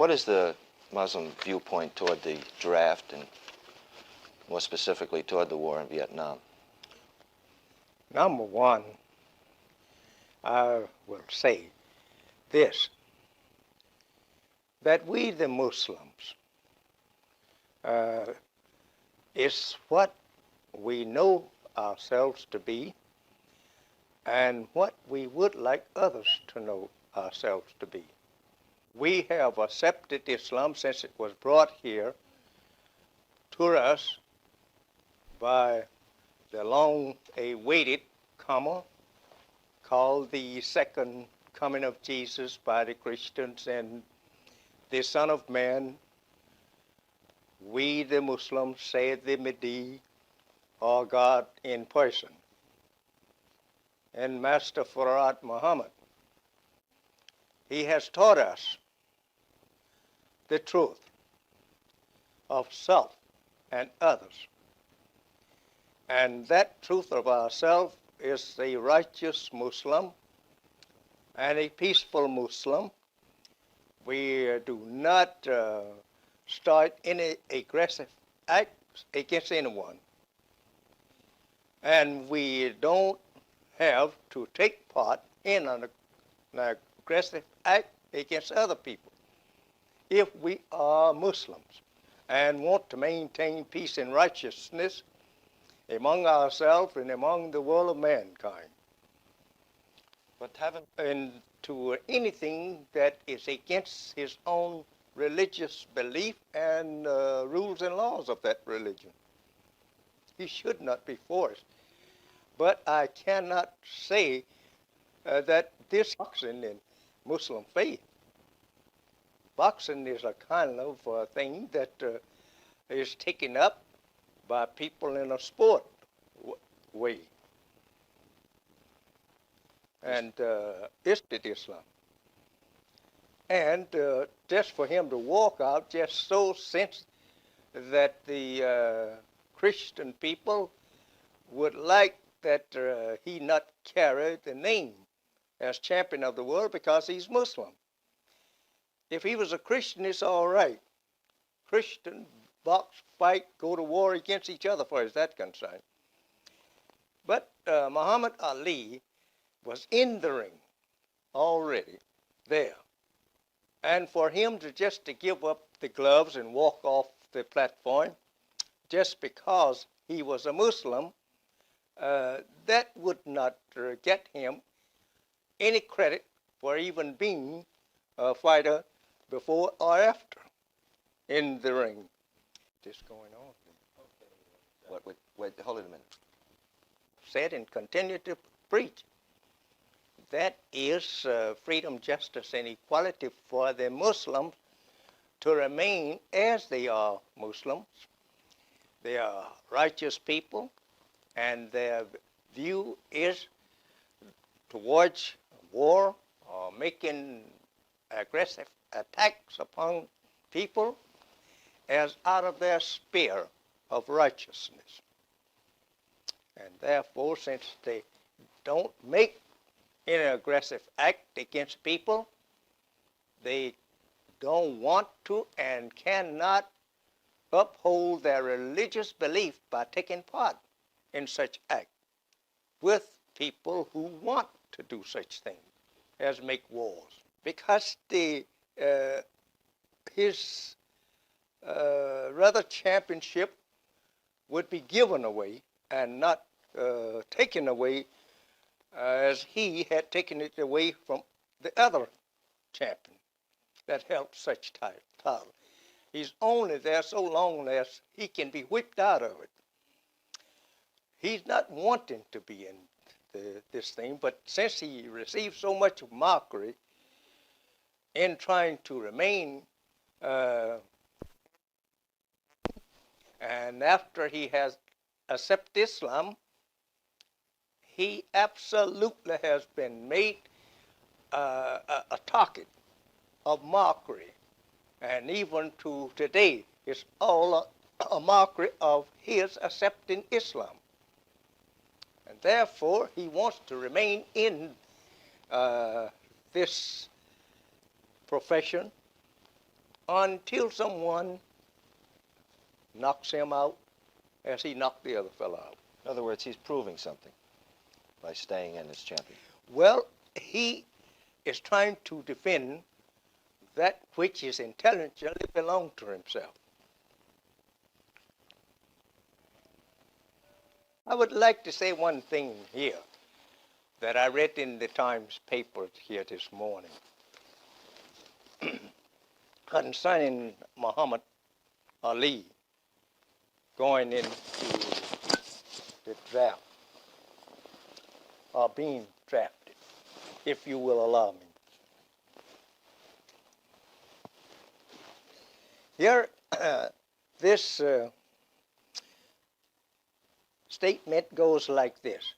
What is the Muslim viewpoint toward the draft and more specifically toward the war in Vietnam? Number one, I will say this, that we the Muslims is what we know ourselves to be and what we would like others to know ourselves to be. We have accepted Islam since it was brought here to us by the long-awaited comer called the second coming of Jesus by the Christians and the Son of Man. We the Muslims say the Mahdi or God in person. And Master Farad Muhammad, he has taught us the truth of self and others. And that truth of ourself is a righteous Muslim and a peaceful Muslim. We do not start any aggressive acts against anyone. And we don't have to take part in an aggressive act against other people if we are Muslims and want to maintain peace and righteousness among ourselves and among the world of mankind. But haven't into anything that is against his own religious belief and rules and laws of that religion. He should not be forced. But I cannot say that this boxing in Muslim faith. Boxing is a kind of thing that is taken up by people in a sport way. And it's Islam. And just for him to walk out just so sense that the Christian people would like that he not carry the name as champion of the world because he's Muslim. If he was a Christian, it's all right. Christian, box, fight, go to war against each other for as that concerned. But Muhammad Ali was in the ring already there. And for him to just to give up the gloves and walk off the platform just because he was a Muslim, that would not get him any credit for even being a fighter before or after in the ring. This going on. wait, hold it a minute. Said and continue to preach. That is freedom, justice, and equality for the Muslims to remain as they are Muslims. They are righteous people, and their view is towards war or making aggressive attacks upon people as out of their sphere of righteousness. And therefore, since they don't make any aggressive act against people, they don't want to and cannot uphold their religious belief by taking part in such act with people who want to do such things as make wars. Because his rather championship would be given away and not taken away as he had taken it away from the other champion that held such title. He's only there so long as he can be whipped out of it. He's not wanting to be in this thing, but since he received so much mockery in trying to remain, and after he has accepted Islam, he absolutely has been made a target of mockery. And even to today, it's all a mockery of his accepting Islam. And therefore, he wants to remain in this profession until someone knocks him out as he knocked the other fellow out. In other words, he's proving something by staying in as champion. Well, he is trying to defend that which is intelligently belong to himself. I would like to say one thing here that I read in the Times paper here this morning concerning Muhammad Ali going into the draft, or being drafted, if you will allow me. Here, this statement goes like this: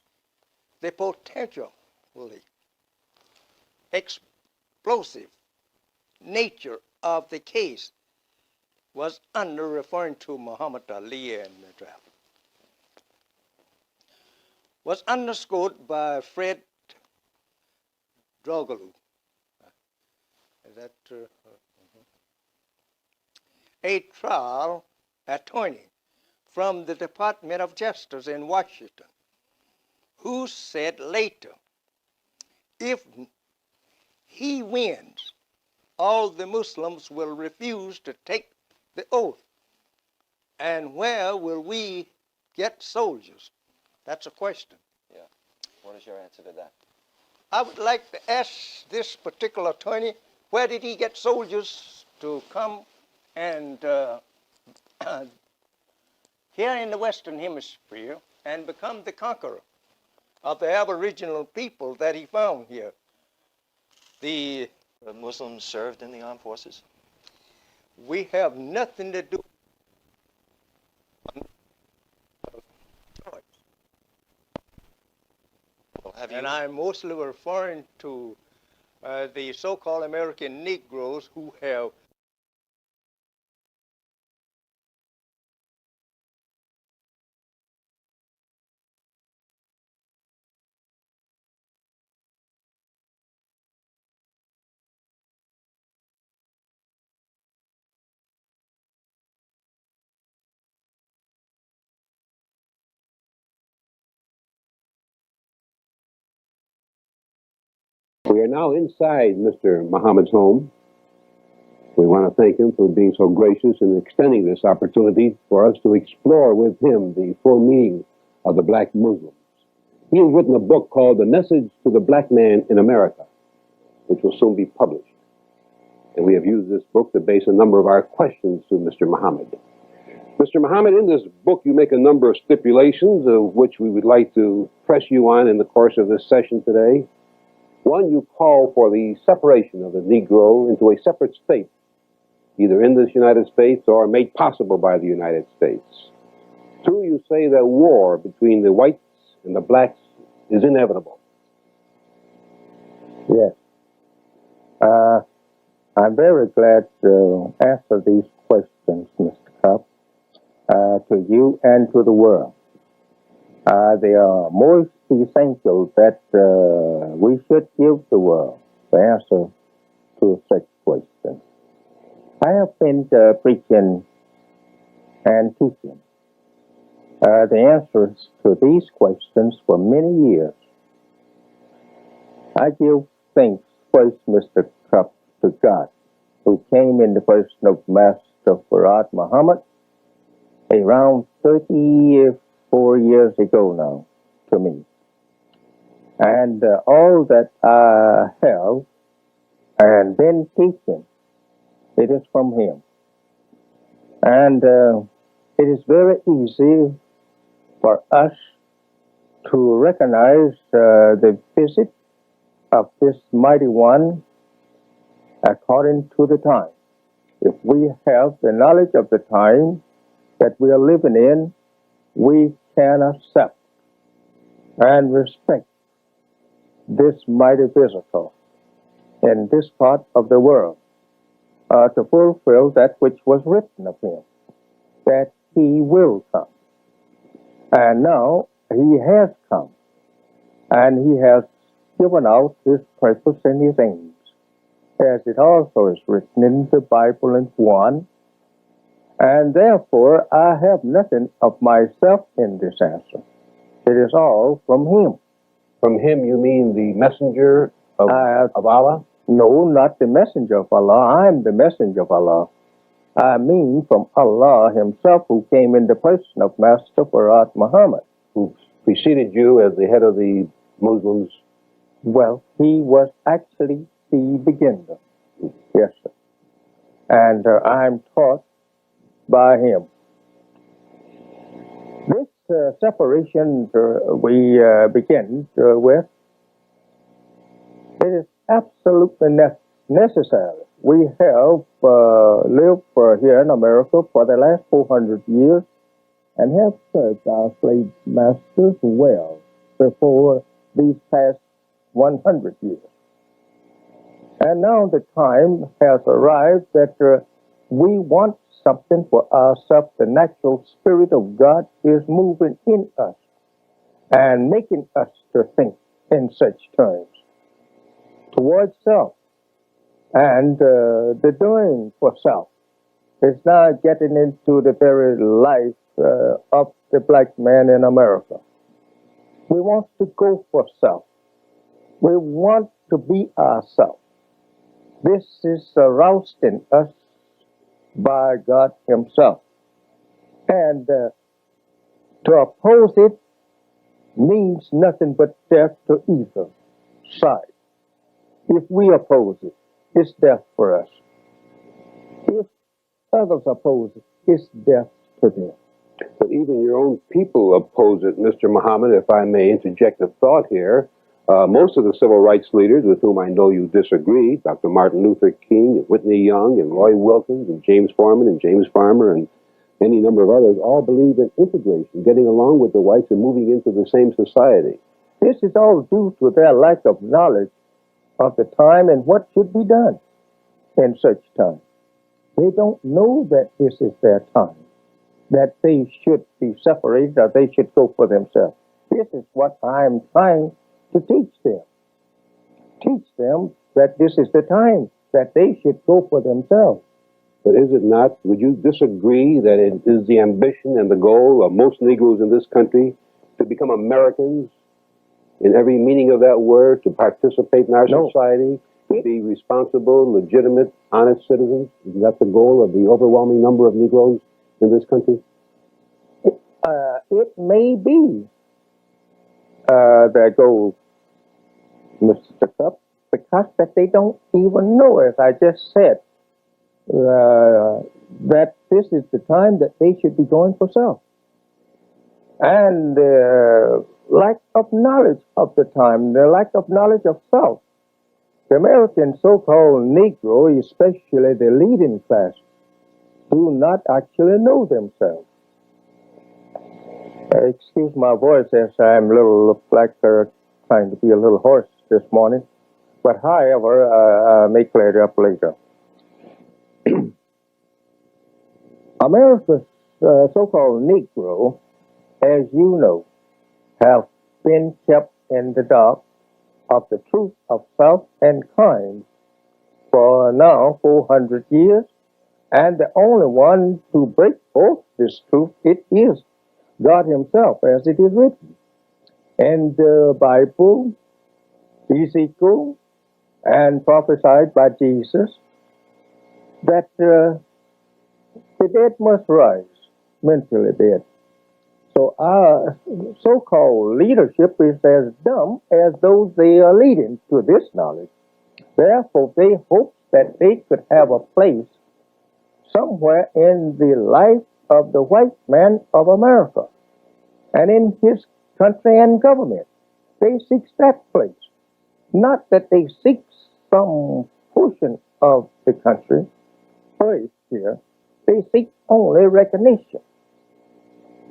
the potentially explosive nature of the case was under referring to Muhammad Ali and the draft, was underscored by Fred Drogoulou. Is that a trial attorney from the Department of Justice in Washington, who said later, if he wins, all the Muslims will refuse to take the oath. And where will we get soldiers? That's a question. Yeah. What is your answer to that? I would like to ask this particular attorney, where did he get soldiers to come and here in the Western Hemisphere and become the conqueror of the Aboriginal people that he found here? The Muslims served in the armed forces? we have nothing to do. Well, have you? And I'm mostly referring to the so-called American Negroes who have We are now inside Mr. Muhammad's home. We want to thank him for being so gracious in extending this opportunity for us to explore with him the full meaning of the black Muslims. He has written a book called The Message to the Black Man in America, which will soon be published. And we have used this book to base a number of our questions to Mr. Muhammad. Mr. Muhammad, in this book you make a number of stipulations of which we would like to press you on in the course of this session today. One, you call for the separation of the Negro into a separate state, either in the United States or made possible by the United States. Two, you say that war between the whites and the blacks is inevitable. Yes. I'm very glad to answer these questions, Mr. Cup, to you and to the world. They are most essential that we should give the world the answer to such questions. I have been preaching and teaching the answers to these questions for many years. I give thanks first, Mr. Cup, to God, who came in the person of Master Farad Muhammad around 34 years ago now to me. And all that I have and been teaching, it is from him. And it is very easy for us to recognize the visit of this mighty one according to the time. If we have the knowledge of the time that we are living in, we can accept and respect this mighty visitor in this part of the world to fulfill that which was written of him, that he will come. And now he has come, and he has given out his purpose and his aims. as it also is written in the Bible in Juan. And therefore, I have nothing of myself in this answer. It is all from Him. From him, you mean the messenger of Allah? No, not the messenger of Allah. I am the messenger of Allah. I mean from Allah Himself, who came in the person of Master Farad Muhammad. Who preceded you as the head of the Muslims? Well, he was actually the beginner. Yes, sir. And I'm taught by him. This separation we begin with, it is absolutely necessary. We have lived here in America for the last 400 years and have served our slave masters well before these past 100 years. And now the time has arrived that we want something for ourselves. The natural spirit of God is moving in us and making us to think in such terms towards self. And the doing for self is now getting into the very life of the black man in America. We want to go for self. We want to be ourselves. This is aroused in us by God Himself. And to oppose it means nothing but death to either side. If we oppose it, it's death for us. If others oppose it, it's death to them. But even your own people oppose it, Mr. Muhammad, if I may interject a thought here. Most of the civil rights leaders with whom I know you disagree, Dr. Martin Luther King, and Whitney Young, and Roy Wilkins, and James Foreman, and James Farmer, and any number of others, all believe in integration, getting along with the whites and moving into the same society. This is all due to their lack of knowledge of the time and what should be done in such time. They don't know that this is their time, that they should be separated or they should go for themselves. This is what I'm trying to teach them. Teach them that this is the time that they should go for themselves. But is it not, would you disagree that it is the ambition and the goal of most Negroes in this country to become Americans in every meaning of that word, to participate in our society, to be responsible, legitimate, honest citizens? Is that the goal of the overwhelming number of Negroes in this country? It may be their goal, Mr. Cup, because that they don't even know, as I just said, that this is the time that they should be going for self. And lack of knowledge of the time, the lack of knowledge of self. The American so-called Negro, especially the leading class, do not actually know themselves. Excuse my voice as I'm a little trying to be a little hoarse this morning. But however, I may clear it up later. America's so-called Negro, as you know, have been kept in the dark of the truth of self and kind for now 400 years. And the only one to break forth this truth, it is God Himself, as it is written in the Bible, Ezekiel, and prophesied by Jesus, that the dead must rise, mentally dead. So our so-called leadership is as dumb as those they are leading to this knowledge. Therefore, they hope that they could have a place somewhere in the life of the white man of America and in his country and government. They seek that place. Not that they seek some portion of the country place here. They seek only recognition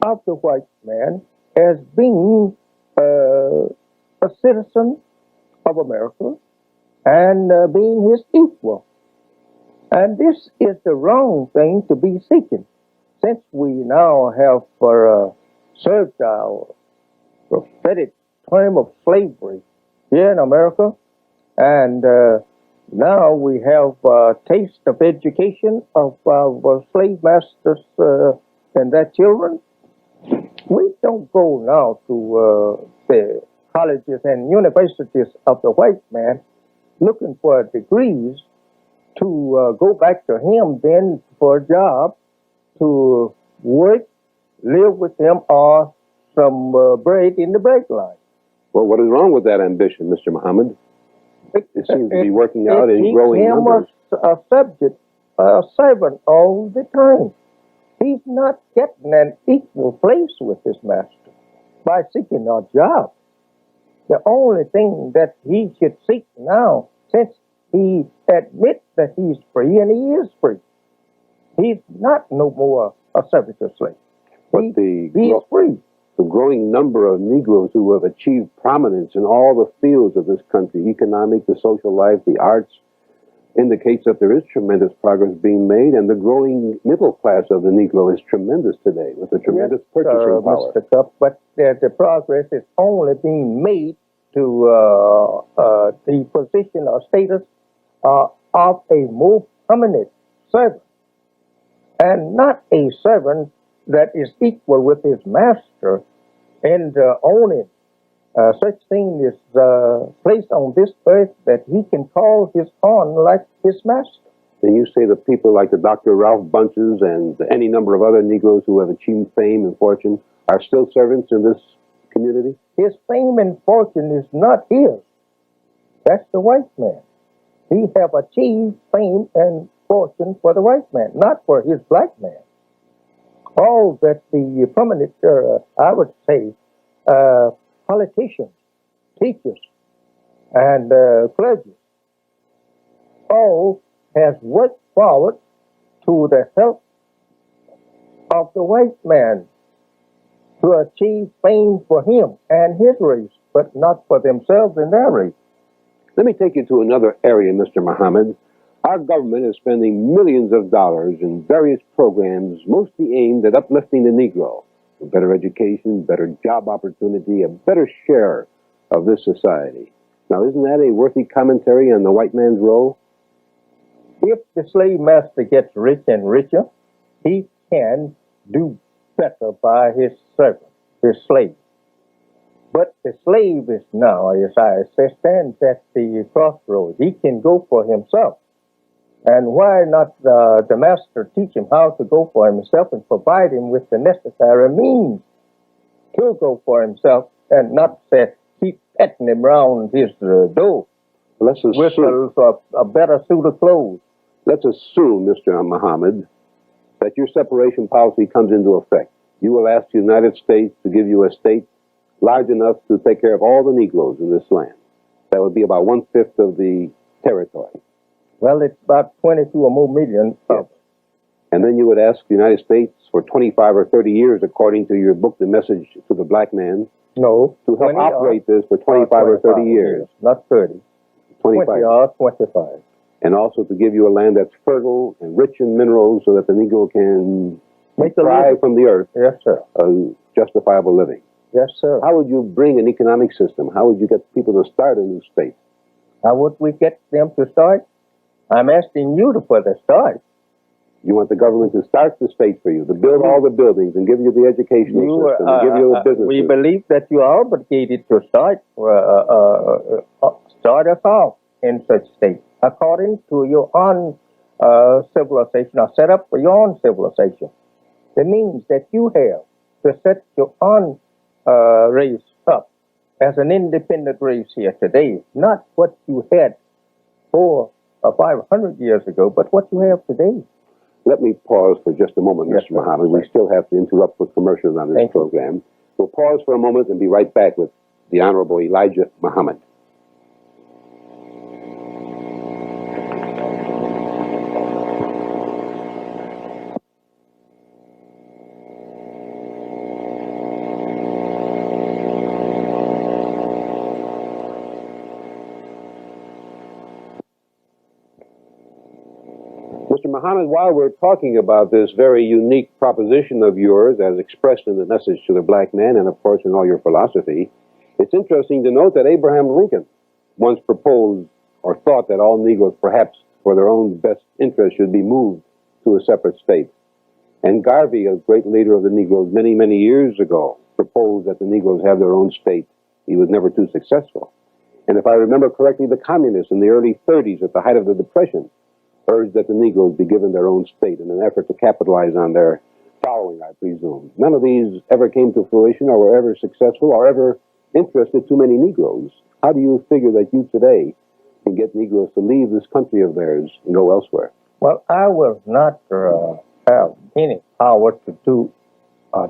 of the white man as being a citizen of America and being his equal. And this is the wrong thing to be seeking. Since we now have served our prophetic term of slavery here in America, and Now we have a taste of education of our slave masters and their children. We don't go now to the colleges and universities of the white man looking for degrees to go back to him then for a job, to work, live with him, or some bread in the bread line. Well, what is wrong with that ambition, Mr. Muhammad? It seems to be working out in keeps growing him numbers. a subject, a servant all the time. He's not getting an equal place with his master by seeking a job. The only thing that he should seek now, since he admits that he's free, and he is free, he's not no more a servitor slave. But He is free. the growing number of Negroes who have achieved prominence in all the fields of this country, economic, the social life, the arts, indicates that there is tremendous progress being made, and the growing middle class of the Negro is tremendous today, with a tremendous purchasing power. Mr. Cup, but the progress is only being made to the position or status of a more prominent servant, and not a servant that is equal with his master and owning such thing is placed on this earth that he can call his own like his master. Then you say that people like the Dr. Ralph Bunches and any number of other Negroes who have achieved fame and fortune are still servants in this community? His fame and fortune is not his. That's the white man. He have achieved fame and fortune for the white man, not for his black man. All that the prominent, I would say, politicians, teachers, and clergy, all has worked forward to the help of the white man to achieve fame for him and his race, but not for themselves and their race. Let me take you to another area, Mr. Muhammad. Our government is spending millions of dollars in various programs mostly aimed at uplifting the Negro. For better education, better job opportunity, a better share of this society. Now, isn't that a worthy commentary on the white man's role? If the slave master gets rich and richer, he can do better by his servant, his slave. But the slave is now, as I say, stands at the crossroads. He can go for himself. And why not the master teach him how to go for himself and provide him with the necessary means to go for himself, and not say, keep petting him round his door Let's with assume, a better suit of clothes. let's assume, Mr. Muhammad, that your separation policy comes into effect. You will ask the United States to give you a state large enough to take care of all the Negroes in this land. That would be about 1/5 of the territory. Well, it's about 22 or more million. Yes. And then you would ask the United States for 25 or 30 years, according to your book, The Message to the Black Man, No. to help 20 operate this for 25 or 30 years. Not 30. 25. 20 or 25. And also to give you a land that's fertile and rich in minerals so that the Negro can Make a thrive living. from the earth Yes, sir. a justifiable living. Yes, sir. How would you bring an economic system? How would you get people to start a new state? How would we get them to start? I'm asking you to put a start. You want the government to start the state for you, to build all the buildings and give you the educational system, and give you the businesses. We believe that you are obligated to start us off in such state according to your own civilization, or set up for your own civilization. The means that you have to set your own race up as an independent race here today, not what you had 400 or 500 years ago, but what you have today. Let me pause for just a moment, Yes, Mr. sir. Muhammad. We still have to interrupt for commercials on this Thank you. program. We'll pause for a moment and be right back with the Honorable Elijah Muhammad. Mr. Muhammad, while we're talking about this very unique proposition of yours as expressed in the Message to the Black Man and, of course, in all your philosophy, it's interesting to note that Abraham Lincoln once proposed or thought that all Negroes, perhaps for their own best interest, should be moved to a separate state. And Garvey, a great leader of the Negroes many, many years ago, proposed that the Negroes have their own state. He was never too successful. And if I remember correctly, the communists in the early 30s, at the height of the Depression, urged that the Negroes be given their own state in an effort to capitalize on their following, I presume. None of these ever came to fruition or were ever successful or ever interested too many Negroes. How do you figure that you today can get Negroes to leave this country of theirs and go elsewhere? Well, I will not have any power to do,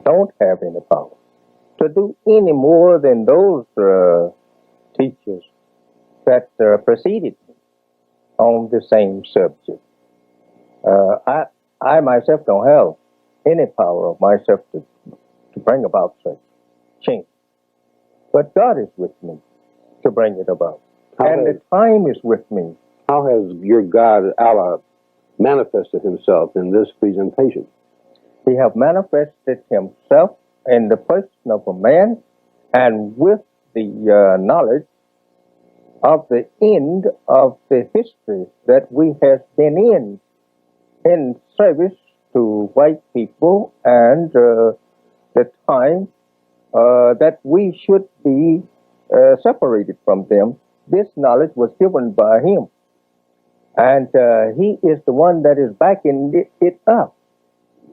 don't have any power to do any more than those teachers that preceded me on the same subject. I myself don't have any power of myself to bring about such change. But God is with me to bring it about. And the time is with me. How has your God, Allah, manifested himself in this presentation? He have manifested himself in the person of a man, and with the knowledge of the end of the history that we have been in service to white people, and the time that we should be separated from them. This knowledge was given by him. And he is the one that is backing it up.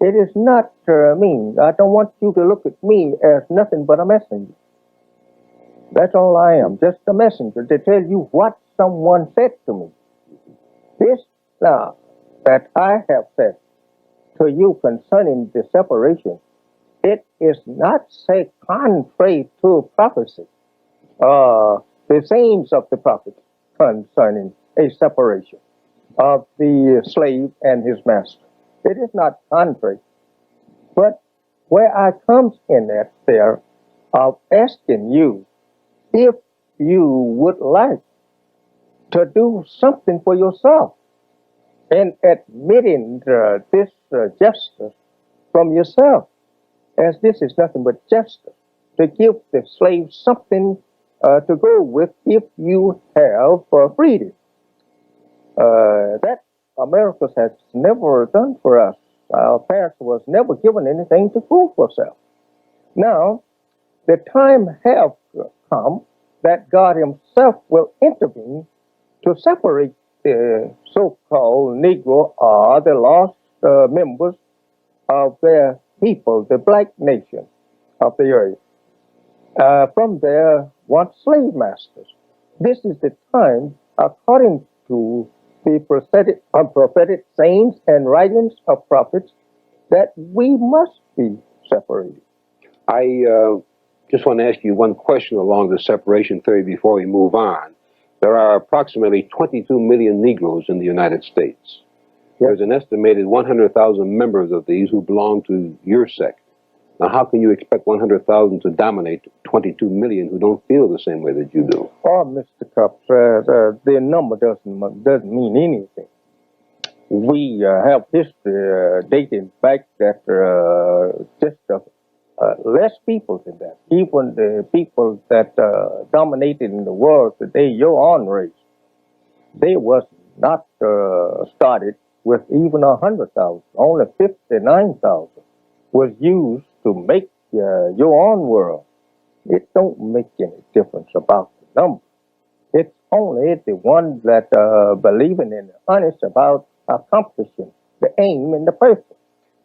It is not me. I don't want you to look at me as nothing but a messenger. That's all I am, just a messenger to tell you what someone said to me. This now that I have said to you concerning the separation, it is not say contrary to prophecy, the sayings of the prophet concerning a separation of the slave and his master. It is not contrary. But where I comes in at there of asking you if you would like to do something for yourself and admitting this justice from yourself, as this is nothing but justice, to give the slave something to go with if you have freedom. That America has never done for us. Our parents was never given anything to prove for self. Now, the time have come that God himself will intervene to separate the so-called Negro or the lost members of their people, the black nation of the earth, from their once slave masters. This is the time, according to the prophetic sayings and writings of prophets, that we must be separated. I just want to ask you one question along the separation theory before we move on. There are approximately 22 million Negroes in the United States. There's an estimated 100,000 members of these who belong to your sect. Now, how can you expect 100,000 to dominate 22 million who don't feel the same way that you do? Oh, Mr. Cups, the number doesn't mean anything. We have history dating back that just less people than that. Even the people that dominated in the world today, your own race, they was not started with even 100,000. Only 59,000 was used to make your own world. It don't make any difference about the number. It's only the one that believing in, honest about accomplishing the aim and the purpose.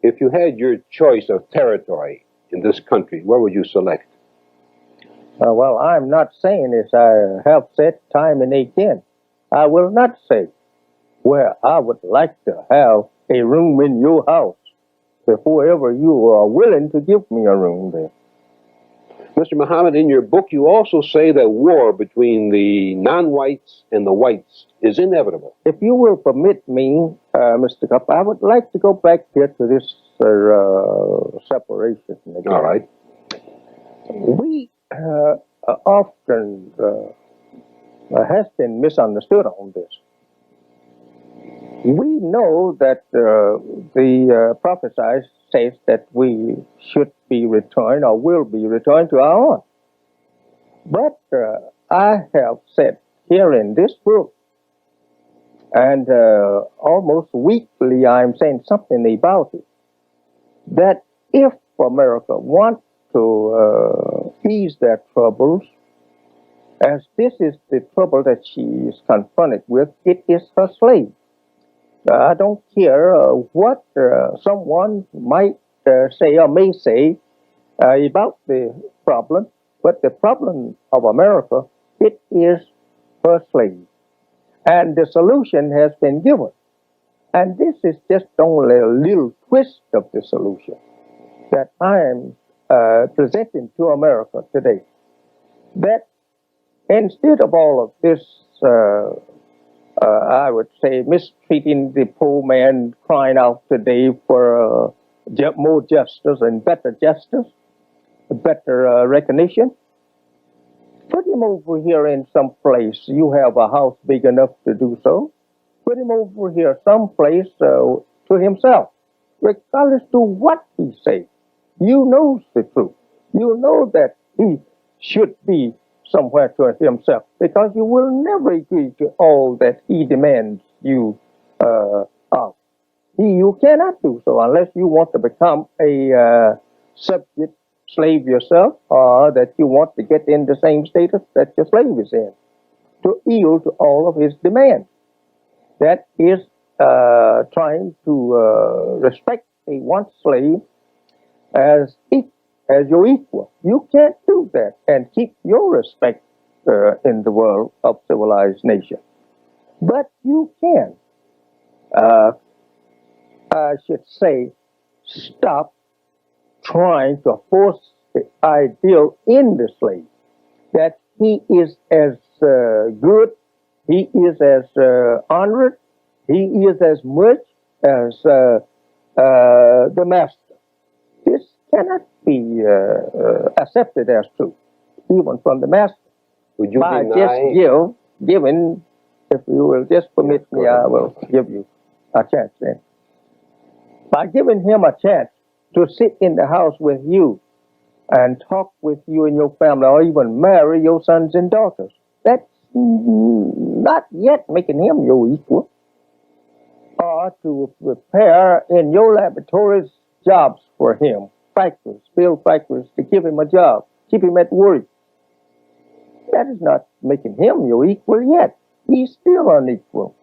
If you had your choice of territory in this country, where would you select? Well, I'm not saying, as I have said time and again, I will not say where I would like to have a room in your house, before ever you are willing to give me a room there. Mr. Muhammad, in your book, you also say that war between the non-whites and the whites is inevitable. If you will permit me, Mr. Cup, I would like to go back here to this separation again. All right. We often has been misunderstood on this. We know that the prophesied says that we should be returned or will be returned to our own. But I have said here in this book And almost weekly, I'm saying something about it. That if America wants to ease their troubles, as this is the trouble that she is confronted with, it is her slave. I don't care what someone might say or may say about the problem, but the problem of America, it is her slave. And the solution has been given. And this is just only a little twist of the solution that I am presenting to America today. That instead of all of this, I would say, mistreating the poor man crying out today for more justice and better justice, better recognition, put him over here in some place. You have a house big enough to do so. Put him over here someplace to himself, regardless to what he say. You knows the truth. You know that he should be somewhere to himself, because you will never agree to all that he demands you of. You cannot do so unless you want to become a subject slave yourself, or that you want to get in the same status that your slave is in, to yield to all of his demands. That is trying to respect a once slave as your equal. You can't do that and keep your respect in the world of civilized nation. But you can, I should say, stop trying to force the ideal in the slave that he is as good, he is as honored, he is as much as the master. This cannot be accepted as true, even from the master. Would you By deny? just giving, if you will just permit me, I will give you a chance then. By giving him a chance to sit in the house with you and talk with you and your family, or even marry your sons and daughters, that's not yet making him your equal. Or to prepare in your laboratories jobs for him, factories, build factories to give him a job, keep him at work. That is not making him your equal yet. He's still unequal.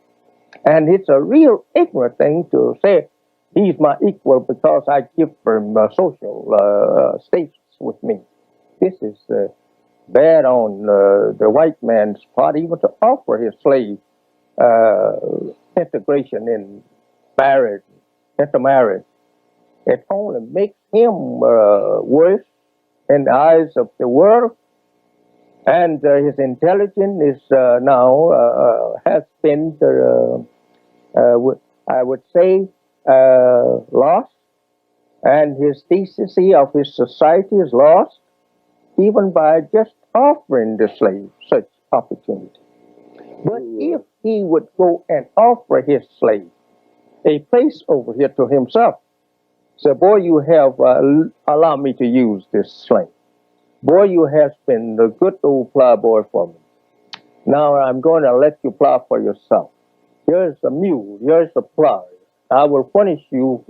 And it's a real ignorant thing to say he's my equal because I give him social status with me. This is bad on the white man's part, even to offer his slave integration in marriage, intermarriage. It only makes him worse in the eyes of the world, and his intelligence is now has been, I would say, lost, and his decency of his society is lost, even by just offering the slave such opportunity. But if he would go and offer his slave a place over here to himself, say, boy, you have allowed me to use this slave. Boy, you have been a good old plowboy for me. Now I'm going to let you plow for yourself. Here's a mule. Here's a plow. I will furnish you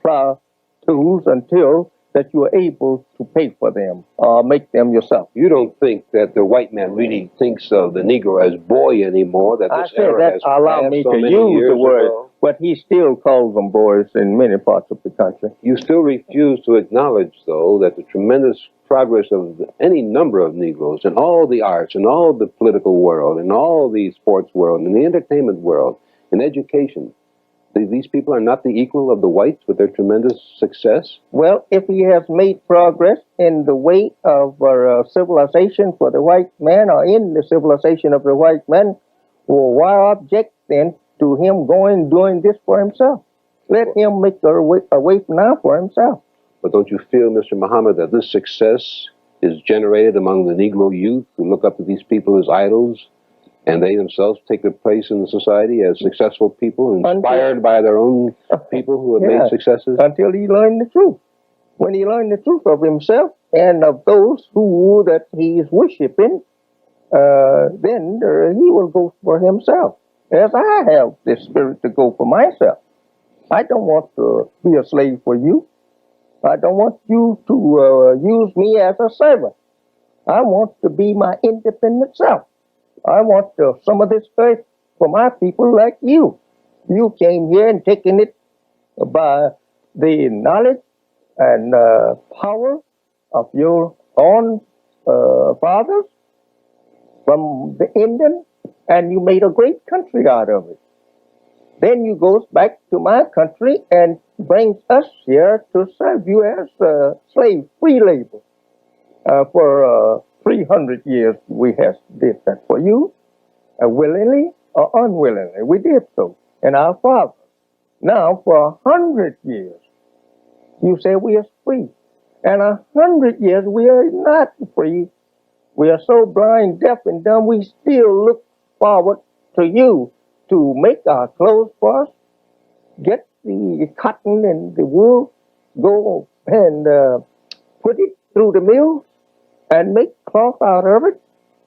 plow tools until that you are able to pay for them or make them yourself. You don't think that the white man really thinks of the Negro as boy anymore? That I this said era that has allow passed me so to many use years the word, ago? but he still calls them boys in many parts of the country. You still refuse to acknowledge, though, that the tremendous progress of any number of Negroes in all the arts, in all the political world, in all the sports world, in the entertainment world, in education, these people are not the equal of the whites with their tremendous success? Well, if he has made progress in the way of civilization for the white man, or in the civilization of the white man, well, why object then to him going doing this for himself? Let him make a way now for himself. But don't you feel, Mr. Muhammad, that this success is generated among the Negro youth who look up to these people as idols, and they themselves take their place in the society as successful people, inspired by their own people who have made successes? Until he learned the truth. When he learned the truth of himself and of those who that he is worshiping, then he will go for himself. as I have the spirit to go for myself. I don't want to be a slave for you. I don't want you to use me as a servant. I want to be my independent self. I want some of this earth for my people like you. You came here and taken it by the knowledge and power of your own fathers from the Indian, and you made a great country out of it. Then you goes back to my country and brings us here to serve you as slave, free labor. For 300 years we have did that for you, willingly or unwillingly. We did so, and our fathers. Now for 100 years, you say we are free, and 100 years we are not free. We are so blind, deaf, and dumb. We still look forward to you to make our clothes for us, get the cotton and the wool, go and put it through the mill and make cloth out of it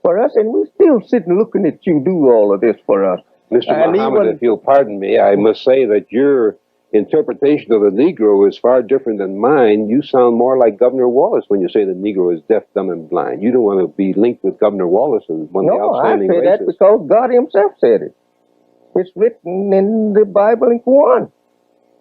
for us, and we still sitting looking at you do all of this for us. Mr. And Muhammad, even- if you'll pardon me, I must say that your interpretation of the Negro is far different than mine. You sound more like Governor Wallace when you say the Negro is deaf, dumb, and blind. You don't want to be linked with Governor Wallace as one of the No, I outstanding say that racists. because God himself said it. It's written in the Bible and Quran.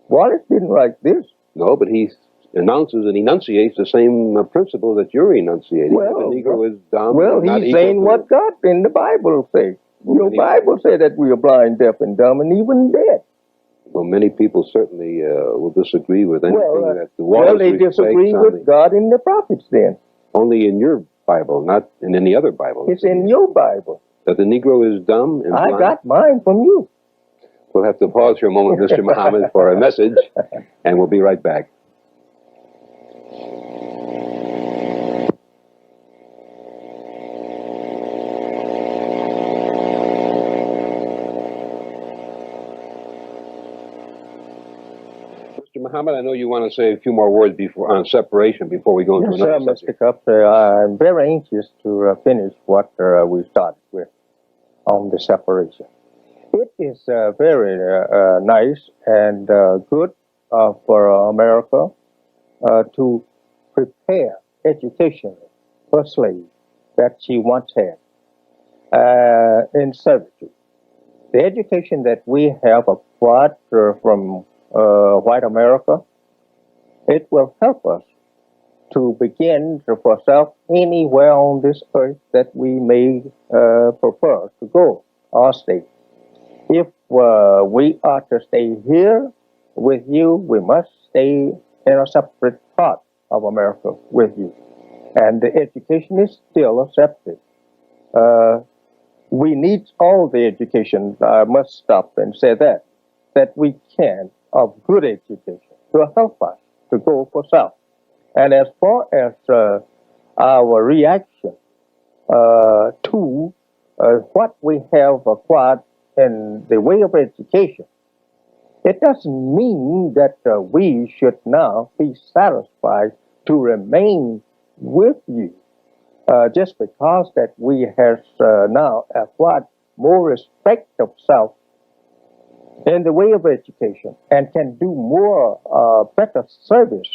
Wallace didn't write this. No, but he announces and enunciates the same principle that you're enunciating. Well, that the Negro is dumb. Well, and not he's equal saying to- what God in the Bible says. Your Many- Bible said that we are blind, deaf, and dumb, and even dead. Well, many people certainly will disagree with anything that the Well, Wallace they disagree recites with God and the prophets then. only in your Bible, not in any other Bible. It's in your Bible. That the Negro is dumb and I blind. got mine from you. We'll have to pause for a moment, Mr. Muhammad, for a message, and we'll be right back. Mr. Muhammad, I know you want to say a few more words before on separation before we go into Yes, sir, another Mr. subject. Cups. I'm very anxious to finish what we started with on the separation. It is very nice and good for America to prepare education for slaves that she once had in servitude. The education that we have acquired from white America, it will help us to begin for self anywhere on this earth that we may prefer to go or stay. If we are to stay here with you, we must stay in a separate part of America with you. And the education is still accepted. We need all the education, I must stop and say that we can of good education to help us to go for self. And as far as our reaction to what we have acquired in the way of education, it doesn't mean that we should now be satisfied to remain with you just because that we have now acquired more respect of self in the way of education and can do more better service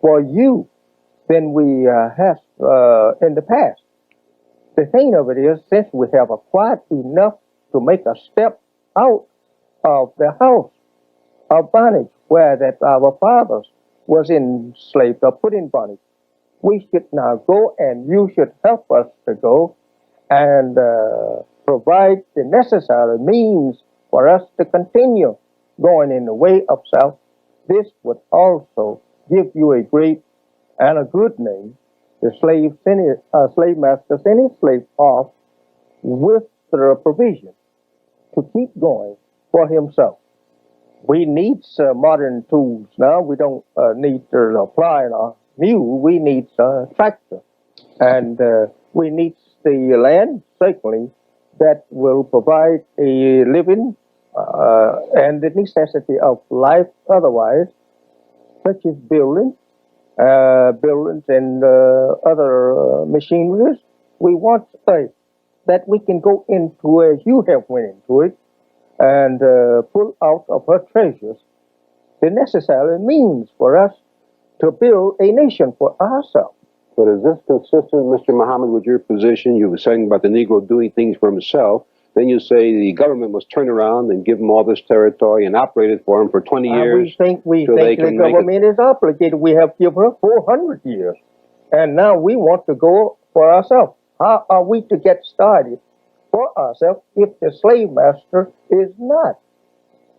for you than we have in the past. The thing of it is, since we have acquired enough to make a step out of the house of bondage where that our fathers was enslaved or put in bondage, we should now go, and you should help us to go and provide the necessary means for us to continue going in the way of self. This would also give you a great and a good name. The slave master sent his slave off with the provision to keep going for himself. We need modern tools now. We don't need to apply a mule. We need a tractor. And we need the land, certainly, that will provide a living and the necessity of life otherwise, such as buildings and other machineries. We want space that we can go into as you have went into it and pull out of her treasures the necessary means for us to build a nation for ourselves. But is this consistent, Mr. Muhammad, with your position? You were saying about the Negro doing things for himself. Then you say the government must turn around and give him all this territory and operate it for him for 20 years. We so they think the can make government is obligated. We have given her 400 years. And now we want to go for ourselves. How are we to get started for ourselves if the slave master is not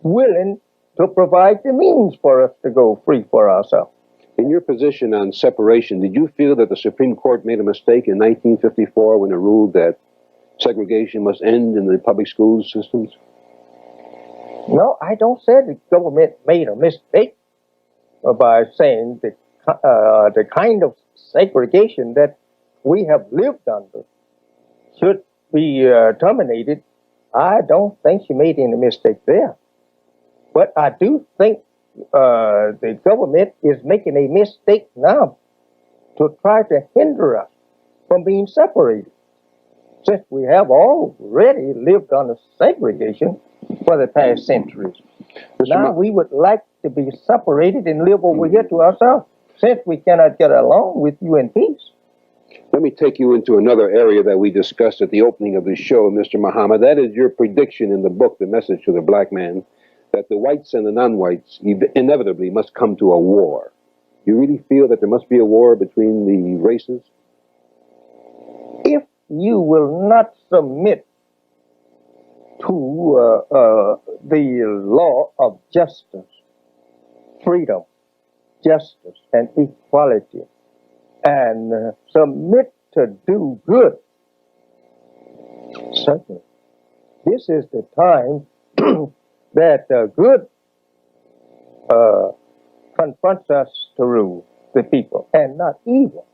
willing to provide the means for us to go free for ourselves? In your position on separation, did you feel that the Supreme Court made a mistake in 1954 when it ruled that segregation must end in the public school systems? No, I don't say the government made a mistake by saying that the kind of segregation that we have lived under should be terminated. I don't think she made any mistake there. But I do think the government is making a mistake now to try to hinder us from being separated, since we have already lived under segregation for the past centuries. Now we would like to be separated and live over here to ourselves, since we cannot get along with you in peace. Let me take you into another area that we discussed at the opening of the show, Mr. Muhammad. That is your prediction in the book, The Message to the Black Man, that the whites and the non-whites inevitably must come to a war. You really feel that there must be a war between the races? If you will not submit to the law of justice, freedom, justice, and equality, and submit to do good, certainly, this is the time that good confronts us to rule the people, and not evil.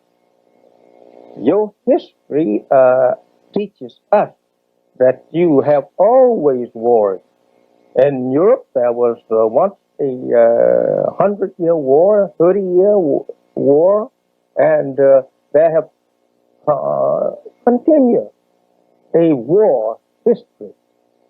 Your history teaches us that you have always warred. In Europe, there was once a 100-year war, 30-year war, and there have continued a war history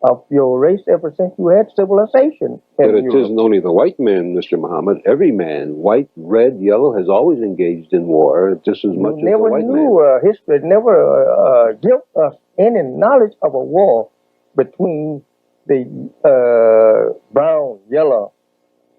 of your race ever since you had civilization. But it isn't only the white man, Mr. Muhammad. Every man, white, red, yellow, has always engaged in war just as much as the white man. History never gave us any knowledge of a war between the brown, yellow,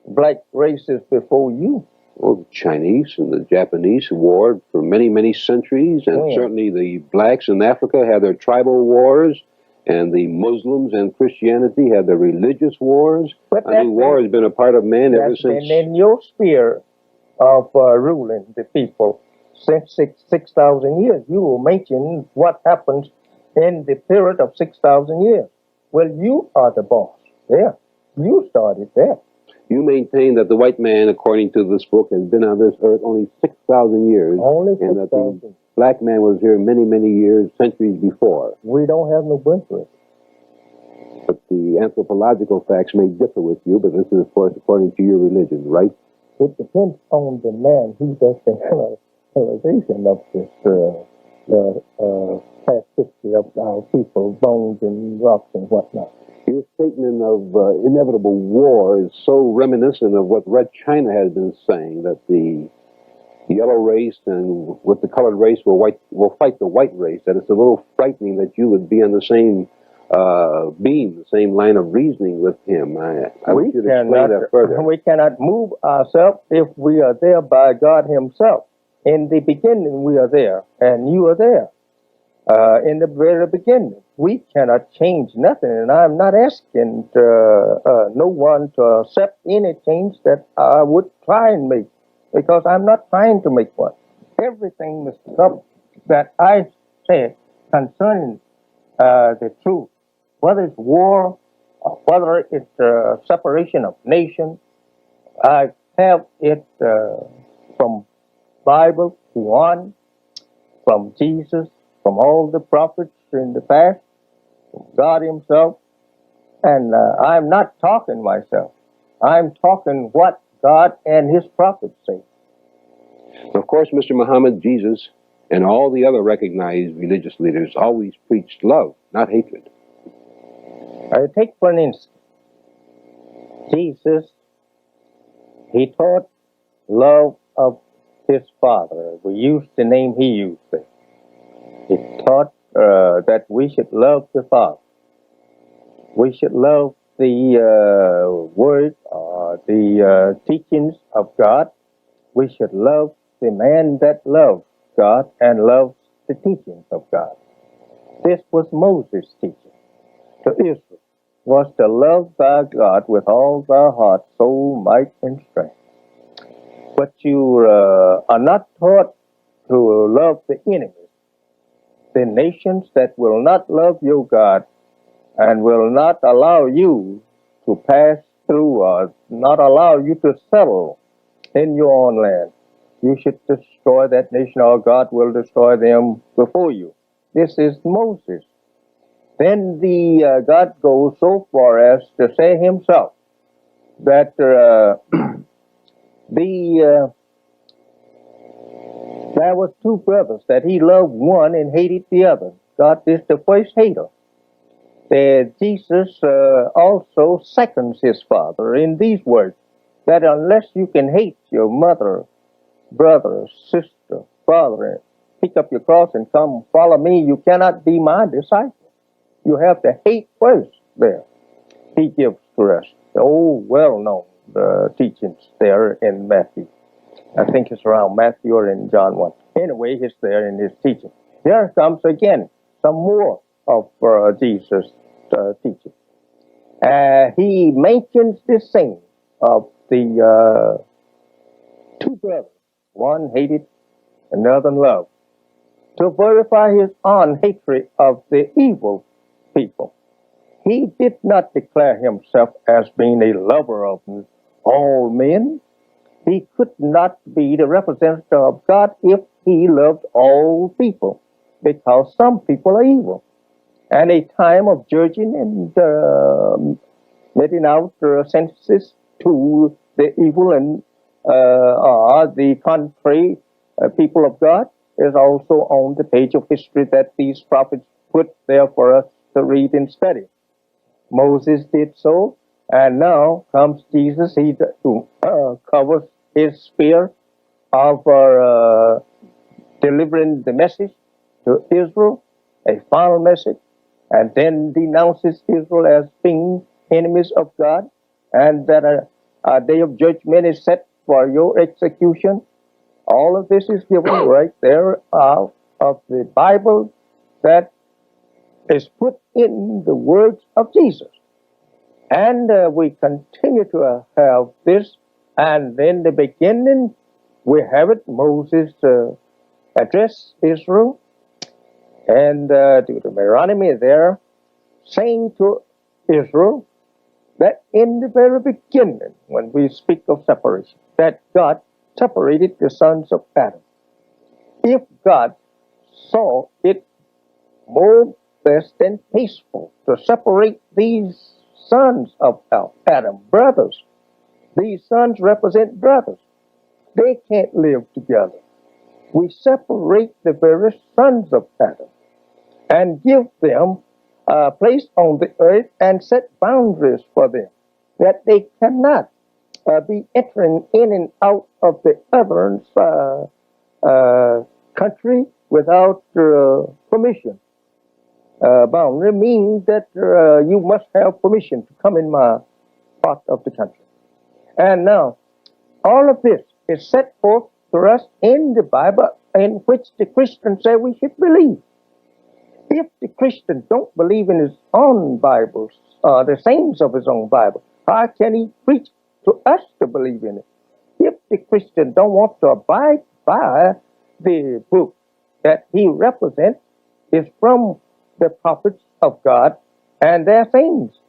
black races before you. Well, the Chinese and the Japanese warred for many, many centuries, and certainly the blacks in Africa had their tribal wars, and the Muslims and Christianity had their religious wars. But I mean, war has been a part of man ever since. And in your sphere of ruling the people since 6,000 years, you will mention what happens in the period of 6,000 years. Well, you are the boss there. You started there. You maintain that the white man, according to this book, has been on this earth only 6,000 years. Only 6,000. And that the black man was here many, many years, centuries before. We don't have no birthright. But the anthropological facts may differ with you, but this is, of course, according to your religion, right? It depends on the man who does the analyzation of this past history of our people, bones and rocks and whatnot. Your statement of inevitable war is so reminiscent of what Red China has been saying, that the yellow race and with the colored race will fight the white race, that it's a little frightening that you would be on the same beam, the same line of reasoning with him. I want you to explain that further. We cannot move ourselves if we are there by God himself. In the beginning we are there, and you are there. In the very beginning, we cannot change nothing, and I'm not asking no one to accept any change that I would try and make, because I'm not trying to make one. Everything, Mr. Cup, that I said concerning the truth, whether it's war, or whether it's separation of nations, I have it from Bible, Quran, from Jesus, from all the prophets in the past, from God himself, and I'm not talking myself. I'm talking what God and his prophets say. Of course, Mr. Muhammad, Jesus, and all the other recognized religious leaders always preached love, not hatred. Take for an instance, Jesus, he taught love of his Father. We used the name he used there. He taught that we should love the Father. We should love the word, the teachings of God. We should love the man that loves God and loves the teachings of God. This was Moses' teaching to Israel, was to love thy God with all thy heart, soul, might, and strength. But you are not taught to love the enemies, the nations that will not love your God and will not allow you to pass through or not allow you to settle in your own land. You should destroy that nation, or God will destroy them before you. This is Moses. Then the God goes so far as to say himself that there was two brothers that he loved one and hated the other. God is the first hater. Jesus also seconds his Father in these words, that unless you can hate your mother, brother, sister, father, pick up your cross and come follow me, you cannot be my disciple. You have to hate first there. He gives to us the old well-known teachings there in Matthew. I think it's around Matthew or in John 1. Anyway, it's there in his teaching. Here comes again some more of Jesus' teaching. He mentions this saying of the two brothers. One hated, another loved, to verify his own hatred of the evil people. He did not declare himself as being a lover of all men. He could not be the representative of God if he loved all people, because some people are evil. And a time of judging and letting out sentences to the evil and the contrary people of God is also on the page of history that these prophets put there for us to read and study. Moses did so, and now comes Jesus. He covers his spear of delivering the message to Israel, a final message, and then denounces Israel as being enemies of God, and that a day of judgment is set for your execution. All of this is given right there out of the Bible that is put in the words of Jesus. And we continue to have this, and then the beginning, we have it, Moses addressed Israel, and Deuteronomy there, saying to Israel that in the very beginning, when we speak of separation, that God separated the sons of Adam. If God saw it more best than peaceful to separate these sons of Adam, brothers, these sons represent brothers. They can't live together. We separate the very sons of Adam and give them a place on the earth and set boundaries for them, that they cannot be entering in and out of the other's country without permission. Boundary means that you must have permission to come in my part of the country. And now, all of this is set forth for us in the Bible, in which the Christians say we should believe. If the Christian don't believe in his own Bibles, the sayings of his own Bible, how can he preach to us to believe in it? If the Christian don't want to abide by the book that he represents is from the prophets of God and their sayings,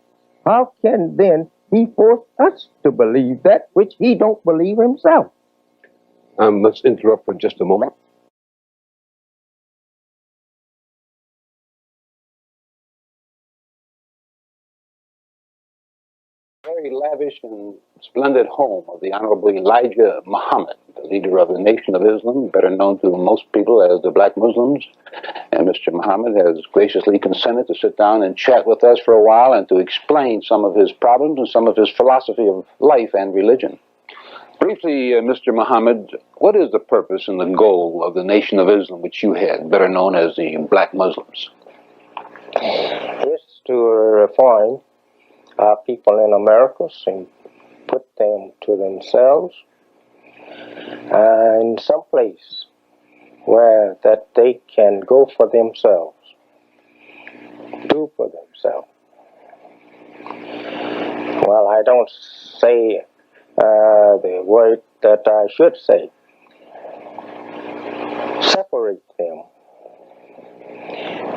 how can then he force us to believe that which he don't believe himself? Let's interrupt for just a moment. Very lavish and splendid home of the Honorable Elijah Muhammad, the leader of the Nation of Islam, better known to most people as the Black Muslims. And Mr. Muhammad has graciously consented to sit down and chat with us for a while and to explain some of his problems and some of his philosophy of life and religion. Briefly, Mr. Muhammad, what is the purpose and the goal of the Nation of Islam, which you had, better known as the Black Muslims? It's to reform our people in America and put them to themselves in some place where that they can go for themselves, do for themselves. Well, I don't say the word that I should say. Separate them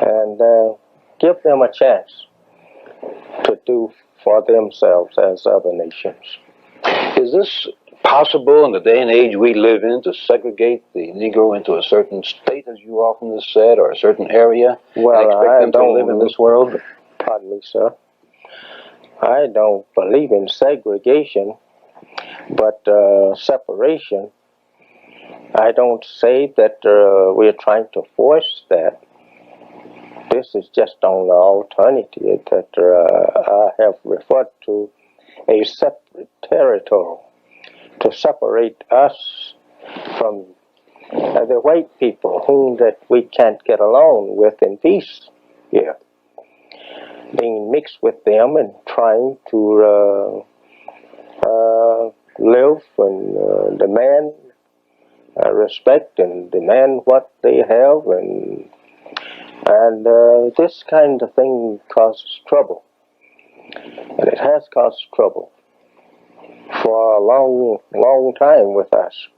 and give them a chance to do for themselves as other nations. Is this possible in the day and age we live in, to segregate the Negro into a certain state, as you often have said, or a certain area, Well, and expect I them to don't live in this world? Pardon me, sir. I don't believe in segregation, but separation. I don't say that we're trying to force that. This is just on the alternative that I have referred to a separate territory to separate us from the white people whom that we can't get along with in peace here. Being mixed with them and trying to live and demand respect and demand what they have, and this kind of thing causes trouble, and it has caused trouble for a long time with us.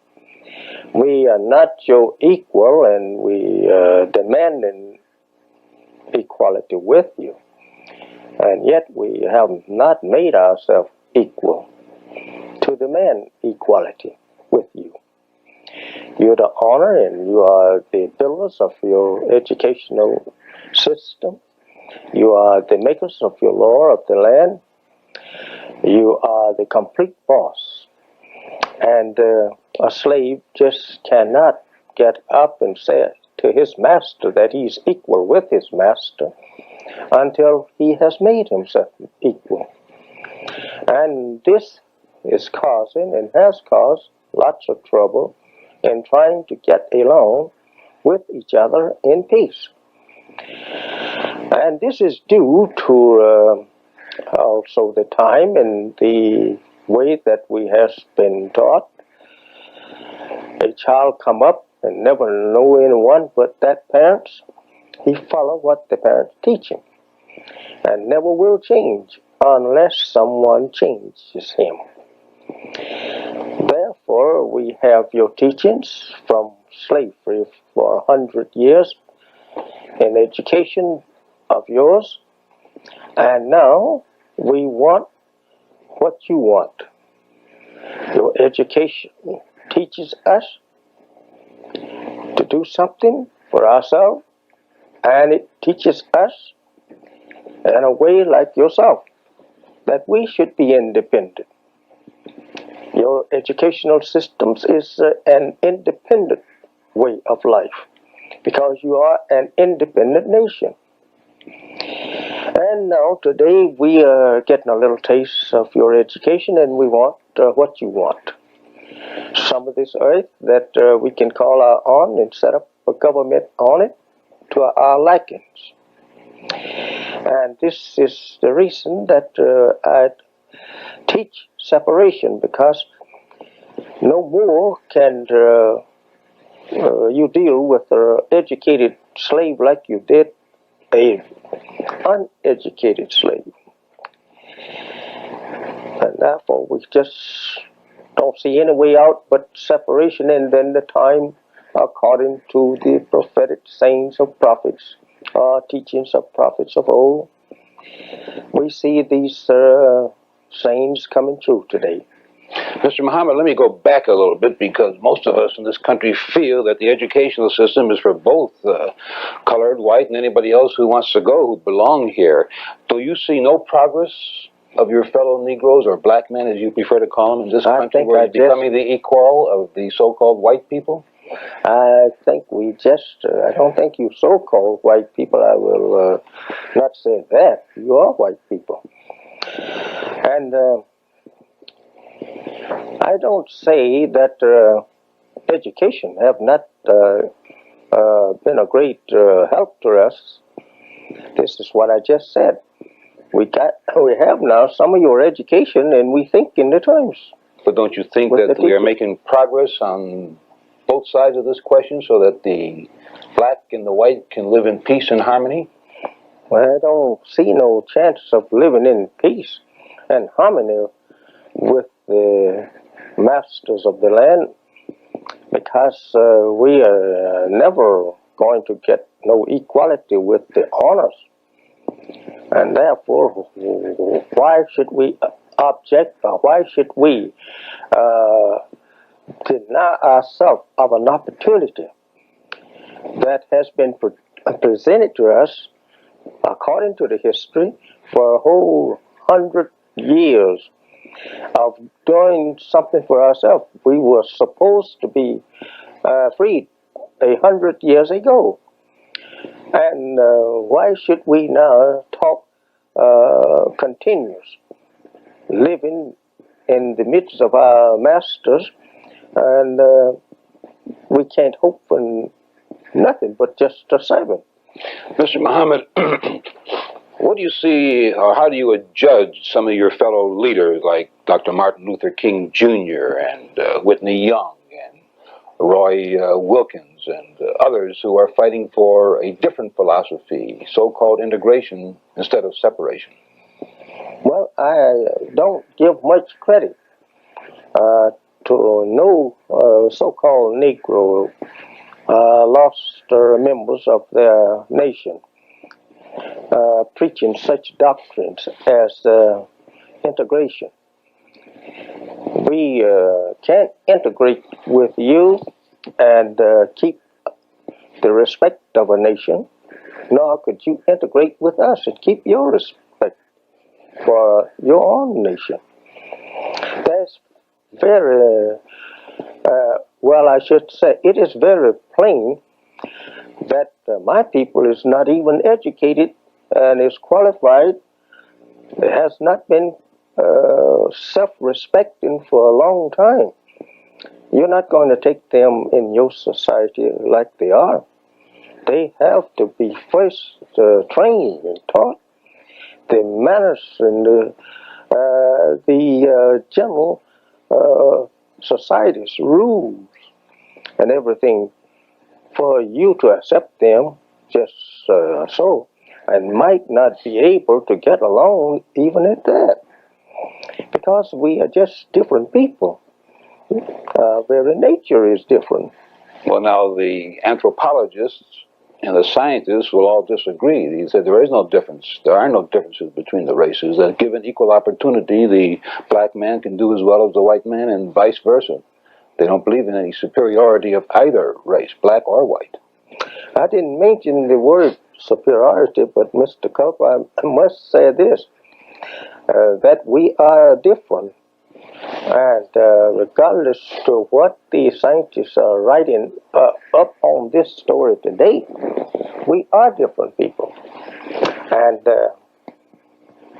We are not your equal, and we demand an equality with you, and yet we have not made ourselves equal to demand equality with you. You're the honor, and you are the builders of your educational system. You are the makers of your law of the land. You are the complete boss. And a slave just cannot get up and say to his master that he's equal with his master until he has made himself equal. And this is causing and has caused lots of trouble in trying to get along with each other in peace. And this is due to also the time and the way that we have been taught. A child come up and never know anyone but that parents. He follow what the parents teach him, and never will change unless someone changes him. Therefore, we have your teachings from slavery for 100 years in education of yours, and now we want what you want. Your education teaches us to do something for ourselves, and it teaches us in a way like yourself that we should be independent. Your educational systems is an independent way of life because you are an independent nation. And now today we are getting a little taste of your education, and we want what you want. Some of this earth that we can call our own and set up a government on it to our likings. And this is the reason that I teach separation, because no more can you deal with an educated slave like you did a uneducated slave. And therefore we just don't see any way out but separation, and then the time according to the prophetic sayings of prophets, teachings of prophets of old, we see these sayings coming true today. Mr. Muhammad, let me go back a little bit, because most of us in this country feel that the educational system is for both colored, white, and anybody else who wants to go, who belong here. Do you see no progress of your fellow Negroes, or black men as you prefer to call them, in this I country think were I just- becoming the equal of the so-called white people? I think we just, I don't think you so-called white people, I will not say that. You are white people. And I don't say that education have not been a great help to us. This is what I just said. We have now some of your education, and we think in the times. But don't you think With that the we are teachers. making progress on both sides of this question so that the black and the white can live in peace and harmony? Well, I don't see no chance of living in peace and harmony with the masters of the land, because we are never going to get no equality with the owners. And therefore, why should we object, or why should we deny ourselves of an opportunity that has been presented to us according to the history for a whole 100 years of doing something for ourselves? We were supposed to be freed 100 years ago. And why should we now talk continuous, living in the midst of our masters, and we can't hope for nothing but just a servant? Mr. Muhammad, what do you see, or how do you judge some of your fellow leaders like Dr. Martin Luther King Jr. and Whitney Young and Roy Wilkins and others who are fighting for a different philosophy, so-called integration instead of separation? Well, I don't give much credit to no so-called Negro lost members of their nation preaching such doctrines as integration. We can't integrate with you and keep the respect of a nation, nor could you integrate with us and keep your respect for your own nation. That's very, well, I should say, it is very plain that my people is not even educated and is qualified, has not been self-respecting for a long time. You're not going to take them in your society like they are. They have to be first trained and taught the manners and the general society's rules and everything for you to accept them just so, and might not be able to get along even at that, because we are just different people. Very nature is different. Well, now the anthropologists and the scientists will all disagree. They said there is no difference. There are no differences between the races. That given equal opportunity, the black man can do as well as the white man, and vice versa. They don't believe in any superiority of either race, black or white. I didn't mention the word superiority, but Mr. Cup, I must say this, that we are different. And regardless to what the scientists are writing up on this story today, we are different people. And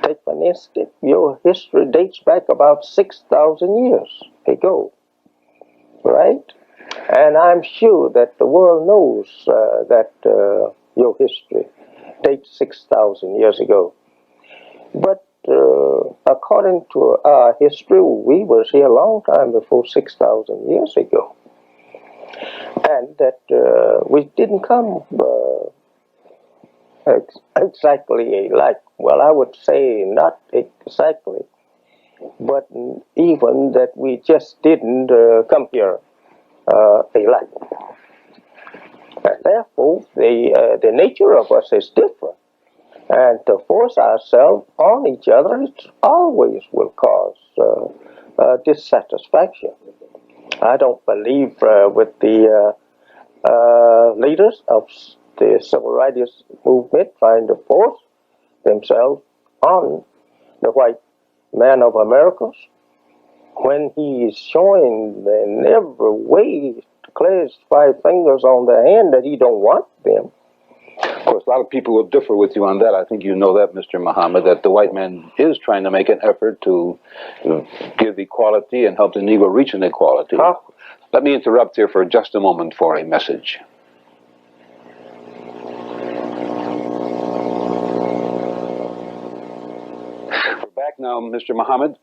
take for instance, your history dates back about 6,000 years ago, right? And I'm sure that the world knows that your history dates 6,000 years ago. But according to our history, we was here a long time before 6,000 years ago. And that we didn't come exactly alike. Well, I would say not exactly, but even that we just didn't come here alike. And therefore, the nature of us is different. And to force ourselves on each other, it always will cause dissatisfaction. I don't believe with the leaders of the civil rights movement trying to force themselves on the white man of Americas, when he is showing in every way, declares 5 fingers on the hand that he don't want them. Of course, a lot of people will differ with you on that. I think you know that, Mr. Muhammad, that the white man is trying to make an effort to give equality and help the Negro reach an equality. Huh? Let me interrupt here for just a moment for a message. We're back now, Mr. Muhammad.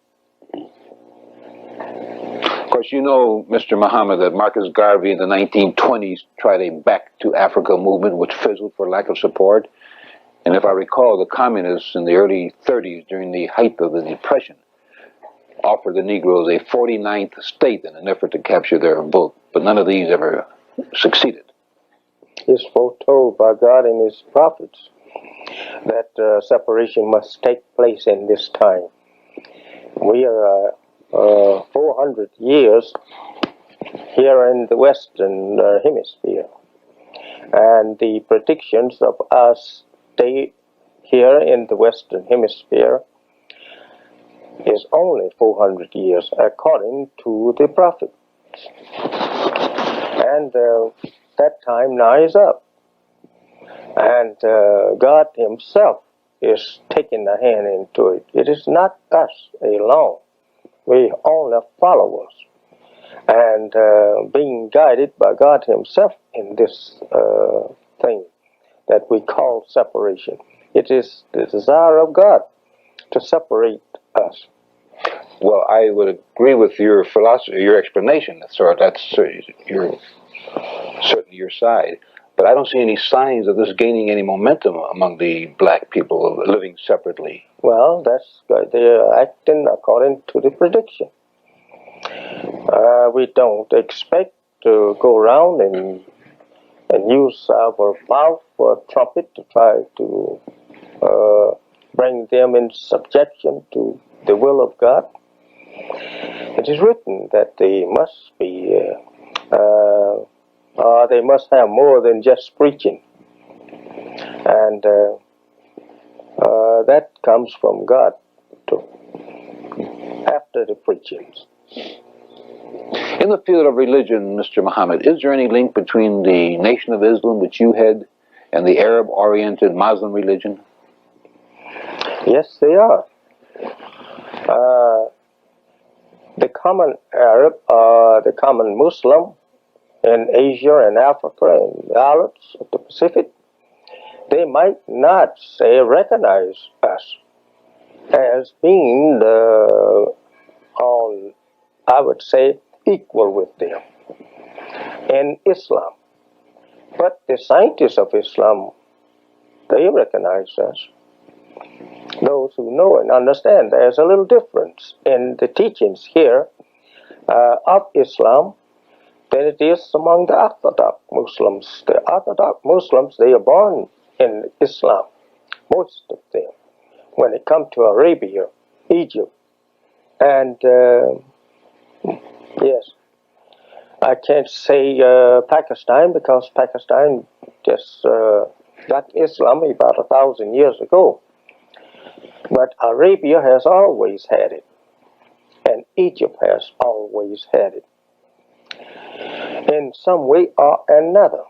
Of course, you know, Mr. Muhammad, that Marcus Garvey in the 1920s tried a Back to Africa movement which fizzled for lack of support. And if I recall, the communists in the early 30s, during the height of the Depression, offered the Negroes a 49th state in an effort to capture their vote. But none of these ever succeeded. It's foretold by God and His prophets that separation must take place in this time. We are 400 years here in the Western Hemisphere, and the predictions of us stay here in the Western Hemisphere is only 400 years according to the prophets. And that time now is up. And God Himself is taking a hand into it. It is not us alone. We only followers. And being guided by God Himself in this thing that we call separation. It is the desire of God to separate us. Well, I would agree with your philosophy, your explanation, sir. That's certainly your side. But I don't see any signs of this gaining any momentum among the black people living separately. Well, that's good. They're acting according to the prediction. We don't expect to go around and use our mouth for a trumpet to try to bring them in subjection to the will of God. It is written that they must be, they must have more than just preaching. And that comes from God after the preachings. In the field of religion, Mr. Muhammad, is there any link between the Nation of Islam, which you head, and the Arab-oriented Muslim religion? Yes, they are. The common Arab, the common Muslim in Asia and Africa and the islands of the Pacific, they might not say recognize us as being on, I would say, equal with them in Islam. But the scientists of Islam, they recognize us. Those who know and understand there's a little difference in the teachings here of Islam than it is among the Orthodox Muslims. The Orthodox Muslims, they are born in Islam, most of them, when it comes to Arabia, Egypt, and yes, I can't say Pakistan, because Pakistan just got Islam about 1,000 years ago. But Arabia has always had it, and Egypt has always had it, in some way or another.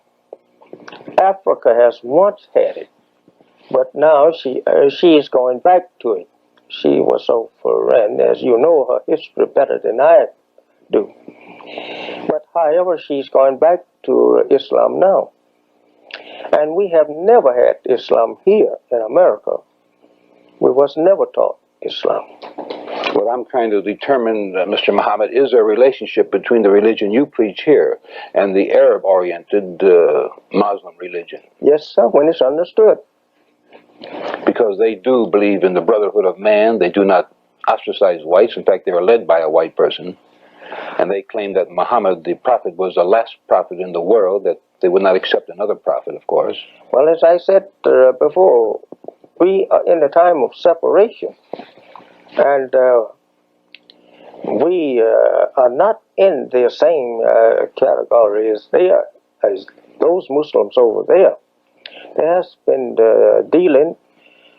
Africa has once had it, but now she is going back to it. She was over, and as you know her history better than I do. But however, she's going back to Islam now. And we have never had Islam here in America. We was never taught Islam. What I'm trying to determine, Mr. Muhammad, is there a relationship between the religion you preach here and the Arab-oriented Muslim religion? Yes, sir, when it's understood. Because they do believe in the brotherhood of man. They do not ostracize whites. In fact, they are led by a white person. And they claim that Muhammad, the prophet, was the last prophet in the world, that they would not accept another prophet, of course. Well, as I said before, we are in a time of separation. And we are not in the same category as they are, as those Muslims over there. There has been dealing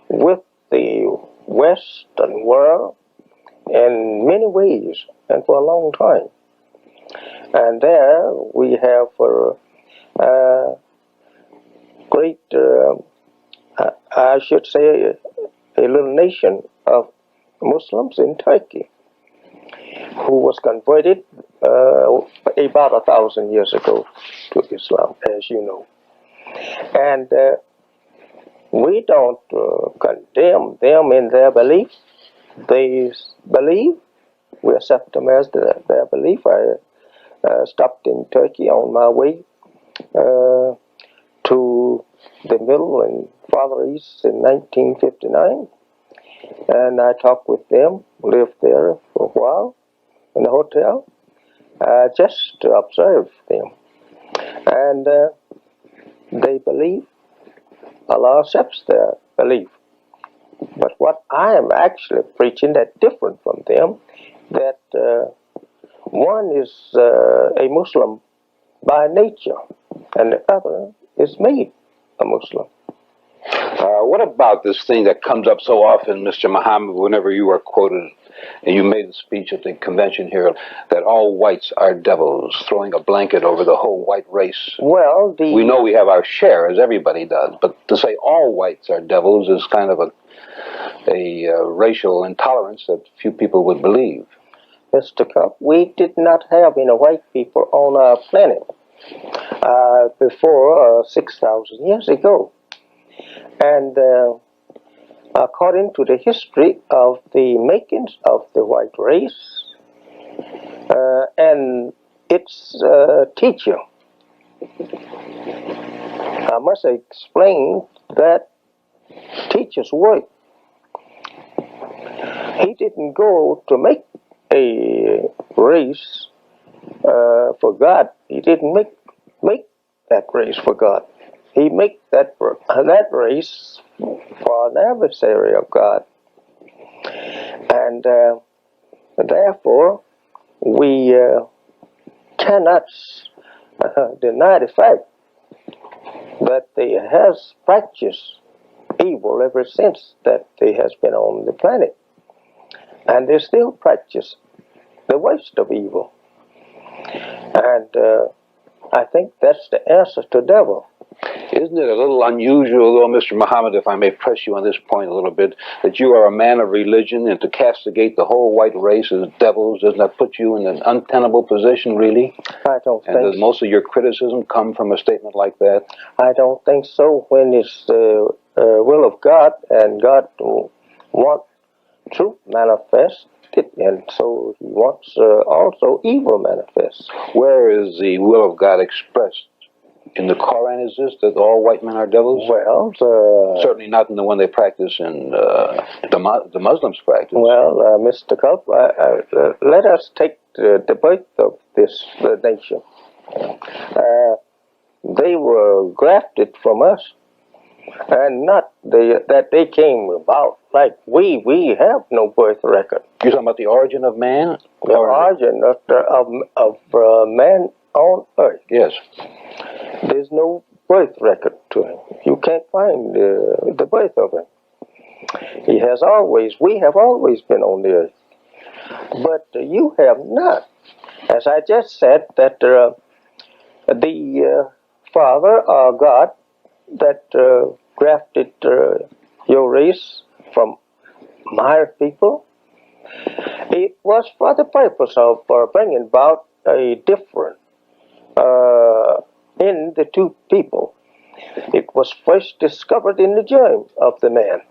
with the Western world in many ways and for a long time. And there we have a great, I should say, a little nation of Muslims in Turkey who was converted about 1,000 years ago to Islam, as you know. And we don't condemn them in their belief. They believe, we accept them as their belief. I stopped in Turkey on my way to the Middle and Far East in 1959, and I talked with them, lived there for a while in a hotel, just to observe them. And they believe, Allah accepts their belief. But what I am actually preaching that's different from them, that one is a Muslim by nature, and the other is made a Muslim. What about this thing that comes up so often, Mr. Muhammad, whenever you are quoted, and you made a speech at the convention here, that all whites are devils, throwing a blanket over the whole white race? Well, We know we have our share, as everybody does, but to say all whites are devils is kind of a racial intolerance that few people would believe. Mr. Cup, we did not have any white people on our planet before 6,000 years ago. And according to the history of the makings of the white race and its teacher, I must explain that teacher's work. He didn't go to make a race for God. He didn't make that race for God. He made that race for an adversary of God. And therefore, we cannot deny the fact that they has practiced evil ever since that they has been on the planet. And they still practice the worst of evil. And I think that's the answer to devil. Isn't it a little unusual, though, Mr. Muhammad, if I may press you on this point a little bit, that you are a man of religion, and to castigate the whole white race as devils, doesn't that put you in an untenable position, really? I don't think And does most of your criticism come from a statement like that? I don't think so. When it's the will of God, and God wants truth manifest, and so He wants also evil manifest. Where is the will of God expressed? In the Quran, is this, that all white men are devils? Well, certainly not in the one they practice in the Muslims practice. Well, Mr. Culp, let us take the birth of this nation. They were grafted from us, and not that they came about like we have no birth record. You're talking about the origin of man? The origin of man on earth. Yes. There's no birth record to him. You can't find the birth of him. We have always been on the earth. But you have not. As I just said, that the Father or God that grafted your race from my people, it was for the purpose of bringing about a difference in the two people. It was first discovered in the germ of the man.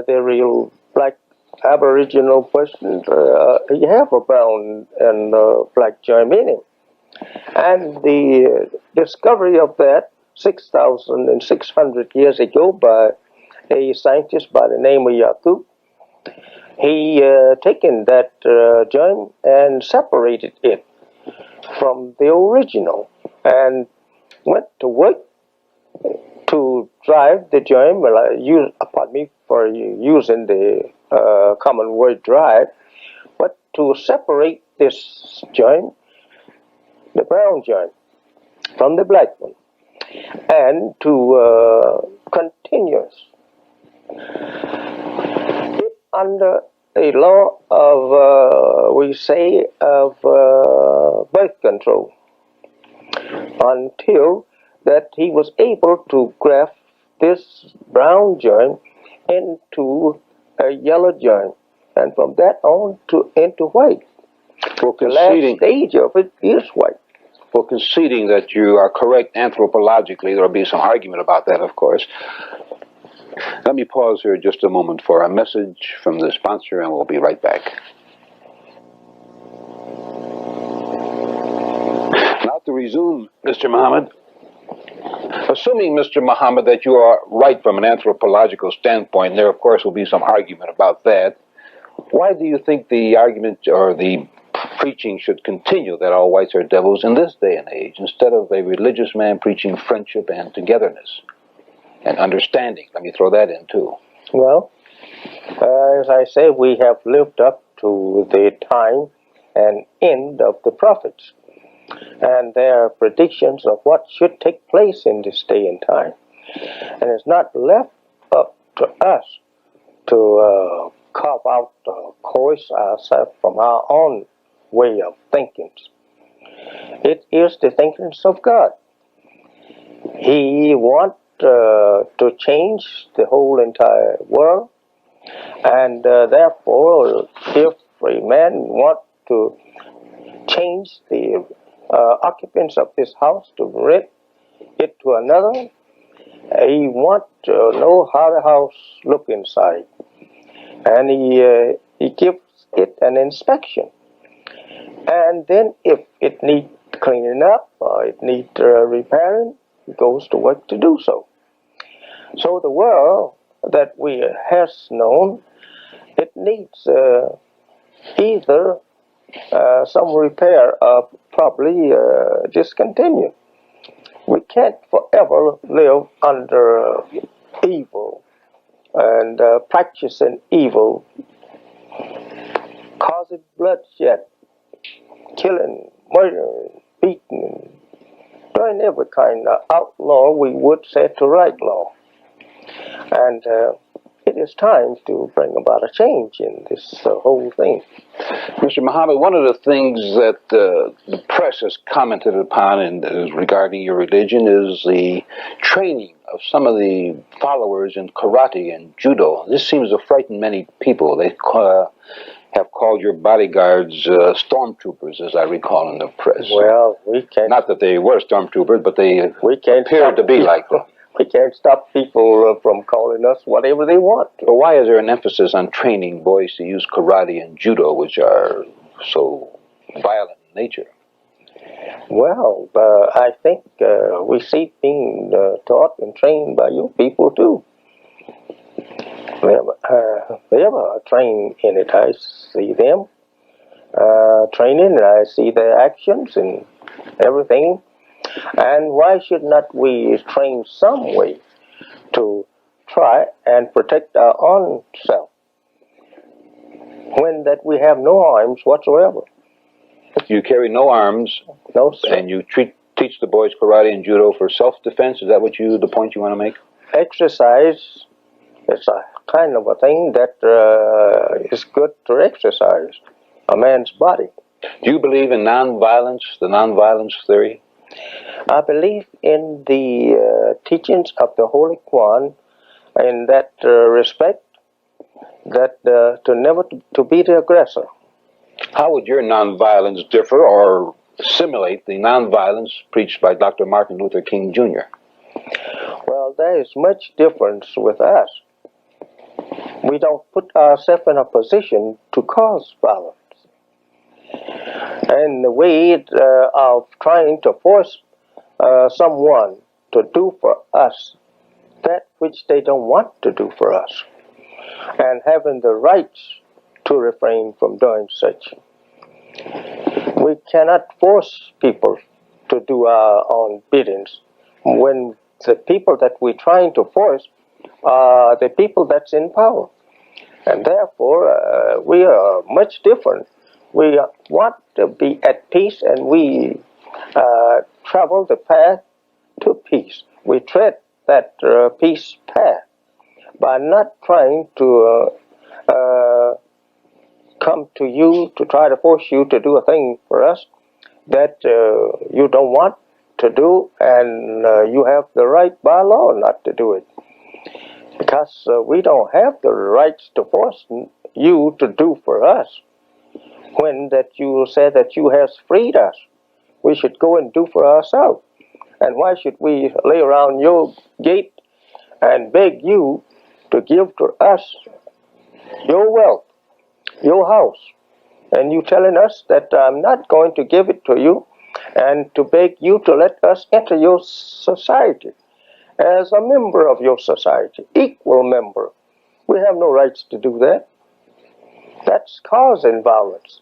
The real black Aboriginal person, he have a brown and black germ in him. And the discovery of that 6,600 years ago by a scientist by the name of Yaqub, he taken that germ and separated it from the original and went to work to drive the germ, pardon me for using the common word drive, but to separate this germ, the brown germ, from the black one, and to continue it under a law of, we say, of birth control until that he was able to graft this brown germ into a yellow germ, and from that on to into white. For The last conceding, stage of it is white. for conceding that you are correct anthropologically, there will be some argument about that, of course. Let me pause here just a moment for a message from the sponsor, and we'll be right back. Now to resume, Mr. Muhammad. Assuming, Mr. Muhammad, that you are right from an anthropological standpoint, and there, of course, will be some argument about that, why do you think the argument or the preaching should continue that all whites are devils in this day and age, instead of a religious man preaching friendship and togetherness and understanding? Let me throw that in, too. Well, as I say, we have lived up to the time and end of the prophets and their predictions of what should take place in this day and time. And it's not left up to us to carve out a course ourselves from our own way of thinking. It is the thinkings of God. He wants to change the whole entire world, and therefore, if a man wants to change the occupants of this house to rent it to another, he wants to know how the house look inside, and he gives it an inspection. And then if it needs cleaning up or it needs repairing, he goes to work to do so. So the world that we has known, it needs either some repair or probably discontinue. We can't forever live under evil and practicing evil, causing bloodshed, killing, murdering, beating, doing every kind of outlaw we would say to right law. And it is time to bring about a change in this whole thing. Mr. Muhammad, one of the things that the press has commented upon regarding your religion is the training of some of the followers in karate and judo. This seems to frighten many people. They have called your bodyguards stormtroopers, as I recall in the press. Well, we can't. Not that they were stormtroopers, but they we can't appeared to be like them. We can't stop people from calling us whatever they want. But why is there an emphasis on training boys to use karate and judo, which are so violent in nature? Well, I think we see it being taught and trained by you people too. They ever train in it. I see them training, and I see their actions and everything. And why should not we train some way to try and protect our own self when that we have no arms whatsoever? You carry no arms, No, sir. and you teach the boys karate and judo for self-defense. Is that the point you want to make? Exercise is a kind of a thing that is good to exercise a man's body. Do you believe in nonviolence, the nonviolence theory? I believe in the teachings of the Holy Quran in that respect, that to never to be the aggressor. How would your nonviolence differ or assimilate the nonviolence preached by Dr. Martin Luther King Jr.? Well, there is much difference with us. We don't put ourselves in a position to cause violence. And the way of trying to force someone to do for us that which they don't want to do for us, and having the rights to refrain from doing such. We cannot force people to do our own biddings when the people that we're trying to force are the people that's in power. And therefore, we are much different. We want to be at peace, and we travel the path to peace. We tread that peace path by not trying to come to you to try to force you to do a thing for us that you don't want to do, and you have the right by law not to do it. Because we don't have the rights to force you to do for us. When that you say that you have freed us, we should go and do for ourselves. And why should we lay around your gate and beg you to give to us your wealth, your house, and you telling us that I'm not going to give it to you, and to beg you to let us enter your society as a member of your society, equal member. We have no rights to do that. That's causing violence.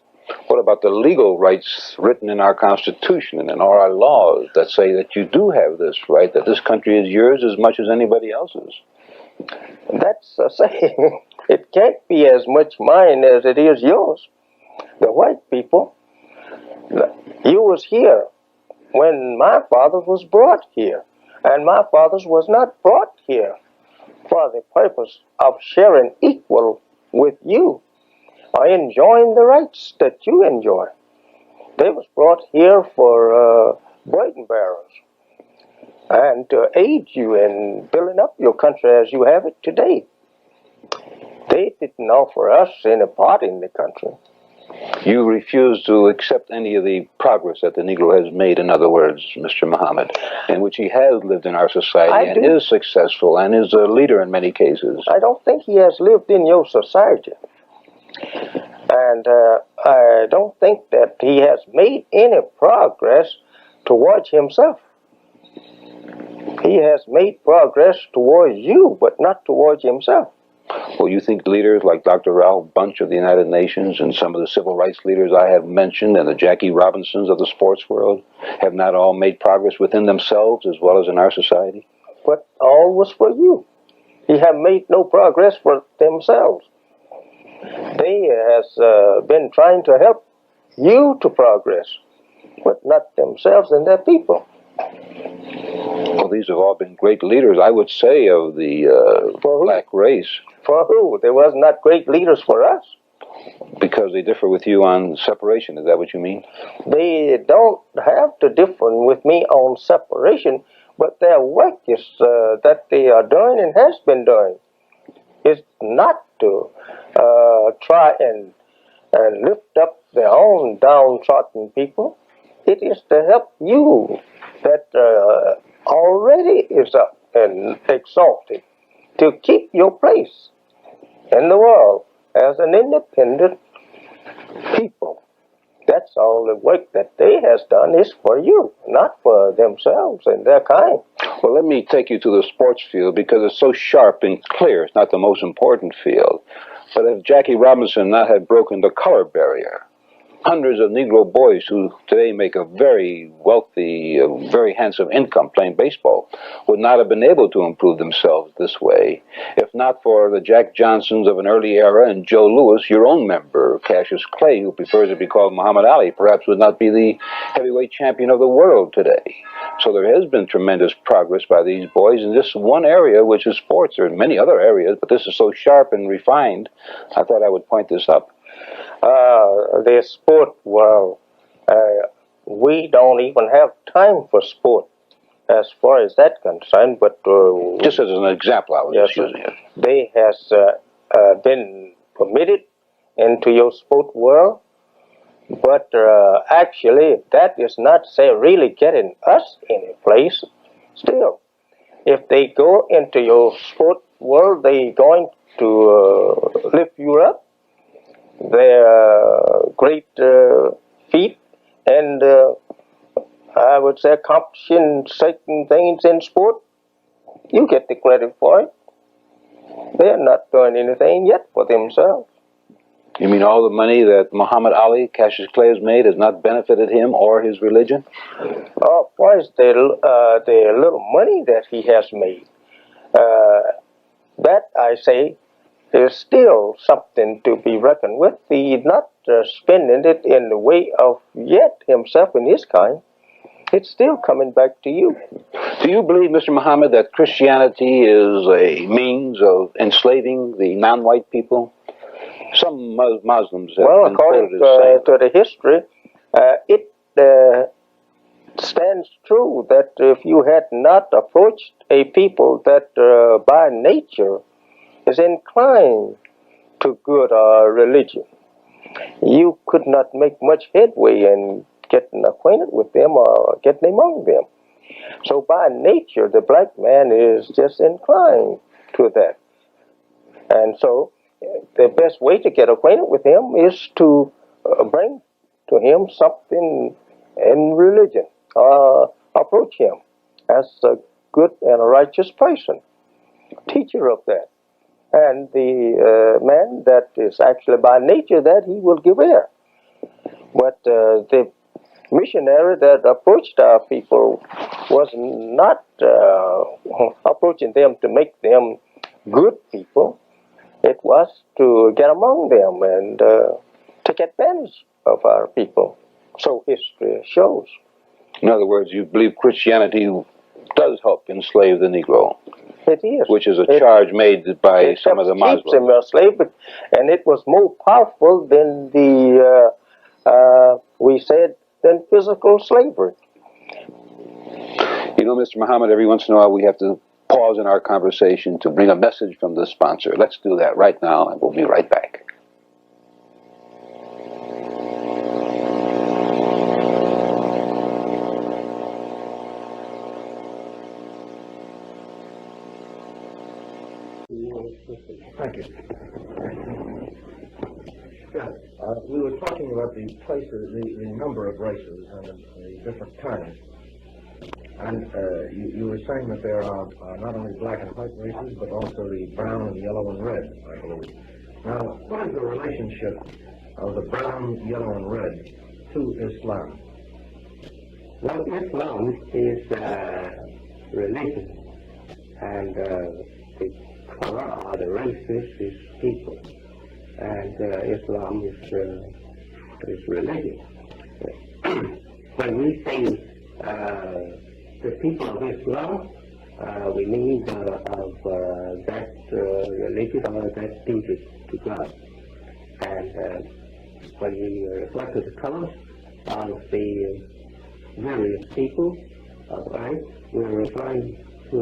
What about the legal rights written in our Constitution and in all our laws that say that you do have this right, that this country is yours as much as anybody else's? That's a saying. It can't be as much mine as it is yours. The white people, you was here when my father was brought here, and my father's was not brought here for the purpose of sharing equal with you or enjoying the rights that you enjoy. They was brought here for burden bearers and to aid you in building up your country as you have it today. They didn't offer us any part in the country. You refuse to accept any of the progress that the Negro has made, in other words, Mr. Muhammad, in which he has lived in our society and is successful and is a leader in many cases. I don't think he has lived in your society. And I don't think that he has made any progress towards himself. He has made progress towards you, but not towards himself. Well, you think leaders like Dr. Ralph Bunche of the United Nations and some of the civil rights leaders I have mentioned and the Jackie Robinsons of the sports world have not all made progress within themselves as well as in our society? But all was for you. He have made no progress for themselves. They has been trying to help you to progress, but not themselves and their people. Well, these have all been great leaders, I would say, of the black race. For who? There was not great leaders for us. Because they differ with you on separation, is that what you mean? They don't have to differ with me on separation, but their work is that they are doing and has been doing is not to try and lift up their own downtrodden people. It is to help you that already is up and exalted to keep your place in the world as an independent people. That's all the work that they has done is for you, not for themselves and their kind. Well, let me take you to the sports field because it's so sharp and clear. It's not the most important field. But if Jackie Robinson not had broken the color barrier, hundreds of Negro boys who today make a very wealthy, very handsome income playing baseball would not have been able to improve themselves this way if not for the Jack Johnsons of an early era and Joe Louis, your own member, Cassius Clay, who prefers to be called Muhammad Ali, perhaps would not be the heavyweight champion of the world today. So there has been tremendous progress by these boys in this one area, which is sports. There are many other areas, but this is so sharp and refined, I thought I would point this up. The sport world, we don't even have time for sport as far as that concerned, but just as an example, I was yes, just using it. They has been permitted into your sport world, but actually that is not say really getting us any place still. If they go into your sport world, they going to lift you up. Their great feat and I would say accomplishing certain things in sport, you get the credit for it. They're not doing anything yet for themselves. You mean all the money that Muhammad Ali, Cassius Clay, has made has not benefited him or his religion? Of course, the little money that he has made, that I say, is still something to be reckoned with. He's not spending it in the way of yet himself and his kind. It's still coming back to you. Do you believe, Mr. Muhammad, that Christianity is a means of enslaving the non-white people? Some Muslims have Well, been according quoted as saying, to the history, it stands true that if you had not approached a people that by nature is inclined to good religion, you could not make much headway in getting acquainted with them or getting among them. So by nature, the black man is just inclined to that. And so the best way to get acquainted with him is to bring to him something in religion. Approach him as a good and a righteous person, teacher of that. And the man that is actually by nature that he will give ear. But the missionary that approached our people was not approaching them to make them good people. It was to get among them and take advantage of our people. So history shows. in other words, you believe Christianity does help enslave the Negro, It is. which is a charge made by some of the keeps them Muslims. enslaved, and it was more powerful than than physical slavery. You know, Mr. Muhammad, every once in a while we have to pause in our conversation to bring a message from the sponsor. Let's do that right now, and we'll be right back. Thank you. We were talking about the places, the number of races and the different kinds. And you were saying that there are not only black and white races, but also the brown and yellow and red, I believe. Now, what is the relationship of the brown, yellow, and red to Islam? Well, Islam is religion, and the color or the races is people, and Islam is religion. When we say the people of Islam, we mean of that religion or that duty to God. And when we refer to the colors of the various people, right, we're referring to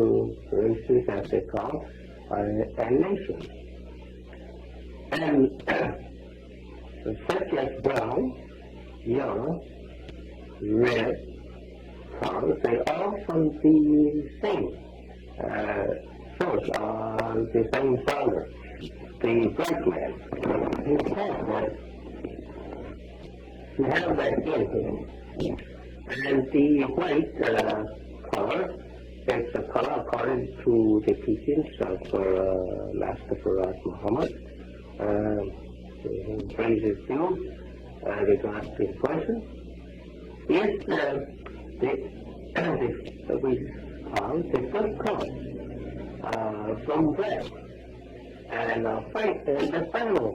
races as they call and nations. And such as brown, yellow, red colors, they all from the same source, the same father, the black man. He has that in him. And the white color is the color according to the teachings of Master Farad Muhammad. Praises you, the God in person. Yes, we call the first color from black, and white is the final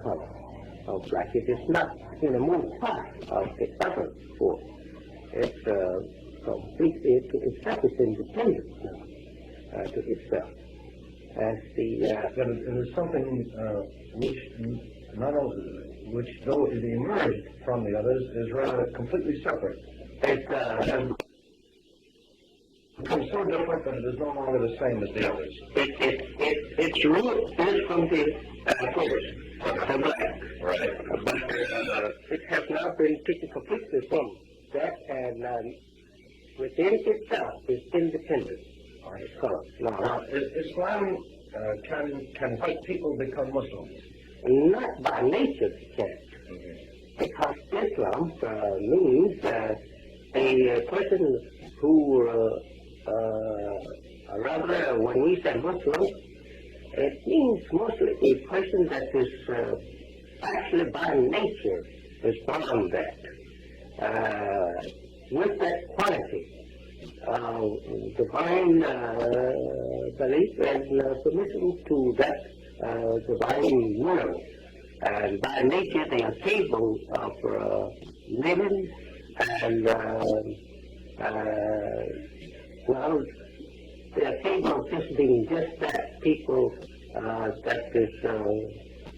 color of black. It is not in a more part of the other four. It's completely, itself is independent now to itself. As the But it is something which not only, which though it emerged from the others, is rather completely separate. it's It's so different that it is no longer the same as the others. its root is from the first, the black. Right. But it has now been taken completely from that, and within itself is independent on its color. Now, Islam, can white people become Muslims? Not by nature it can't. Because Islam means a person who, rather, when we say Muslim, it means mostly a person that is actually by nature is born that. With that quality, divine belief and submission to that divine will. And by nature, they are capable of living and, well, they are capable of just being just that, people that is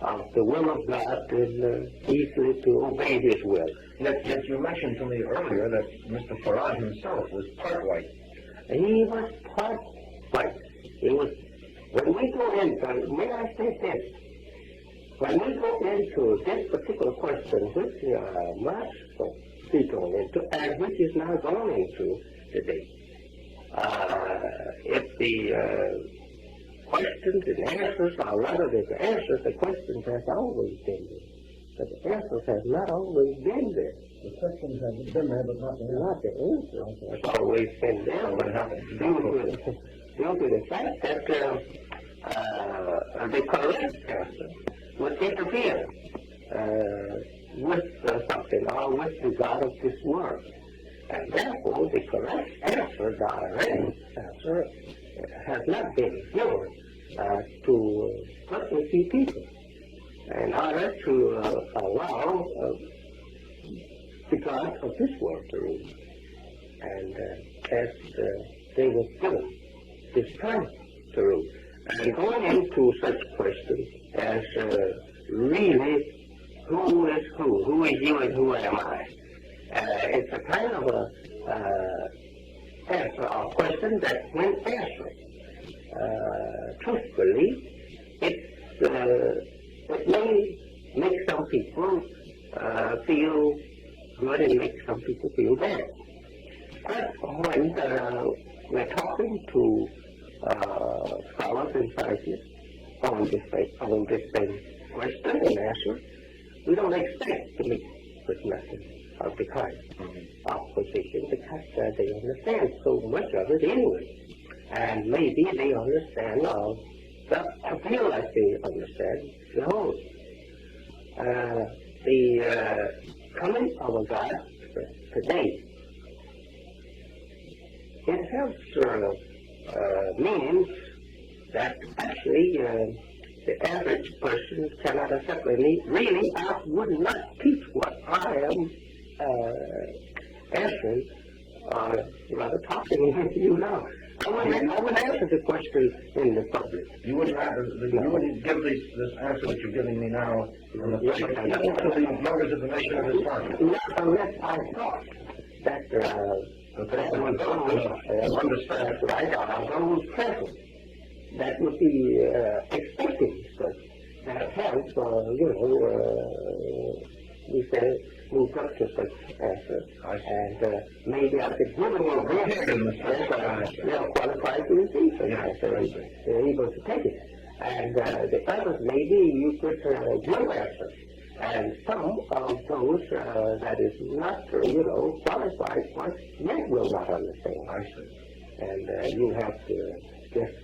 of the will of God and easily to obey His will. Yet you mentioned to me earlier that Mr. Farad himself was part white. He was part white. He was. When we go into, may I say this? When we go into this particular question, which we must be going into, and which is now going into today, if the questions and answers, or rather the answers, the questions has always been there. But the answers have not always been there. The questions have been there, but not the answers. Not the answers. It's always been there. What happened? Due to the fact that the correct answer would interfere with something or with the God of this world. And therefore, the correct answer, direct answer, has not been given to certain few people in order to allow the God of this world to rule. And as they were given this time to rule. And going into such questions as really, who is who is you and who am I? It's a kind of a answer or question that when answered truthfully, it may make some people feel good and make some people feel bad. But when we're talking to scholars and scientists on this same question and answer, we don't expect to meet with nothing of the kind of position because they understand so much of it anyway. And maybe they understand feel like they understand the whole. The coming of a God today, it has means that actually the average person cannot accept. Really, I would not teach what I am answering, or rather talking with you now. I wouldn't answer the question in the public. You wouldn't give this answer that you're giving me now in the public, even to the members of the nation of Islam. Not unless I thought that understand right, or those present that would be expecting such that have, we say, moved up to such answer. And maybe I could give them a they are qualified to receive such answer. They're able to take it. And the others, maybe you could give answers. And some of those that is not, qualified, but yet will not understand. I see. And you have to just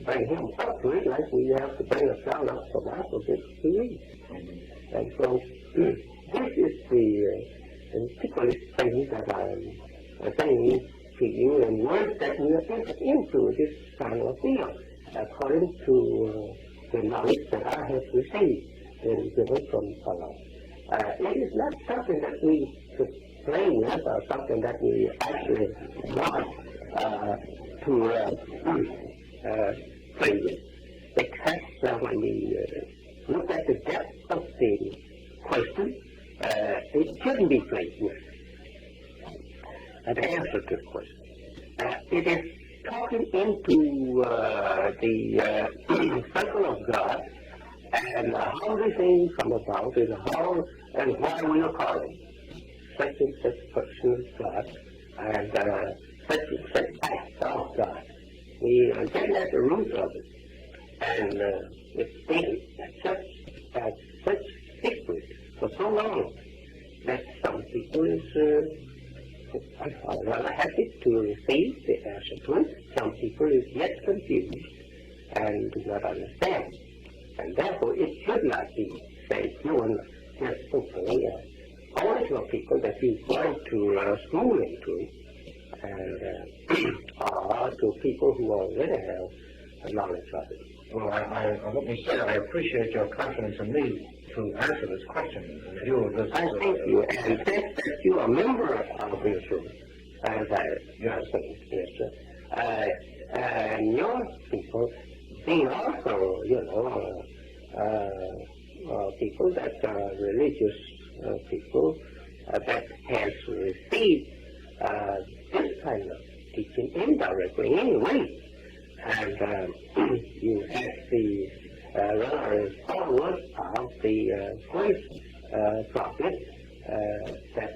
bring him up to it like we have to bring a child up from alphabet to read. And so this is the particular thing that I'm saying to you in words that we are into this kind of field, according to the knowledge that I have received and given from Allah. It is not something that we could play with or something that we actually want to play with. Because when we look at the depth of the question, it shouldn't be played with. The answer to the question. It is talking into the circle of God and how the things come about and how and why we are calling such and such person of God and such and such act of God. We are getting at the root of it. And it's been such secret for so long that some people are rather happy to receive the answer to it. Some people is yet confused and do not understand. And therefore it should not be said, just simply only to people that you going to school into, and or to people who already have knowledge of it. Well, let me say, I appreciate your confidence in me to answer this question in view of this. I thank you, and thank that you are a member of this room, as I say, yes, sir. And your people being also, people that are religious people that has received this kind of teaching indirectly anyway. And you have the rather followers of the great prophet that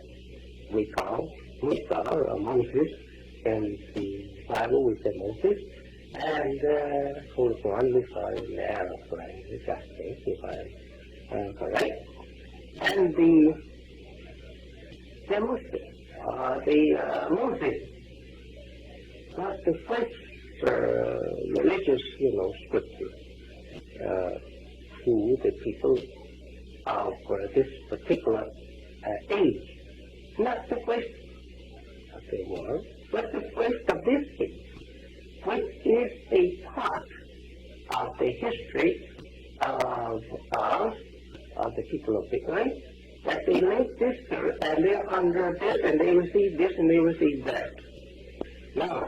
we call Musa or Moses, and the Bible we say Moses, and who is one we call in the Arab language, I think, if I'm correct. And the Muslim, the Moses, not the first religious, scripture to the people of this particular age. Not the first of the world, but the first of this age, which is a part of the history of us, of the people of the earth, that they live this earth, and they're under this, and they receive this, and they receive that. Now,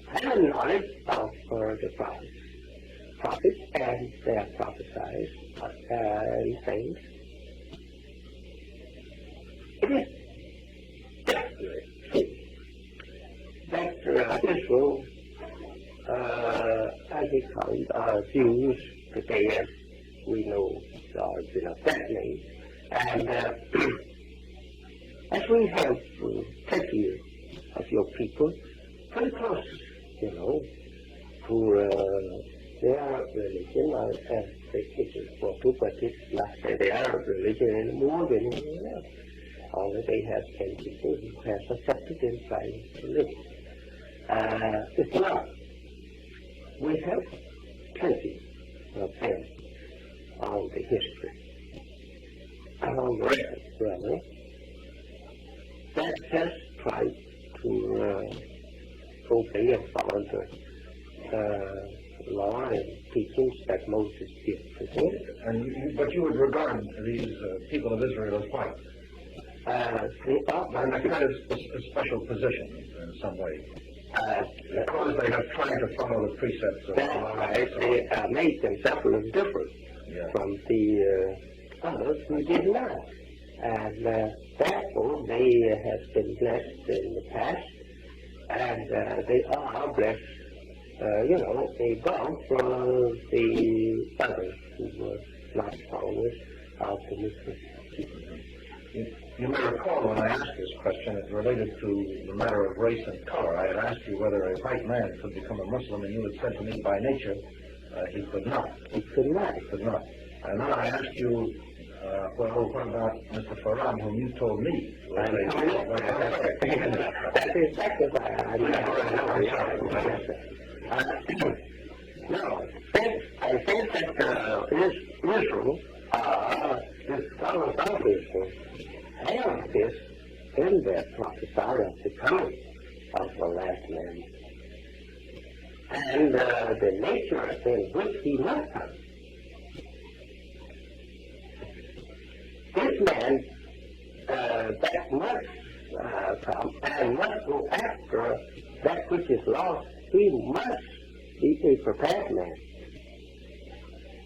having knowledge of the prophets, and their prophesied things, it is definitely true that Israel, as we call it, Jews today, as we know, are that name, and as we have plenty of your people pretty close, to their religion, as they teach it for two, but it's not their religion anymore than anyone else. Only they have 10 people who have accepted inside religion. Islam, we have plenty of them on the history, on the record, rather, that has tried to obey and follow the law and teachings that Moses gave to them. But you would regard these people of Israel as white? They are in a kind of a special position in some way. Because they have tried to follow the precepts of Allah. Right. They made themselves look different from the others who did not. And therefore, they have been blessed in the past, and they are blessed, above from the others who were not followers of the Muslims. You may recall when I asked this question, it related to the matter of race and color. I had asked you whether a white man could become a Muslim, and you had said to me, by nature, he could not. He could not. He could not. And then I asked you, well, what about Mr. Farad, whom you told me was That's exactly what I No, I think that Israel, the scholars of Israel, have this in their prophesied of the coming of the last man, and the nature in which he must come. This man that must come and must go after that which is lost, he must be a prepared man.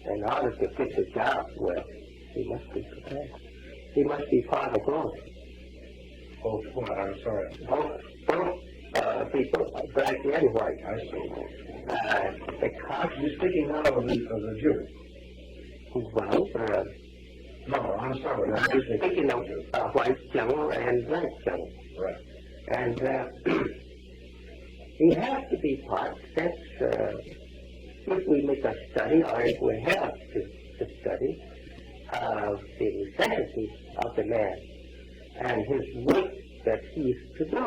In order to fit the job well, he must be prepared. He must be part of God. Both what? I'm sorry. Both people, black and white. I see. Because you're speaking now of the Jew. Well, no, I'm sorry. I'm speaking of white jungle and black jungle. Right. And he has to be part. That's if we make a study, or if we have to study of the necessity of the man and his work that he's to do.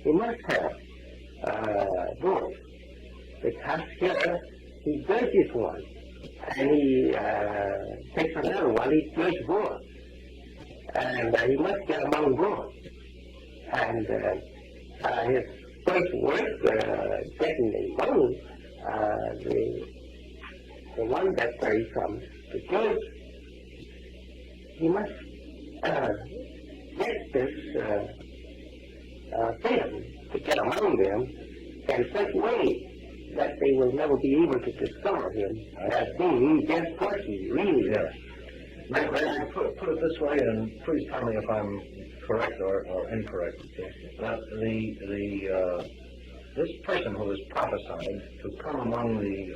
He must have both, because here he judges one, and he takes another one, he judges both, and he must get among both. And his first work, getting among the one that he comes to judge, he must get this them to get among them in such way that they will never be able to discover him as being just what he really is. Yes. May I put it this way, and please tell me if I'm correct or incorrect. This person who is prophesied to come among the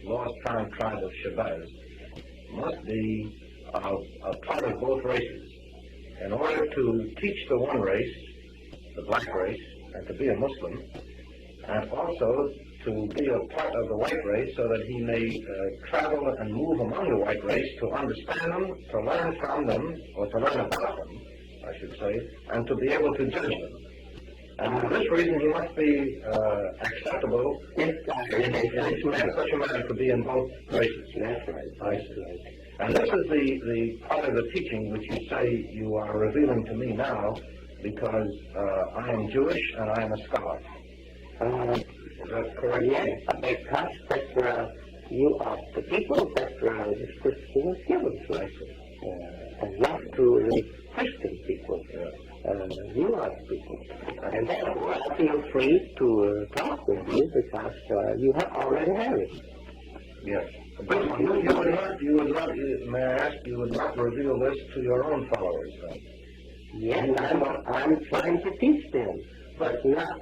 lost found tribe of Shabazz must be a part of both races. In order to teach the one race, the black race, and to be a Muslim, and also to be a part of the white race so that he may travel and move among the white race to understand them, to learn from them, or to learn about them, I should say, and to be able to judge them. And for this reason, he must be acceptable in such a manner to be in both races. That's right. I see. And this is the part of the teaching which you say you are revealing to me now, because I am Jewish and I am a scholar. Is that correct? Yes, because that you are the people that the Scripture was given to us, and not to the Christian people. You are the people. And therefore I feel free to talk with you because you have already had it. Yes. But you would not, may I ask, you would not reveal this to your own followers, then? Yes, I'm trying to teach them, but not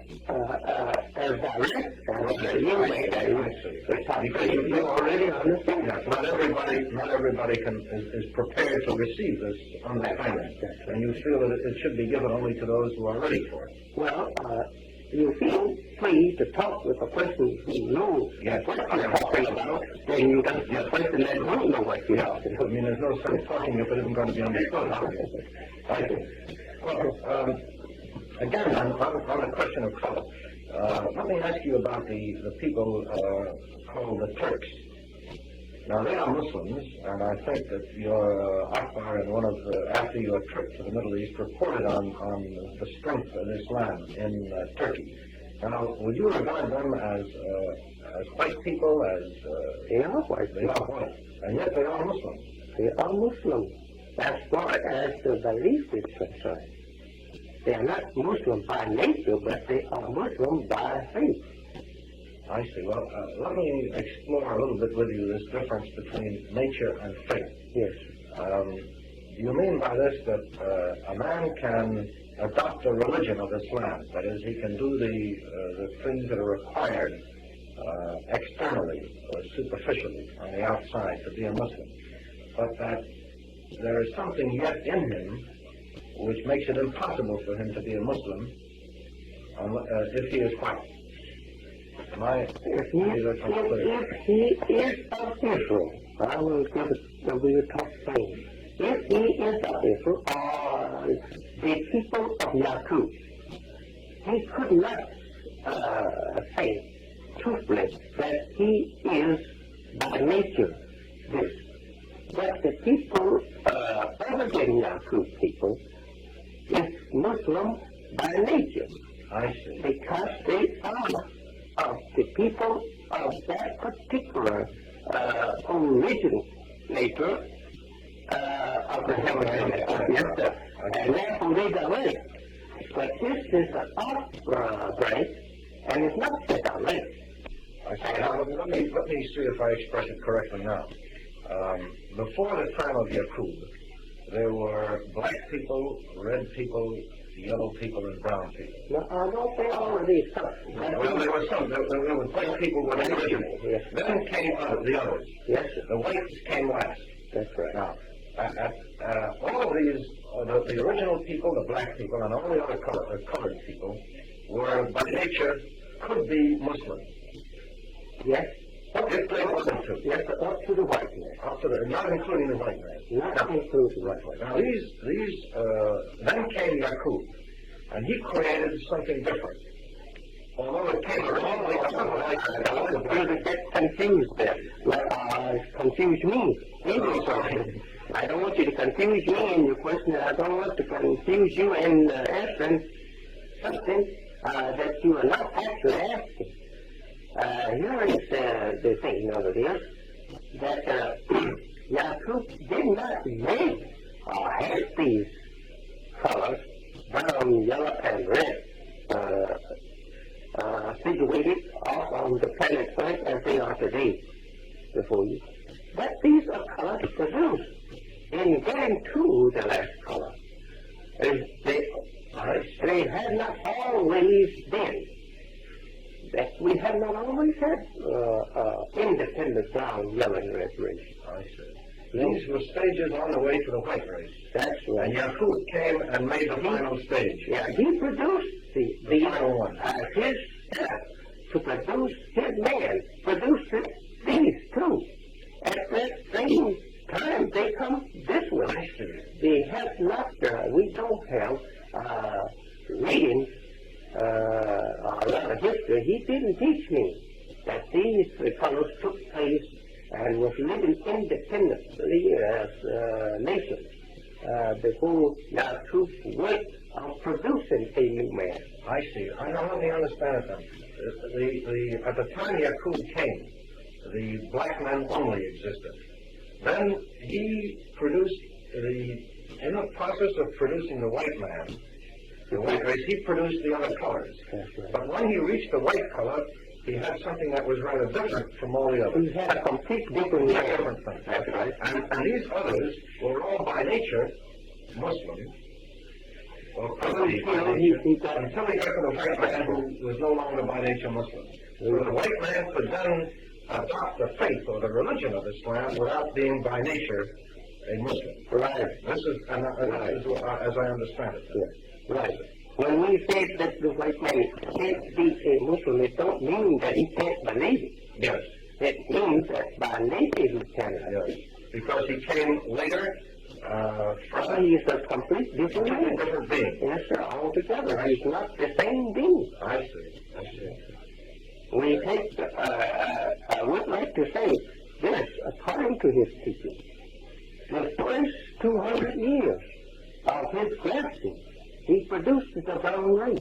as direct as you may because you already understand. Yes, not everybody is prepared to receive this understanding, and you feel that it should be given only to those who are ready for it. Well, you feel free to talk with a person who knows what you're talking about, then you got a person that don't know what you're talking about. I mean, there's no sense talking if it isn't going to be understood. Right? Well, again, on the question of color, let me ask you about the people called the Turks. Now, they are Muslims, and I think that your Akbar in one of after your trip to the Middle East reported on the strength of Islam in Turkey. Now, would you regard them as white people, they are white they are white, and yet they are Muslims? They are Muslims as far as the belief is concerned. They are not Muslim by nature, but they are Muslim by faith. I see. Well, let me explore a little bit with you this difference between nature and faith. Yes. Do you mean by this that a man can adopt a religion of Islam? That is, he can do the things that are required externally or superficially on the outside to be a Muslim, but that there is something yet in him which makes it impossible for him to be a Muslim if he is white. If he is of Israel, I will give it the top thing. If he is of Israel, or the people of Yaqub, he could not say truthfully that he is by nature this. But the people other than Yaqub people is Muslim by nature. I see. Because they are of the people of that particular originator of the heavenly. Yes, sir. And therefore they direct. But this is an outbreak, and it's not the direct. I see. Now, let me see if I express it correctly now. Before the time of Yaqub, there were black people, red people, yellow people, and brown people. No, don't say all of these stuff. Well, there were some. There were black people were the original. Yes. Then came the others. Yes, sir. The whites came last. That's right. Now, all of these, the original people, the black people, and all the other colored people were, by nature, could be Muslim. Yes. If they wanted to. Yes, up to the white man. Up to not including the white man. Not including the white man. Now, then came Yaqub, and he created something different. Although it came originally from the white man. You get confused there. Confuse me. I don't want you to confuse me in your question. I don't want to confuse you in answering something that you are not actually asking. Here is the thing over here, that Yaqub did not make or have these colors, brown, yellow, and red, figurated off on the planet Earth as they are today before you. But these are colors produced in getting to the last color. They have not always been. That we have not always had independent brown, yellow, and red race. I see. These were stages on the way to the white race. That's right. And Yakut came and made the final stage. Yeah, he produced the final one. His to produce his man produced these too. At that same time, they come this way. I see. They have not. We don't have reading a lot of history. He didn't teach me that these colors took place and was living independently as nations before Yakut worked on producing a new man. I see. Now let me understand it then. At the time Yakut came, the black man only existed. Then he produced in the process of producing the white man, the white race, he produced the other colors. That's right. But when he reached the white color, he had something that was rather different from all the others. He had a complete different man. Different thing. That's right. And these others were all by nature Muslim. Or probably by nature, until he got to the white man who was no longer by nature Muslim. So the white man could then adopt the faith or the religion of Islam without being by nature a Muslim. Right. This is, as I understand it. Yes. Right. When we say that the white man can't be a Muslim, it don't mean that he can't believe it. Yes. It means that by nature he cannot. Yes. Because he came later from He is a complete different a man. different being. Yes, sir, altogether. He's not the same being. I see. I see. We take, I would like to say this, according to his teaching, the first 200 years of his grafting, he produced the brown race.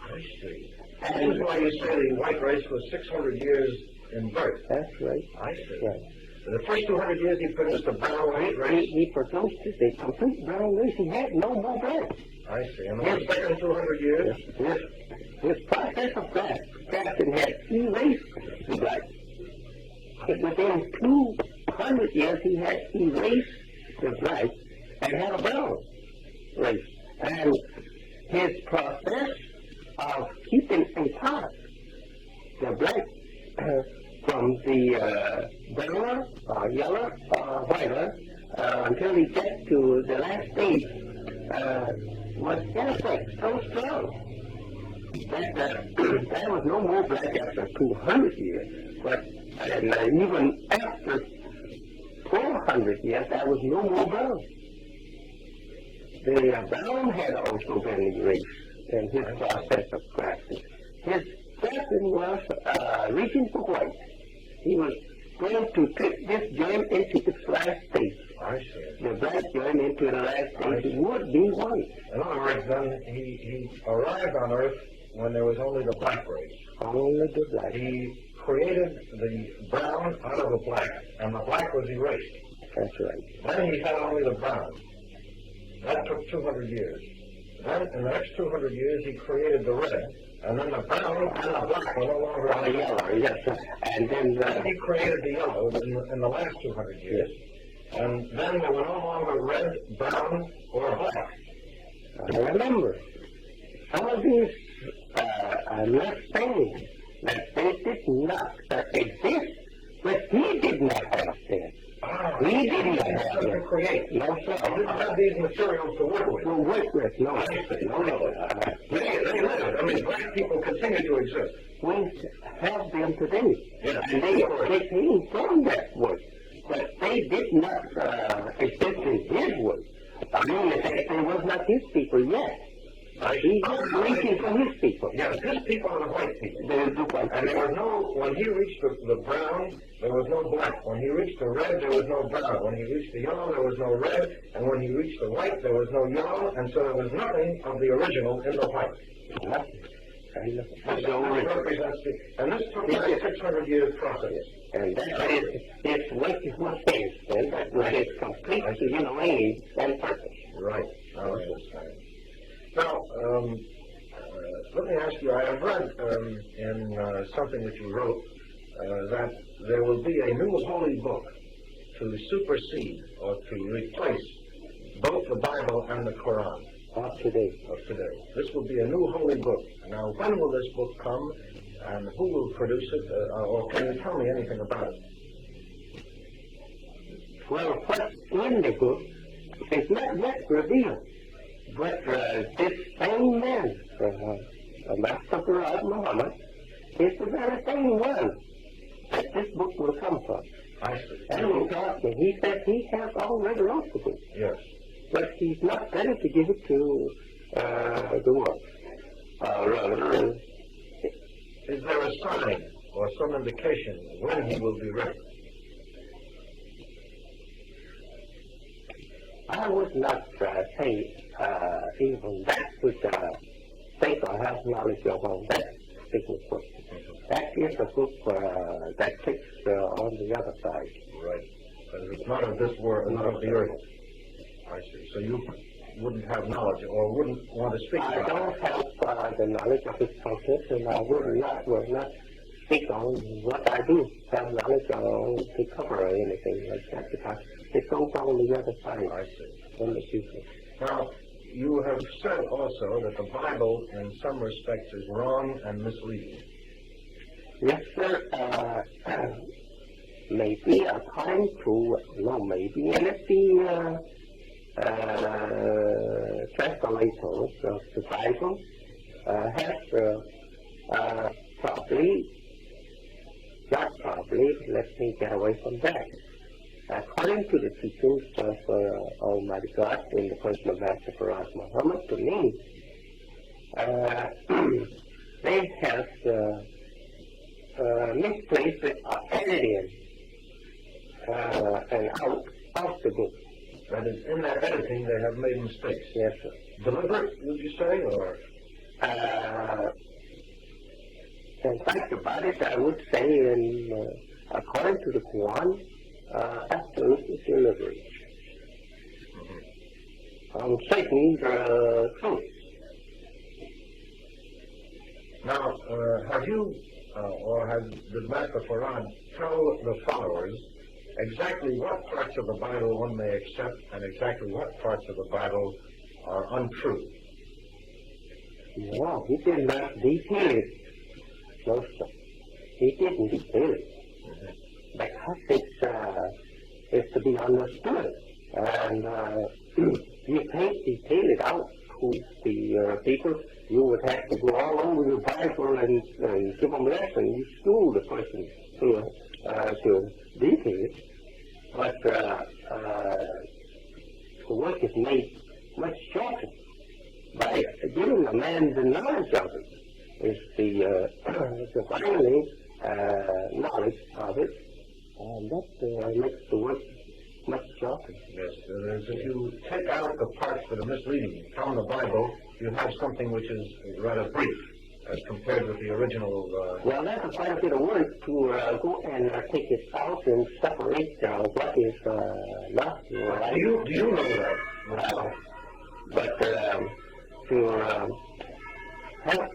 I see. This is why you say the white race was 600 years in birth. That's right. I see. Right. In the first 200 years, he produced a brown white race. He produced a complete brown race. He had no more black. I see. And the second 200 years, His process of grafting had erased the black. Within 200 years, he had erased the black and had a brown race. And his process of keeping apart the black from the browner, yellow, whiter, until he gets to the last stage, was in effect so strong that there was no more black after 200 years. But even after 400 years, there was no more brown. The brown had also been erased in his process of grafting. His grafting was reaching for white. He was going to take this germ into its last stage. I see. The black germ into the last stage would be white. In other words, then, he arrived on Earth when there was only the black race. Only the black. He created the brown out of the black, and the black was erased. That's right. Then he had only the brown. That took 200 years. Then, in the next 200 years, he created the red, and then the brown and the black were no longer The yellow, yes. And then Then he created the yellow in the last 200 years. And then there were no longer red, brown, or black. remember, some of these are not saying that they did not exist, but he did not have them. We did not have to them. create. No, He didn't sir. have these materials to work with. No, work with, no. They lived. I mean, black people continue to exist. We have them today. Yeah. And they came from that work. But they did not exist in his work. I mean, they was not his people yet. He was reaching for his people. Yes, his people are the white people. The white And there was no, when he reached the brown, there was no black. When he reached the red, there was no brown. When he reached the yellow, there was no red. And when he reached the white, there was no yellow. And so there was nothing of the original in the white. This represents and this took like a 600 years process. And that is what was his, and that was his complete, aim and purpose. Right. I understand. Now, let me ask you, I have read in something that you wrote that there will be a new holy book to supersede or to replace both the Bible and the Quran. Of today. This will be a new holy book. Now, when will this book come, and who will produce it, or can you tell me anything about it? Well, what's in the book is not yet revealed, but this same man, Master Farad Muhammad, is the very same one that this book will come from. I see. And he said he has already wrote the book. Yes. But he's not ready to give it to the world. Rather, Is there a sign or some indication when he will be ready? I would not say even that would think or have knowledge of on that particular book. That is a book that sits on the other side. Right. But it's not of this world, not of the earth. I see. So you wouldn't have knowledge or wouldn't want to speak I about don't have the knowledge of this concept, and I will not speak on what I do have knowledge on to cover anything like that, because it goes on the other side I see. in the future. Now, you have said also that the Bible, in some respects, is wrong and misleading. Yes, sir. Maybe according to, no, maybe, and if the translators of the Bible have probably, not probably, let me get away from that. According to the teachings of Almighty God in the person of Master Farad Muhammad, to me, they have misplaced editing and out of the book. That is, in their editing, they have made mistakes. Yes, sir. Deliberate, would you say, or? In fact about it, I would say, according to the Quran, absolutely deliberate. On Satan's truth. Now, have you, or has the Master Farad tell the followers exactly what parts of the Bible one may accept and exactly what parts of the Bible are untrue? No, he did not detail it. No, sir. He didn't detail it. Because it's to be understood. And you can't detail it out to the people. You would have to go all over the Bible and give them lessons. You school the person to detail it. But the work is made much shorter by giving a man the knowledge of it. Is the finally knowledge of it, and that makes the work much shorter. Yes, if you take out the parts that are misleading from the Bible, you have something which is rather brief as compared with the original. Well, that's quite a bit of work to go and take it out and separate what is not right. Do you know that? But to help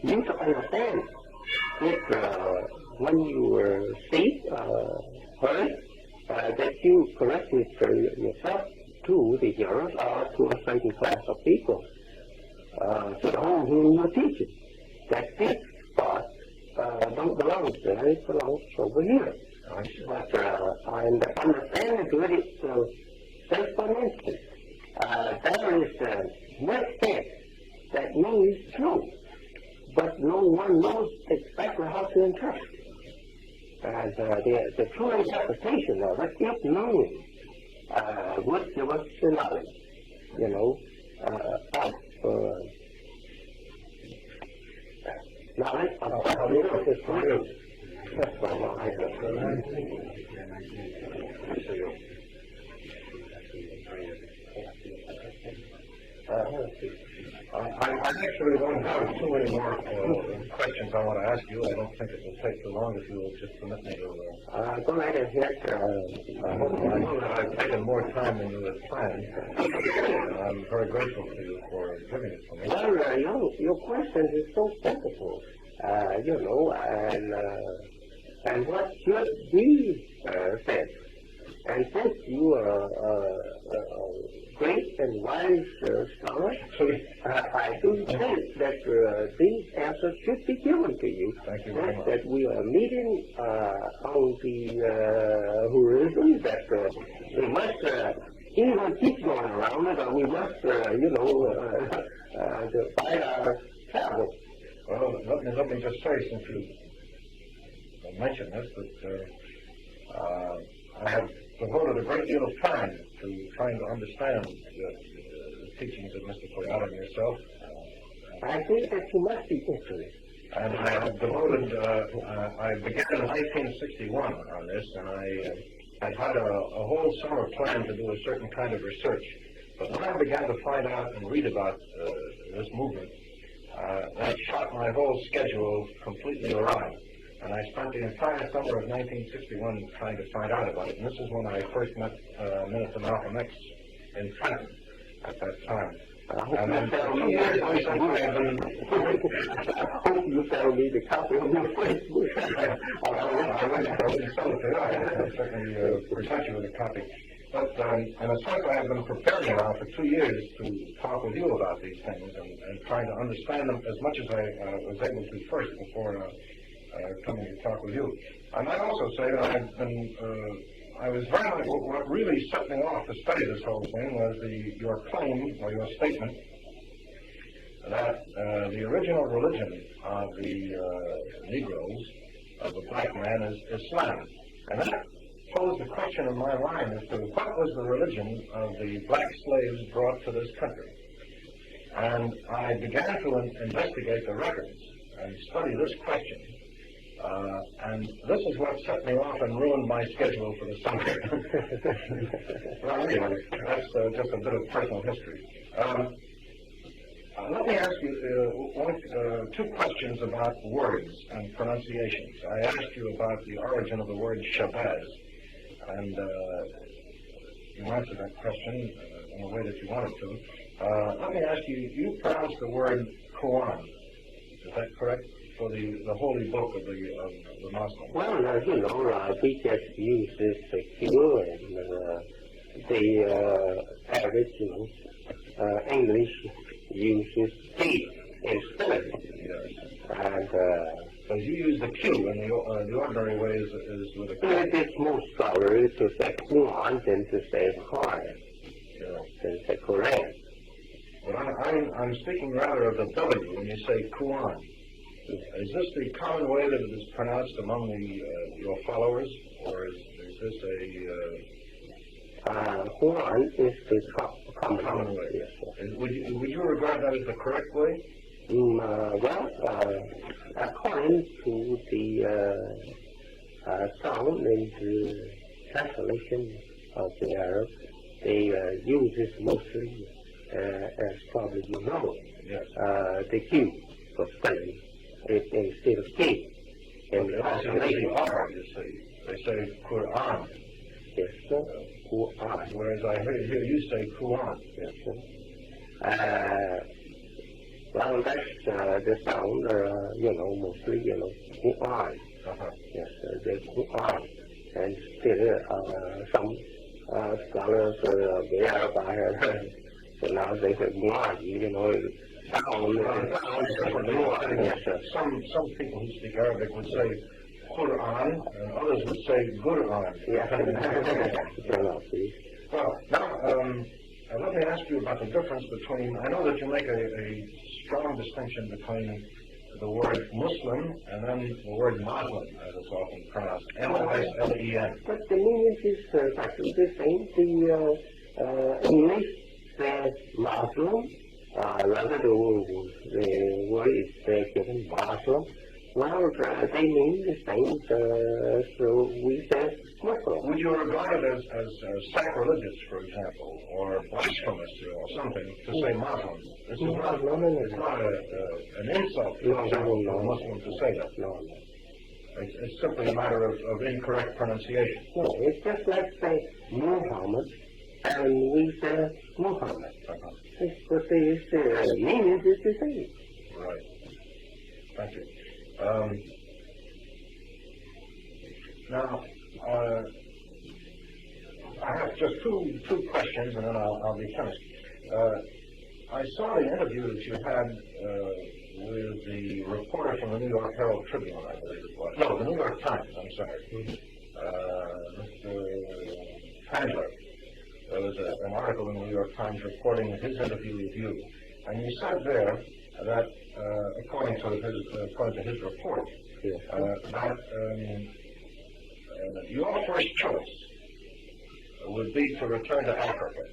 you to understand it when you see, heard, that you correct it yourself to the hearers or to a certain class of people, to the whom you teach it, that this thought don't belong there, it belongs over here. But and the understanding to it is just for an instant. There is much said that means true, but no one knows exactly how to interpret it. And the true interpretation of it, if known, would give us the knowledge, you know, of knowledge of how it is true. That's what I I actually don't have too many more questions I want to ask you. I don't think it will take too long if you will just permit me to. Go right ahead. I know that I've taken more time than you had planned. I'm very grateful to you for giving it to me. Well, your question is so sensible, and what should be said. And since you are a great and wise scholar, I do think that these answers should be given to you. Thank you very much. That we are meeting on the horizon, that we must even keep going around, but we must, divide our travel. Well, let me just say, since you mentioned this, that I have devoted a great deal of time to trying to understand the teachings of Mr. Toyota and yourself. I think that you must be interested. And I have devoted, I began in 1961 on this, and I had a whole summer planned to do a certain kind of research. But when I began to find out and read about this movement, that shot my whole schedule completely awry. And I spent the entire summer of 1961 trying to find out about it. And this is when I first met Minister Malcolm X in Trenton at that time. I hope you tell me the copy of your Facebook. I wouldn't sell it to you. I certainly present you with a copy. But, and as such, I have been preparing now for 2 years to talk with you about these things and trying to understand them as much as I was able to first before coming to talk with you. I might also say that I've been, I was very much, what really set me off to study this whole thing was your claim or your statement that the original religion of the Negroes, of the black man, is Islam. And that posed the question in my mind as to what was the religion of the black slaves brought to this country. And I began to investigate the records and study this question. And this is what set me off and ruined my schedule for the summer. Well, anyway, that's just a bit of personal history. Let me ask you two questions about words and pronunciations. I asked you about the origin of the word Shabazz, and you answered that question in the way that you wanted to. Let me ask you, you pronounced the word Quran. Is that correct? For the holy book of the Muslims. Well, we just use this Q and the average, English uses P instead. Yes. And so you use the Q, and the ordinary way is with a Q. it is more scholarly to say Quran than to say Quran. Than say Quran. But I'm speaking rather of the W when you say Quran. Is this the common way that it is pronounced among your followers, or is this a... Quran is the common way. Yes, Would you regard that as the correct way? According to the sound and the translation of the Arab, they use this mostly, as probably you know, Yes. the Q for spelling. Instead of K. And the R, you see. They say Quran. Yes, sir. Quran. Whereas I hear you say Quran. Yes, sir. Well, that's the sound, mostly, Quran. Uh-huh. Yes, the Quran. And still, some scholars, they are by so now they say Quran, Some people who speak Arabic would say Quran, and others would say Quran. Well, now, let me ask you about the difference between, I know that you make a strong distinction between the word Muslim and then the word Muslim, as it's often pronounced, M-O-S-L-E-M. But the meaning is exactly the same. The English says Muslim. Rather the word is given Muslim, Well, they mean the same so we say Muslim. Would you regard it as sacrilegious, for example, or blasphemous or something to say Muslim? This is not, it's not an insult to a Muslim to say that. No. It's simply a matter of incorrect pronunciation. No, it's just like say Muhammad, and we say Muhammad. It's what the meaning is the same. Right. Thank you. Now, I have just two questions, and then I'll be finished. I saw the interview that you had with the reporter from the New York Herald Tribune, I believe it was. No, the New York Times, I'm sorry. Mr. Handler. There was an article in the New York Times reporting his interview with you. And you said there that, according to his report, that your first choice would be to return to Africa.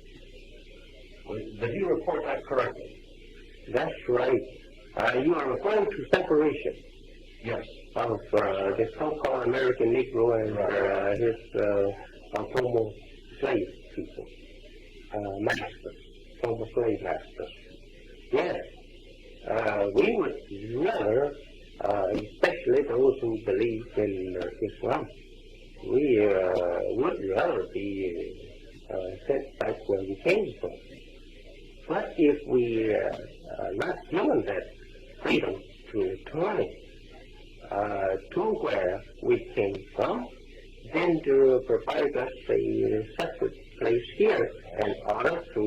Did he report that correctly? That's right. You are referring to separation. Yes. Of the so-called American Negro and his former slave people, masters, former slave masters. Yes. We would rather, especially those who believe in Islam, we would rather be sent back where we came from. But if we are not given that freedom to return to where we came from, then to provide us a separate place here in order to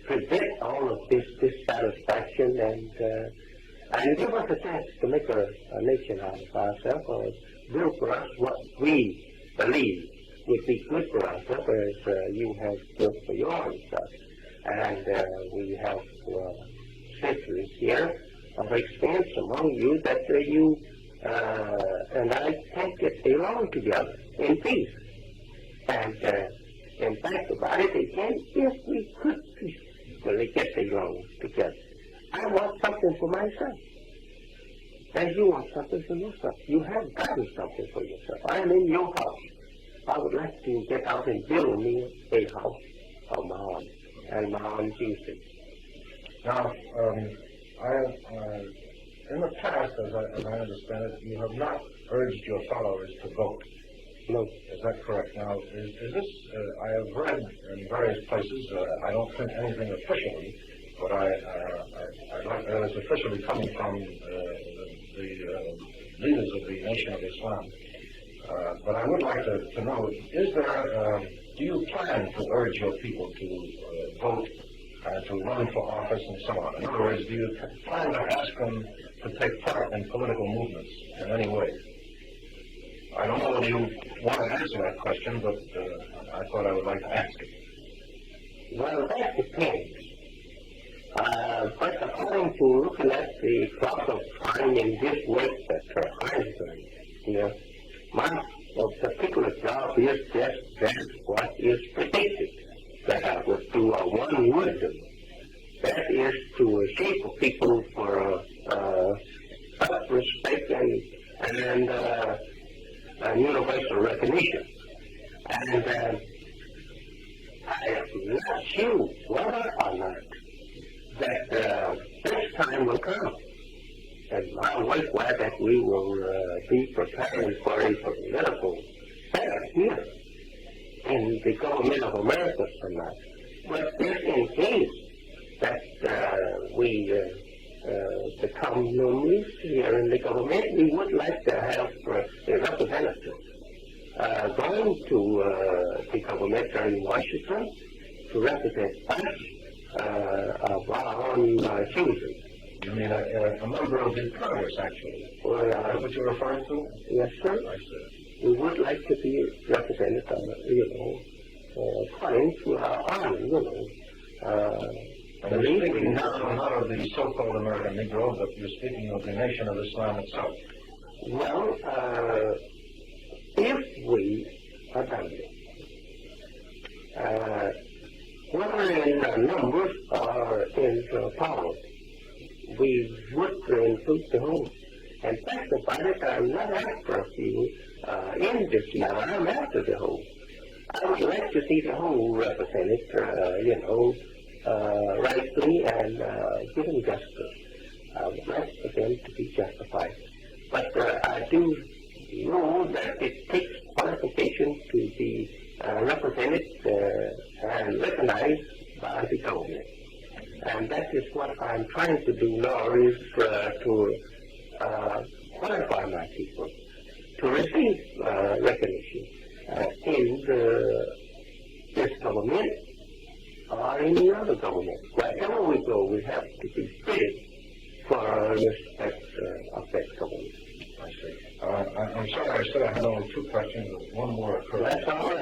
prevent all of this dissatisfaction and give us a chance to make a nation out of ourselves, or build for us what we believe would be good for ourselves, as you have built for yours. And we have centuries here of experience among you that you and I can get along together in peace. And in fact about it, again, if we could peacefully get along together, I want something for myself. And you want something for yourself. You have gotten something for yourself. I am in your house. I would like to get out and build me a house of my own and my own duty. Now, in the past, as I understand it, you have not urged your followers to vote. No. Is that correct? Now, is this, I have read in various places, I don't think anything officially, but I'd like that is officially coming from the leaders of the Nation of Islam. But I would like to know, is there, do you plan to urge your people to vote and to run for office and so on? In other words, do you plan to ask them to take part in political movements in any way? I don't know whether you want to answer that question, but I thought I would like to ask it. Well, that depends. But according to looking at the clock of time in this work that I'm doing, my particular job is just that what is predicted that I would do, or one would do. That is to shape people for self-respect and universal recognition. And I am not sure whether or not that this time will come. And my wife was that we will be preparing for a political setup here in the government of America tonight. But if in case that we become nominees here in the government, we would like to have a representative going to the government here in Washington to represent us of our own choosing. You mean a member of the Congress, actually? Well, Is that what you're referring to? yes, sir. I see. We would like to be represented, according to our own, And you're speaking not of the so-called American Negro, but you're speaking of the Nation of Islam itself. Well, if we are done whether in numbers or in power, we would include the whole In fact about it, I'm not after a few in this matter. I'm after the whole. I would like to see the whole represented, rightly and given justice. I would like for them to be justified. But I do know that it takes qualification to be represented and recognized by the government. And that is what I'm trying to do now, is to qualify my people to receive recognition in this government or any other government. Wherever we go, we have to be fitted for respect of that government. I see. I'm sorry I said I had only two questions, but one more occurred. That's all right.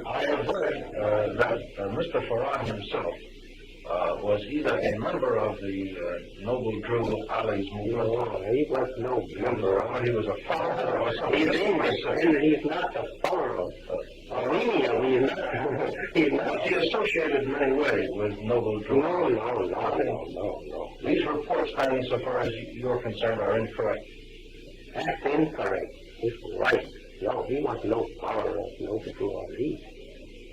I have heard that Mr. Farad himself was either a member of the Noble Drew Ali's movement. No, he was no member of He was a follower or something. He's English, and he's not a follower of Armenia. He's not. He associated in many ways with Noble Drew. No. These reports, then, so far as you're concerned, are incorrect. That's incorrect. It's right. No, he was no follower of Noble Drew Ali.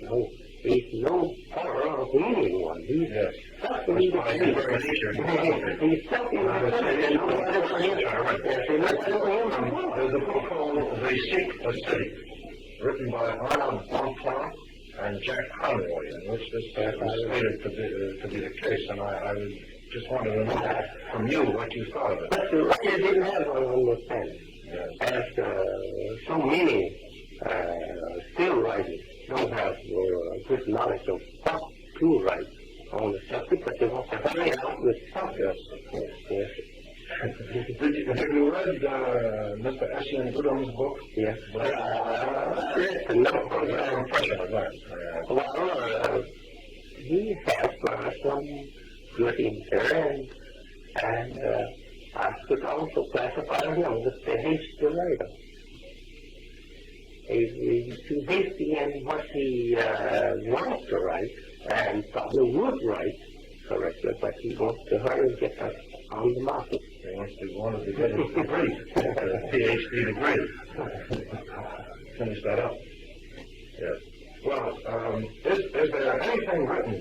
No. He's no follower of anyone. He's Yes. self-independent. He's self-independent. There's a book called They Seek a City, written by Arnold Bonpland and Jack Conroy, in which this is stated to be the case, and I just wanted to know from you what you thought of it. But the writer didn't have an understanding. Yes. As so many still writers don't have good knowledge of what to write on the subject, but they want to hurry out with subjects. Yes. Have you read Mr. Essian Goodham's book? Yes. What impression of that? Well, he has some good intent, and I could also classify him as a hasty writer. He's too hasty in what he wants to write, and probably would write correctly, but he wants to hurry and get that on the market. He wanted to get his degree, PhD degree. Finish that up. Yes. Well, is there anything written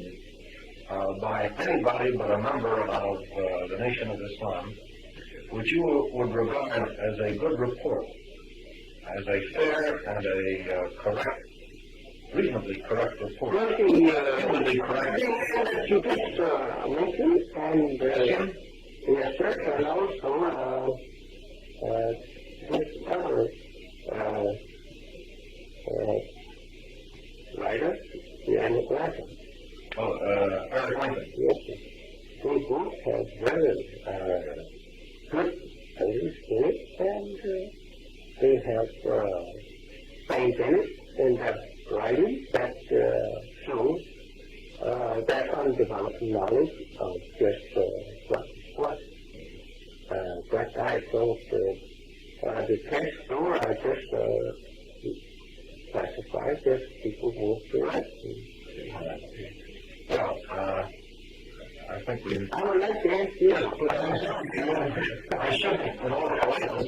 by anybody but a member of the Nation of Islam which you would regard as a good report, as a fair and a correct, reasonably correct report? Well, Reasonably correct. you just mentioned, and yes, sir, and also this other writer, Janet Latham. Oh, Eric Lincoln. Yes, sir. They both have very good things in it, and they have things in it in that writing that shows that undeveloped knowledge of just what. But I don't detest, nor I just classify just people who want to write. Well, I think we... I would like to ask you. I should, in all politeness,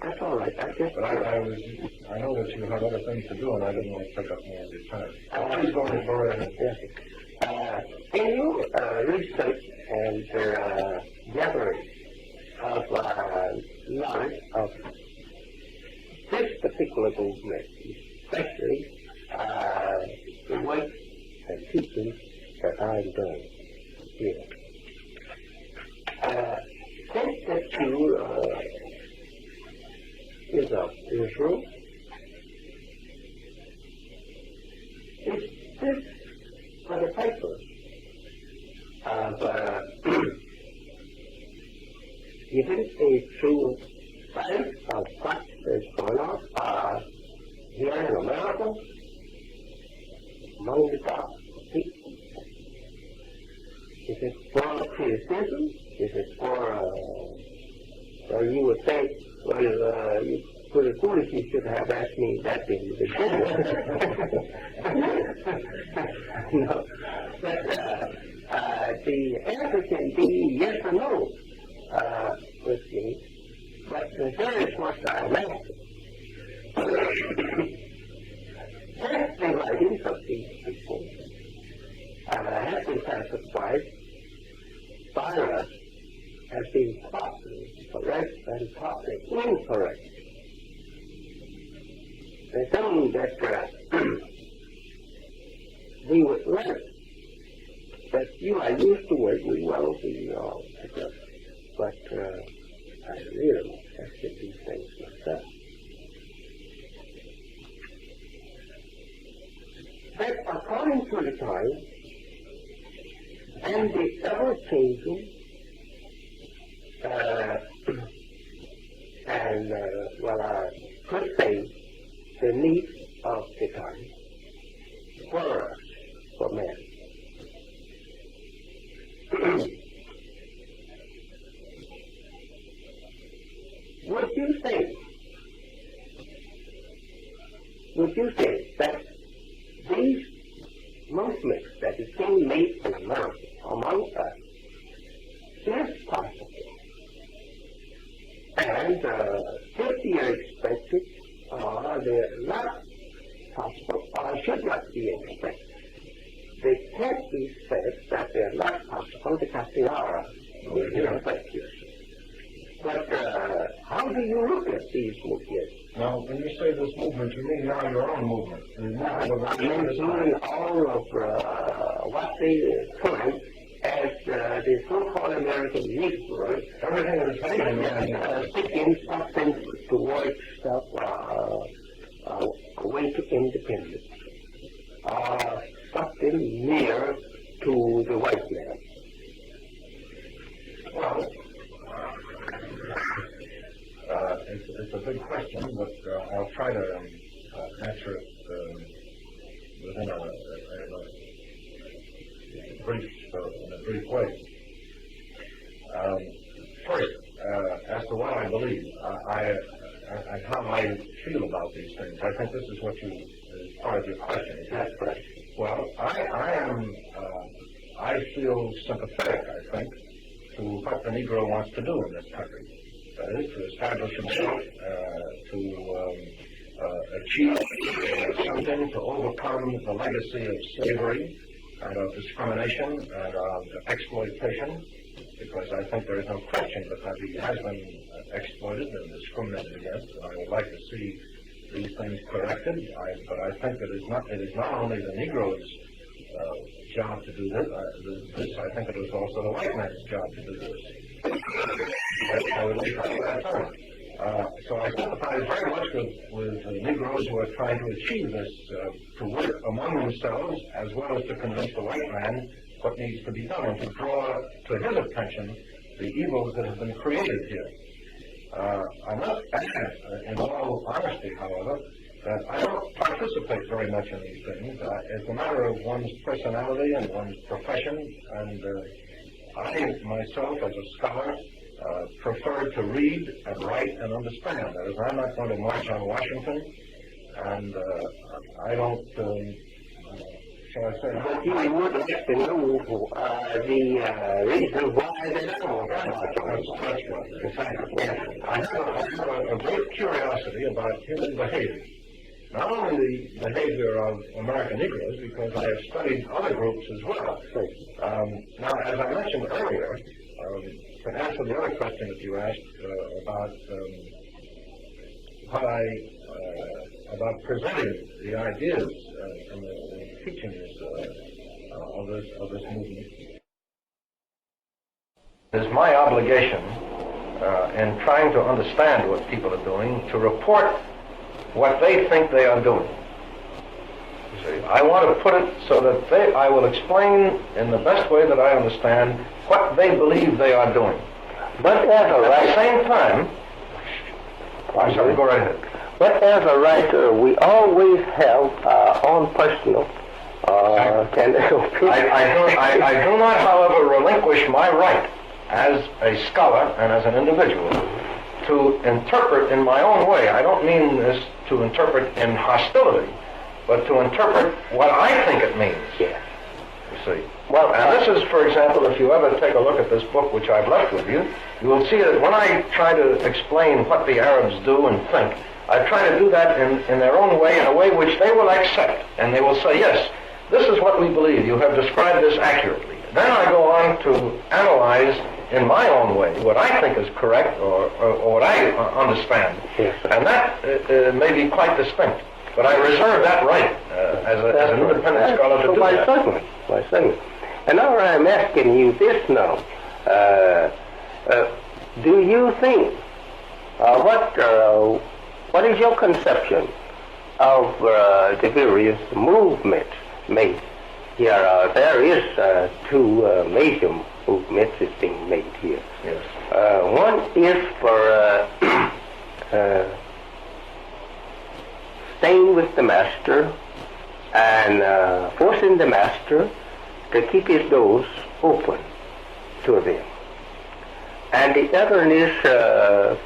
That's all right. but I know that you have other things to do, and I didn't want to take up more of your time. Please go ahead. Yes. In your research and gathering of knowledge of this particular movement, especially the work and teaching that I'm doing here, since that you is of Israel, is this for the paper of giving a true sight of what is going on here in America among the top people? Is it for criticism? Is it for, or you would think, well, you for the foolish, you should have asked me that in the beginning. No. But the answer can be yes or no with me, but here is what I'm asking. Has the writings of these people have been classified by us as being partly correct and partly incorrect? They tell me that we would learn that you are used to it, we will be together. But I really tested these things myself. That according to the time and the ever-changing and, I could say, the needs of the time for us, for men. Would you say that these movements that is being made in America among us is possible? And if they are expected, or they're not possible, or should not be expected. They can't be said that they're not possible because they are effective. But how do you look at these movements? Now, when you say this movement, you mean now your own movement. I mean all of what they claim as the so-called American Negroes. Everything that is happening seeking something towards a way to independence, something near to the white man. Well, it's a big question, but I'll try to answer it within a brief way. First, as to what I believe, and how I feel about these things, I think this is what you, as part of your question. That's right. Well, I feel sympathetic, I think, to what the Negro wants to do in this country. That is, to establish himself, to achieve something, to overcome the legacy of slavery and of discrimination and of exploitation, because I think there is no question that he has been exploited and discriminated against, and I would like to see these things corrected. But I think it is not only the Negro's job to do this, I think it is also the white man's job to do this. I would like that term. So I sympathize very much with the Negroes who are trying to achieve this, to work among themselves as well as to convince the white man what needs to be done and to draw to his attention the evils that have been created here. I must add, in all honesty, however, that I don't participate very much in these things. It's a matter of one's personality and one's profession, and I myself, as a scholar, prefer to read and write and understand. That is, I'm not going to march on Washington, and I don't, shall I say... But you would like to know the reason why they don't march on Washington. I have a great curiosity about human behavior. Not only the behavior of American Negroes, because I have studied other groups as well. Now, as I mentioned earlier, to answer the other question that you asked about about presenting the ideas and the teachings of this movement, it is my obligation in trying to understand what people are doing to report what they think they are doing. You see, I want to put it so that I will explain in the best way that I understand what they believe they are doing. But as a At the same time, I'm sorry, go right ahead. But as a writer, we always have our own personal kind of... I do not, however, relinquish my right as a scholar and as an individual to interpret in my own way. I don't mean this to interpret in hostility, but to interpret what I think it means. Yes. you see. Well, and this is, for example, if you ever take a look at this book which I've left with you, you will see that when I try to explain what the Arabs do and think, I try to do that in their own way, in a way which they will accept. And they will say, yes, this is what we believe. You have described this accurately. Then I go on to analyze in my own way what I think is correct or what I understand. Yes, and that may be quite distinct. But I reserve that right as an independent scholar to do that. Why, certainly. And now I'm asking you this now. Do you think, what is your conception of the various movements made here? There is two major movements is being made here. Yes. One is for staying with the master and forcing the master to keep his doors open to them. And the other is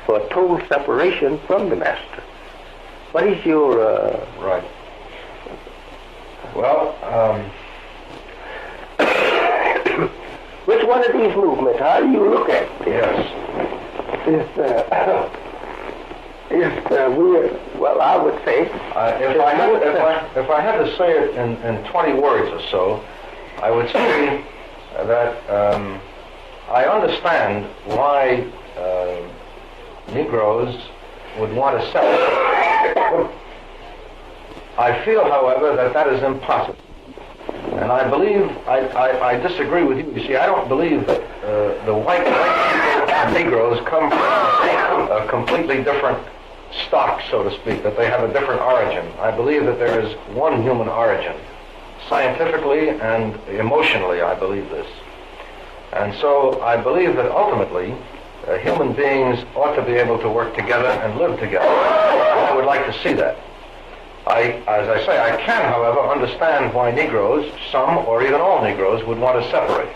for total separation from the master. What is your... Right. Well, which one of these movements, how do you look at it? yes. Well, I would say... If I had to say it in 20 words or so, I would say that I understand why Negroes would want to separate. I feel, however, that that is impossible. And I believe, I disagree with you. You see, I don't believe that the white people and Negroes come from a completely different stock, so to speak, that they have a different origin. I believe that there is one human origin. Scientifically and emotionally, I believe this. And so I believe that ultimately, human beings ought to be able to work together and live together. And I would like to see that. As I say, I can, however, understand why Negroes, some or even all Negroes, would want to separate.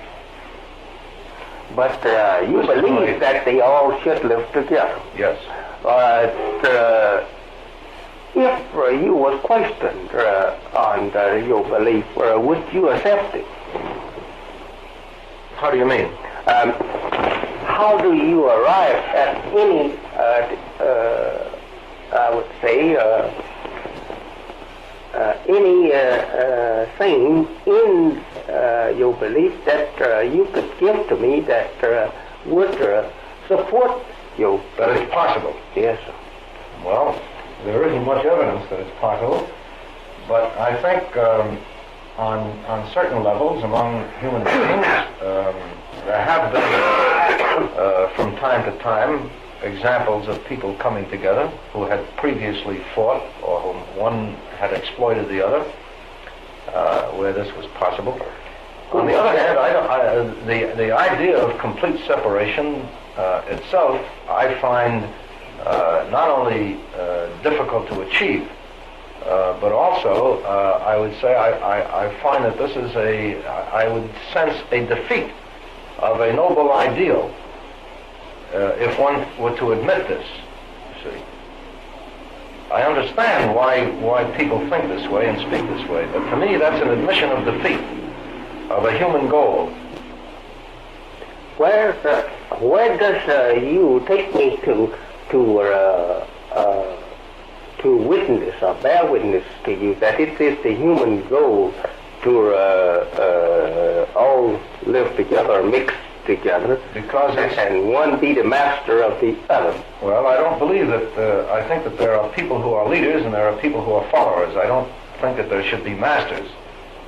But you believe that they all should live together. Yes. If you was questioned on your belief, would you accept it? How do you mean? How do you arrive at any, I would say, any thing in your belief that you could give to me that would support your That it's possible. Yes, sir. Well, there isn't much evidence that it's possible, but I think on certain levels among human beings, there have been, from time to time, examples of people coming together who had previously fought or whom one had exploited the other, where this was possible. On the other hand, the idea of complete separation itself, I find not only difficult to achieve, but also I would say I find that this is I would sense a defeat of a noble ideal if one were to admit this, you see. I understand why people think this way and speak this way, but to me that's an admission of defeat of a human goal. Where does you take me to witness or bear witness to you that it is the human goal to all live together, mix together, Because it's, and one be the master of the other? well, I don't believe that, I think that there are people who are leaders and there are people who are followers. I don't think that there should be masters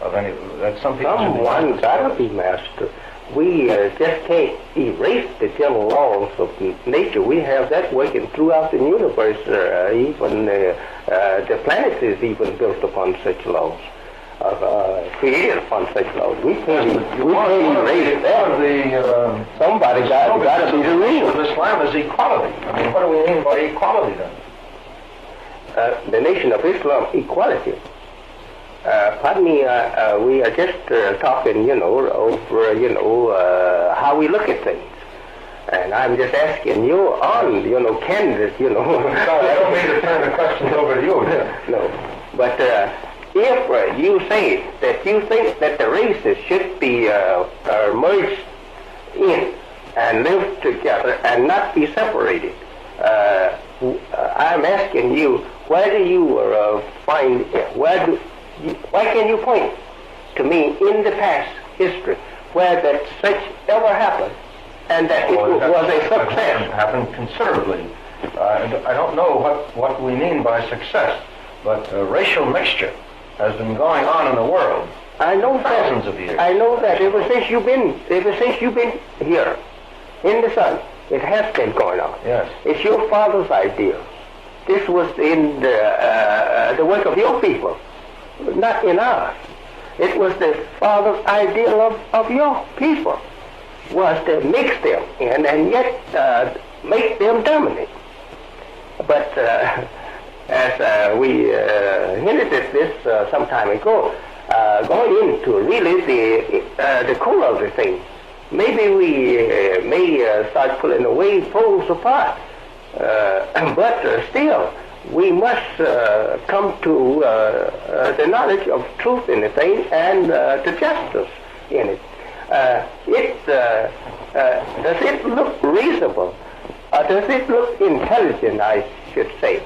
of any, that some people should be Someone masters. gotta be master. We just can't erase the general laws of nature. We have that working throughout the universe. Even the planet is even built upon such laws, created upon such laws. We can't erase that. Somebody gotta be the ruler. of Islam is equality. I mean, what do we mean by equality then? The nation of Islam, equality. Pardon me, we are just talking, over, how we look at things. And I'm just asking you on, candid, Sorry, I don't mean to turn the questions over to you. No, but if you say that you think that the races should be merged in and live together and not be separated, I'm asking you, where do you find, why can you point to me in the past history where that such ever happened and that it was a success? It happened considerably. I don't know what we mean by success, but racial mixture has been going on in the world. I know thousands of years. I know that ever since you've been here in the sun, it has been going on. Yes. It's your father's idea. This was in the work of your people, not in ours. It was the father's ideal of your people, was to mix them in and yet make them dominate. But as we hinted at this some time ago, going into really the core of the thing, maybe we may start pulling away poles apart. But still, we must come to the knowledge of truth in the thing and the justice in it. Does it look reasonable? Does it look intelligent, I should say,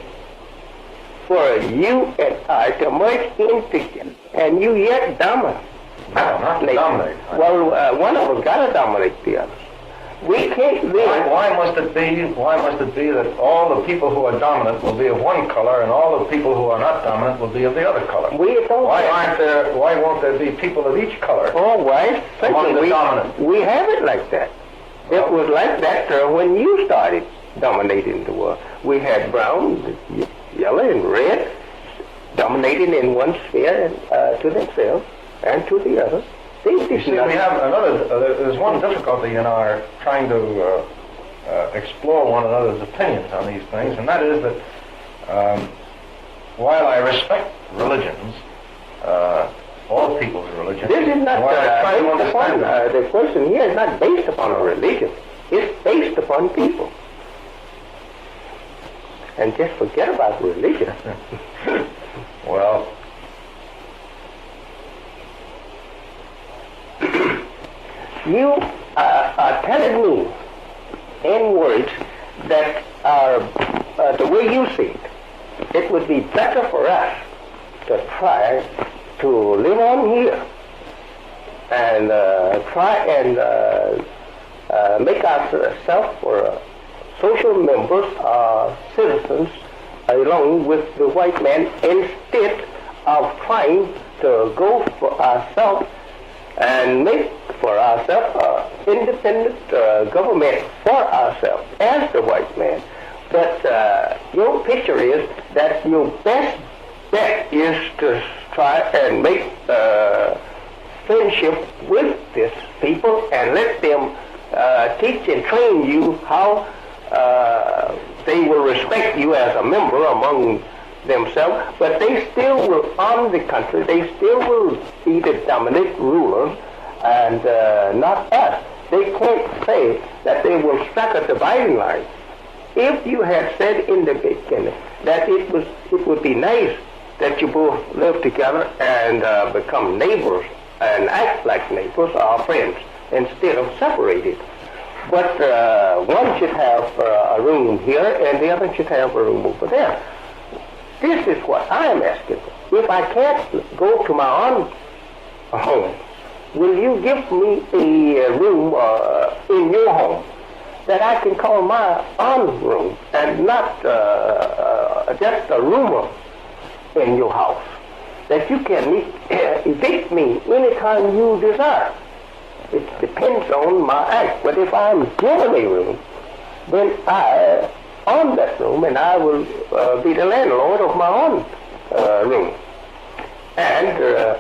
for you and I to merge in together and you yet dominate? No, not dominate. Well, one of us got to dominate the other. We can't live. Why must it be that all the people who are dominant will be of one color and all the people who are not dominant will be of the other color? Why won't there be people of each color? Oh, why? Among the dominant. We have it like that. It was like that when you started dominating the world. We had brown, yellow, and red dominating in one sphere to themselves and to the other. You see, we have another. There's one difficulty in our trying to explore one another's opinions on these things, and that is that while I respect religions, all people's religions, this is not based upon. The question here is not based upon a religion. It's based upon people. And just forget about religion. Well. You are telling me in words that are the way you see it, it would be better for us to try to live on here and try and make ourselves social members, citizens, along with the white man, instead of trying to go for ourselves and make for ourselves independent government for ourselves as the white man. But your picture is that your best bet is to try and make friendship with these people and let them teach and train you how they will respect you as a member among themselves, but they still will arm the country. They still will be the dominant rulers and not us. They can't say that they will strike a dividing line. If you had said in the beginning that it would be nice that you both live together and become neighbors and act like neighbors or friends instead of separated. But one should have a room here and the other should have a room over there. This is what I am asking. If I can't go to my own home, will you give me a room in your home that I can call my own room and not just a room in your house? That you can evict me anytime you desire. It depends on my act. But if I'm given a room, then I own that room and I will be the landlord of my own room. And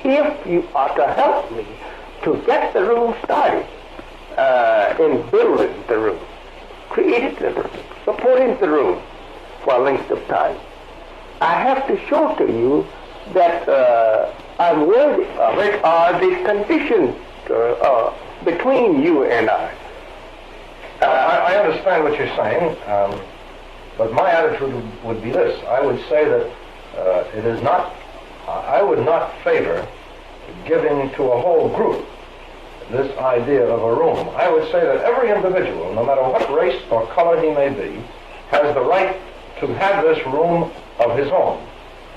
if you are to help me to get the room started in building the room, creating the room, supporting the room for a length of time, I have to show to you that I'm worthy of it, or the conditions between you and I. I understand what you're saying, but my attitude would be this. I would say that it is not I would not favor giving to a whole group this idea of a room. I would say that every individual, no matter what race or color he may be, has the right to have this room of his own,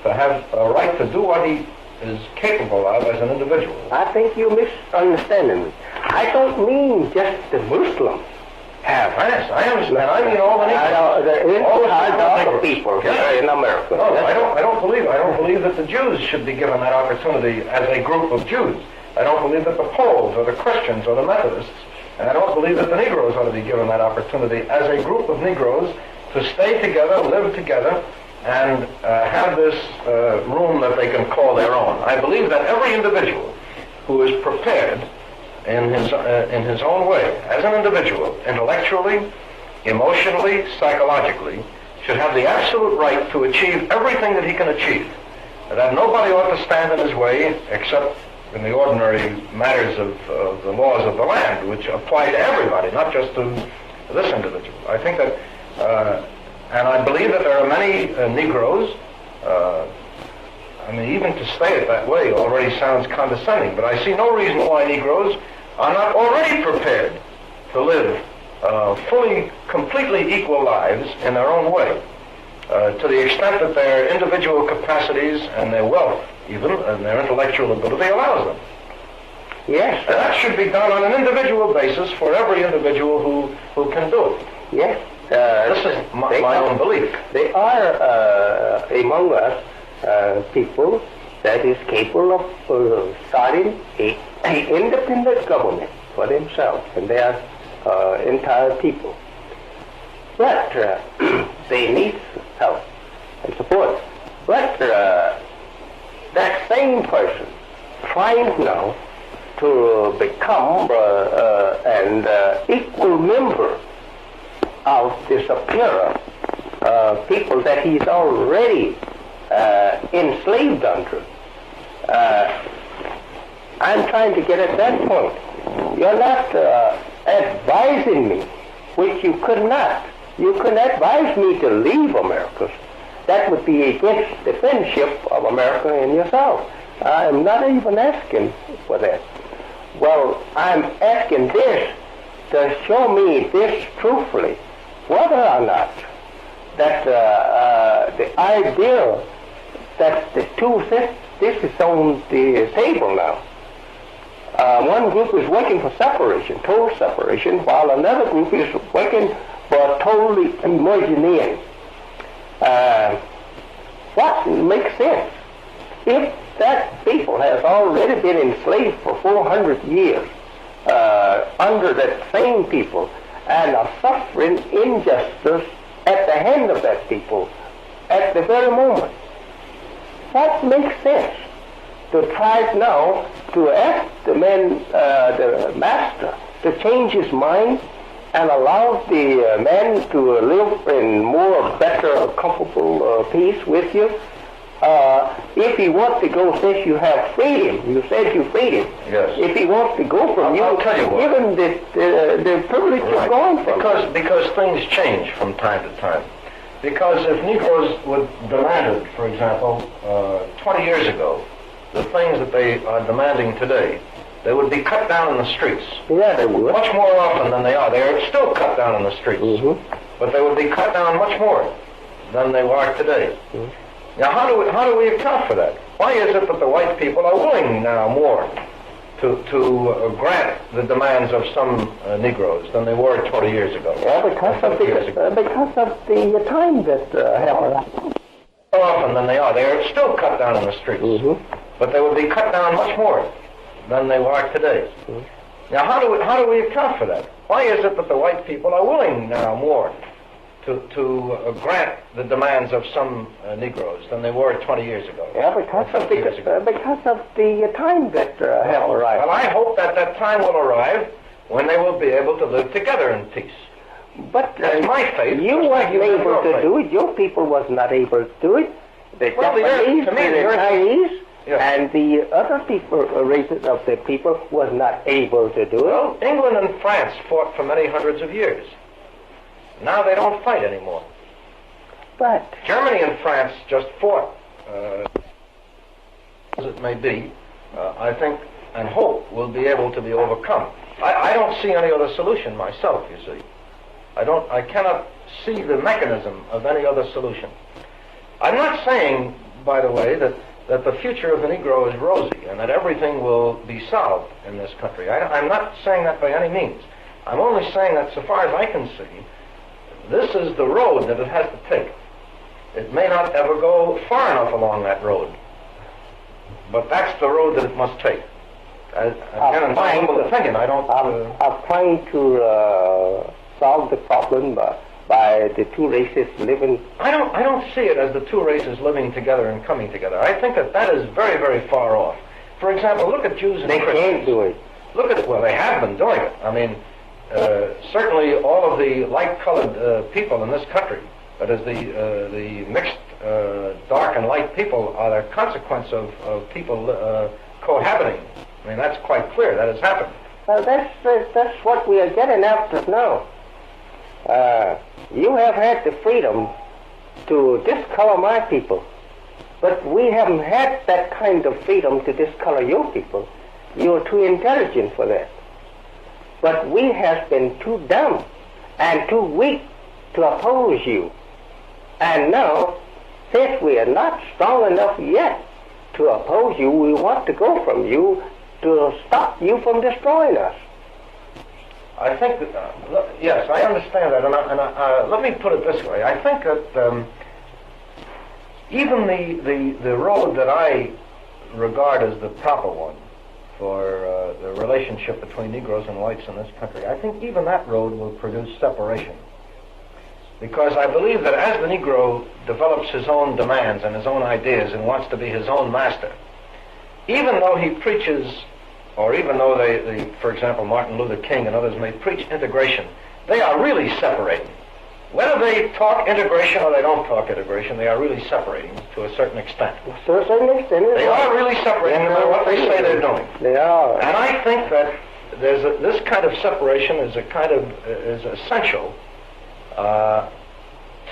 to have a right to do what he is capable of as an individual. I think you're misunderstanding me. I don't mean just the Muslims. Yes, I understand. I mean all the Negroes. The All the other Negroes. people Yes. in America. No, I don't believe that the Jews should be given that opportunity as a group of Jews. I don't believe that the Poles or the Christians or the Methodists, and I don't believe that the Negroes ought to be given that opportunity as a group of Negroes to stay together, live together, and have this room that they can call their own. I believe that every individual who is prepared in his own way, as an individual, intellectually, emotionally, psychologically, should have the absolute right to achieve everything that he can achieve. That nobody ought to stand in his way except in the ordinary matters of the laws of the land, which apply to everybody, not just to this individual. I think that, and I believe that there are many Negroes, I mean, even to say it that way already sounds condescending, but I see no reason why Negroes are not already prepared to live fully, completely equal lives in their own way, to the extent that their individual capacities and their wealth, even, and their intellectual ability allows them. Yes. And that should be done on an individual basis for every individual who can do it. Yes. This is my own belief. There are among us people that is capable of starting an independent government for themselves and their entire people. But they need help and support. But that same person trying now to become an equal member of the superior people that he's already enslaved under. I'm trying to get at that point. You're not advising me, which you could not. You couldn't advise me to leave America. That would be against the friendship of America and yourself. I'm not even asking for that. Well, I'm asking this to show me this truthfully, whether or not that the idea that the two this is on the table now. One group is working for separation, total separation, while another group is working for totally homogeneity. What makes sense? If that people has already been enslaved for 400 years under that same people and are suffering injustice at the hand of that people at the very moment, what makes sense? To try now to ask the man, the master, to change his mind and allow the man to live in more better, comfortable peace with you. If he wants to go, since you have freedom, you said you freed him. Yes. If he wants to go from you, I'll tell you what. give him the privilege of going from you. Because things change from time to time. Because if Negroes would demanded, for example, 20 years ago, the things that they are demanding today, they would be cut down in the streets. Yeah, they would. Much more often than they are. They are still cut down in the streets. Mm-hmm. But they would be cut down much more than they are today. Mm-hmm. Now, how do we account for that? Why is it that the white people are willing now more to grant the demands of some Negroes than they were 20 years ago? Yeah, because of the time that happened. More often than they are. They are still cut down in the streets. Mm-hmm. But they would be cut down much more than they are today. Mm-hmm. Now, how do we account for that? Why is it that the white people are willing now more to grant the demands of some Negroes than they were 20 years ago? Yeah, because of the time that happened. Well, I hope that time will arrive when they will be able to live together in peace. But That's my faith. you Just like wasn't you have able your to faith. do it. Your people was not able to do it. The Well, Japanese to me, and the the earth- Chinese Yeah. and the other people, races of the people, was not able to do it. Well, England and France fought for many hundreds of years. Now they don't fight anymore. But Germany and France just fought as it may be, I think and hope will be able to be overcome. I don't see any other solution myself, you see. I cannot see the mechanism of any other solution. I'm not saying, by the way, that the future of the Negro is rosy and that everything will be solved in this country. I'm not saying that by any means. I'm only saying that so far as I can see, this is the road that it has to take. It may not ever go far enough along that road, but that's the road that it must take. Again, in my humble opinion, I don't... I'm trying to solve the problem by the two races living... I don't see it as the two races living together and coming together. I think that is very, very far off. For example, look at Jews and Christians. They can't do it. Well, they have been doing it. I mean, certainly all of the light-colored people in this country, that is the mixed dark and light people, are the consequence of people cohabiting. I mean, that's quite clear. That has happened. Well, that's what we are getting after now. You have had the freedom to discolor my people, but we haven't had that kind of freedom to discolor your people. You're too intelligent for that. But we have been too dumb and too weak to oppose you. And now, since we are not strong enough yet to oppose you, we want to go from you to stop you from destroying us. I think that, yes, I understand that, and let me put it this way. I think that even the road that I regard as the proper one for the relationship between Negroes and whites in this country, I think even that road will produce separation. Because I believe that as the Negro develops his own demands and his own ideas and wants to be his own master, even though he preaches, or even though for example, Martin Luther King and others may preach integration, they are really separating. Whether they talk integration or they don't talk integration, they are really separating to a certain extent. To a certain extent, they are really separating no matter what they say they're doing. They are. And I think that this kind of separation is is essential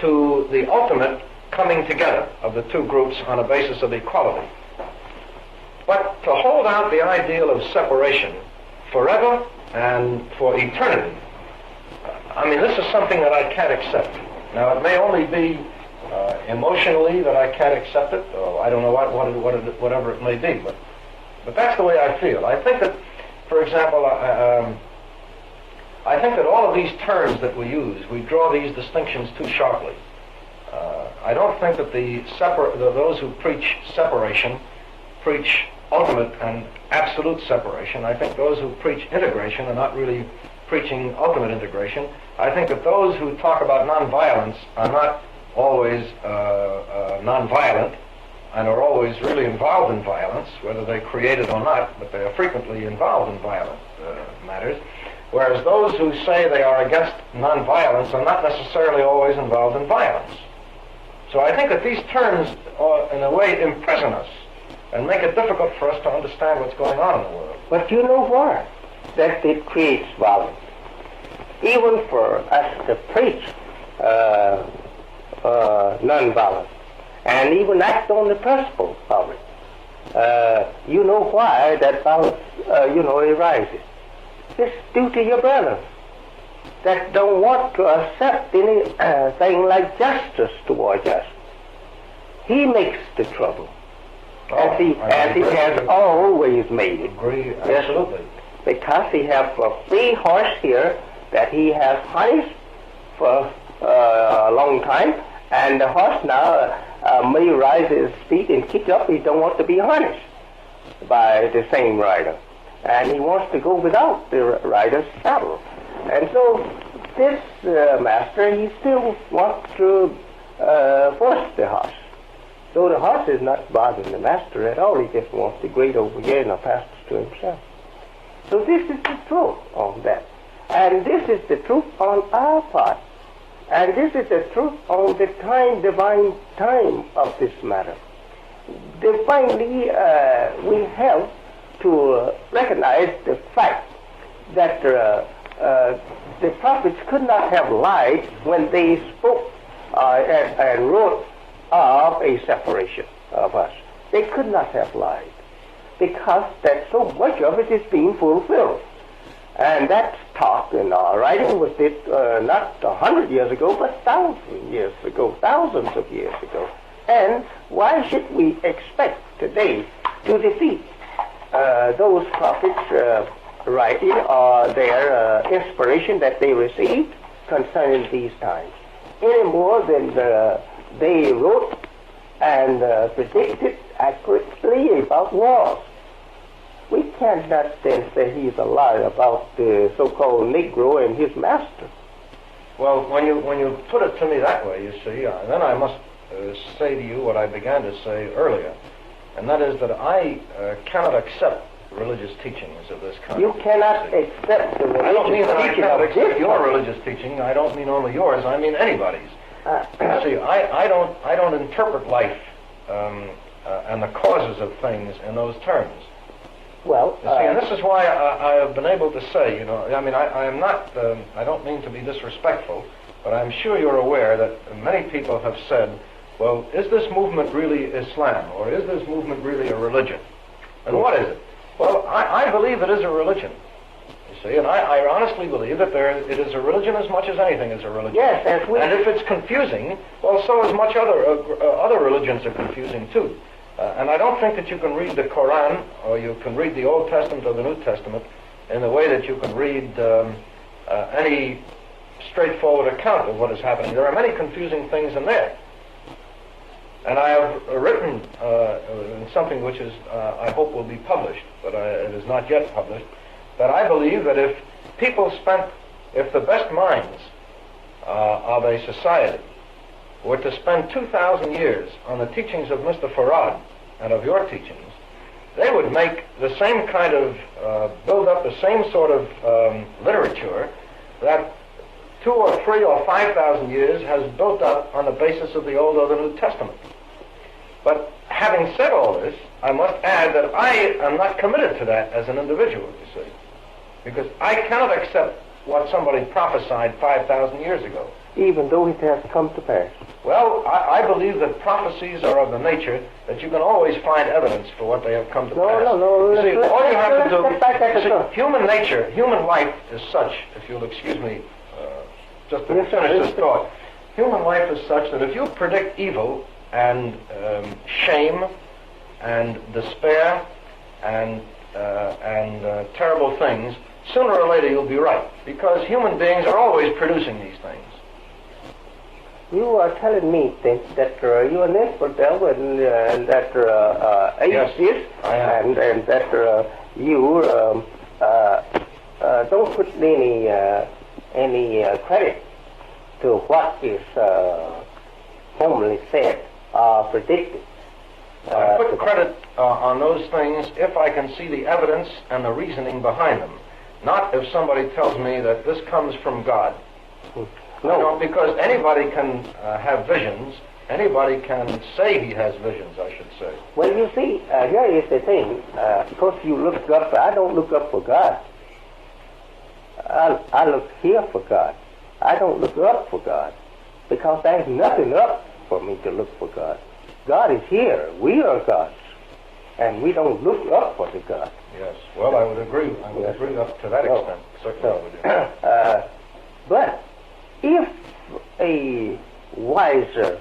to the ultimate coming together of the two groups on a basis of equality. But to hold out the ideal of separation forever and for eternity, I mean, this is something that I can't accept. Now, it may only be emotionally that I can't accept it, or I don't know whatever it may be, but that's the way I feel. I think that, for example, I think that all of these terms that we use, we draw these distinctions too sharply. I don't think that those who preach separation preach ultimate and absolute separation. I think those who preach integration are not really preaching ultimate integration. I think that those who talk about nonviolence are not always nonviolent and are always really involved in violence, whether they create it or not, but they are frequently involved in violent matters. Whereas those who say they are against nonviolence are not necessarily always involved in violence. So I think that these terms, in a way, imprison us and make it difficult for us to understand what's going on in the world. But you know what? That it creates violence. Even for us to preach nonviolence and even act on the principle of it. You know why that violence, arises. It's due to your brothers that don't want to accept anything like justice towards us. He makes the trouble. As he has always made it. Agree, absolutely. Yes, because he has a free horse here that he has harnessed for a long time, and the horse now may rise his feet and kick up. He don't want to be harnessed by the same rider, and he wants to go without the rider's saddle. And so this master, he still wants to force the horse. So the horse is not bothering the master at all. He just wants to grade over here and pass it to himself. So this is the truth on that. And this is the truth on our part. And this is the truth on the divine time of this matter. Divinely, we have to recognize the fact that the prophets could not have lied when they spoke and wrote of a separation of us. They could not have lied because that so much of it is being fulfilled. And that talk and writing was did not 100 years ago, but 1,000 years ago, thousands of years ago. And why should we expect today to defeat those prophets' writing or their inspiration that they received concerning these times, any more than they wrote and predicted accurately about wars? We cannot then say he's a liar about the so-called Negro and his master. Well, when you put it to me that way, you see, then I must say to you what I began to say earlier, and that is that I cannot accept religious teachings of this kind. You cannot accept the religious I don't mean that I teaching cannot of accept this your kind. religious teaching. I don't mean only yours. I mean anybody's. See, I don't interpret life and the causes of things in those terms. Well, You see, and this is why I have been able to say, you know, I mean, I am not, I don't mean to be disrespectful, but I'm sure you're aware that many people have said, well, is this movement really Islam, or is this movement really a religion? And what is it? Well, I believe it is a religion, you see, and I honestly believe that it is a religion as much as anything is a religion. yes, as we... And if it's confusing, well, so is much other religions are confusing too. And I don't think that you can read the Quran, or you can read the Old Testament or the New Testament in the way that you can read any straightforward account of what is happening. There are many confusing things in there. And I have written in something which is, I hope will be published, but it is not yet published, that I believe that if the best minds of a society were to spend 2,000 years on the teachings of Mr. Farad and of your teachings, they would make the same kind of, build up the same sort of literature that 2 or 3 or 5,000 years has built up on the basis of the Old or the New Testament. But having said all this, I must add that I am not committed to that as an individual, you see, because I cannot accept what somebody prophesied 5,000 years ago. Even though it has come to pass. Well, I believe that prophecies are of the nature that you can always find evidence for what they have come to pass. No. You see, all you have to do, Let's get back at you see, the human nature, human life is such, if you'll excuse me, just to Yes, sir. finish this thought, human life is such that if you predict evil and shame and despair and terrible things, sooner or later you'll be right, because human beings are always producing these things. You are telling me that you are an infidel and that atheist, Yes, I am. and that you don't put any credit to what is formerly said or predicted. I put credit on those things if I can see the evidence and the reasoning behind them, not if somebody tells me that this comes from God. No, because anybody can have visions. Anybody can say he has visions, I should say. Well, you see, here is the thing. Because you look up, I don't look up for God. I look here for God. I don't look up for God because there's nothing up for me to look for God. God is here. We are gods. And we don't look up for the God. Yes, well, I would agree. I would agree up to that extent. Certainly I would. But if a wiser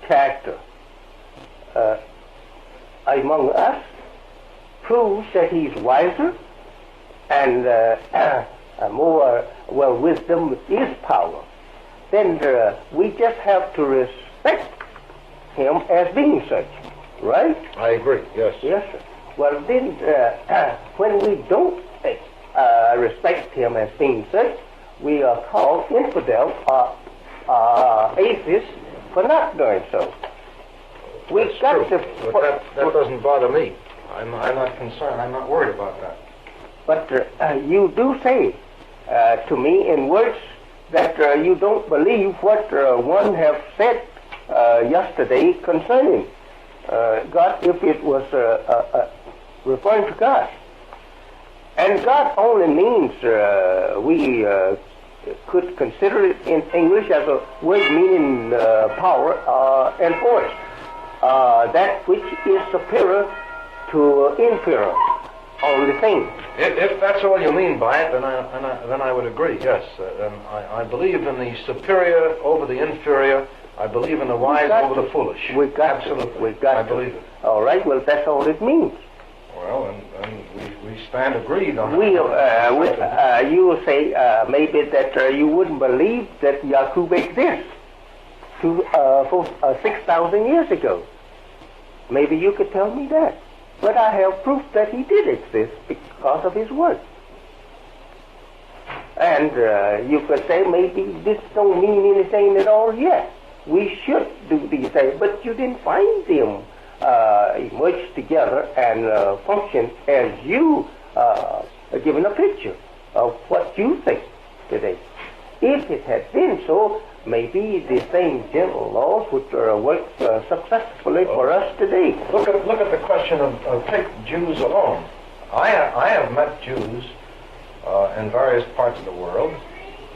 character among us proves that he's wiser and more, well, wisdom is power, then we just have to respect him as being such, right? I agree, yes. Yes, sir. Well, then, when we don't respect him as being such, we are called infidel or atheists for not doing so. We've That's got true. to... But that doesn't bother me. I'm not concerned. I'm not worried about that. But you do say to me in words that you don't believe what one have said yesterday concerning God, if it was referring to God. And God only means, we could consider it in English as a word meaning power and force. that which is superior to inferior on the thing. If that's all you mean by it, then I would agree. Yes, and I believe in the superior over the inferior. I believe in the wise over the foolish. Absolutely. I believe it. All right. Well, that's all it means. Well, and we stand agreed on that. You will say maybe that you wouldn't believe that Yaqub exists 6,000 years ago. Maybe you could tell me that. But I have proof that he did exist because of his work. And you could say maybe this don't mean anything at all yet. We should do these things, but you didn't find them merged together and function as you are given a picture of what you think today. If it had been so, maybe the same general laws would work successfully for us today. Look at the question of take Jews alone. I have met Jews in various parts of the world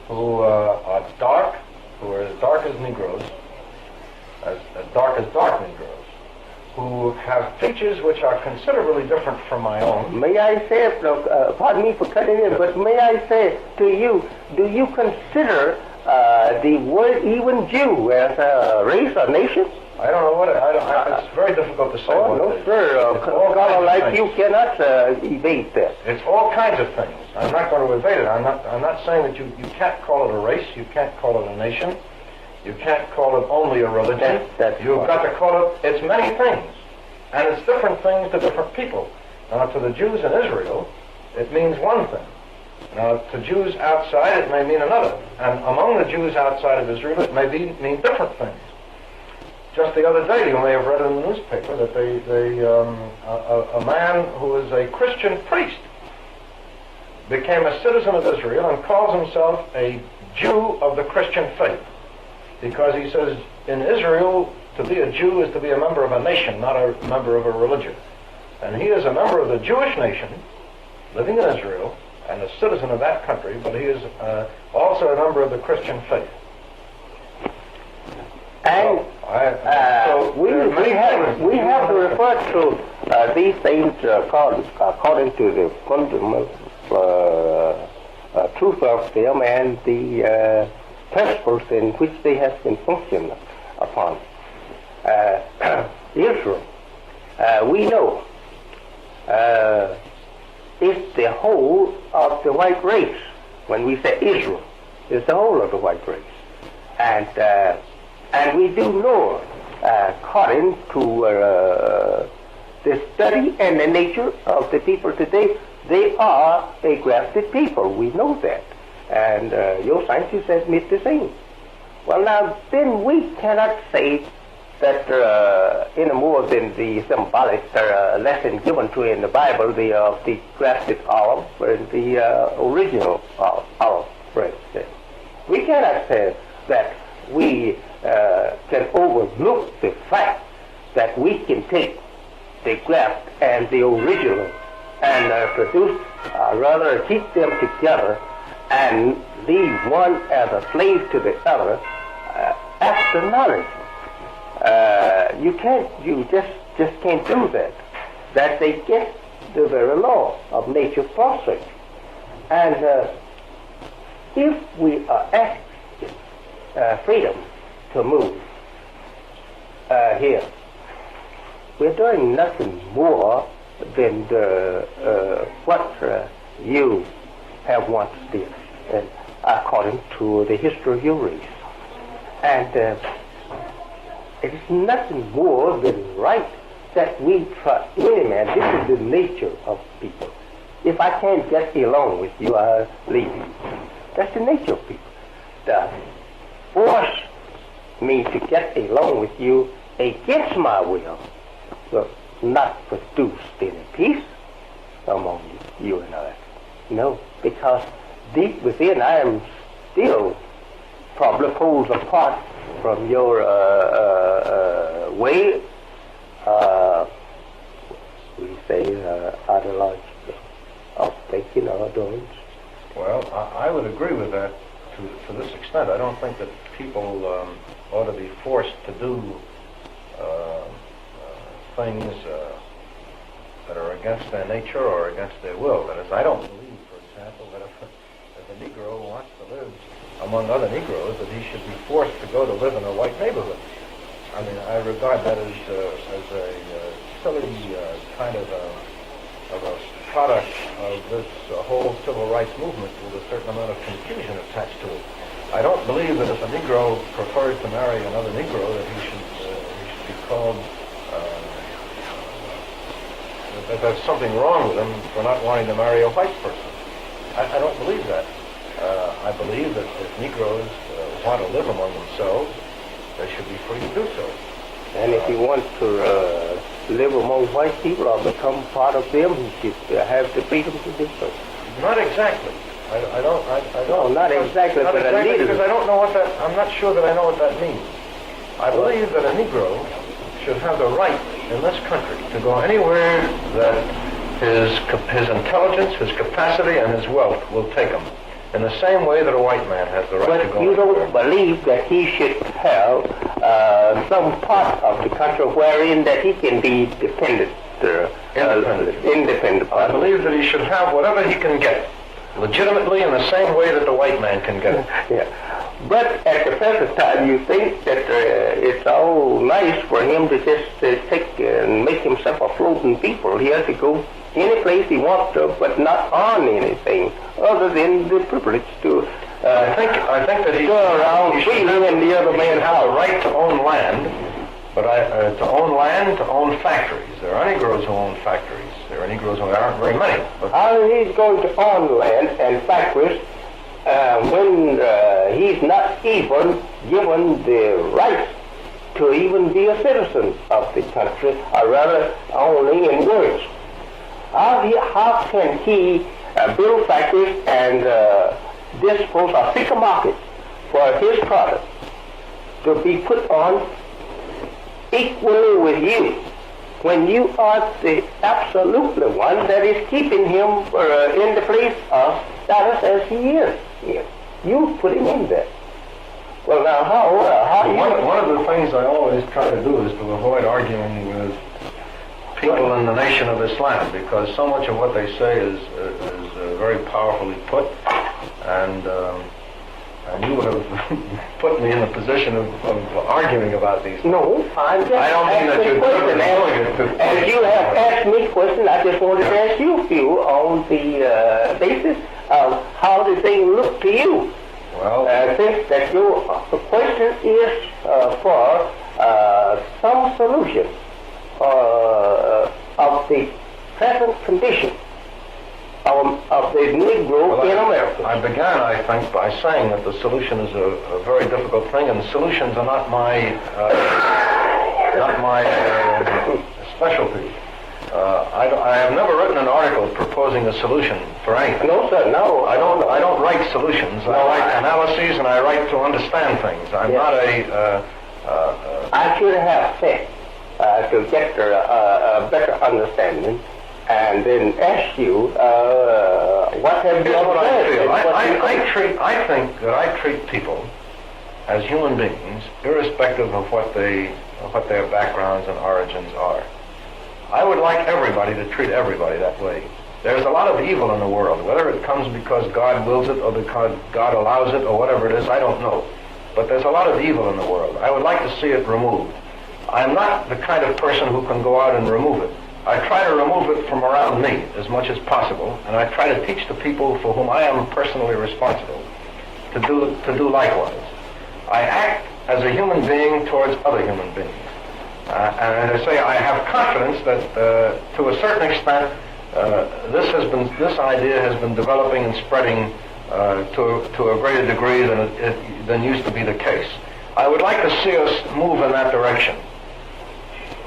who are dark, who are as dark as Negroes, as dark as dark Negroes, who have features which are considerably different from my own. May I say, pardon me for cutting in, but may I say to you, do you consider the word even Jew as a race or nation? I don't know what it's very difficult to say. Oh, no, sir. A scholar like you cannot evade that. It's all kinds of things. I'm not going to evade it. I'm not saying that you can't call it a race. You can't call it a nation. You can't call it only a religion. You've got to call it, it's many things. And it's different things to different people. Now, to the Jews in Israel, it means one thing. Now, to Jews outside, it may mean another. And among the Jews outside of Israel, it may mean different things. Just the other day, you may have read in the newspaper that a man who is a Christian priest became a citizen of Israel and calls himself a Jew of the Christian faith. Because he says, in Israel, to be a Jew is to be a member of a nation, not a member of a religion. And he is a member of the Jewish nation, living in Israel, and a citizen of that country, but he is also a member of the Christian faith. And we have to refer to these things according to the fundamental truth of them and the principles in which they have been functioned upon. Israel, we know, is the whole of the white race. When we say Israel, it's the whole of the white race. And we do know, according to the study and the nature of the people today, they are a grafted people. We know that. And your scientists admit the same. Well, now, then we cannot say that any more than the symbolic lesson given to in the Bible, the grafted olive and the original olive branch. We cannot say that we can overlook the fact that we can take the graft and the original and produce, rather keep them together and leave one as a slave to the other after knowledge. You just can't do that. That's against the very law of nature's process. And if we are asked freedom to move here, we're doing nothing more than what you have once did, and according to the history of your race. And it is nothing more than right that we try. Wait a minute, this is the nature of people. If I can't get along with you, I'll leave you. That's the nature of people. To force me to get along with you against my will will not produce any peace among you and I. No, because deep within I am still probably poles apart from your way, we say, ideology of thinking or doing. Well, I would agree with that to this extent. I don't think that people ought to be forced to do things that are against their nature or against their will. That is, I don't believe, for example, that if a Negro wants to live among other Negroes, that he should be forced to go to live in a white neighborhood. I mean, I regard that as a silly kind of a product of this whole civil rights movement with a certain amount of confusion attached to it. I don't believe that if a Negro prefers to marry another Negro, that he should be called, that there's something wrong with him for not wanting to marry a white person. I don't believe that. I believe that if Negroes want to live among themselves, they should be free to do so. And if he wants to live among white people or become part of them, he should have the freedom to do so. Not exactly. I don't. No, not exactly, not but a exactly, little. because I don't know what that. I'm not sure that I know what that means. I believe that a Negro should have the right in this country to go anywhere that his intelligence, his capacity, and his wealth will take him. In the same way that a white man has the right to go. But you don't believe that he should have some part of the country wherein that he can be dependent, independent. I believe that he should have whatever he can get, legitimately in the same way that the white man can get it. Yeah. But at the present time, you think that it's all nice for him to just take and make himself a floating people. He has to go any place he wants to, but not on anything other than the privilege to I think that he go around freely in the other man's have the house. right to own land, but to own land, to own factories. There are Negroes who own factories. There are Negroes who aren't very many. But How he's going to own land and factories when he's not even given the right to even be a citizen of the country, or rather only in words. How can he build factories and dispose or seek a market for his product to be put on equally with you when you are the absolutely one that is keeping him in the place of status as he is? You put him in there. Well, now how one of the things I always try to do is to avoid arguing with people in the Nation of Islam, because so much of what they say is very powerfully put, and you would have put me in the position of arguing about these things. No, I'm just I don't mean that asking you're question. doing it. As you have asked me a question, I just wanted to ask you a few on the basis of how the thing looked to you. Well, Since that your question is for some solution of the present condition of the Negro in America. I began, I think, by saying that the solution is a very difficult thing, and solutions are not my specialty. I have never written an article proposing a solution for anything. No, sir, no. I don't write solutions. I write analyses, and I write to understand things. I'm not a. I should have said to get a better understanding, and then ask you what have you Here's what I feel. said. I think that I treat people as human beings, irrespective of what their backgrounds and origins are. I would like everybody to treat everybody that way. There's a lot of evil in the world. Whether it comes because God wills it or because God allows it or whatever it is, I don't know. But there's a lot of evil in the world. I would like to see it removed. I'm not the kind of person who can go out and remove it. I try to remove it from around me as much as possible, and I try to teach the people for whom I am personally responsible to do likewise. I act as a human being towards other human beings. And as I say, I have confidence that to a certain extent this idea has been developing and spreading to a greater degree than used to be the case. I would like to see us move in that direction.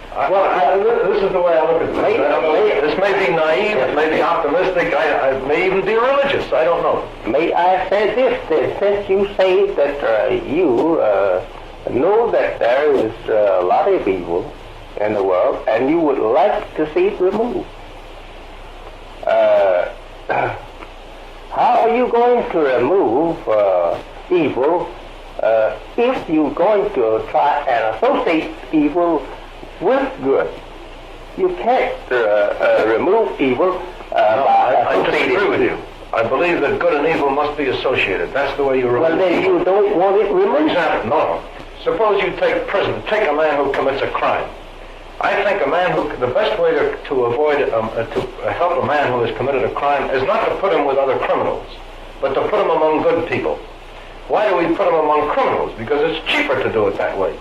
This is the way I look at this. This may be naive, it may be optimistic, I may even be religious, I don't know. May I say this, that since you say that you know that there is a lot of evil in the world, and you would like to see it removed, how are you going to remove evil if you're going to try and associate evil with good? You can't remove evil I disagree with you. I believe that good and evil must be associated. That's the way you remove Well, then evil. you don't want it For removed. example, no. Suppose you take a man who commits a crime. I think the best way to avoid, to help a man who has committed a crime is not to put him with other criminals, but to put him among good people. Why do we put him among criminals? Because it's cheaper to do it that way.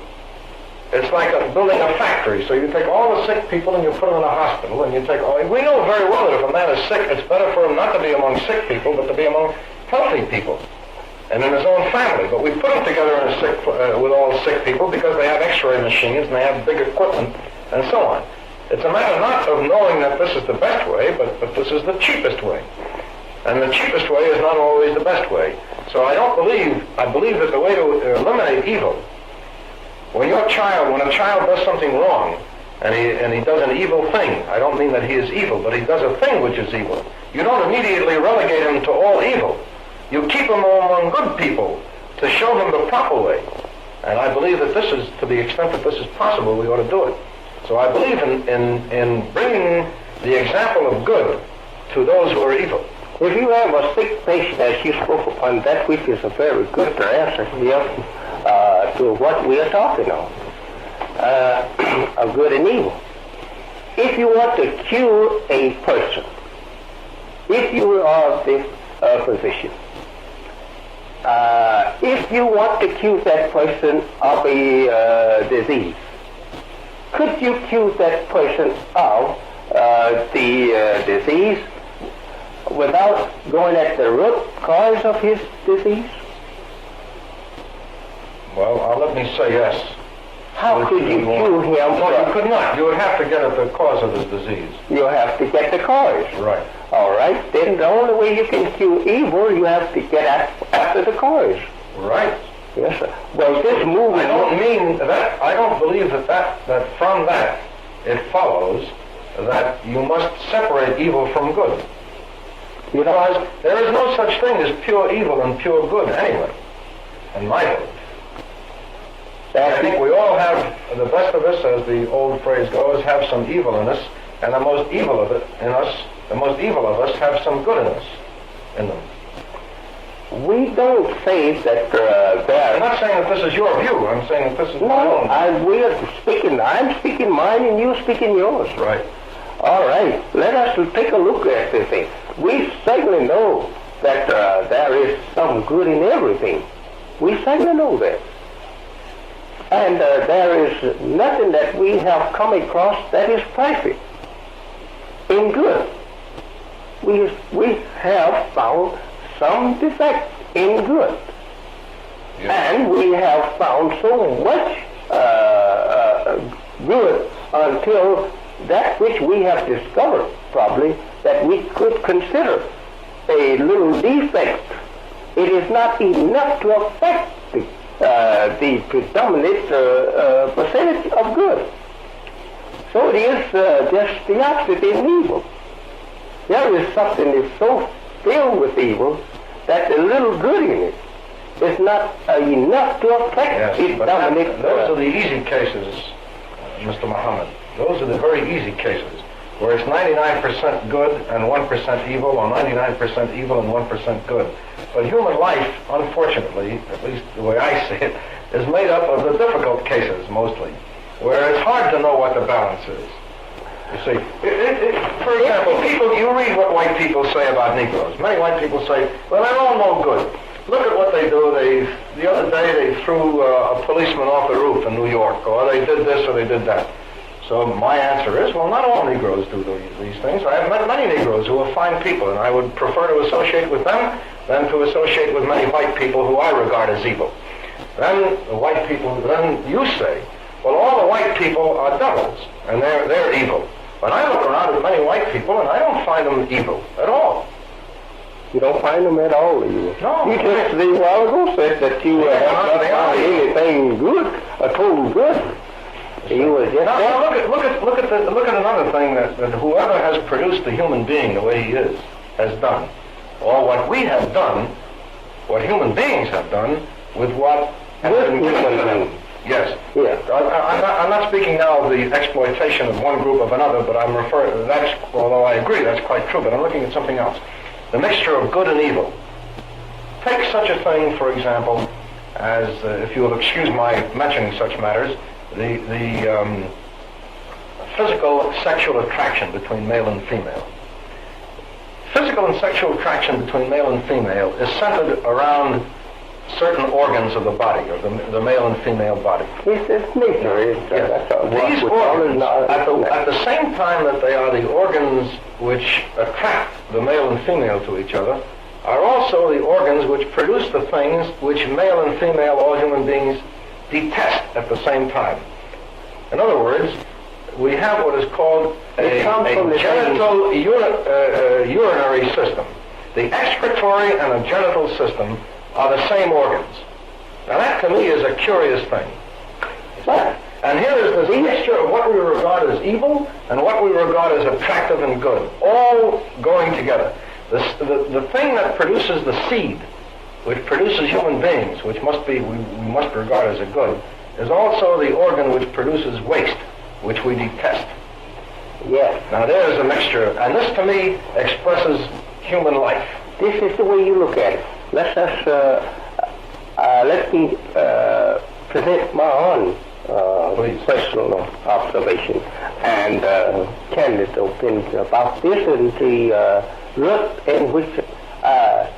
It's like building a factory. So you take all the sick people and you put them in a hospital, and you take all... We know very well that if a man is sick, it's better for him not to be among sick people, but to be among healthy people and in his own family. But we put him together in with all sick people because they have x-ray machines and they have big equipment and so on. It's a matter not of knowing that this is the best way, but this is the cheapest way. And the cheapest way is not always the best way. So I believe that the way to eliminate evil, when a child does something wrong, and he does an evil thing, I don't mean that he is evil, but he does a thing which is evil, you don't immediately relegate him to all evil. You keep him among good people to show him the proper way. And I believe that this is, to the extent that this is possible, we ought to do it. So I believe in bringing the example of good to those who are evil. If you have a sick patient, as you spoke upon, that which is a very good answer here to what we are talking of good and evil. If you want to cure a person, if you are the physician, if you want to cure that person of a disease, could you cure that person of the disease without going at the root cause of his disease? Well, let me say yes. How could you cure him? No, you could not. You would have to get at the cause of his disease. You have to get the cause. Right. All right. Then the only way you can cure evil, you have to get after the cause. Right. Yes, sir. Well, this movie... I don't mean that. I don't believe that from that it follows that you must separate evil from good. Because there is no such thing as pure evil and pure good anyway, in my belief. I think we all have, the best of us, as the old phrase goes, have some evil in us, and the most evil of us have some good in them. We don't say that there... I'm not saying that this is your view. I'm saying that this is my own. I'm speaking mine and you speaking yours. Right. All right. Let us take a look at this thing. We certainly know that there is some good in everything. We certainly know that. And there is nothing that we have come across that is perfect in good. We have found some defect in good. Yeah. And we have found so much good until that which we have discovered, probably, that we could consider a little defect. It is not enough to affect the predominant percentage of good. So it is just the opposite in evil. There is something that's so filled with evil that the little good in it is not enough to affect its dominant. Those are the easy cases, Mr. Muhammad. Those are the very easy cases, where it's 99% good and 1% evil, or 99% evil and 1% good. But human life, unfortunately, at least the way I see it, is made up of the difficult cases, mostly, where it's hard to know what the balance is. You see, for example, you read what white people say about Negroes. Many white people say, well, they're all no good. Look at what they do. The other day they threw a policeman off the roof in New York, or they did this or they did that. So my answer is, well, not all Negroes do these things. I have met many Negroes who are fine people, and I would prefer to associate with them than to associate with many white people who I regard as evil. Then you say, well, all the white people are devils, and they're evil. But I look around at many white people, and I don't find them evil at all. You don't find them at all evil? No. You just a while ago said that you have not found anything good, total good. You was just now look at another thing that whoever has produced the human being the way he is has done, or what we have done, what human beings have done with what has been given to them. Yes. Yeah. I'm not speaking now of the exploitation of one group of another, but I'm referring to that's, although I agree that's quite true, but I'm looking at something else. The mixture of good and evil. Take such a thing, for example, as, if you will excuse my mentioning such matters, the physical sexual attraction between male and female. Physical and sexual attraction between male and female is centered around certain organs of the body, or the male and female body. It's nature. These organs, at the same time that they are the organs which attract the male and female to each other, are also the organs which produce the things which male and female, all human beings, detest at the same time. In other words, we have what is called a genital urinary system. The excretory and the genital system are the same organs. Now that to me is a curious thing. And here is this mixture of what we regard as evil and what we regard as attractive and good, all going together. The thing that produces the seed, which produces human beings, which we must regard as a good, is also the organ which produces waste, which we detest. Yes. Now there's a mixture, and this to me expresses human life. This is the way you look at it. Let me present my own personal observation and candid opinion about this and the root in which I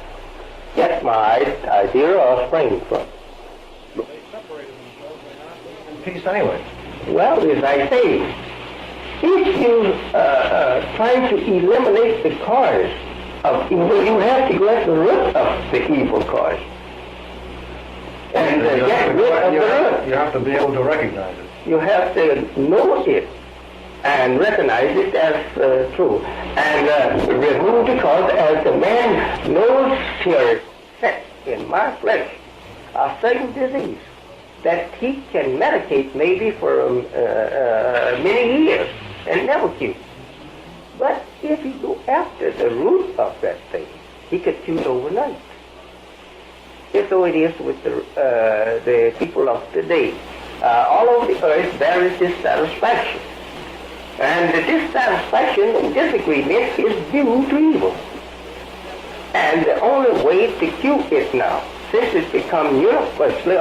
get my idea or spring from. Peace anyway. Well, as I say, if you try to eliminate the cause of evil, you have to go at the root of the evil cause. And get rid of the root. You have to be able to recognize it. You have to know it and recognize it as true. And remove the cause as the man knows here set in my flesh a certain disease that he can medicate maybe for many years and never cure. But if you go after the root of that thing, he could cure it overnight. It's so it is with the people of today. All over the earth there is dissatisfaction. And the dissatisfaction and disagreement is due to evil. And the only way to cure it now, since it's become universally,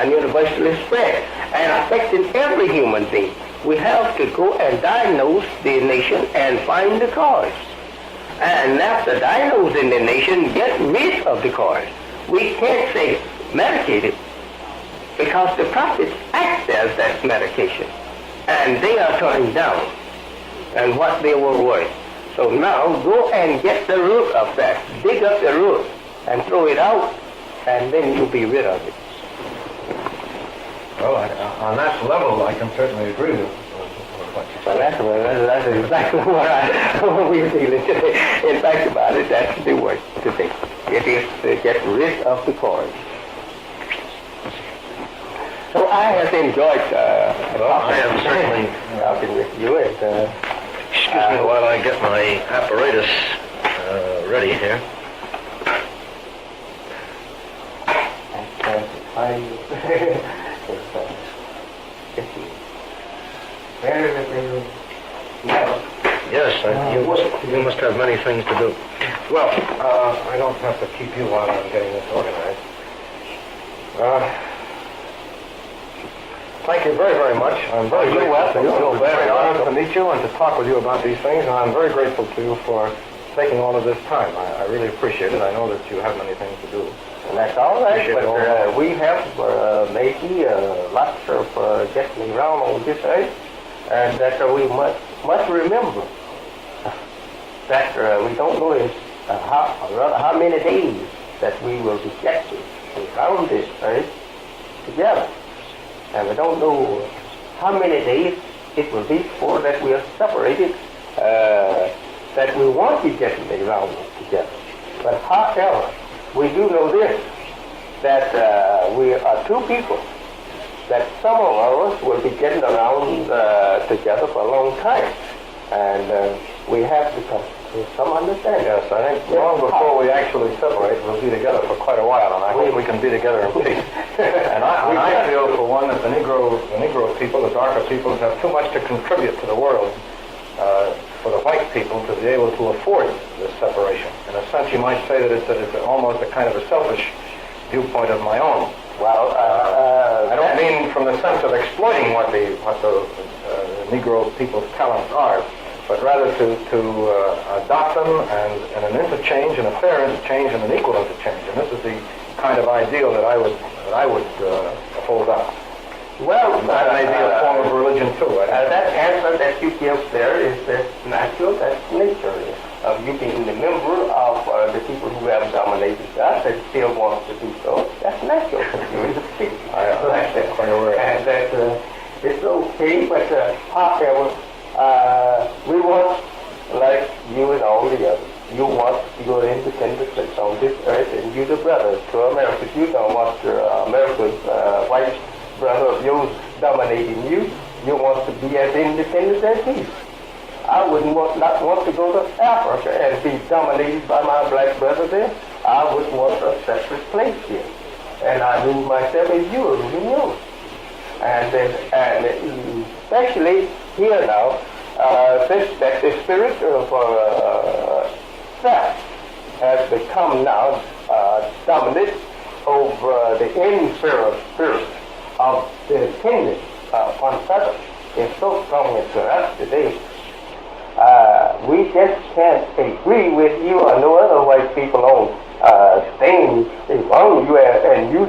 universally spread and affecting every human being, we have to go and diagnose the nation and find the cause. And after diagnosing the nation, get rid of the cause. We can't say medicate it because the prophets act as that medication. And they are turning down and what they were worth. So now go and get the root of that. Dig up the root and throw it out, and then you'll be rid of it. Well, on that level, I can certainly agree with what you Well, said. that's exactly what we're feeling today. In fact, about it, that's the word today. It is to get rid of the cause. So I have enjoyed I am certainly talking with you. And, excuse me while I get my apparatus ready here. Yes, you must have many things to do. Well, I don't have to keep you while I'm getting this organized. Thank you very, very much. I'm very very honored to meet you and to talk with you about these things, and I'm very grateful to you for taking all of this time. I really appreciate it. I know that you have many things to do. And that's all right, Appreciate but it all. we have maybe lots of getting around on this earth, and that we must remember that we don't know how many days that we will be getting around this earth together. And we don't know how many days it will be before that we are separated, that we won't be getting around together. But however, we do know this, that we are two people, that some of us will be getting around together for a long time. And we have to come to some understanding. Yes, I think long before we actually separate, we'll be together for quite a while, and I hope we can be together in peace. And I feel, for one, that the Negro people, the darker peoples, have too much to contribute to the world for the white people to be able to afford this separation. In a sense, you might say that it's almost a kind of a selfish viewpoint of my own. Well, I don't mean from the sense of exploiting what the Negro people's talents are, but rather to adopt them and an interchange, and a fair interchange, and an equal interchange. And this is the kind of ideal that I would hold up. well, That may be a form of religion too. that answer that you give there is natural, that's nature. You being the member of the people who have dominated us and still want to do so, that's natural for you to speak. I'm quite aware. And that it's okay, but however, we want, like you and all the others, you want your independent place on this earth, and you're the brother to America. You don't want your America's white brother of yours dominating you. You want to be as independent as he. I wouldn't not want to go to Africa and be dominated by my black brother there. I would want a separate place here. And I rule myself as you are ruling yours. And especially here now, since that the spirit of self has become now dominant over the inferior spirit of the dependence upon others. It's so strong into us today. We just can't agree with you or no other white people on things among you and you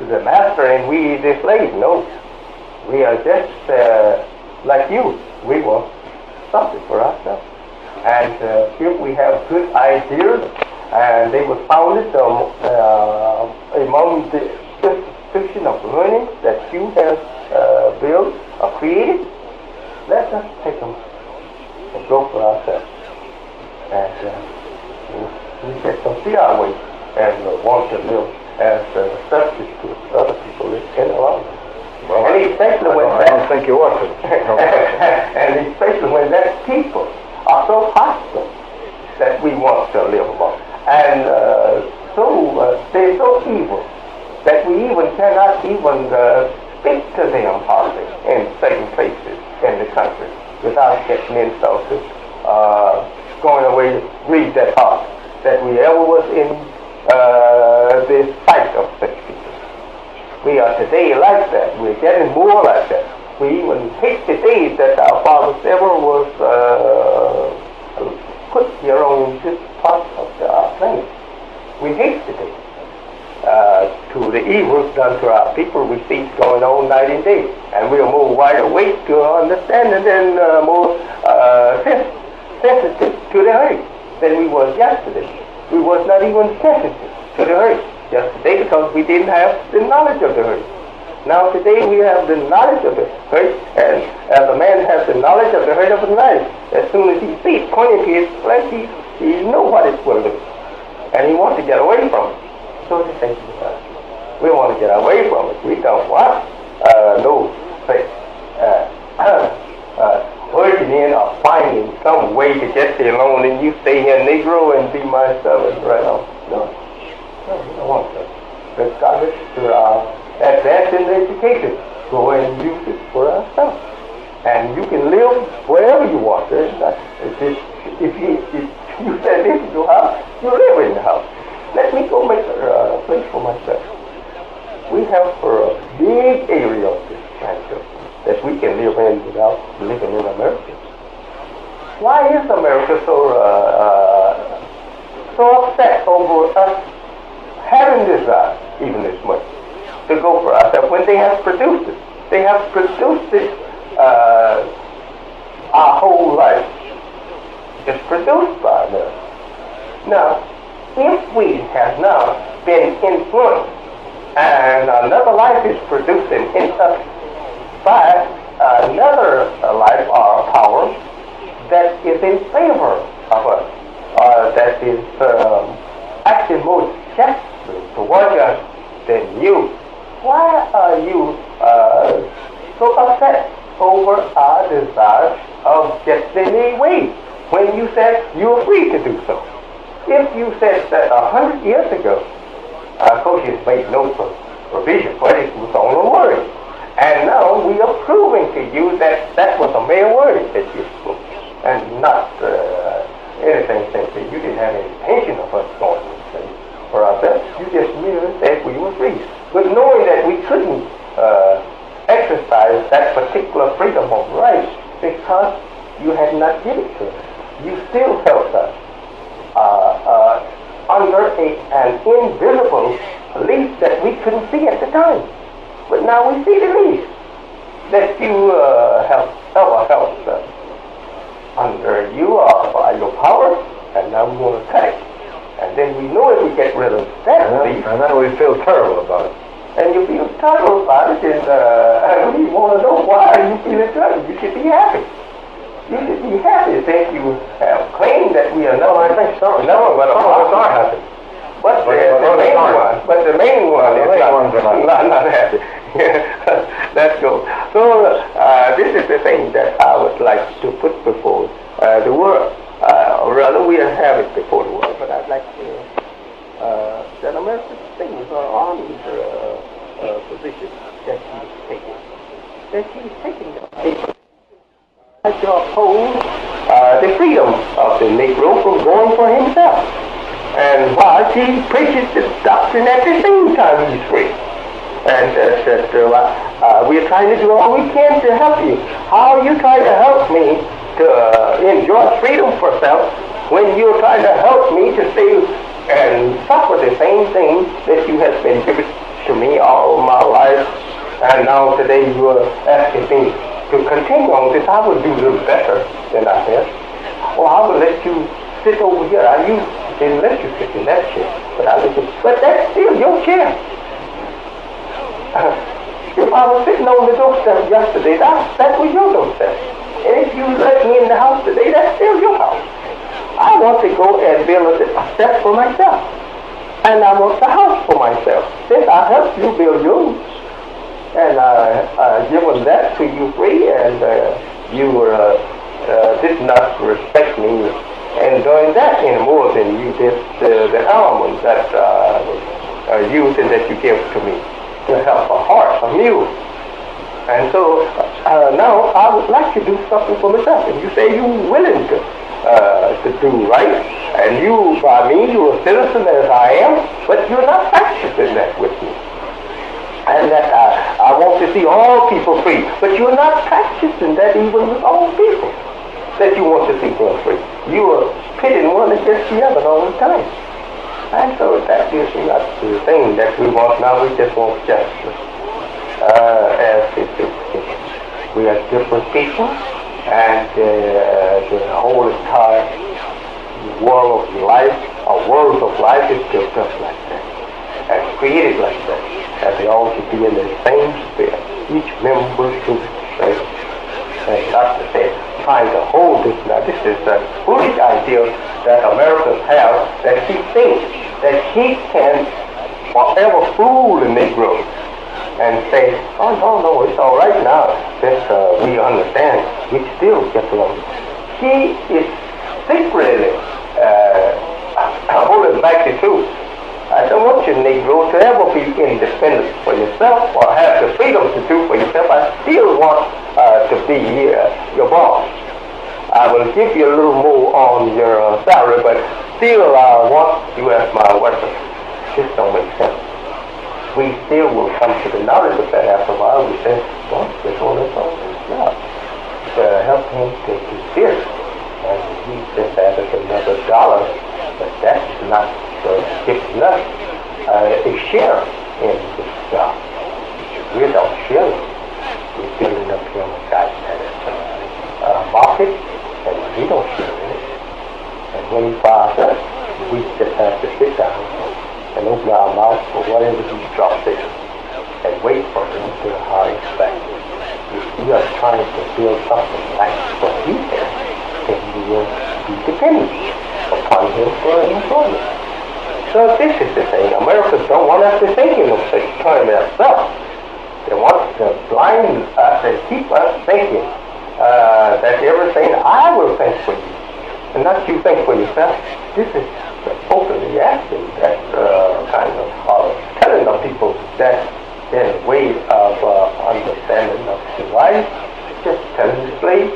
the master and we the slave. No, we are just like you. We want something for ourselves. And if we have good ideas, and they were founded among the institution of learning that you have built or created, let us take them and go for ourselves. And we get to see our way and want to live as substitute to other people in the long run. Well, And especially when I don't think you ought to. and especially when that people are so hostile that we want to live among. And they're so evil that we even cannot even speak to them hardly in certain places in the country without getting insulted, going away to read that heart that we ever was in the sight of such people. We are today like that. We're getting more like that. We even hate the days that our fathers ever was put here on this part of our planet. We hate the days. To the evils done to our people, we see it going on night and day. And we are more wide awake to understanding and more sensitive to the hurt than we was yesterday. We was not even sensitive to the hurt yesterday because we didn't have the knowledge of the hurt. Now today we have the knowledge of the hurt, and as a man has the knowledge of the hurt of his knife, as soon as he sees it pointing to his flesh, he knows what it will do. And he wants to get away from it. So the same with us. We want to get away from it. We don't want working in or finding some way to get there alone and you stay here Negro and be my servant right now. No, we don't want that. Let's start it to advance in education. Go and use it for ourselves. And you can live wherever you want. If you said this is your house, you live in the house. Let me go make a place for myself. We have a big area of this country that we can live in without living in America. Why is America so upset over us having this even this much to go for ourselves when they have produced it? They have produced it our whole life. It's produced by America. Now, if we have now been influenced and another life is producing in us by another life or power that is in favor of us, that is acting more justly towards us than you, why are you so upset over our desire of getting away when you said you were free to do so. If you said that 100 years ago, coaches made no provision for it, it was only a word. And now we are proving to you that that was a mere word that you spoke, and not anything simply. You didn't have any intention of us going to say for ourselves. You just merely said we were free. But knowing that we couldn't exercise that particular freedom of rights because you had not given it to us, you still held us under an invisible lease that we couldn't see at the time. But now we see the lease that you have ever helped us under you by your power, and now we want to cut it. And then we know if we get rid of that lease. And then we feel terrible about it. And you feel terrible about it, and we want to know why you feel terrible. You should be happy. You should be happy since you have claimed that we are not. I think so. No, but all of us are happy. But the main one is not happy. Let's go. So this is the thing that I would like to put before the world. Or rather, we have it before the world, but I'd like to that American things are on the position that she's taking. That she's taking to oppose the freedom of the Negro from going for himself. And while she preaches the doctrine at the same time he's free. And said, we're trying to do all we can to help you. How are you trying to help me to enjoy freedom for self when you're trying to help me to stay and suffer the same thing that you have been giving to me all my life? And now today you are asking me to continue on this. I will do a little better than I have. Or I will let you sit over here. I didn't let you sit in that chair, but but that's still your chair. If I was sitting on the doorstep yesterday, that was your doorstep. And if you let me in the house today, that's still your house. I want to go and build a step for myself. And I want the house for myself. Since I helped you build yours, and I given that to you free, and you did not respect me and doing that any more than you did the almond that used and that you gave to me to help a horse, a mule. And so now I would like to do something for myself. And you say you're willing to do right, and you, by me, you're a citizen as I am, but you're not practicing that with me. And that I want to see all people free, but you're not practicing that even with all people that you want to see them free. You are pitting one against the other all the time. And so that is not the thing that we want now. We just want justice. As it is, we are different people, and the whole entire world of life, our world of life is built up like that, and created like that. And they all should be in the same spirit. Each member should say, and Dr. said, trying to hold this. Now, this is a foolish idea that Americans have, that he thinks that he can forever fool the Negro and say, oh, no, it's all right now. This, we understand. We still get along. He is secretly holding back the truth. I don't want you, Negro, to ever be independent for yourself or have the freedom to do for yourself. I still want to be your boss. I will give you a little more on your salary, but still I want you as my worker. This don't make sense. We still will come to the knowledge of that after a while. We say, well, this one is on his job. To help him to do this. And he just added another $1, but that's not giving us a share in this job. We don't share it. We're building up here on the market, and we don't share it. And when he fires us, we just have to sit down and open our mouth for whatever he drops in and wait for him to our respect. If we are trying to build something like what he has, then we will be dependent upon him for employment. So this is the thing. Americans don't want us to think in those terms themselves. They want to blind us and keep us thinking that everything I will think for you. And and not you think for yourself. This is openly asking that kind of telling the people that there's a way of understanding of the life. Just telling the slave,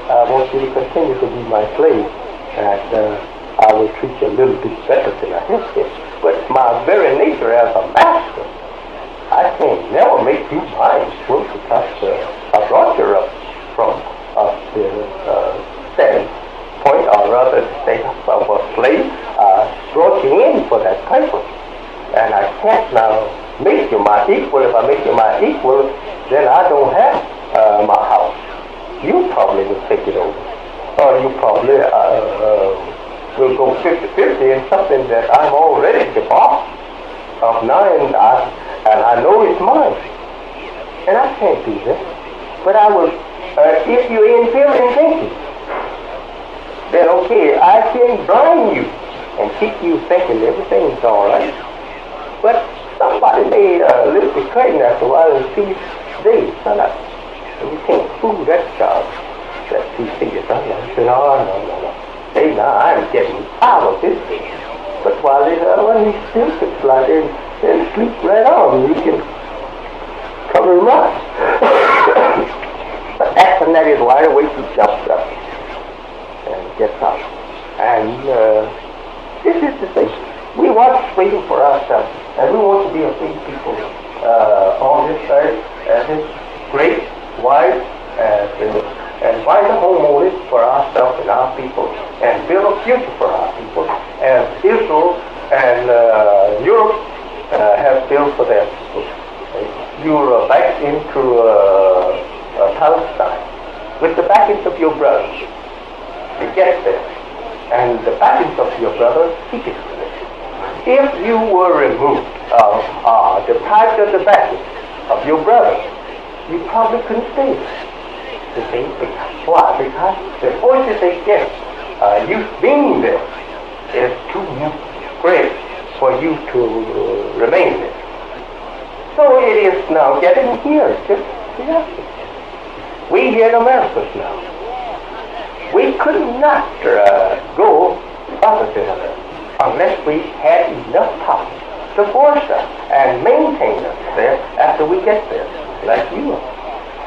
I want you to continue to be my slave, and I will treat you a little bit better than I have been. But my very nature as a master, I can never make you mine, because I brought you up from the standpoint, or rather the state of a slave. I brought you in for that purpose, and I can't now make you my equal. If I make you my equal, then I don't have my house. You probably will take it over, or you probably will go 50-50 in something that I'm already the boss of now, and I know it's mine, and I can't do that. But I will, if you're inferior in thinking, then okay, I can blind you and keep you thinking everything's all right. But somebody may a little bit crazy after a while and see they son up, and you can't fool that child that you see your son. I said, no. Hey, now I'm getting out of this thing. But while when he still could slide in and sleep right on, you can cover him up. But after that is wide awake, he jumps up and gets out. And this is the thing. We want freedom for ourselves, and we want to be a free people on this earth, and this great, wide, and find a home on it for ourselves and our people, and build a future for our people, as Israel and Europe have built for their people. You're back into Palestine with the backings of your brothers to get there, and the backings of your brothers keep it. If you were removed, deprived of the backing of your brothers, you probably couldn't stay there. Why? Because the forces they get, you being there, is too great for you to remain there. So it is now getting here. Just we here in America now, we could not go other than unless we had enough power to force us and maintain us there after we get there, like you are.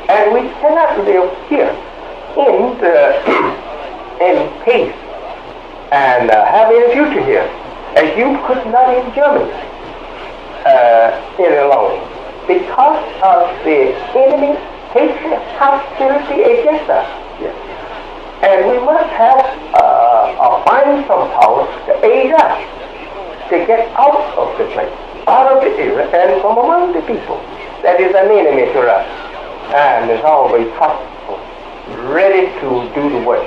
And we cannot live here in peace and have a future here, as you could not in Germany any longer, because of the enemy hatred, hostility against us. Yes. And we must have find some power to aid us to get out of the place, out of the area, and from among the people that is an enemy to us. And is always hostile, ready to do the work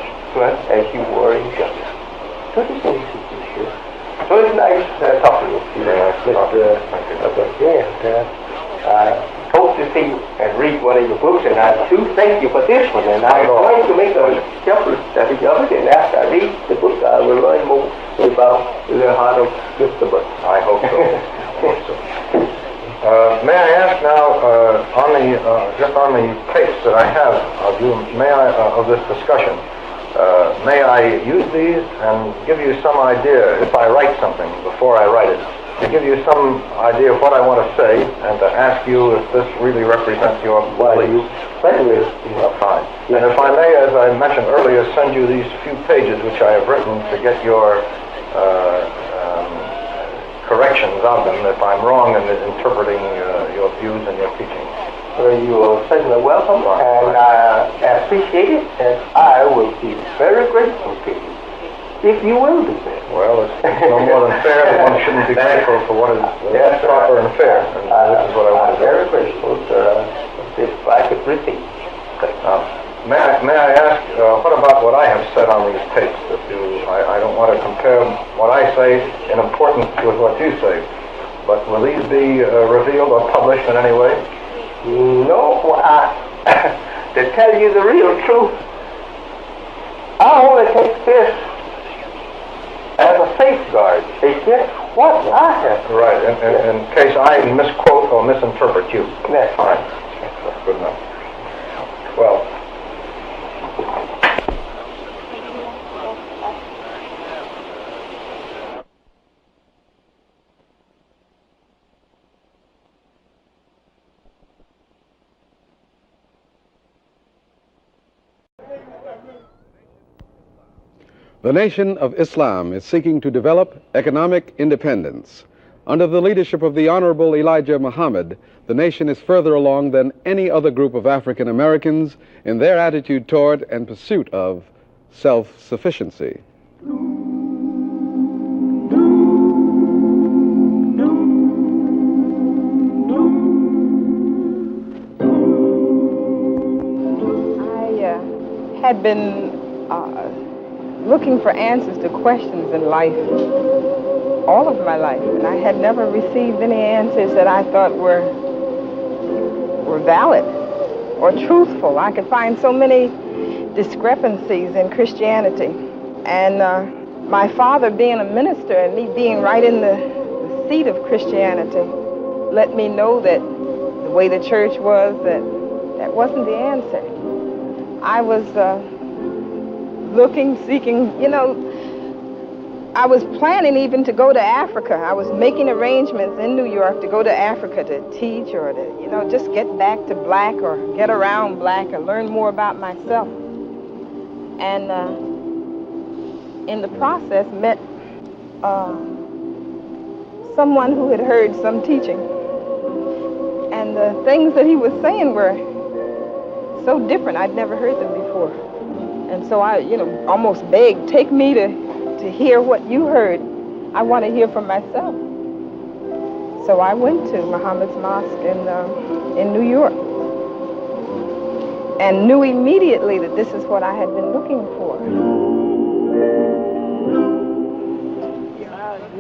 as you were in Germany. So it's nice talking to you. I hope to see and read one of your books, and I do thank you for this one. And I'm going to make a separate study of it, and after I read the book, I will learn more about the heart of Mr. Burke. I hope so. May I ask now, just on the tapes that I have of you, of this discussion, may I use these and give you some idea, if I write something before I write it, to give you some idea of what I want to say, and to ask you if this really represents your beliefs? Certainly. Fine. And if I may, as I mentioned earlier, send you these few pages which I have written to get your corrections of them if I'm wrong in interpreting your views and your teaching. You are certainly welcome, and I appreciate it, and I will be very grateful to you if you will do that. Well, it's no more than fair that one shouldn't be grateful for what is proper and fair, and this is what I want to do. I'm very grateful if I could receive. May I ask, what about what I have said on these tapes? I don't want to compare what I say in importance with what you say, but will these be revealed or published in any way? No, to tell you the real truth, I only take this as a safeguard against what I have. Right, in case I misquote or misinterpret you. That's fine. That's good enough. Well, The nation of Islam is seeking to develop economic independence. Under the leadership of the Honorable Elijah Muhammad, the nation is further along than any other group of African Americans in their attitude toward and pursuit of self-sufficiency. I had been looking for answers to questions in life all of my life, and I had never received any answers that I thought were valid or truthful. I could find so many discrepancies in Christianity, and my father being a minister and me being right in the seat of Christianity let me know that the way the church was, that wasn't the answer. I was looking, seeking, you know, I was planning even to go to Africa. I was making arrangements in New York to go to Africa to teach or to, you know, just get back to black or get around black and learn more about myself. And in the process met someone who had heard some teaching. And the things that he was saying were so different. I'd never heard them before. And so I, you know, almost begged, take me to hear what you heard. I want to hear from myself. So I went to Muhammad's Mosque in New York and knew immediately that this is what I had been looking for.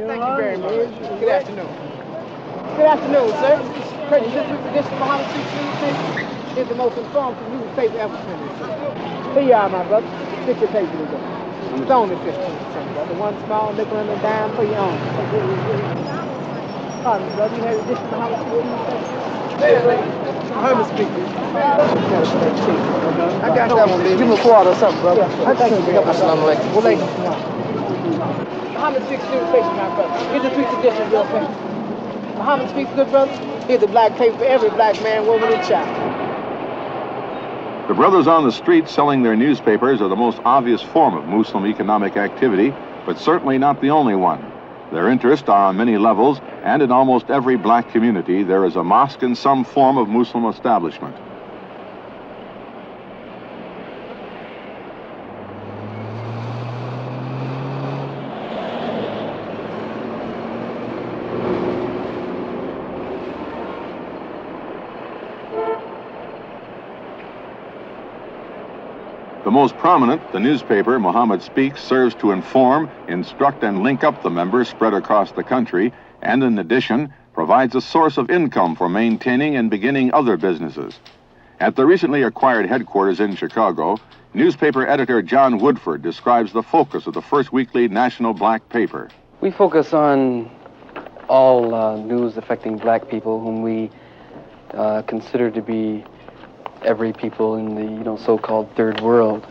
Thank you very much. Good afternoon. Good afternoon, sir. This is Muhammad newspaper. It's the most informed newspaper ever printed, sir. Here you are, my brother. 50 pages ago. It's only 15 cents, brother. One small nickel and a dime for your own. Pardon me, brother. You have this Muhammad newspaper? Muhammad speaking. I got that one, baby. Give me a quarter or something, brother. I thank you. Assalamu alaikum. Well, ladies. Muhammad speaks newspaper, my brother. Here's the three traditions of your paper. Muhammad speaks, good brother. Here's the black paper for every black man, woman, and child. The brothers on the street selling their newspapers are the most obvious form of Muslim economic activity, but certainly not the only one. Their interests are on many levels, and in almost every black community, there is a mosque in some form of Muslim establishment. The most prominent, the newspaper Muhammad Speaks, serves to inform, instruct, and link up the members spread across the country, and in addition, provides a source of income for maintaining and beginning other businesses. At the recently acquired headquarters in Chicago, newspaper editor John Woodford describes the focus of the first weekly national black paper. We focus on all news affecting black people whom we consider to be every people in the, so-called third world.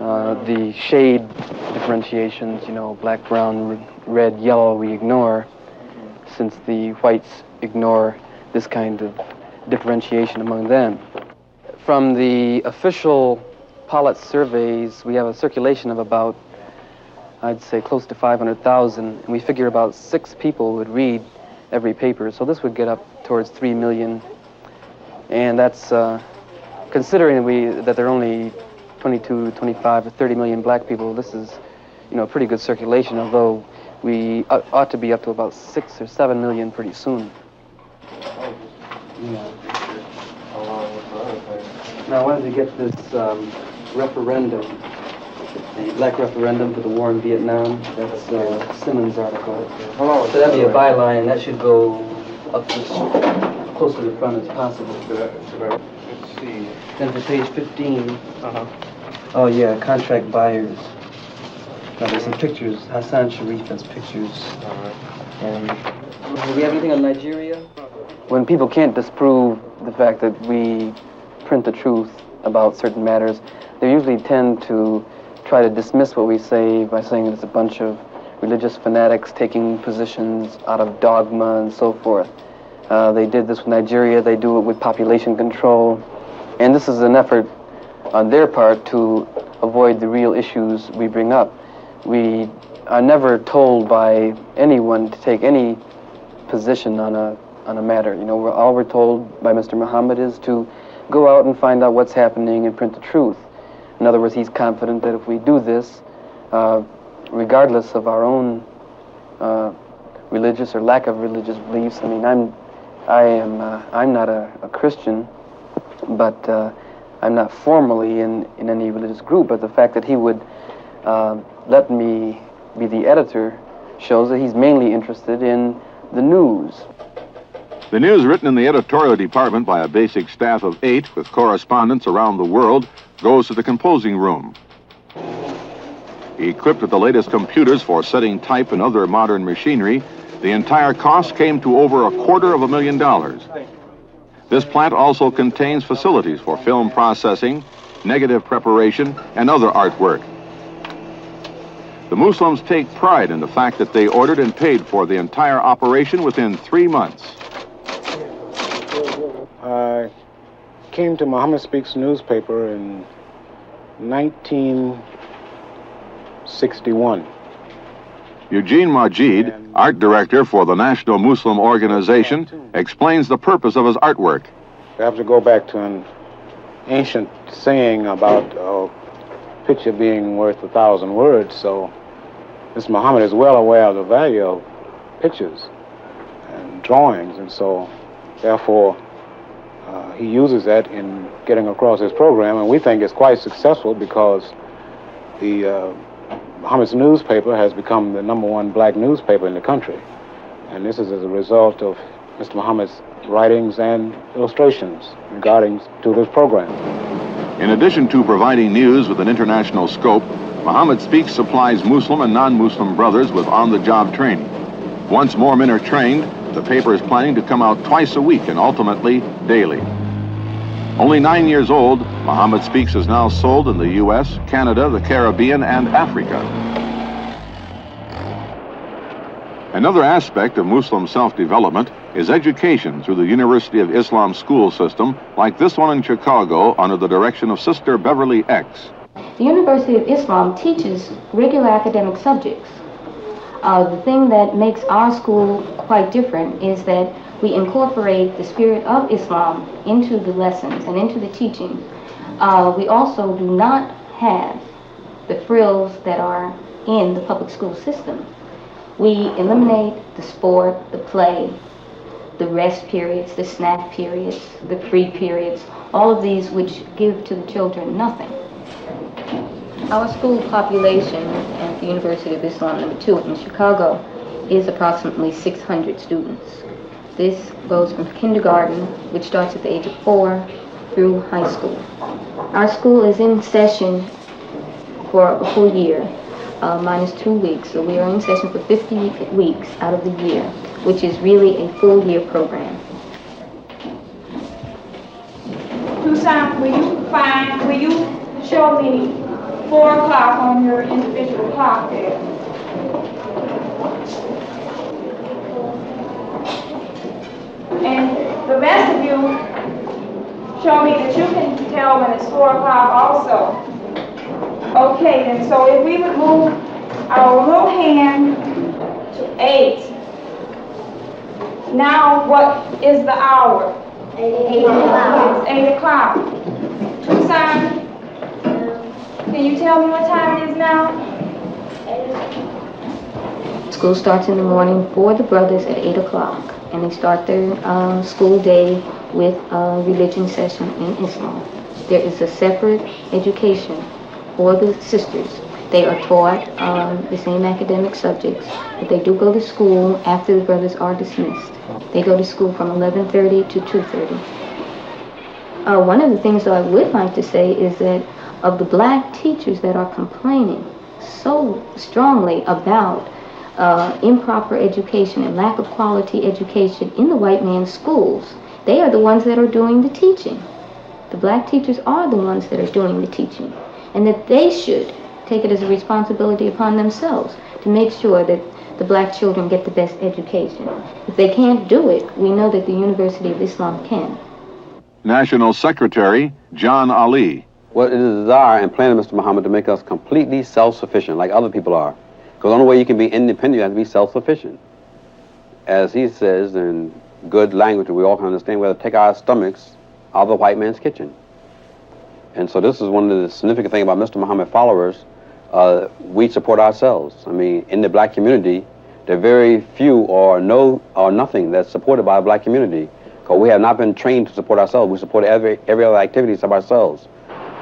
The shade differentiations, black, brown, red, yellow, we ignore, since the whites ignore this kind of differentiation among them. From the official Pollitt surveys, we have a circulation of about, I'd say, close to 500,000, and we figure about 6 people would read every paper, so this would get up towards 3 million, and that's considering that there are only 22, 25, or 30 million black people. This is, pretty good circulation, although we ought to be up to about 6 or 7 million pretty soon. Now, I wanted to get this referendum, the black referendum for the war in Vietnam. That's Simmons' article. So that'd be a byline. That should go up as close to the front as possible. Let's see. Then for page 15. Oh yeah, contract buyers. Now there's some pictures. Hassan Sharif has pictures. And do we have anything on Nigeria? When people can't disprove the fact that we print the truth about certain matters, they usually tend to try to dismiss what we say by saying it's a bunch of religious fanatics taking positions out of dogma and so forth. They did this with Nigeria. They do it with population control. And this is an effort on their part to avoid the real issues we bring up. we are never told by anyone to take any position on a matter. You know, all we're told by Mr. Muhammad is to go out and find out what's happening and print the truth. In other words, he's confident that if we do this, regardless of our own religious or lack of religious beliefs. I mean, I'm not a Christian, but I'm not formally in any religious group. But the fact that he would let me be the editor shows that he's mainly interested in the news. The news written in the editorial department by a basic staff of 8 with correspondents around the world goes to the composing room. Equipped with the latest computers for setting type and other modern machinery, the entire cost came to over $250,000. This plant also contains facilities for film processing, negative preparation, and other artwork. The Muslims take pride in the fact that they ordered and paid for the entire operation within 3 months. I came to Muhammad Speaks newspaper in 1961. Eugene Majid, art director for the National Muslim Organization, explains the purpose of his artwork. I have to go back to an ancient saying about a picture being worth 1,000 words, so Mr. Muhammad is well aware of the value of pictures and drawings, and so therefore he uses that in getting across his program, and we think it's quite successful because the Muhammad's newspaper has become the #1 black newspaper in the country, and this is as a result of Mr. Muhammad's writings and illustrations regarding to this program. In addition to providing news with an international scope, Muhammad Speaks supplies Muslim and non-Muslim brothers with on-the-job training. Once more men are trained, the paper is planning to come out twice a week and ultimately daily. Only 9 years old, Muhammad Speaks is now sold in the U.S., Canada, the Caribbean, and Africa. Another aspect of Muslim self-development is education through the University of Islam school system, like this one in Chicago under the direction of Sister Beverly X. The University of Islam teaches regular academic subjects. The thing that makes our school quite different is that we incorporate the spirit of Islam into the lessons and into the teaching. We also do not have the frills that are in the public school system. We eliminate the sport, the play, the rest periods, the snack periods, the free periods, all of these which give to the children nothing. Our school population at the University of Islam #2 in Chicago is approximately 600 students. This goes from kindergarten, which starts at the age of 4, through high school. Our school is in session for a full year, minus 2 weeks. So we are in session for 50 weeks out of the year, which is really a full year program. Tucson, will you show me 4 o'clock on your individual clock there? And the rest of you, show me that you can tell when it's 4 o'clock also. Okay, then, so if we would move our little hand to 8. Now, what is the hour? 8 o'clock. It's 8 o'clock. Tucson, can you tell me what time it is now? School starts in the morning for the brothers at 8 o'clock, and they start their school day with a religion session in Islam. There is a separate education for the sisters. They are taught the same academic subjects, but they do go to school after the brothers are dismissed. They go to school from 11:30 to 2:30. One of the things that I would like to say is that of the black teachers that are complaining so strongly about improper education and lack of quality education in the white man's schools, they are the ones that are doing the teaching. The black teachers are the ones that are doing the teaching, and that they should take it as a responsibility upon themselves to make sure that the black children get the best education. If they can't do it, we know that the University of Islam can. National Secretary John Ali. Well, it is a desire and plan of Mr. Muhammad to make us completely self-sufficient, like other people are. Because the only way you can be independent, you have to be self-sufficient. As he says in good language that we all can understand, we have to take our stomachs out of the white man's kitchen. And so this is one of the significant things about Mr. Muhammad followers. We support ourselves. I mean, in the black community, there are very few or nothing that's supported by the black community. Because we have not been trained to support ourselves. We support every other activity except ourselves.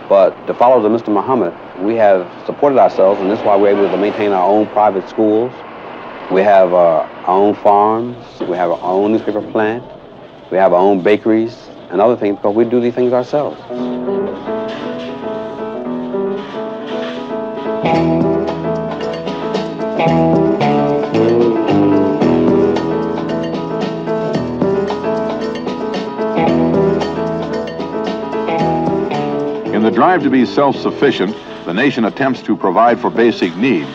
But the followers of Mr. Muhammad, we have supported ourselves, and that's why we're able to maintain our own private schools. We have our own farms. We have our own newspaper plant. We have our own bakeries and other things because we do these things ourselves. In the drive to be self-sufficient, the nation attempts to provide for basic needs.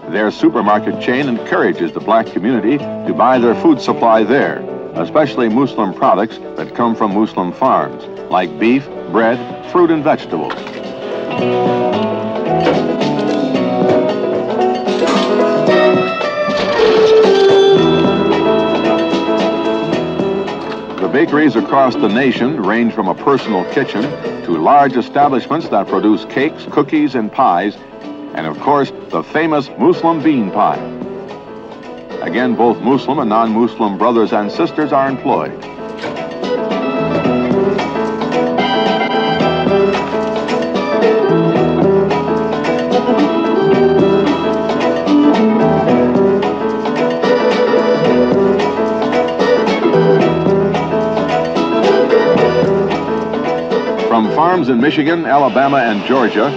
Their supermarket chain encourages the black community to buy their food supply there, especially Muslim products that come from Muslim farms, like beef, bread, fruit, and vegetables. The bakeries across the nation range from a personal kitchen to large establishments that produce cakes, cookies, and pies, and of course, the famous Muslim bean pie. Again, both Muslim and non-Muslim brothers and sisters are employed. From farms in Michigan, Alabama, and Georgia,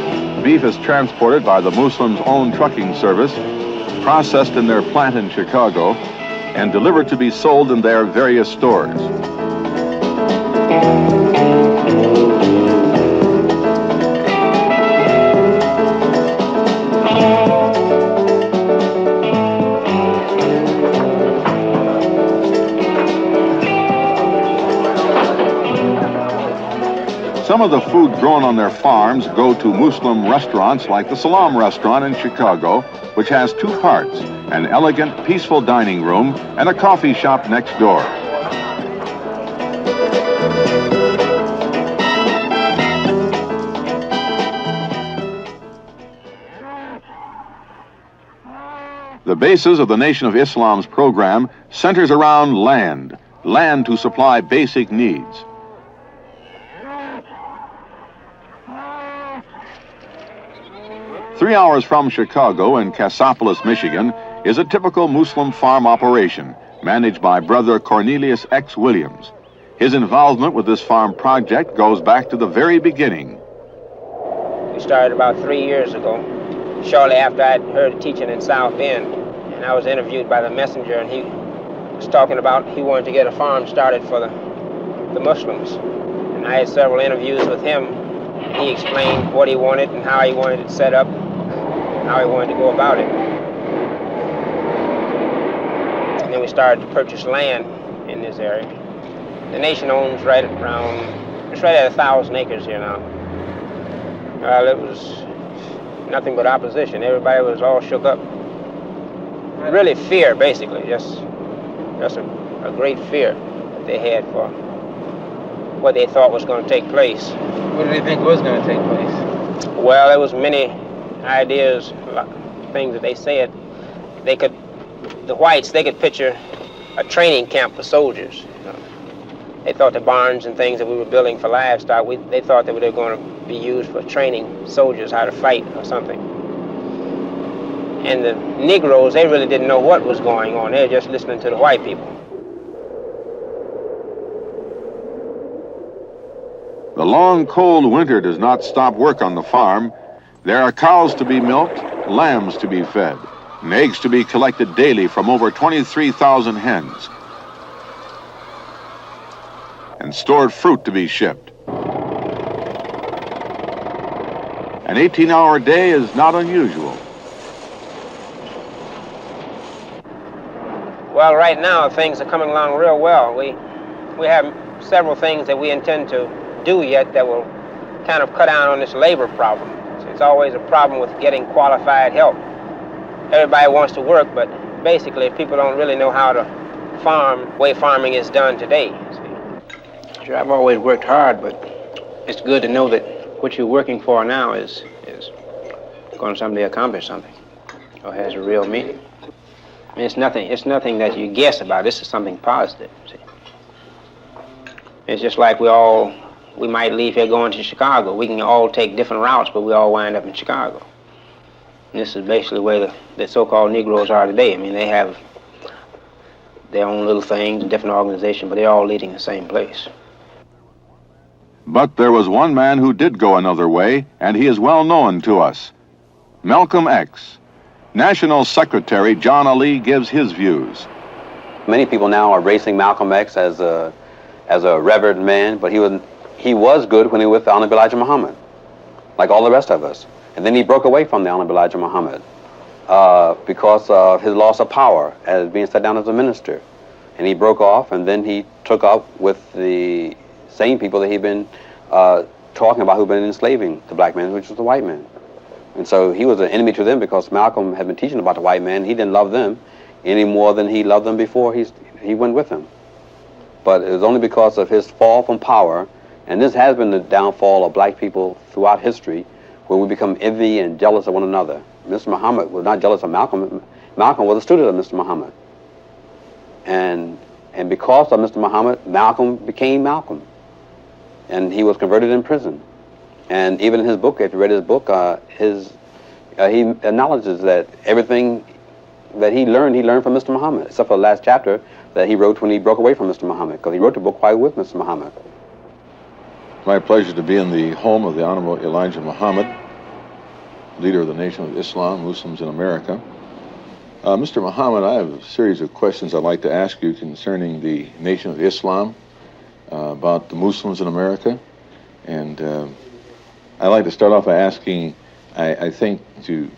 beef is transported by the Muslims' own trucking service, processed in their plant in Chicago, and delivered to be sold in their various stores. Some of the food grown on their farms go to Muslim restaurants like the Salam restaurant in Chicago, which has two parts, an elegant, peaceful dining room and a coffee shop next door. The basis of the Nation of Islam's program centers around land to supply basic needs. Three hours from Chicago in Cassopolis, Michigan, is a typical Muslim farm operation managed by Brother Cornelius X. Williams. His involvement with this farm project goes back to the very beginning. We started about 3 years ago, shortly after I'd heard teaching in South Bend, and I was interviewed by the messenger, and he was talking about he wanted to get a farm started for the Muslims. And I had several interviews with him. He explained what he wanted and how he wanted it set up, how he wanted to go about it. And then we started to purchase land in this area. The nation owns right at 1,000 acres here now. Well, it was nothing but opposition. Everybody was all shook up. Really fear, basically, just a great fear that they had for what they thought was going to take place. What did they think was going to take place? Well, there was many ideas, things that they said. The whites, they could picture a training camp for soldiers. They thought the barns and things that we were building for livestock, they thought that they were going to be used for training soldiers how to fight or something. And the Negroes, they really didn't know what was going on. They were just listening to the white people. The long, cold winter does not stop work on the farm. There are cows to be milked, lambs to be fed, and eggs to be collected daily from over 23,000 hens, and stored fruit to be shipped. An 18-hour day is not unusual. Well, right now, things are coming along real well. We have several things that we intend to do yet that will kind of cut down on this labor problem. It's always a problem with getting qualified help. Everybody wants to work, but basically people don't really know how to farm the way farming is done today. See? Sure, I've always worked hard, but it's good to know that what you're working for now is going to someday accomplish something, or has a real meaning. I mean, it's nothing that you guess about. This is something positive. See? It's just like we might leave here going to Chicago. We can all take different routes, but we all wind up in Chicago. And this is basically where the so-called Negroes are today. I mean, they have their own little things, different organizations, but they're all leading the same place. But there was one man who did go another way, and he is well known to us. Malcolm X. National Secretary John Ali gives his views. Many people now are racing Malcolm X as a revered man, but he was good when he was with the Honorable Elijah Muhammad, like all the rest of us. And then he broke away from the Honorable Elijah Muhammad because of his loss of power as being set down as a minister. And he broke off, and then he took up with the same people that he'd been talking about who'd been enslaving the black man, which was the white man. And so he was an enemy to them because Malcolm had been teaching about the white man. He didn't love them any more than he loved them before he went with them. But it was only because of his fall from power, and this has been the downfall of black people throughout history, where we become envy and jealous of one another. Mr. Muhammad was not jealous of Malcolm. Malcolm was a student of Mr. Muhammad. And because of Mr. Muhammad, Malcolm became Malcolm. And he was converted in prison. And even in his book, if you read his book, he acknowledges that everything that he learned from Mr. Muhammad, except for the last chapter that he wrote when he broke away from Mr. Muhammad, because he wrote the book while with Mr. Muhammad. My pleasure to be in the home of the Honorable Elijah Muhammad, leader of the Nation of Islam, Muslims in America. Mr. Muhammad, I have a series of questions I'd like to ask you concerning the Nation of Islam, about the Muslims in America. And I'd like to start off by asking, I think, to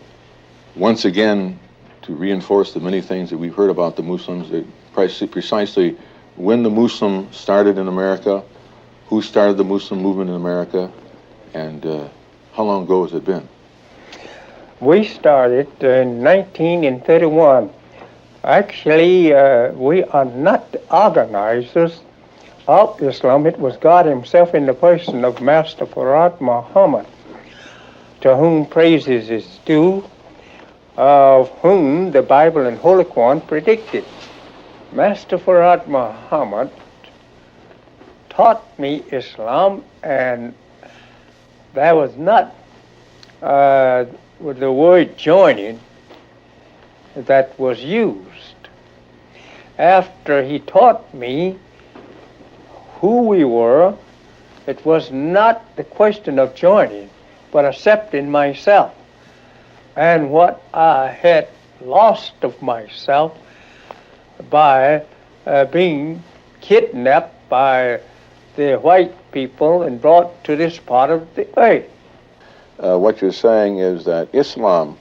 once again to reinforce the many things that we've heard about the Muslims, precisely when the Muslim started in America, who started the Muslim movement in America, and how long ago has it been? We started in 1931. Actually, we are not the organizers of Islam. It was God himself in the person of Master Fard Muhammad, to whom praises is due, of whom the Bible and Holy Quran predicted. Master Fard Muhammad taught me Islam, and there was not the word joining that was used. After he taught me who we were, it was not the question of joining, but accepting myself and what I had lost of myself by being kidnapped by the white people and brought to this part of the earth. What you're saying is that Islam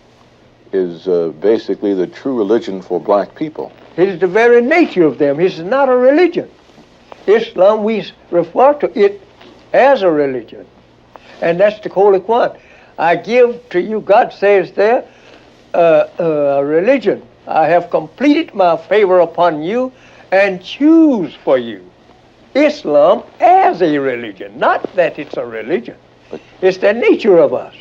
is basically the true religion for black people. It is the very nature of them. It's not a religion. Islam, we refer to it as a religion. And that's the Holy Quran. I give to you, God says there, a religion. I have completed my favor upon you and choose for you Islam as a religion. Not that it's a religion. It's the nature of us.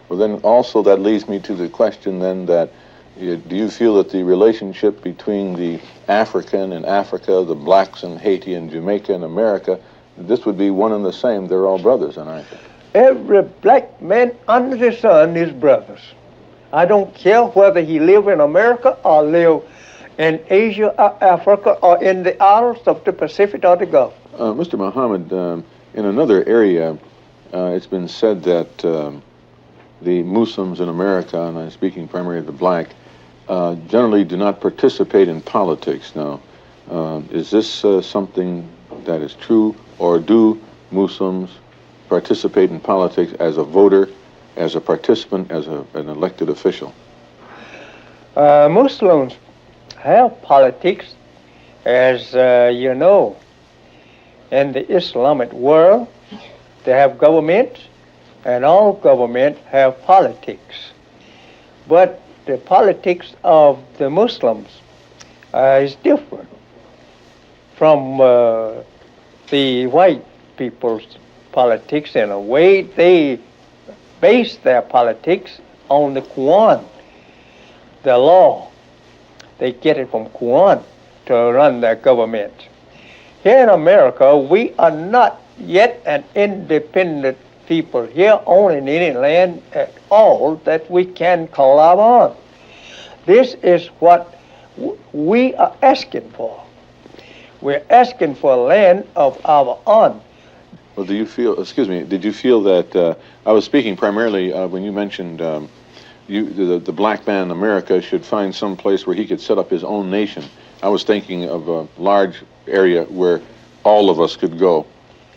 Well, then also that leads me to the question then that do you feel that the relationship between the African and Africa, the blacks in Haiti and Jamaica and America, this would be one and the same? They're all brothers, aren't they? Every black man under the sun is brothers. I don't care whether he live in America or live in Asia or Africa or in the islands of the Pacific or the Gulf. Mr. Muhammad, in another area, it's been said that the Muslims in America, and I'm speaking primarily of the black, generally do not participate in politics. Now, is this something that is true, or do Muslims participate in politics as a voter, as a participant, as an elected official? Muslims have politics, as you know. In the Islamic world, they have government, and all government have politics. But the politics of the Muslims is different from the white people's politics. In a way, they base their politics on the Quran, the law. They get it from Quran to run their government. Here in America, we are not yet an independent people here on any land at all that we can call our own. This is what we are asking for. We're asking for a land of our own. Well, do you feel, excuse me, did you feel that, I was speaking primarily when you mentioned the black man in America should find some place where he could set up his own nation. I was thinking of a large area where all of us could go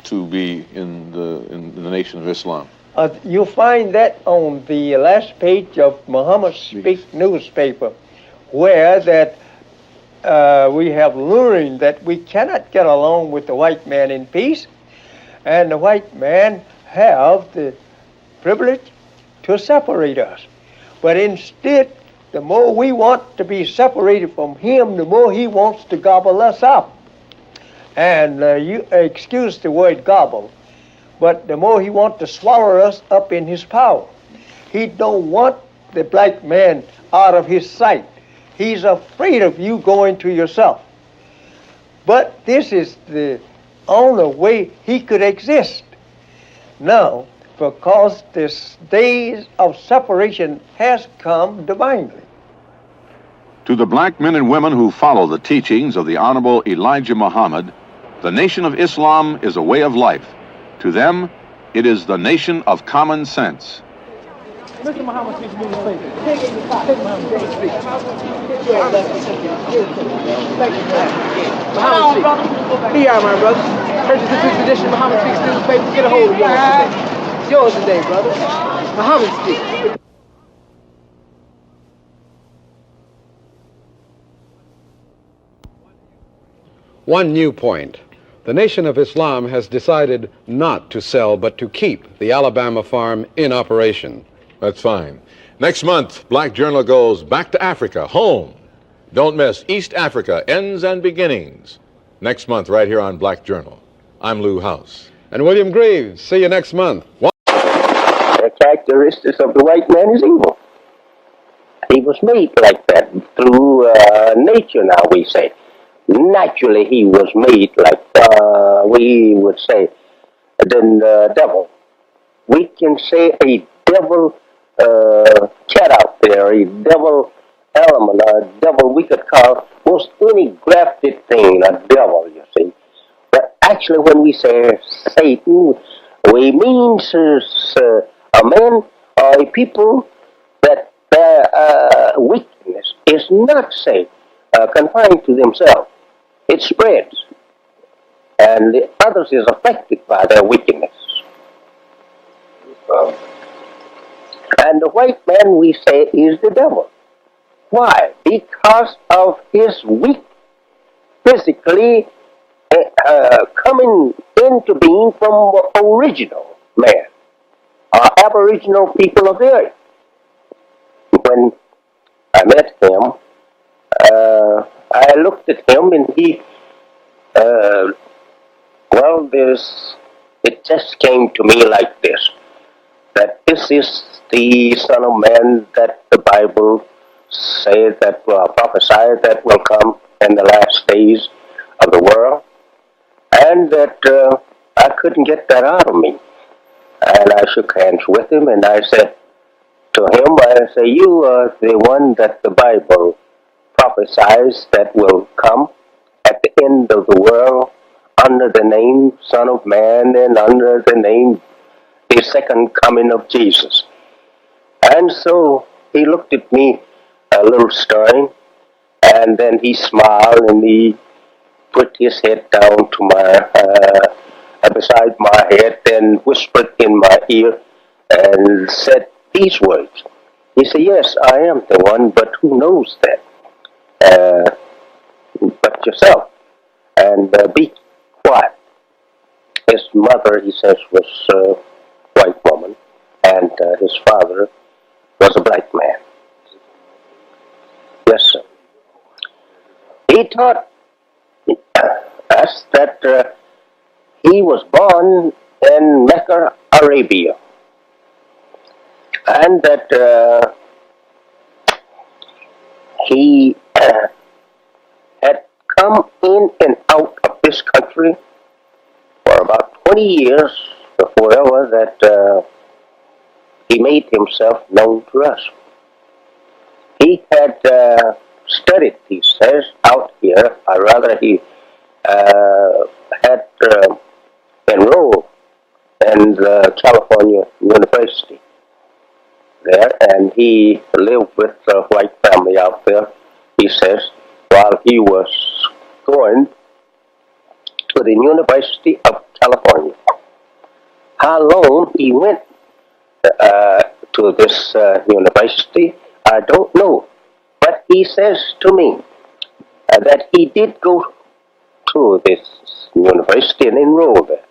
to be in the Nation of Islam. You find that on the last page of Muhammad Speak newspaper, where that we have learned that we cannot get along with the white man in peace, and the white man have the privilege to separate us. But instead, the more we want to be separated from him, the more he wants to gobble us up. And you excuse the word gobble, but the more he wants to swallow us up in his power. He don't want the black man out of his sight. He's afraid of you going to yourself. But this is the only way he could exist. Now, because this days of separation has come divinely. To the black men and women who follow the teachings of the Honorable Elijah Muhammad, the Nation of Islam is a way of life. To them, it is the nation of common sense. Mr. Muhammad speaks newspaper. Take Muhammad speak. Thank you, man. Muhammad speaks. Be out, my brother. Purchase this week's edition of Muhammad Speaks newspaper. Get a hold of yours today. It's yours today, brother. Muhammad speaks. One new point. The Nation of Islam has decided not to sell but to keep the Alabama farm in operation. That's fine. Next month, Black Journal goes back to Africa, home. Don't miss East Africa, Ends and Beginnings. Next month, right here on Black Journal. I'm Lou House. And William Greaves. See you next month. The characteristics of the white man is evil. He was made like that through nature, now we say. Naturally, he was made like, we would say, the devil. We can say a devil cat out there, a devil element, a devil we could call most any grafted thing, a devil, you see. But actually, when we say Satan, we mean a man or a people that their weakness is not, say, confined to themselves. It spreads, and the others is affected by their wickedness. And the white man, we say, is the devil. Why? Because of his weak, physically coming into being from original man, or aboriginal people of the earth. When I met him, I looked at him and he, it just came to me like this, that this is the Son of Man that the Bible says that prophesied that will come in the last days of the world, and that I couldn't get that out of me. And I shook hands with him and I said to him, I say, you are the one that the Bible prophesies that will come at the end of the world under the name Son of Man and under the name the second coming of Jesus. And so he looked at me a little stern, and then he smiled and he put his head down to my beside my head and whispered in my ear and said these words. He said, yes, I am the one, but who knows that? But yourself, and be quiet. His mother, he says, was a white woman, and his father was a black man. Yes, sir. He taught us that he was born in Mecca, Arabia, and that he had come in and out of this country for about 20 years before ever that he made himself known to us. He had studied, he says, out here, or rather he had enrolled in the California University there, and he lived with a white family out there, he says, while he was going to the University of California. How long he went to this university, I don't know. But he says to me that he did go to this university and enroll there.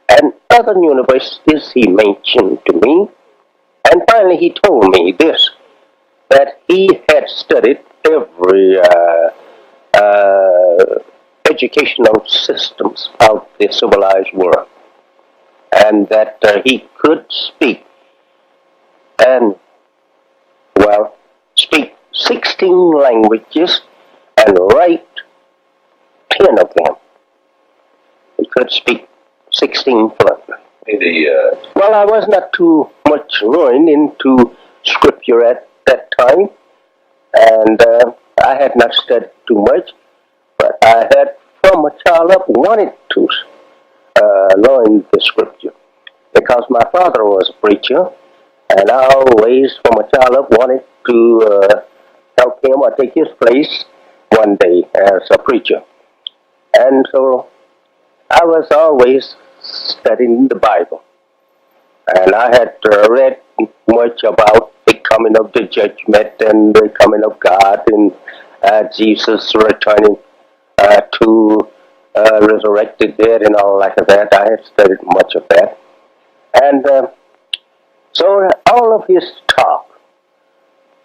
And other universities he mentioned to me. And finally he told me this, that he had studied every educational systems of the civilized world. And that he could speak and, well, speak 16 languages and write 10 of them. He could speak 16 fluently. Well, I was not too much learned into scripture at that time, and I had not studied too much, but I had from a child up wanted to learn the scripture, because my father was a preacher, and I always, from a child up, wanted to help him or take his place one day as a preacher. And so I was always studying the Bible. And I had read much about the coming of the judgment and the coming of God and Jesus returning to resurrected dead and all like that. I had studied much of that. And so all of his talk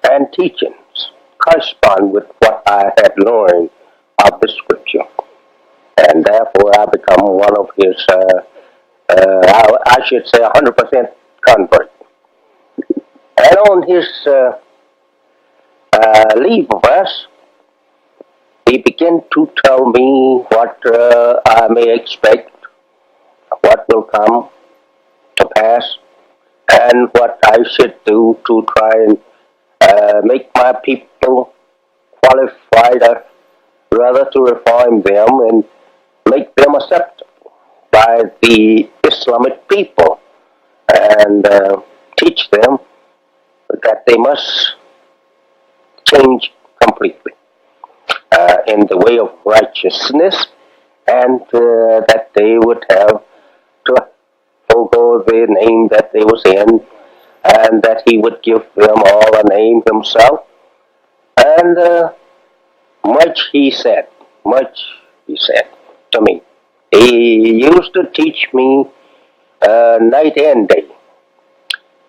and teachings correspond with what I had learned of the scripture. And therefore I become one of his, I should say 100% convert. And on his leave of us, he began to tell me what I may expect, what will come to pass, and what I should do to try and make my people qualified, rather to reform them and make them acceptable by the Islamic people, and teach them that they must change completely in the way of righteousness, and that they would have to forego the name that they was in, and that he would give them all a name himself. And much he said to me. He used to teach me night and day.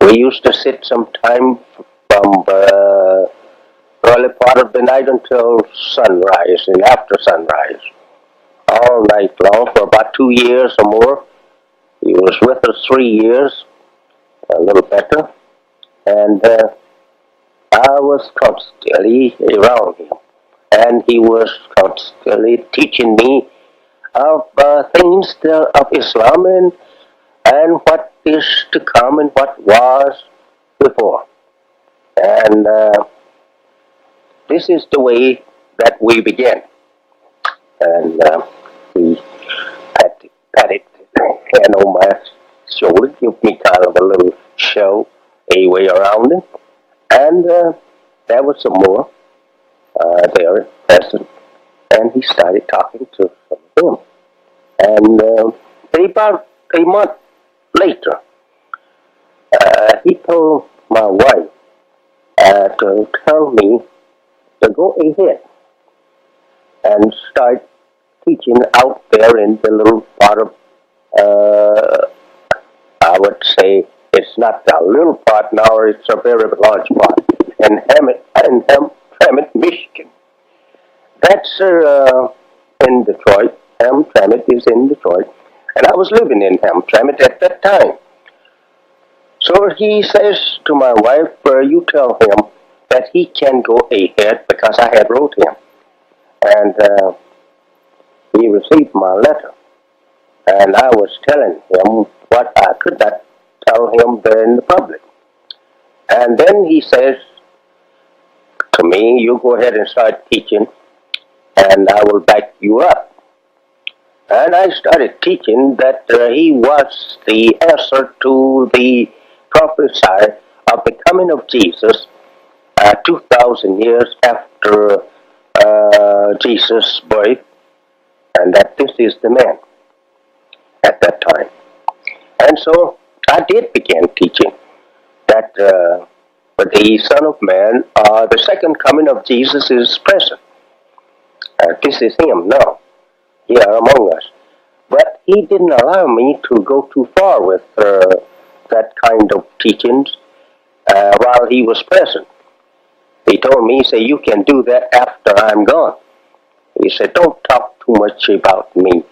We used to sit sometime from early part of the night until sunrise and after sunrise, all night long for about 2 years or more. He was with us 3 years, a little better, and I was constantly around him, and he was constantly teaching me of things of Islam and what is to come and what was before. And this is the way that we began. And he patted hand on my shoulder, give me kind of a little show, a way around it. And there was some more there present. And he started talking to some of them. And about a month later, he told my wife to tell me to go ahead and start teaching out there in the little part of, I would say, It's not a little pot now, it's a very large pot. In Hamtramck, Michigan. That's in Detroit. Hamtramck is in Detroit. And I was living in Hamtramck at that time. So he says to my wife, you tell him that he can go ahead because I had wrote him. And he received my letter. And I was telling him what I could not tell him there in the public. And then he says to me, you go ahead and start teaching and I will back you up. And I started teaching that he was the answer to the prophecy of the coming of Jesus 2,000 years after Jesus' birth, and that this is the man at that time. And so I did begin teaching that the Son of Man, the second coming of Jesus is present. This is him now, here among us. But he didn't allow me to go too far with that kind of teachings while he was present. He told me, he said, you can do that after I'm gone. He said, don't talk too much about me.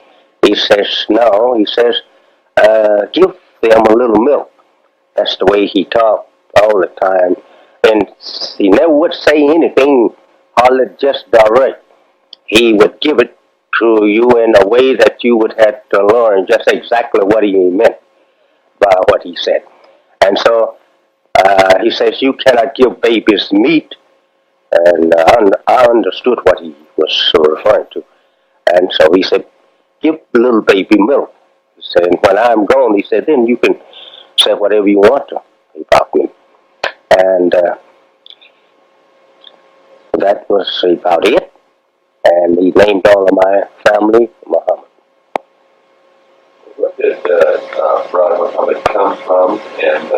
He says, no, he says, give them a little milk. That's the way he talked all the time. And he never would say anything hardly just direct. He would give it to you in a way that you would have to learn just exactly what he meant by what he said. And so he says, you cannot give babies meat. And I understood what he was referring to. And so he said, give the little baby milk. He said, when I'm gone, he said, then you can say whatever you want to about me. And that was about it. And he named all of my family Muhammad. Where did Brother Muhammad come from? And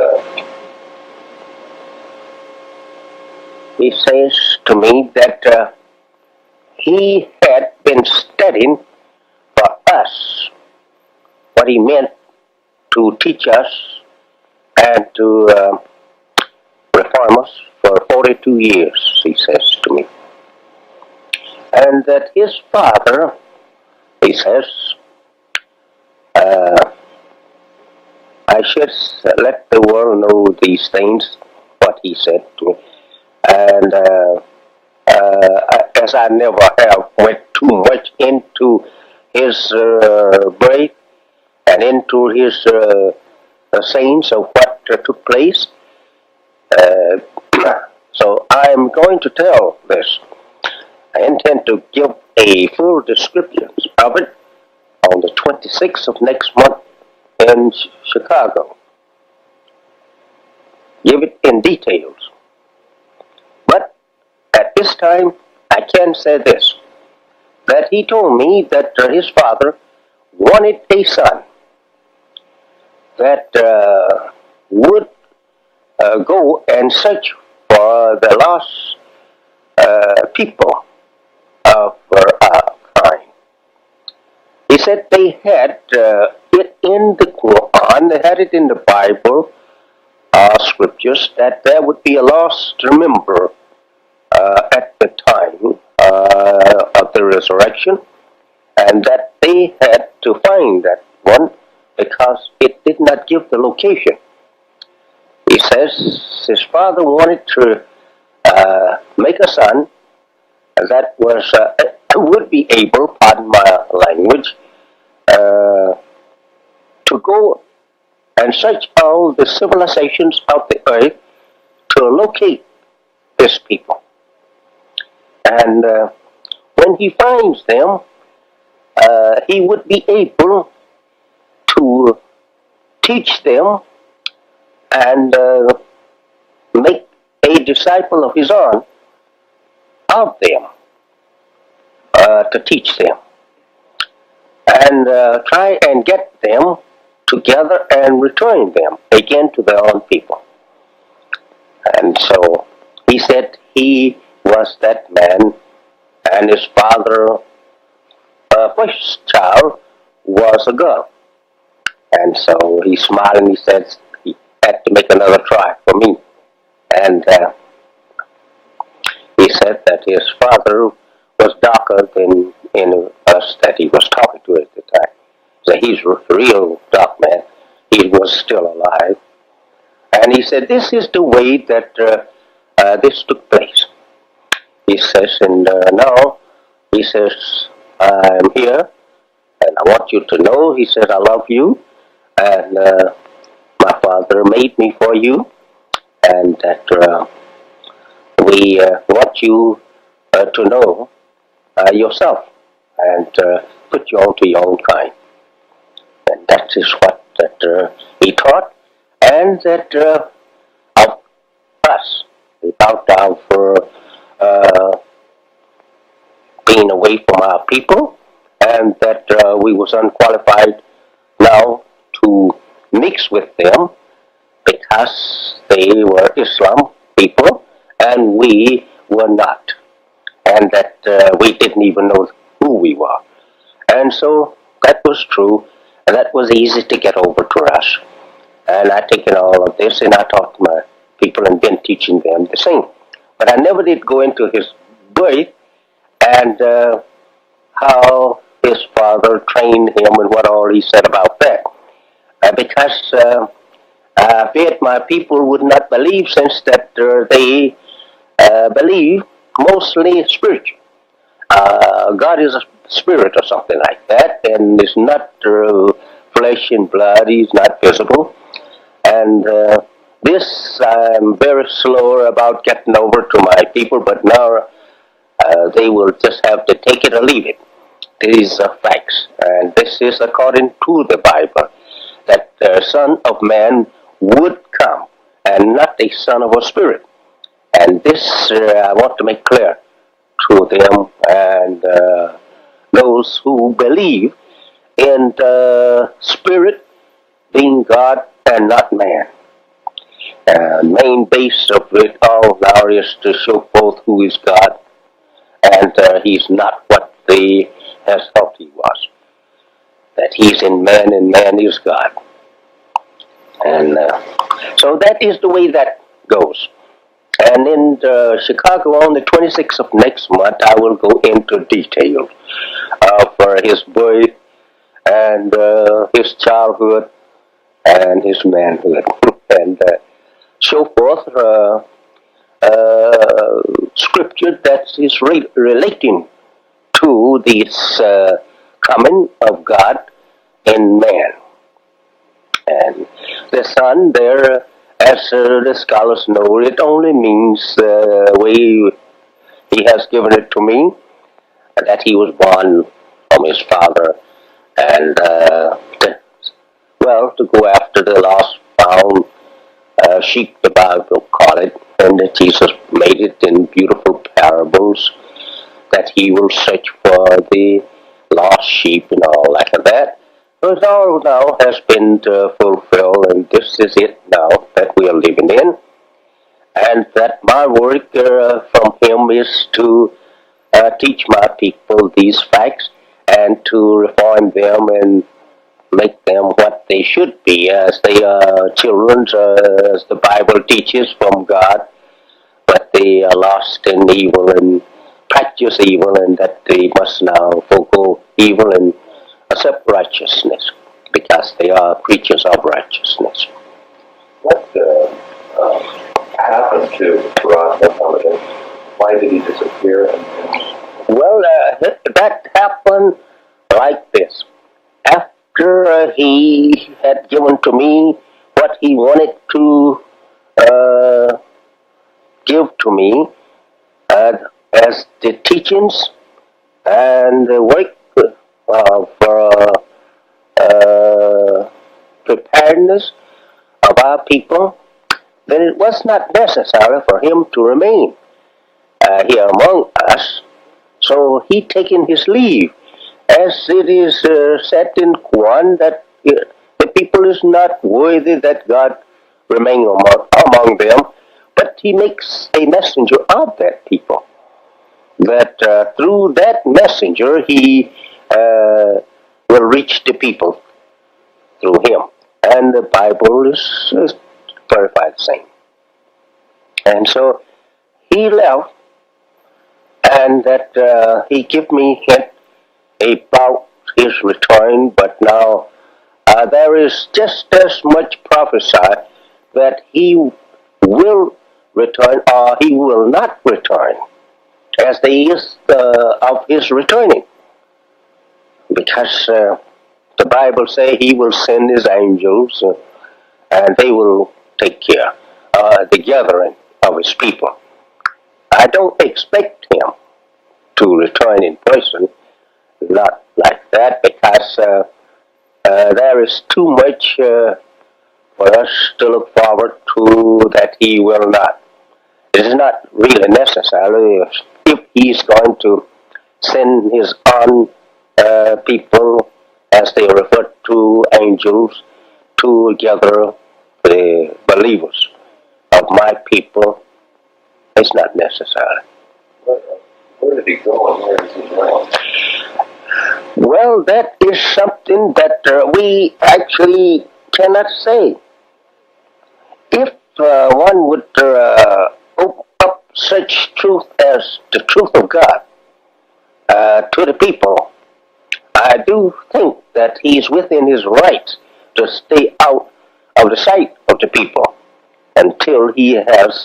he says to me that he had been studying for us what he meant to teach us and to reform us for 42 years, he says to me. And that his father, he says, I should let the world know these things, what he said to me. And as I never have went too much into his birth and into his sayings of what took place, so I am going to tell this. I intend to give a full description of it on the 26th of next month in Chicago. Give it in details. But at this time, I can say this, that he told me that his father wanted a son that would go and search for the lost people of our kind. He said they had it in the Quran, they had it in the Bible, scriptures, that there would be a lost remember at the time of the resurrection, and that they had to find that one because it did not give the location. He says his father wanted to make a son that was would be able, pardon my language, to go and search all the civilizations of the earth to locate his people. And when he finds them, he would be able to teach them and make a disciple of his own of them, to teach them and try and get them together and return them again to their own people. And so he said he was that man, and his father, first child, was a girl. And so he smiled and he says, had to make another try for me. And he said that his father was darker than any of us that he was talking to at the time. So he's a real dark man. He was still alive. And he said, this is the way that this took place. He says, and now, he says, I'm here, and I want you to know, he says, I love you, and my father made me for you, and that we want you to know yourself, and put you on to your own kind. And that is what that he taught, and that of us, we bowed down for being away from our people, and that we was unqualified now to mix with them because they were Islam people and we were not, and that we didn't even know who we were. And so that was true, and that was easy to get over to us. And I taken all of this and I taught my people and been teaching them the same. But I never did go into his birth and how his father trained him and what all he said about that. Because I feared my people would not believe, since that they believe mostly spiritual. God is a spirit or something like that, and it's not flesh and blood. He's not visible. And this I'm very slow about getting over to my people, but now they will just have to take it or leave it. These are facts, and this is according to the Bible, that the Son of Man would come, and not a son of a spirit. And this I want to make clear to them and those who believe in the spirit being God and not man. Main base of it all now is to show forth who is God, and he's not what they has thought he was. That he's in man and man is God. And so that is the way that goes. And in Chicago on the 26th of next month, I will go into detail for his birth and his childhood and his manhood, and show forth scripture that is relating to this coming of God in man. And the Son there, as the scholars know, it only means the way he has given it to me, that he was born from his father, and to go after the lost found sheep, the Bible call it, and that Jesus made it in beautiful parables, that he will search for the lost sheep and all like that. But all now has been fulfilled, and this is it now that we are living in. And that my work from him is to teach my people these facts and to reform them and make them what they should be, as they are children, as the Bible teaches, from God, but they are lost in evil and practice evil, and that they must now forego evil and accept righteousness, because they are creatures of righteousness. What happened to Farad Muhammad? Why did he disappear? Well, that happened like this. After he had given to me what he wanted to give to me as the teachings and the work for preparedness of our people, then it was not necessary for him to remain here among us. So he taken his leave, as it is said in Quran that the people is not worthy that God remain among them, but he makes a messenger of that people, that through that messenger he will reach the people through him. And the Bible is verify the same. And so he left, and that he gave me hint about his return, but now there is just as much prophesied that he will return or he will not return as there is of his returning. Because the Bible says he will send his angels and they will take care of the gathering of his people. I don't expect him to return in person, not like that, because there is too much for us to look forward to that he will not. It is not really necessary if he's going to send his own people, as they refer to angels, to gather the believers of my people. It's not necessary. Where did he go and where is he now? Well, that is something that we actually cannot say. If one would open up such truth as the truth of God to the people, I do think that he's within his rights to stay out of the sight of the people until he has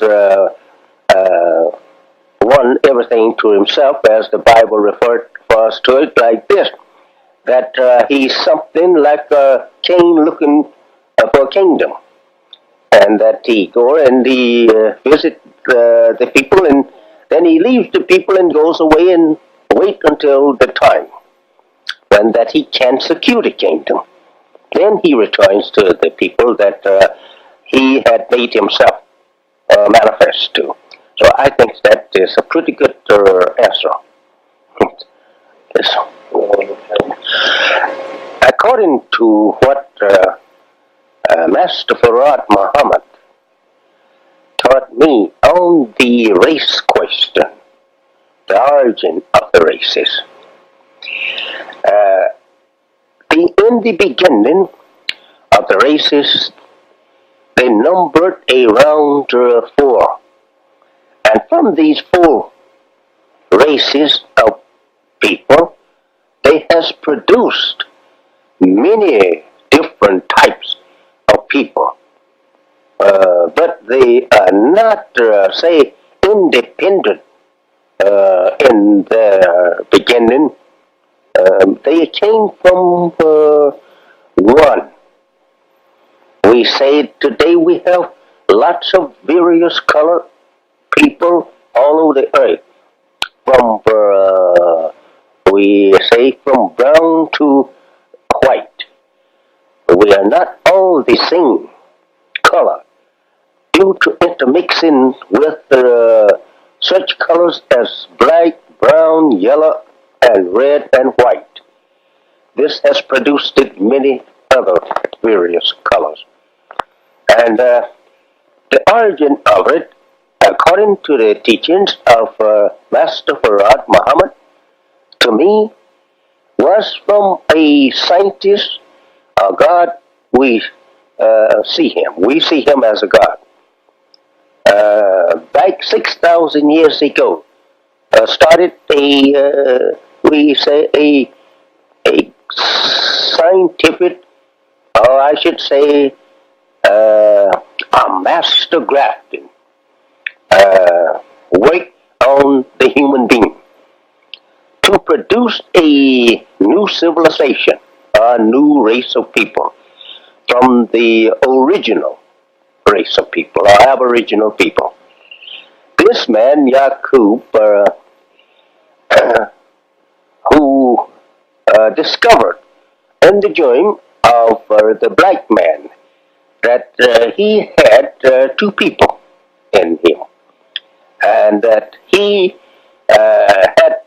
won everything to himself, as the Bible referred for us to it like this, that he's something like a king looking for a kingdom, and that he go and he visit the people, and then he leaves the people and goes away and wait until the time when that he can secure the kingdom. Then he returns to the people that he had made himself manifest to. So I think that is a pretty good answer. Yes. According to what Master Farad Muhammad taught me on the race question, the origin of the races, in the beginning of the races, they numbered around 4. And from these 4 races of people, they has produced many different types of people. But they are not, say, independent in their beginning. They came from one. We say today we have lots of various color people all over the earth. From, we say, from brown to white. We are not all the same color due to intermixing with such colors as black, brown, yellow, and red and white. This has produced many other various colors. And the origin of it, according to the teachings of Master Farad Muhammad, to me, was from a scientist, a God. We see him. We see him as a God. Back 6,000 years ago, started we say a scientific, or I should say, a master grafting work on the human being to produce a new civilization, a new race of people from the original race of people, or aboriginal people. This man, Yaqub, who discovered in the dream of the black man that he had 2 people in him, and that he had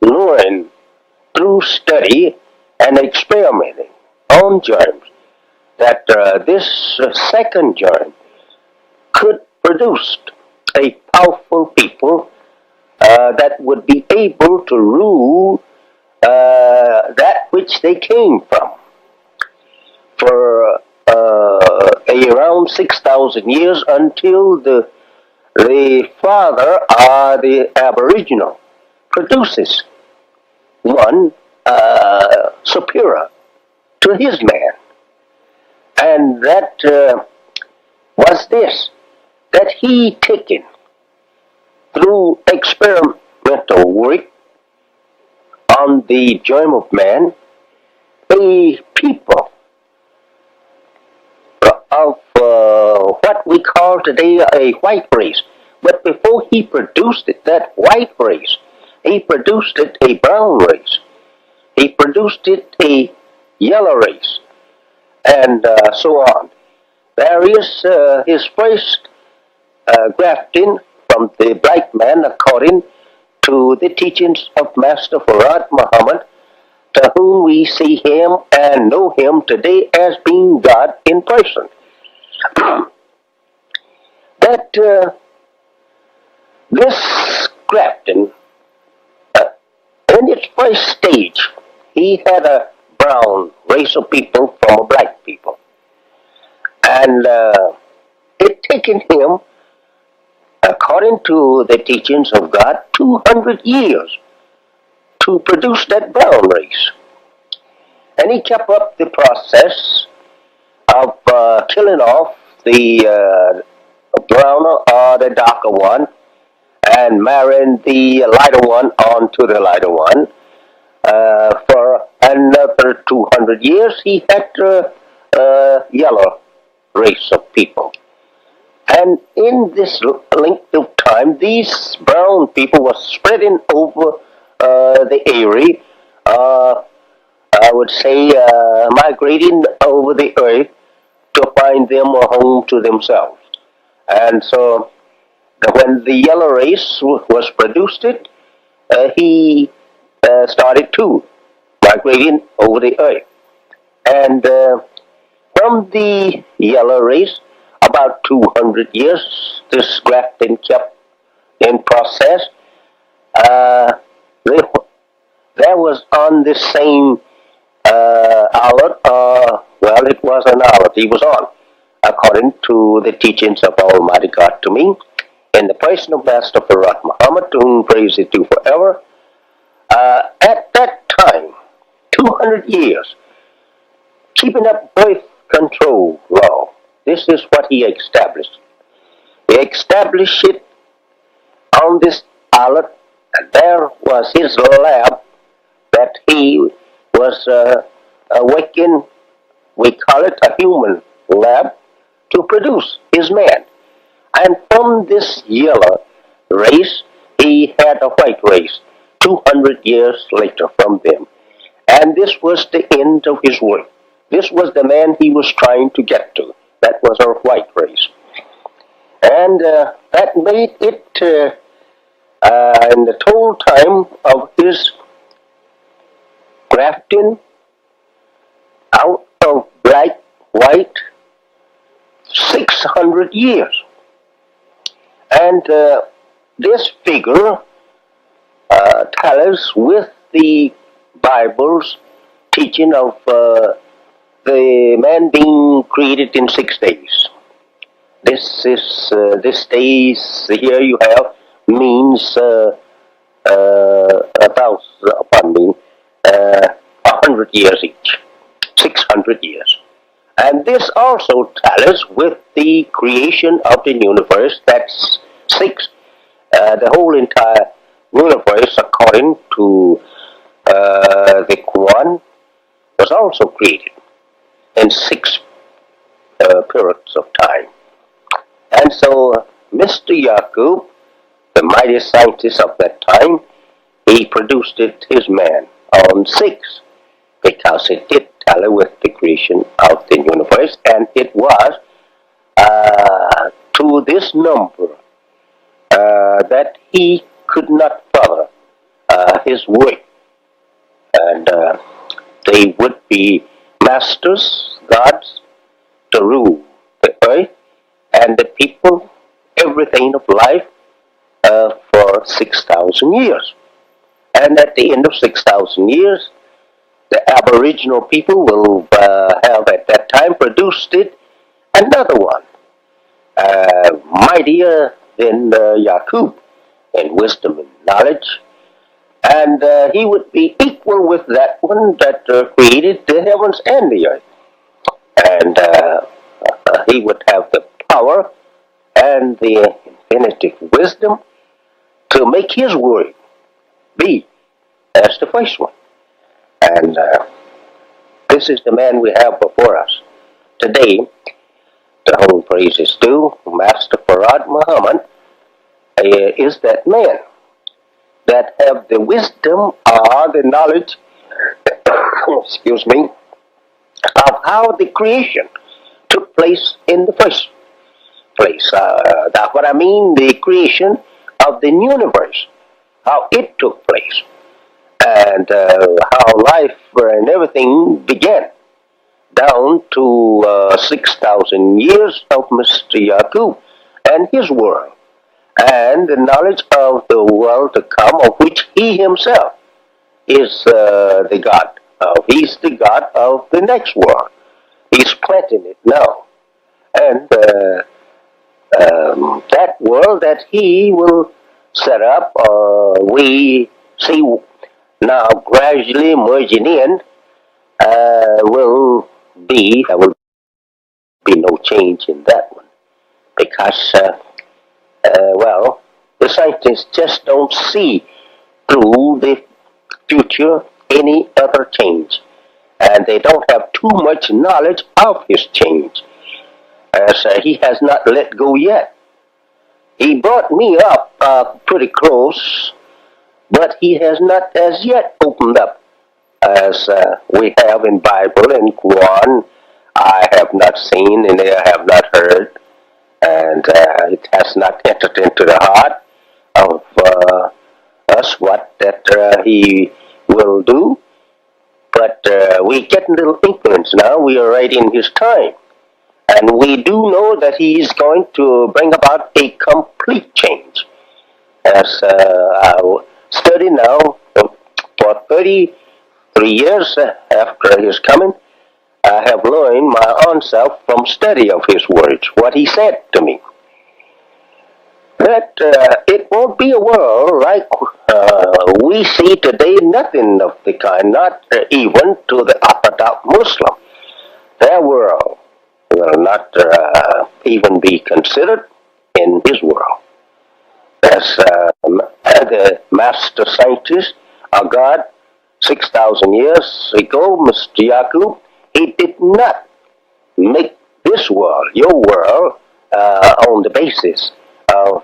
learned through study and experimenting on germs that this second germ could produce a powerful people that would be able to rule that which they came from. For a around 6,000 years until the father, the Aboriginal, produces one superior to his man. And that was this, that he taken through experimental work on the germ of man, a people of what we call today a white race. But before he produced it, that white race, he produced it a brown race. He produced it a yellow race, and so on. There is his first grafting from the black man according to the teachings of Master Farad Muhammad, to whom we see him and know him today as being God in person. That this grafting, in its first stage, he had a brown race of people from a black people. And it taken him, according to the teachings of God, 200 years to produce that brown race. And he kept up the process of killing off the browner or the darker one and marrying the lighter one onto the lighter one. For another 200 years, he had a yellow race of people. And in this length of time, these brown people were spreading over the area, I would say migrating over the earth to find them a home to themselves. And so when the yellow race was produced, he started too migrating over the earth. And from the yellow race, about 200 years, this grafting kept in process. There was on this same outlet, well, it was an outlet he was on, according to the teachings of Almighty God to me, in the person of Master Farad Muhammad, to whom praise is due forever. At that time, 200 years, keeping up birth control law. This is what he established. He established it on this island, and there was his lab that he was awakened, we call it a human lab, to produce his man. And from this yellow race, he had a white race 200 years later from them. And this was the end of his work. This was the man he was trying to get to. That was our white race. And that made it, in the total time of his grafting out of black, white, 600 years. And this figure tallies with the Bible's teaching of the man being created in 6 days. This is this days here you have means 100 years each, 600 years. And this also tallies with the creation of the universe. That's 6. The whole entire universe, according to the Quran, was also created in 6 periods of time. And so Mr. Yaqub, the mighty scientist of that time, he produced his man on 6, because it did tally with the creation of the universe, and it was to this number that he could not further his work. And they would be masters, gods, to rule the earth and the people, everything of life, for 6,000 years. And at the end of 6,000 years, the Aboriginal people will have at that time produced it another one, mightier than Yaqub in wisdom and knowledge, and he would be equal with that one that created the heavens and the earth. And he would have the power and the infinitive wisdom to make his word be as the first one. And this is the man we have before us today, to whom praise is due. Master Farad Muhammad is that man that have the wisdom or the knowledge, excuse me, of how the creation took place in the first place. That's what I mean, the creation of the universe, how it took place, and how life and everything began, down to 6,000 years of Mr. Yaqub and his world, and the knowledge of the world to come, of which he himself is the God of. He's the God of the next world. He's planting it now. And that world that he will set up, we see now gradually merging in, there will be no change in that one. Because, well, the scientists just don't see through the future any other change. And they don't have too much knowledge of his change, as he has not let go yet. He brought me up pretty close, but he has not as yet opened up, as we have in Bible and Quran. I have not seen and I have not heard, and it has not entered into the heart of us what that he will do. But we get little inklings now. We are right in his time. And we do know that he is going to bring about a complete change. As I study now for 33 years after his coming, I have learned my own self from study of his words, what he said to me. That it won't be a world like we see today, nothing of the kind, not even to the Orthodox Muslim. Their world will not even be considered in his world. As the master scientist of God 6,000 years ago, Mr. Yaqub, he did not make this world, your world, on the basis of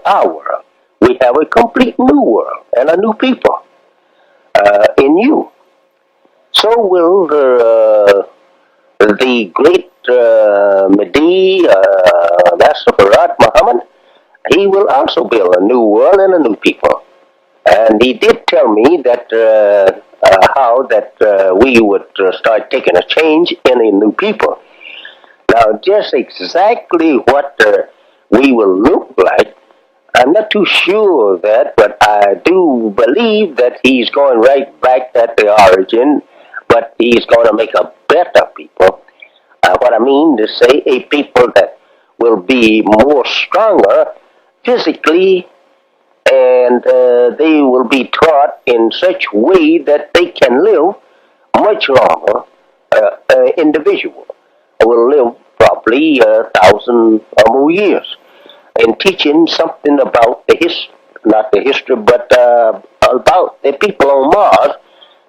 our world. We have a complete new world and a new people in you. So will the great Mahdi, Master Farad Muhammad, he will also build a new world and a new people. And he did tell me that how that we would start taking a change in a new people. Now, just exactly what we will look like, I'm not too sure of that, but I do believe that he's going right back at the origin, but he's going to make a better people. What I mean to say, a people that will be more stronger physically, and they will be taught in such way that they can live much longer. Individual will live probably 1,000 or more years. In teaching something about the history, not the history, but about the people on Mars,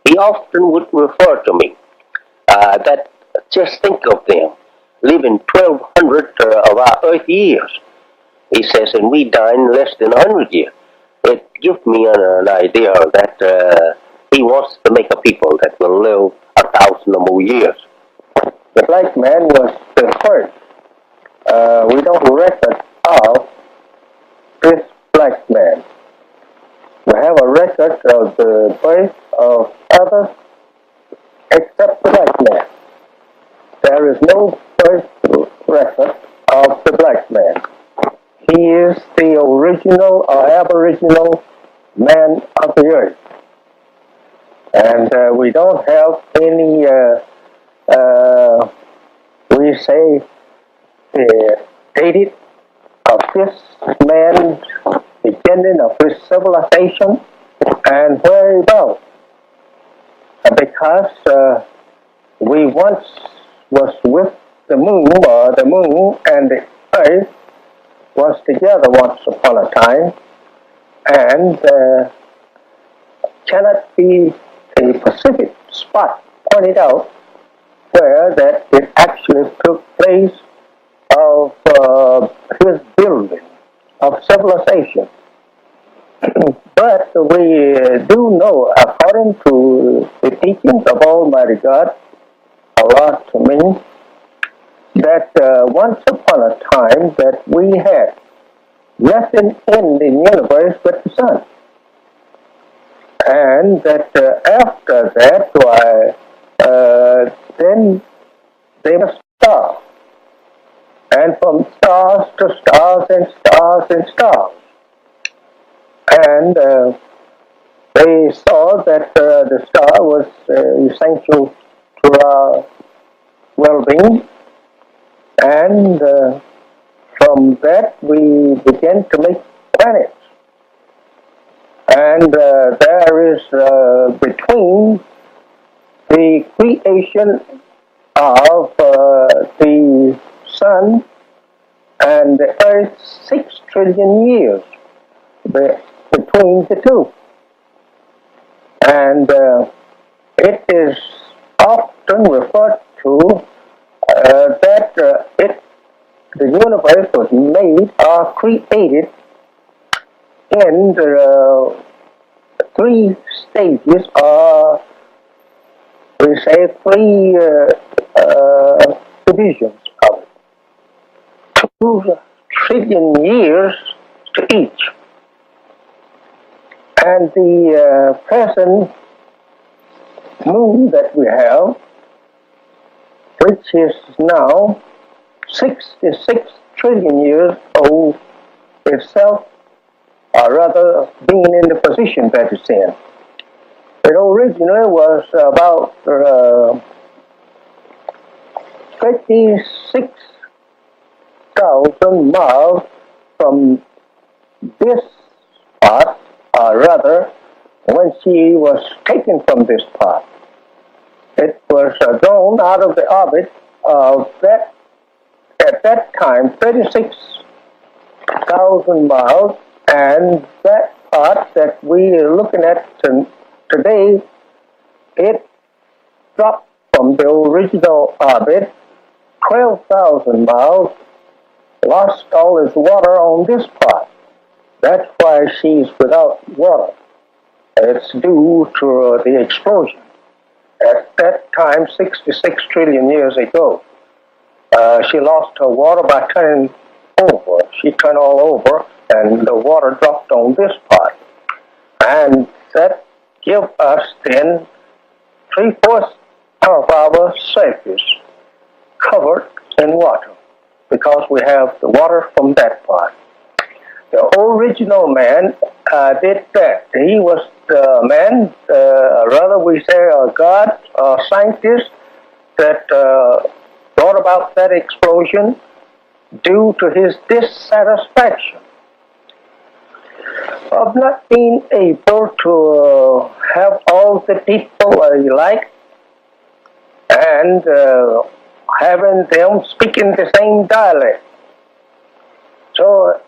he often would refer to me that just think of them living 1,200 of our Earth years. He says, and we die in less than 100 years. It gives me an idea that he wants to make a people that will live 1,000 or more years. The black man was the first. We don't record of this black man. We have a record of the birth of others except the black man. There is no first record of the black man. He is the original or aboriginal man of the earth. And we don't have any, we say, dated of this man's beginning of his civilization and where he was. Because we once was with the moon, or the moon and the earth was together once upon a time, and cannot be a specific spot pointed out where that it actually took place of his building of civilization. But we do know, according to the teachings of Almighty God, Allah to me, that once upon a time that we had nothing in the universe but the sun. And that after that, then they were stars. And from stars to stars and stars and stars. And they saw that the star was essential to our well-being. And from that, we began to make planets. And there is between the creation of the sun and the earth 6 trillion years between the two. And it is often referred to that the universe was made or created in the 3 stages, or we say 3 divisions of it. 2 trillion years to each. And the present moon that we have, which is now 66 trillion years old itself, or rather being in the position that it's in. It originally was about 36,000 miles from this part, or rather, when she was taken from this part. It was thrown out of the orbit of that, at that time, 36,000 miles, and that part that we are looking at today, it dropped from the original orbit 12,000 miles, lost all its water on this part. That's why she's without water. It's due to the explosion. At that time, 66 trillion years ago, she lost her water by turning over. She turned all over, and the water dropped on this part. And that gives us then 3/4 of our surface covered in water, because we have the water from that part. The original man did that. He was the man, rather we say a god, a scientist, that brought about that explosion due to his dissatisfaction of not being able to have all the people he liked and having them speaking the same dialect. So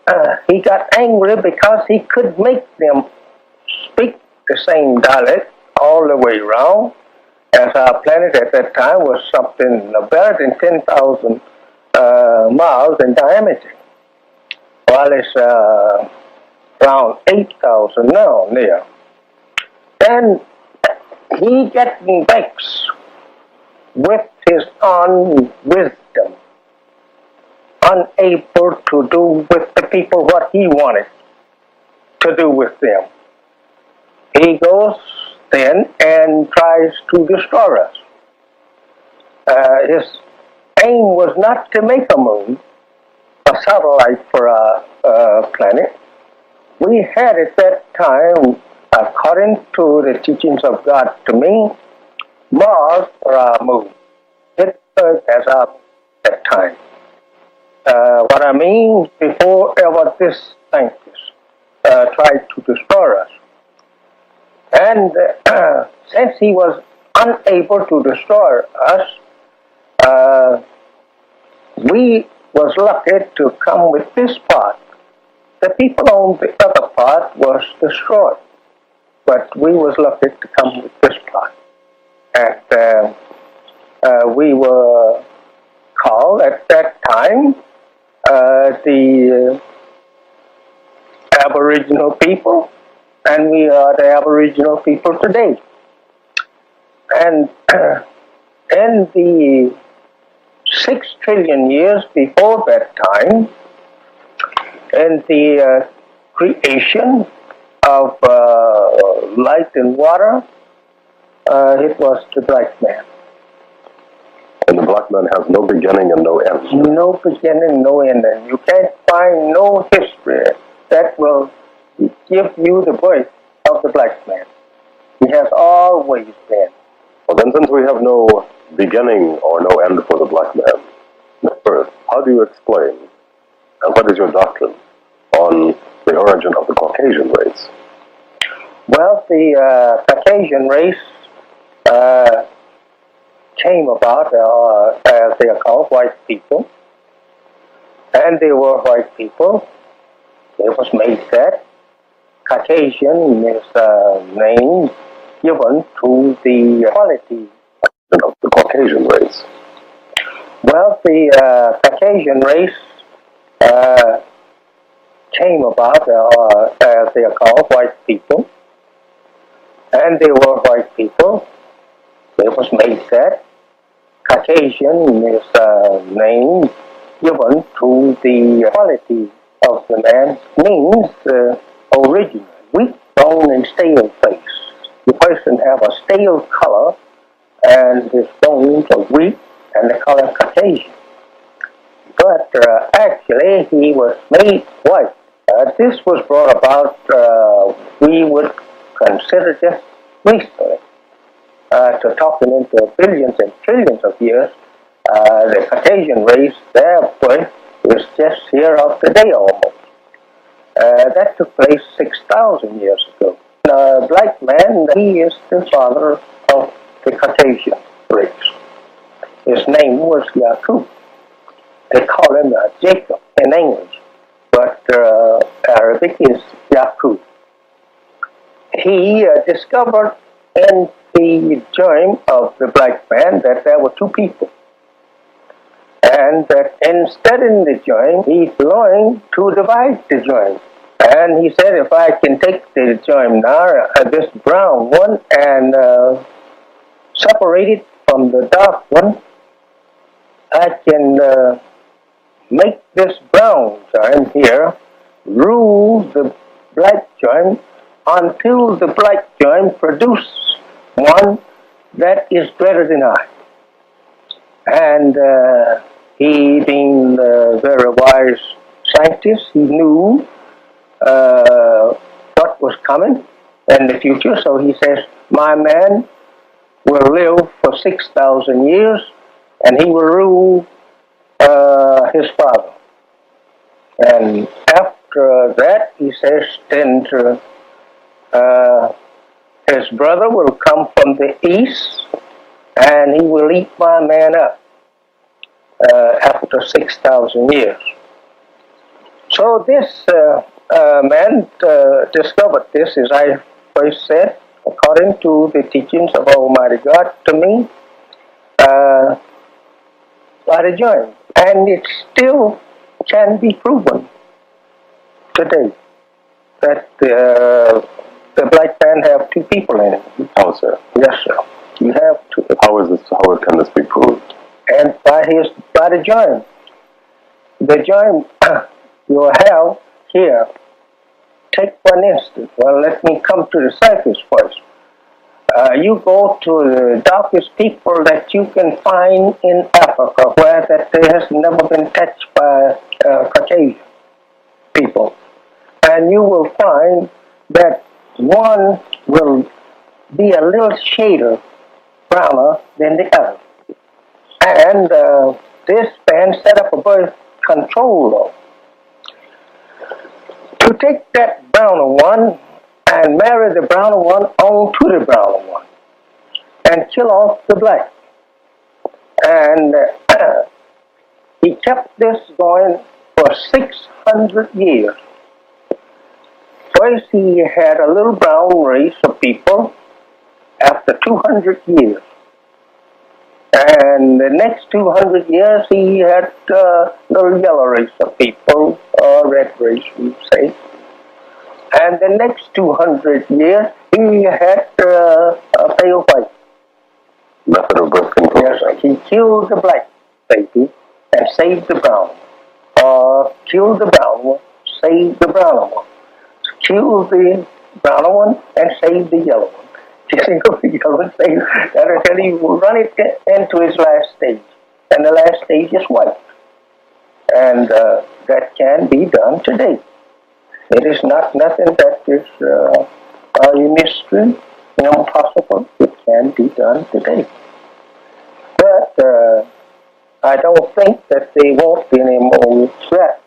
he got angry because he could make them speak the same dialect all the way around, as our planet at that time was something better than 10,000 miles in diameter, while it's around 8,000 now near. And he getting vexed with his own wisdom, unable to do with the people what he wanted to do with them. He goes then and tries to destroy us. His aim was not to make a moon, a satellite for our planet. We had at that time, according to the teachings of God to me, Mars for our moon. It served as our at that time. What I mean, before ever this scientist tried to destroy us. And since he was unable to destroy us, we was lucky to come with this part. The people on the other part was destroyed, but we was lucky to come with this part. And we were called at that time the Aboriginal people, and we are the Aboriginal people today. And in the 6 trillion years before that time, in the creation of light and water, it was the black man. And the black man has no beginning and no end. No beginning, no end. And you can't find no history that will give you the birth of the black man. He has always been. Well, then, since we have no beginning or no end for the black man, first, how do you explain, and what is your doctrine on the origin of the Caucasian race? Well, the Caucasian race came about as they are called white people, and they were white people. It was made that Caucasian is a name given to the quality of the Caucasian race. Well, the Caucasian race came about as they are called white people, and they were white people. It was made that Caucasian is a name given to the quality of the man, means original, weak bone and stale face. The person have a stale color, and his bones are weak, and the color Caucasian. But actually, he was made white. This was brought about, we would consider just recently. To talking into billions and trillions of years, the Caucasian race, their birth is just here of the day almost. That took place 6,000 years ago. The black man, he is the father of the Caucasian race. His name was Yakub. They call him Jacob in English, but Arabic is Yakub. He discovered in the germ of the black man that there were two people, and that instead in the germ he's going to divide the germ. And he said, if I can take the germ now, this brown one, and separate it from the dark one, I can make this brown germ here rule the black germ until the black germ produces one that is better than I. And he, being a very wise scientist, he knew what was coming in the future. So he says, my man will live for 6,000 years, and he will rule his father. And after that, he says, then his brother will come from the east, and he will eat my man up after 6,000 years. So this man discovered this, as I first said, according to the teachings of Almighty God to me, by the germ. And it still can be proven today that the black man have two people in it. How, sir? Yes, sir. You have two. How can this be proved? And by the germ. The germ you have here. Take one instance. Well, let me come to the surface first. You go to the darkest people that you can find in Africa, where that there has never been touched by Caucasian people. And you will find that one will be a little shader browner than the other. And this man set up a birth control of. To take that browner one and marry the browner one on to the browner one and kill off the black. And he kept this going for 600 years. First he had a little brown race of people after 200 years. And the next 200 years he had a little yellow race of people, or red race we say. And the next 200 years he had a pale white. Method of birth control. Yes, he killed the black baby and saved the brown one. Or killed the brown one, saved the brown one. Killed the brown one and saved the yellow one. Killing the yellow one, saved that until he will run it into his last stage. And the last stage is white. And that can be done today. It is not nothing that is a mystery, impossible. It can be done today. But I don't think that they won't be any more threat.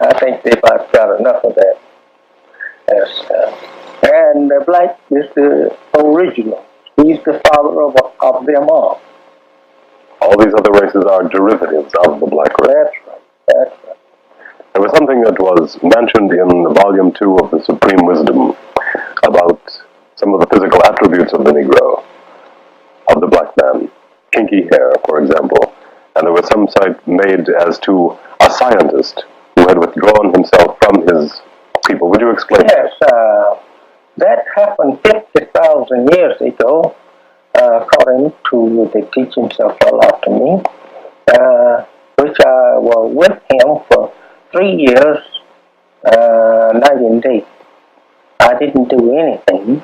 I think they've about got enough of that. Yes, and the black is the original. He's the father of them all. All these other races are derivatives of the black race. That's right. That's right. There was something that was mentioned in Volume 2 of the Supreme Wisdom about some of the physical attributes of the Negro, of the black man. Kinky hair, for example. And there was some cite made as to a scientist who had withdrawn himself from his people. Would you explain? Yes, that happened 50,000 years ago, according to the teachings of Allah to me, which I was with him for 3 years, night and day. I didn't do anything,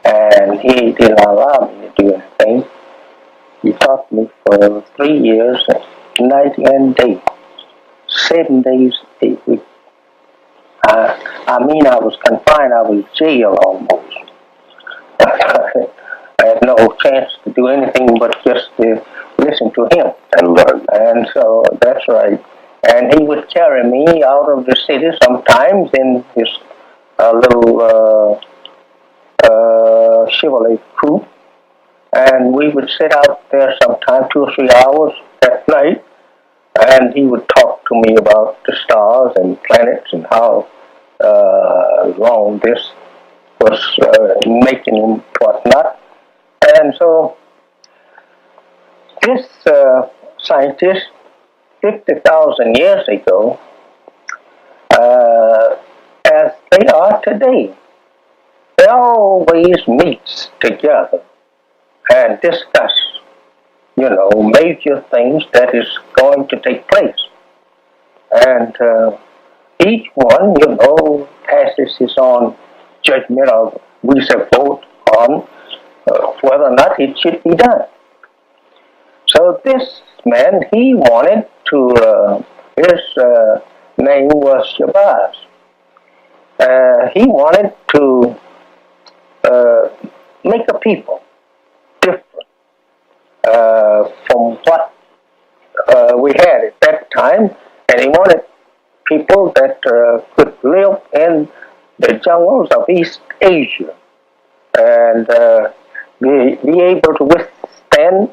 and he didn't allow me to do anything. He taught me for 3 years, night and day, 7 days a week. I mean, I was confined. I was jailed almost. I had no chance to do anything but just to listen to him and learn. And so that's right. And he would carry me out of the city sometimes in his little Chevrolet coupe, and we would sit out there sometime 2 or 3 hours at night, and he would talk to me about the stars and planets and how long this was making and whatnot. And so this scientist, 50,000 years ago, as they are today, they always meet together and discuss, major things that is going to take place. And each one, passes his own judgment of, we shall vote on whether or not it should be done. So this man, he wanted to, his name was Shabazz. He wanted to make a people different from what we had at that time, and he wanted people that could live in the jungles of East Asia and be able to withstand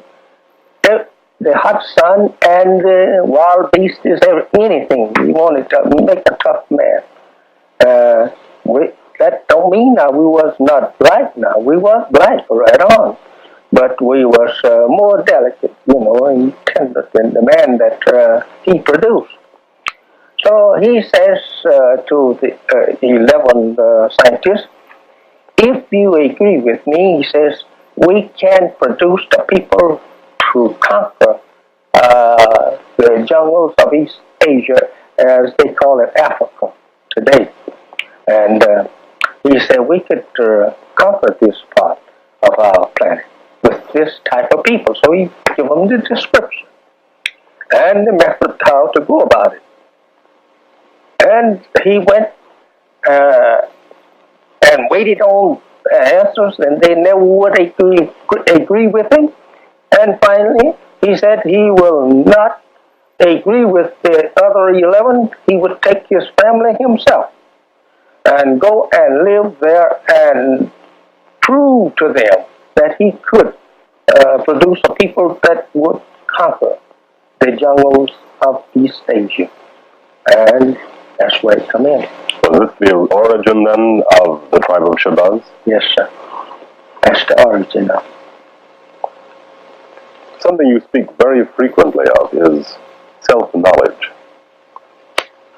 the hot sun and the wild beasts, anything. He wanted to make a tough man. That don't mean that we was not black now. We was black right on. But we was more delicate, and tender than the man that he produced. So he says to the 11 scientists, if you agree with me, he says, we can produce the people to conquer the jungles of East Asia, as they call it Africa today. And he said we could conquer this part of our planet with this type of people. So he gave them the description and the method how to go about it. And he went and waited on answers, and they never would agree with him. And finally, he said he will not agree with the other 11, he would take his family himself and go and live there and prove to them that he could produce a people that would conquer the jungles of East Asia. And that's where it come in. Was this the origin then of the tribe of Shabazz? Yes, sir. That's the origin of it. Something you speak very frequently of is self-knowledge.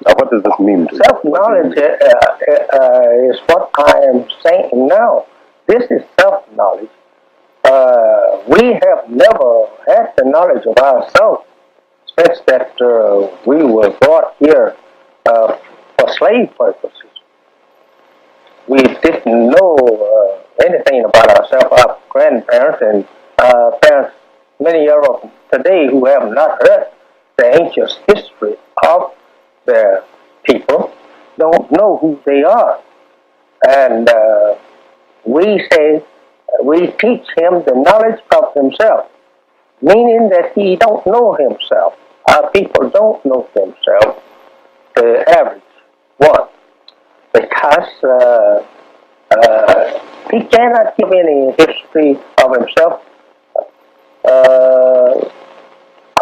Now, what does this mean to you? Self-knowledge is what I am saying now. This is self-knowledge. We have never had the knowledge of ourselves since that we were brought here for slave purposes. We didn't know anything about ourselves. Our grandparents and parents, many of them today who have not heard the ancient history of their people, don't know who they are. And we say, we teach him the knowledge of himself, meaning that he don't know himself. Our people don't know themselves, the average one, because he cannot give any history of himself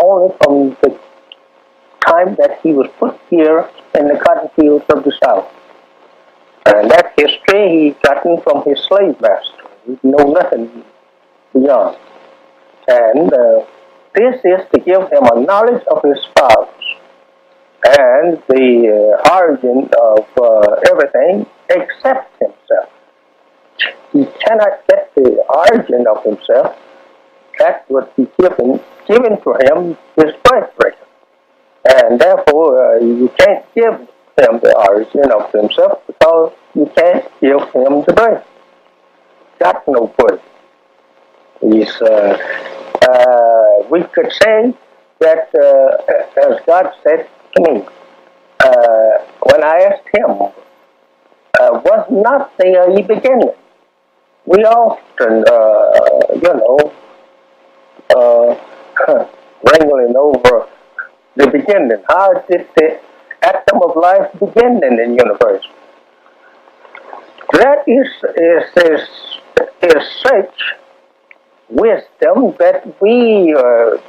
only from the time that he was put here in the cotton fields of the South. And that history he gotten from his slave master. We know nothing beyond. And this is to give him a knowledge of his fathers and the origin of everything except himself. He cannot get the origin of himself. That would be given to him his birthright. And therefore, you can't give him the origin of himself because you can't give him the birth. Got no birth. He's, we could say that, as God said to me, when I asked him, was not there a beginning? We often, wrangling over the beginning. How did the atom of life begin in the universe? That is such wisdom that we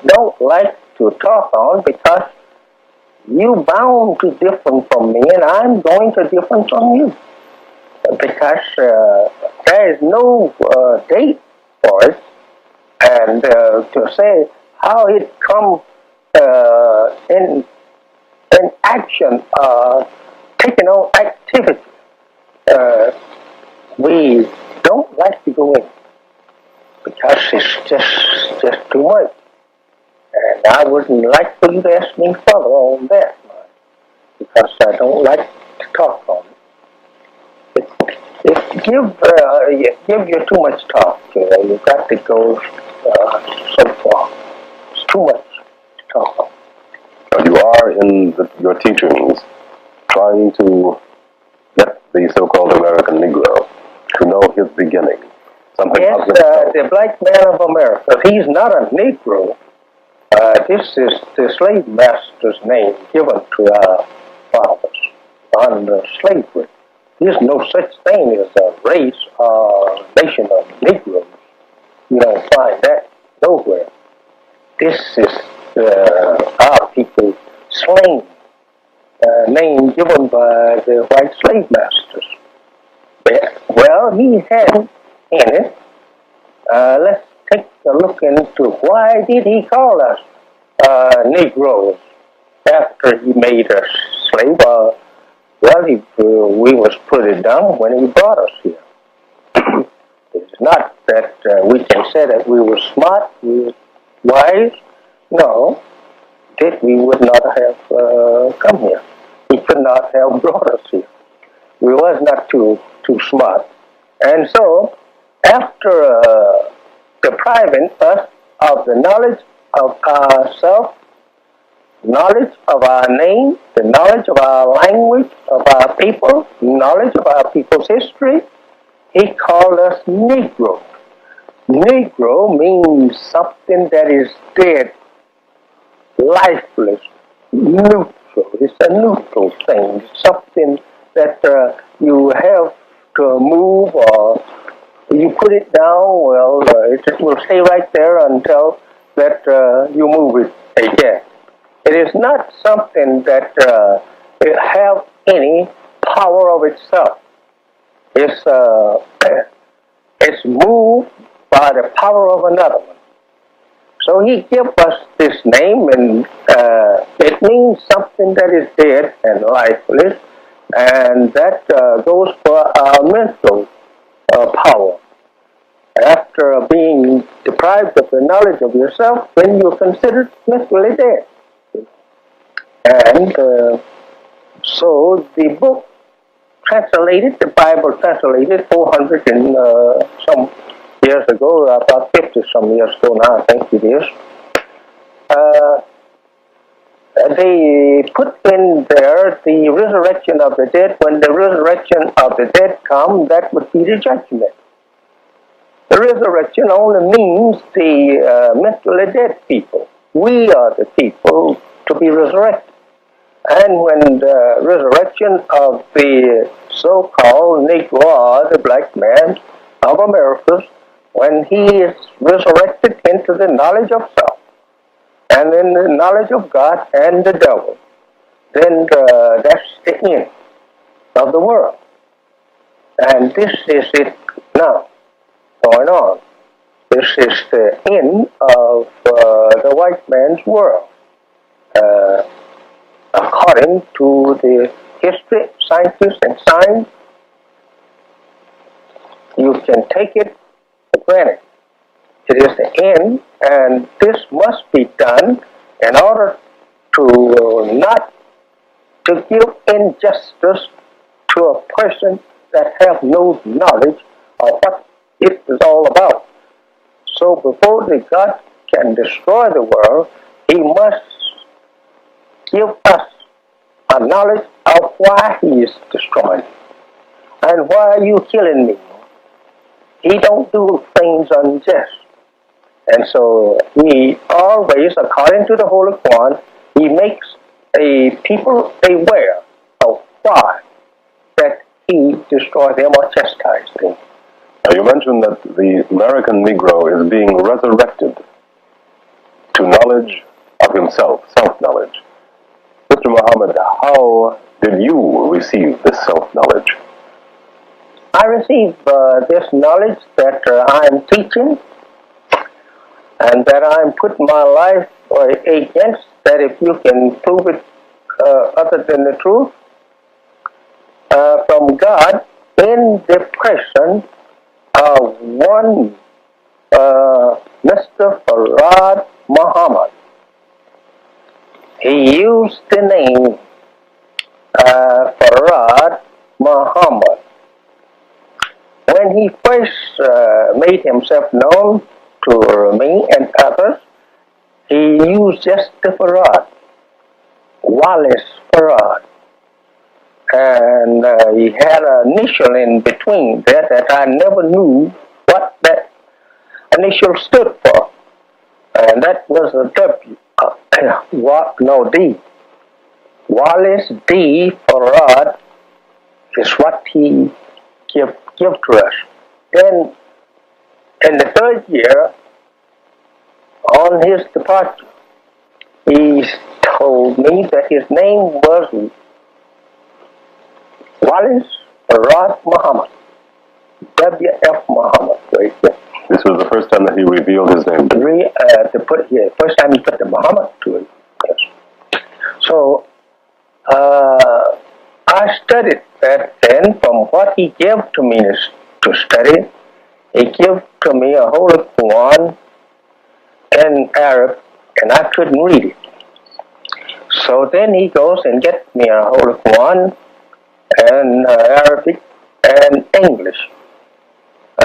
don't like to talk on because you bound to different from me and I'm going to different from you. Because there is no date for it. And to say how it comes in action, taking on activity, we don't like to go in because it's just too much. And I wouldn't like for you to ask me further on that, because I don't like to talk on it. It give you too much talk. You've got to go so far. It's too much to talk on. You are in your teachings trying to get the so-called American Negro to know his beginning. Something yes, the black man of America. He's not a Negro. This is the slave master's name given to our fathers under slavery. There's no such thing as a race or nation of Negroes. You don't find that nowhere. This is our people's slang name given by the white slave masters. Well, he had in it. Let's take a look into why did he call us Negroes after he made us slave. We was pretty dumb when he brought us here. It's not that we can say that we were smart, we were wise. No, that we would not have come here. He could not have brought us here. We was not too smart. And so, after depriving us of the knowledge of ourselves, knowledge of our name, the knowledge of our language, of our people, knowledge of our people's history, he called us Negro. Negro means something that is dead, lifeless, neutral. It's a neutral thing. It's something that you have to move, or you put it down. Well, it will stay right there until that you move it again. It is not something that it have any power of itself. It's moved by the power of another one. So he gave us this name, and it means something that is dead and lifeless, and that goes for our mental power. After being deprived of the knowledge of yourself, then you're considered mentally dead. And so the book translated, the Bible translated 400 and some years ago, about 50 some years ago now, I think it is. They put in there the resurrection of the dead. When the resurrection of the dead come, that would be the judgment. The resurrection only means the mentally dead people. We are the people to be resurrected. And when the resurrection of the so-called Negro, or the black man of America, when he is resurrected into the knowledge of self, and in the knowledge of God and the devil, then that's the end of the world. And this is it now, going on. This is the end of the white man's world. According to the history, scientists, and science, you can take it for granted. It is the end, and this must be done in order to not to give injustice to a person that have no knowledge of what it is all about. So before the God can destroy the world, he must give us a knowledge of why he is destroying. And why are you killing me? He don't do things unjust. And so he always, according to the Holy Quran, he makes a people aware of why that he destroyed them or chastised them. Now you mentioned that the American Negro is being resurrected to knowledge of himself, self-knowledge. Mr. Muhammad, how did you receive this self-knowledge? I received this knowledge that I am teaching, and that I am putting my life against, that if you can prove it other than the truth, from God in the person of one Mr. Farad Muhammad. He used the name Farad Muhammad. When he first made himself known to me and others, he used just the Farad, Wallace Farad. And he had an initial in between there that I never knew what that initial stood for. And that was a W. D. Wallace D. Farad is what he give to us. Then, in the third year, on his departure, he told me that his name was Wallace Farad Muhammad. W.F. Muhammad, right there. This was the first time that he revealed his name. First time he put the Muhammad to it. Yes. So, I studied that then. From what he gave to me to study, he gave to me a Holy Quran in Arab, and I couldn't read it. So then he goes and gets me a Holy Quran in Arabic and English.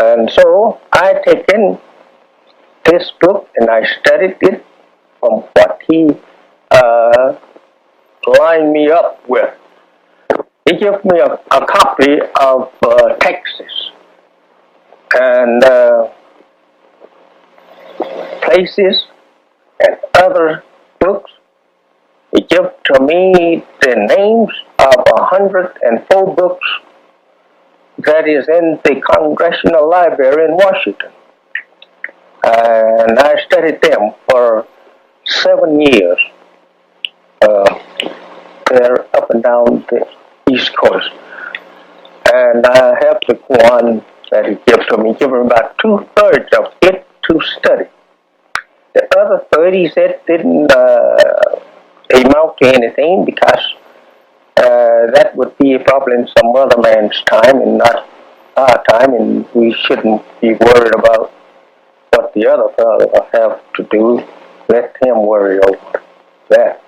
And so I taken this book and I studied it from what he lined me up with. He gave me a copy of Texas and places and other books. He gave to me the names of 104 books that is in the Congressional Library in Washington. And I studied them for 7 years. They're up and down the East Coast. And I have the one that he gave to me, given about 2/3 of it to study. The other third, he said, didn't amount to anything because that would be probably in some other man's time and not our time, and we shouldn't be worried about what the other fellow have to do. Let him worry over that.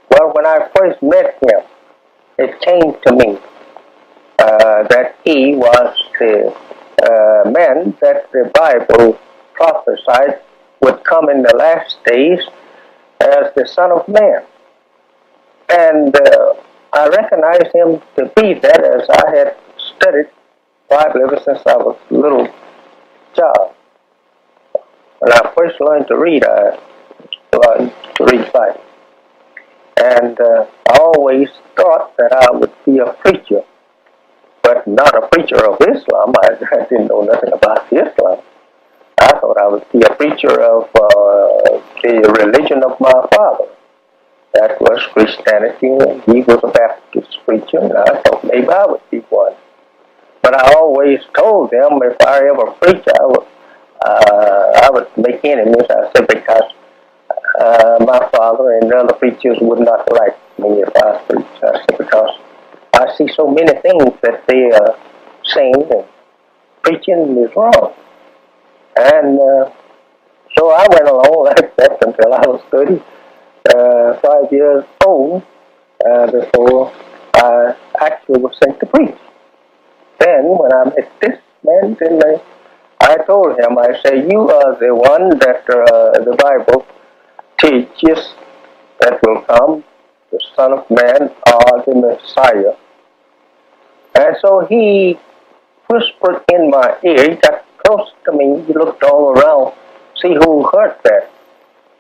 Well, when I first met him, it came to me that he was the man that the Bible prophesied would come in the last days as the Son of Man. And I recognized him to be that, as I had studied Bible ever since I was a little child. When I first learned to read, I learned to read Bible. And I always thought that I would be a preacher, but not a preacher of Islam. I didn't know nothing about Islam. I thought I would be a preacher of the religion of my father. That was Christianity, and he was a Baptist preacher, and I thought maybe I would be one. But I always told them if I ever preach, I would make enemies. I said because my father and the other preachers would not like me if I preached. I said because I see so many things that they are saying and preaching is wrong. And so I went along like that until I was 35 years old before I actually was sent to preach. Then when I met this man, then I told him, I said, you are the one that the Bible teaches that will come, the Son of Man or the Messiah. And so he whispered in my ear, he got close to me, he looked all around, see who heard that.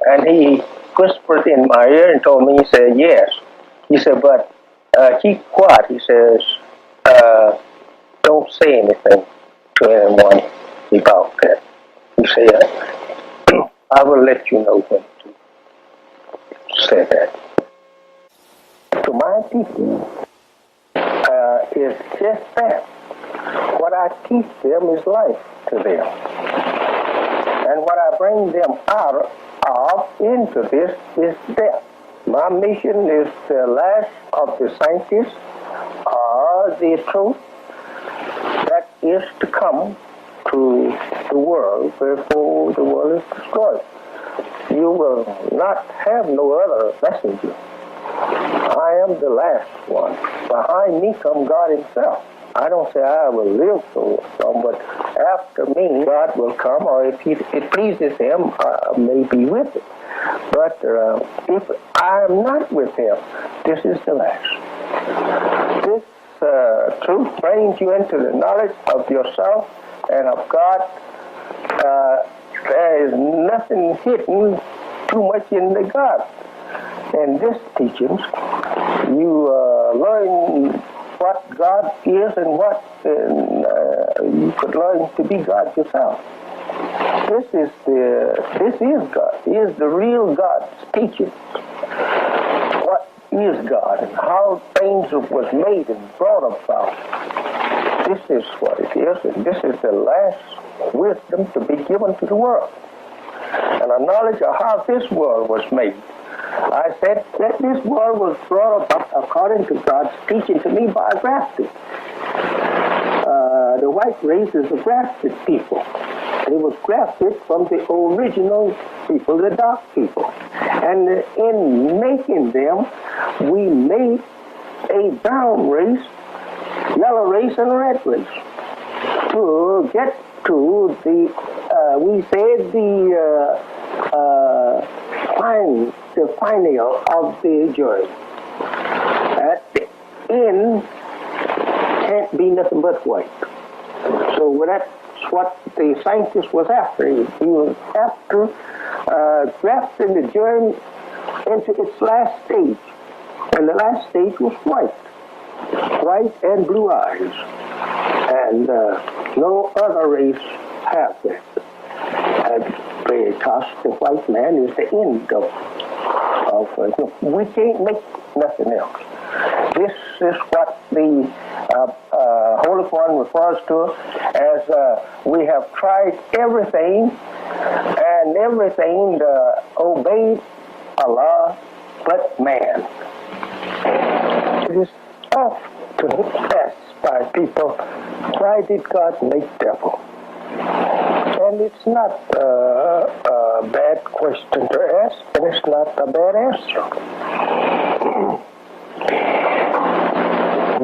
And he whispered in my ear and told me, he said, yes. He said, but keep quiet. He says, don't say anything to anyone about that. He said, I will let you know when to say that. To my people, it's just that. What I teach them is life to them. And what I bring them out of into this is death. My mission is the last of the scientists or the truth that is to come to the world before the world is destroyed. You will not have no other messenger. I am the last one. Behind me comes God himself. I don't say I will live so long, but after me, God will come, or if it pleases him, I may be with it. But if I am not with him, this is the last. This truth brings you into the knowledge of yourself and of God. There is nothing hidden too much in the God. In this teachings, you learn what God is and what you could learn to be God yourself. This is God. He is the real God speaking. What is God and how things was made and brought about. This is what it is, and this is the last wisdom to be given to the world. And a knowledge of how this world was made. I said that this world was brought about according to God's teaching to me by grafting. The white race is a grafted people. It was grafted from the original people, the dark people. And in making them, we made a brown race, yellow race, and a red race. To get to the, we said the final of the journey. At the end, can't be nothing but white. So that's what the scientist was after. He was after grafting the germ into its last stage. And the last stage was white. White and blue eyes. And no other race has that. Because the white man is the end of we can't make nothing else. This is what the Holy One refers to as we have tried everything and everything obeyed Allah but man. It is often asked by people, why did God make devil? And it's not a bad question to ask, and it's not a bad answer.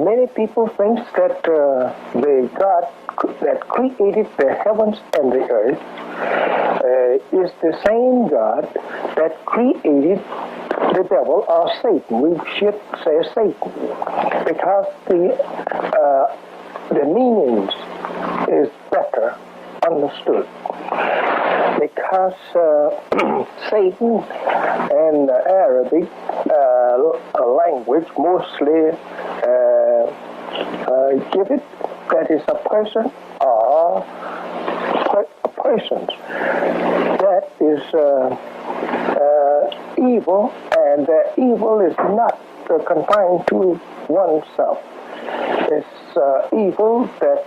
Many people think that the God that created the heavens and the earth is the same God that created the devil or Satan. We should say Satan, because the meanings is better understood. Because Satan and Arabic language mostly give it that is a person or persons. That is evil, and the evil is not confined to oneself. It's evil that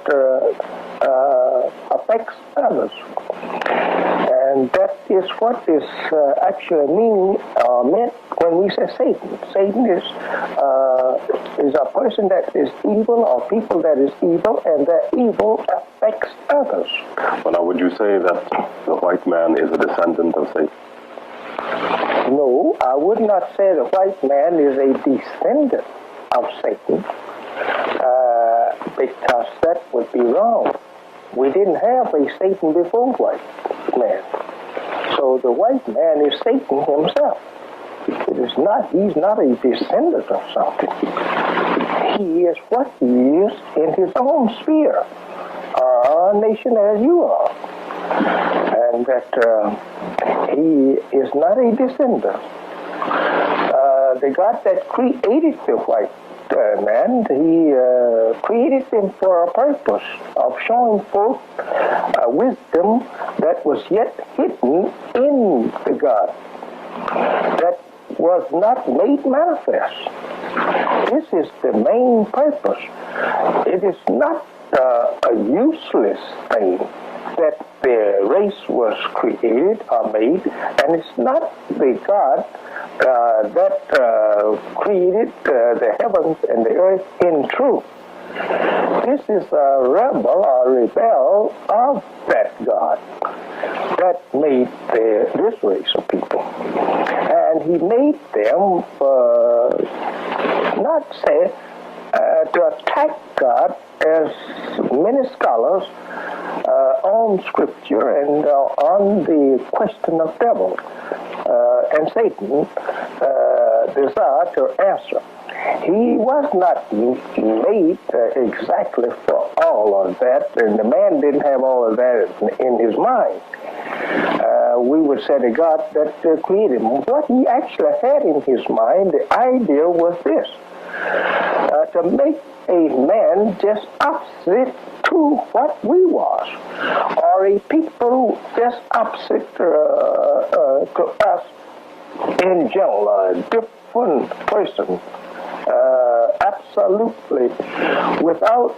affects others. And that is what is actually meant when we say Satan. Satan is a person that is evil, or people that is evil, and that evil affects others. Well, now, would you say that the white man is a descendant of Satan? No, I would not say the white man is a descendant of Satan, because that would be wrong. We didn't have a Satan before white man. So the white man is Satan himself. He's not a descendant of something. He is what he is in his own sphere, a nation as you are. And that he is not a descendant. The God that created the white man, he created him for a purpose of showing forth a wisdom that was yet hidden in the God, that was not made manifest. This is the main purpose. It is not a useless thing that the race was created or made, and it's not the God that created the heavens and the earth in truth. This is a rebel or rebel of that God that made this race of people. And he made them not say to attack God, as many scholars on Scripture and on the question of devil and Satan desire to answer. He was not made exactly for all of that, and the man didn't have all of that in his mind. We would say the God that created him. What he actually had in his mind, the idea was this: to make a man just opposite to what we was, or a people just opposite to us in general, a different person, absolutely, without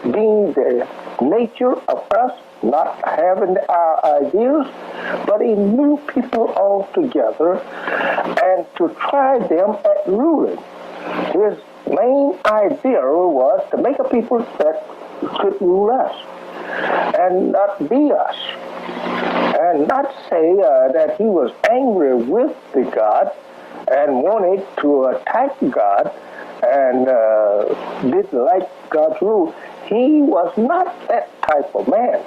being the nature of us, not having our ideas, but a new people altogether, and to try them at ruling. His main idea was to make a people that could rule us and not be us, and not say that he was angry with the God and wanted to attack God and didn't like God's rule. He was not that type of man.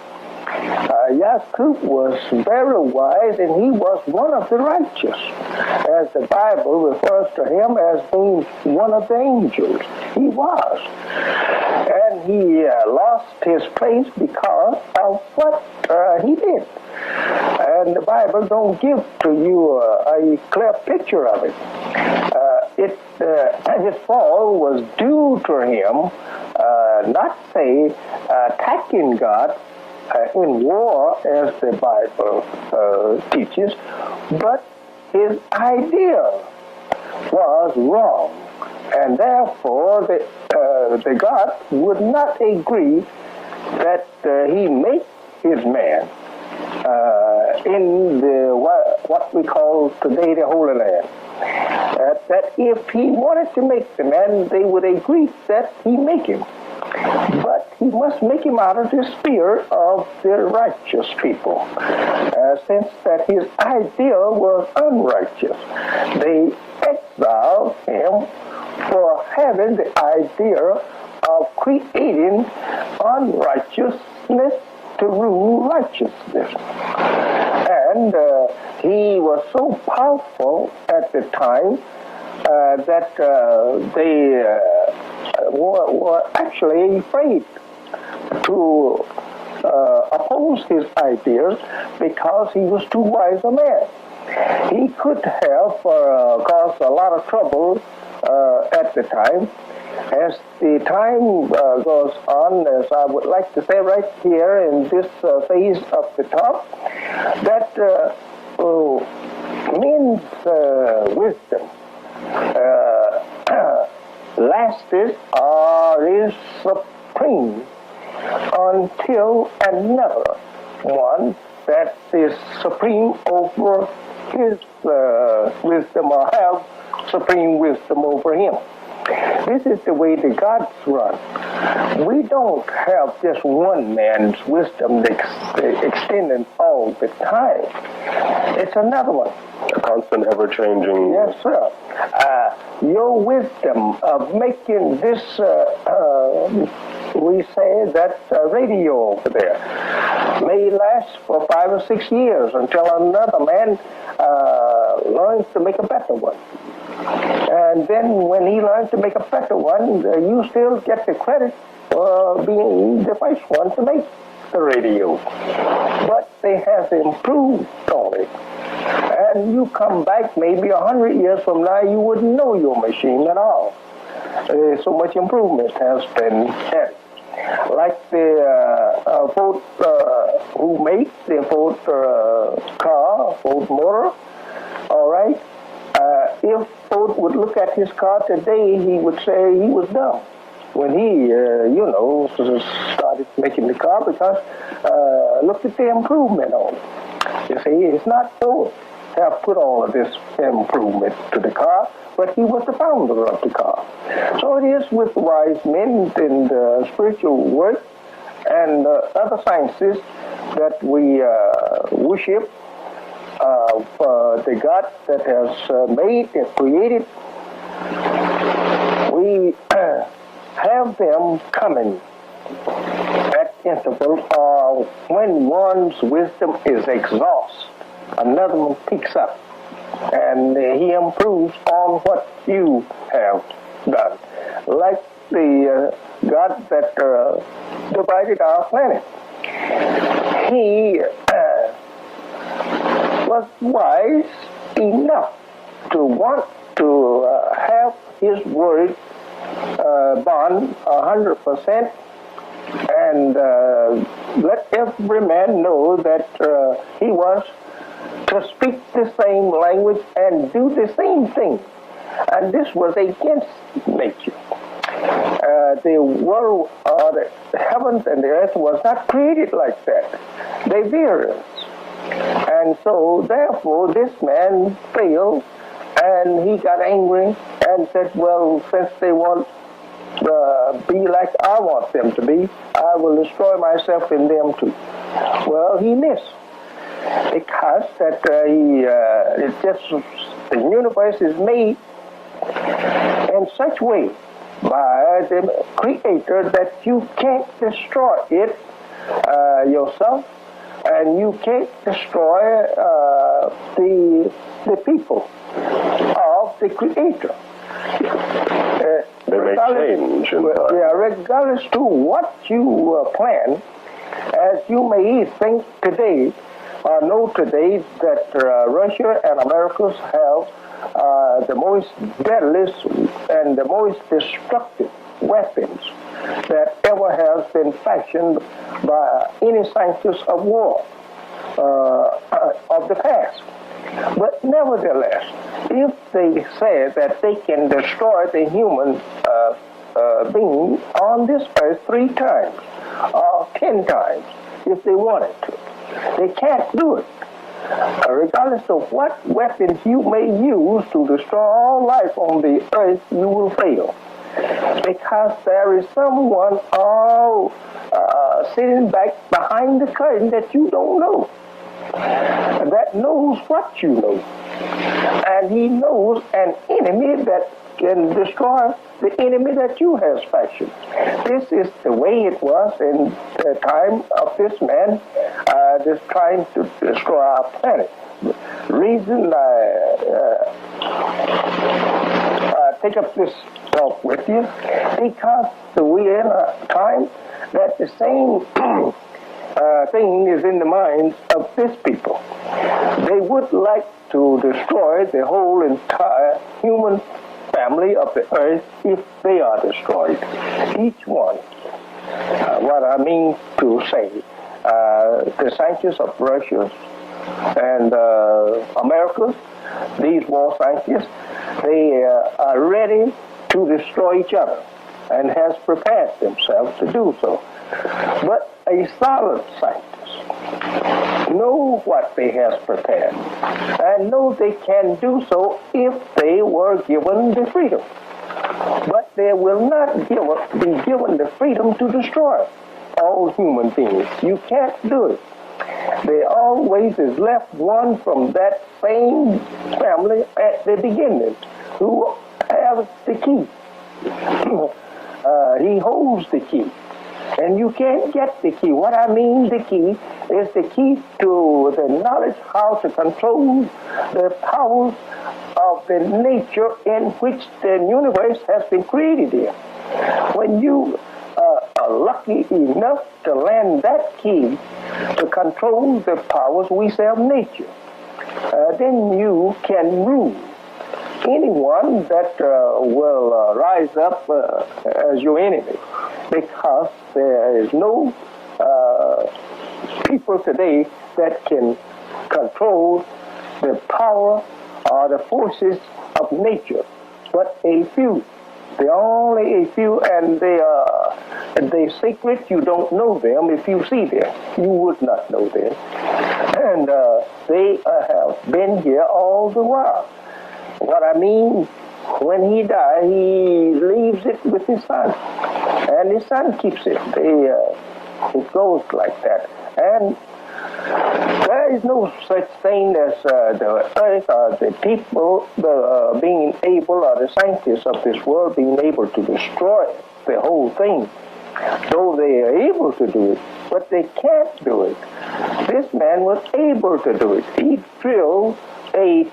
Yaqub was very wise, and he was one of the righteous, as the Bible refers to him as being one of the angels. He was. And he lost his place because of what he did. And the Bible don't give to you a clear picture of it. his fall was due to him, not say attacking God in war, as the Bible teaches, but his idea was wrong, and therefore the God would not agree that he make his man in the what we call today the Holy Land. That if he wanted to make the man, they would agree that he make him. But he must make him out of the sphere of the righteous people, since that his idea was unrighteous. They exiled him for having the idea of creating unrighteousness to rule righteousness. And he was so powerful at the time that they were actually afraid to oppose his ideas because he was too wise a man. He could have caused a lot of trouble at the time. As the time goes on, as I would like to say right here in this phase of the talk, that men's wisdom lasted or is supreme until and never one that is supreme over his wisdom or have supreme wisdom over him. This is the way the gods run. We don't have just one man's wisdom extending all the time. It's another one. A constant, ever-changing... Yes, sir. Your wisdom of making this, we say that radio over there, may last for 5 or 6 years until another man learns to make a better one. And then when he learns to make a better one, you still get the credit for being the first one to make the radio. But they have improved on it. And you come back maybe 100 years from now, you wouldn't know your machine at all. So much improvement has been had. Like the Ford, who made the Ford car, Ford motor, all right? If Ford would look at his car today, he would say he was dumb when he, started making the car, because look at the improvement on it. You see, it's not Ford have put all of this improvement to the car, but he was the founder of the car. So it is with wise men in the spiritual work and other sciences that we worship the God that has made and created. We have them coming at intervals, or when one's wisdom is exhausted, another one picks up and he improves on what you have done. Like the God that divided our planet. He was wise enough to want to have his word bond 100%, and let every man know that he was to speak the same language and do the same thing. And this was against nature. The world, the heavens and the earth was not created like that. They various. And so, therefore, this man failed, and he got angry and said, well, since they won't be like I want them to be, I will destroy myself in them too. Well, he missed, because that it's just the universe is made in such way by the Creator that you can't destroy it yourself, and you can't destroy the people of the Creator. They may change in time. Yeah, regardless to what you plan, as you may think today, know today that Russia and America have the most deadliest and the most destructive weapons that ever has been fashioned by any scientist of war of the past. But nevertheless, if they say that they can destroy the human being on this earth 3 times or 10 times if they wanted to, they can't do it. Regardless of what weapons you may use to destroy all life on the earth, you will fail. Because there is someone all sitting back behind the curtain that you don't know, that knows what you know. And he knows an enemy that can destroy the enemy that you have fashioned. This is the way it was in the time of this man just trying to destroy our planet. Reason I take up this talk with you, because we're in a time that the same thing is in the minds of this people. They would like to destroy the whole entire human family of the earth if they are destroyed. Each one. What I mean to say, the scientists of Russia and America, these war scientists, they are ready to destroy each other and has prepared themselves to do so. But a silent scientist know what they have prepared and know they can do so if they were given the freedom. But they will not be given the freedom to destroy all human beings. You can't do it. There always is left one from that same family at the beginning who has the key. He holds the key. And you can't get the key. What I mean the key is the key to the knowledge how to control the powers of the nature in which the universe has been created in. When you are lucky enough to land that key to control the powers we say of nature, then you can rule anyone that will rise up as your enemy, because there is no people today that can control the power or the forces of nature, but a few. They're only a few, and they're secret. You don't know them. If you see them, you would not know them. And they have been here all the while. What I mean, when he died, he leaves it with his son, and his son keeps it. It goes like that. And there is no such thing as the earth or the people being able, or the scientists of this world being able to destroy the whole thing, though they are able to do it, but they can't do it. This man was able to do it. He drilled a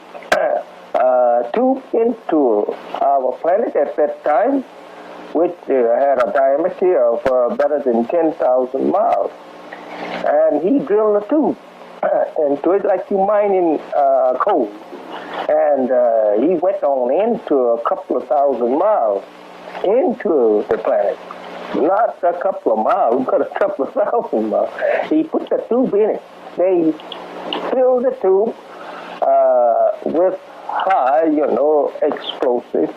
tube into our planet at that time, which had a diameter of better than 10,000 miles. And he drilled a tube into it like you mine in coal. And he went on into a couple of thousand miles into the planet. Not a couple of miles, but a couple of thousand miles. He put the tube in it. They filled the tube with high, explosive.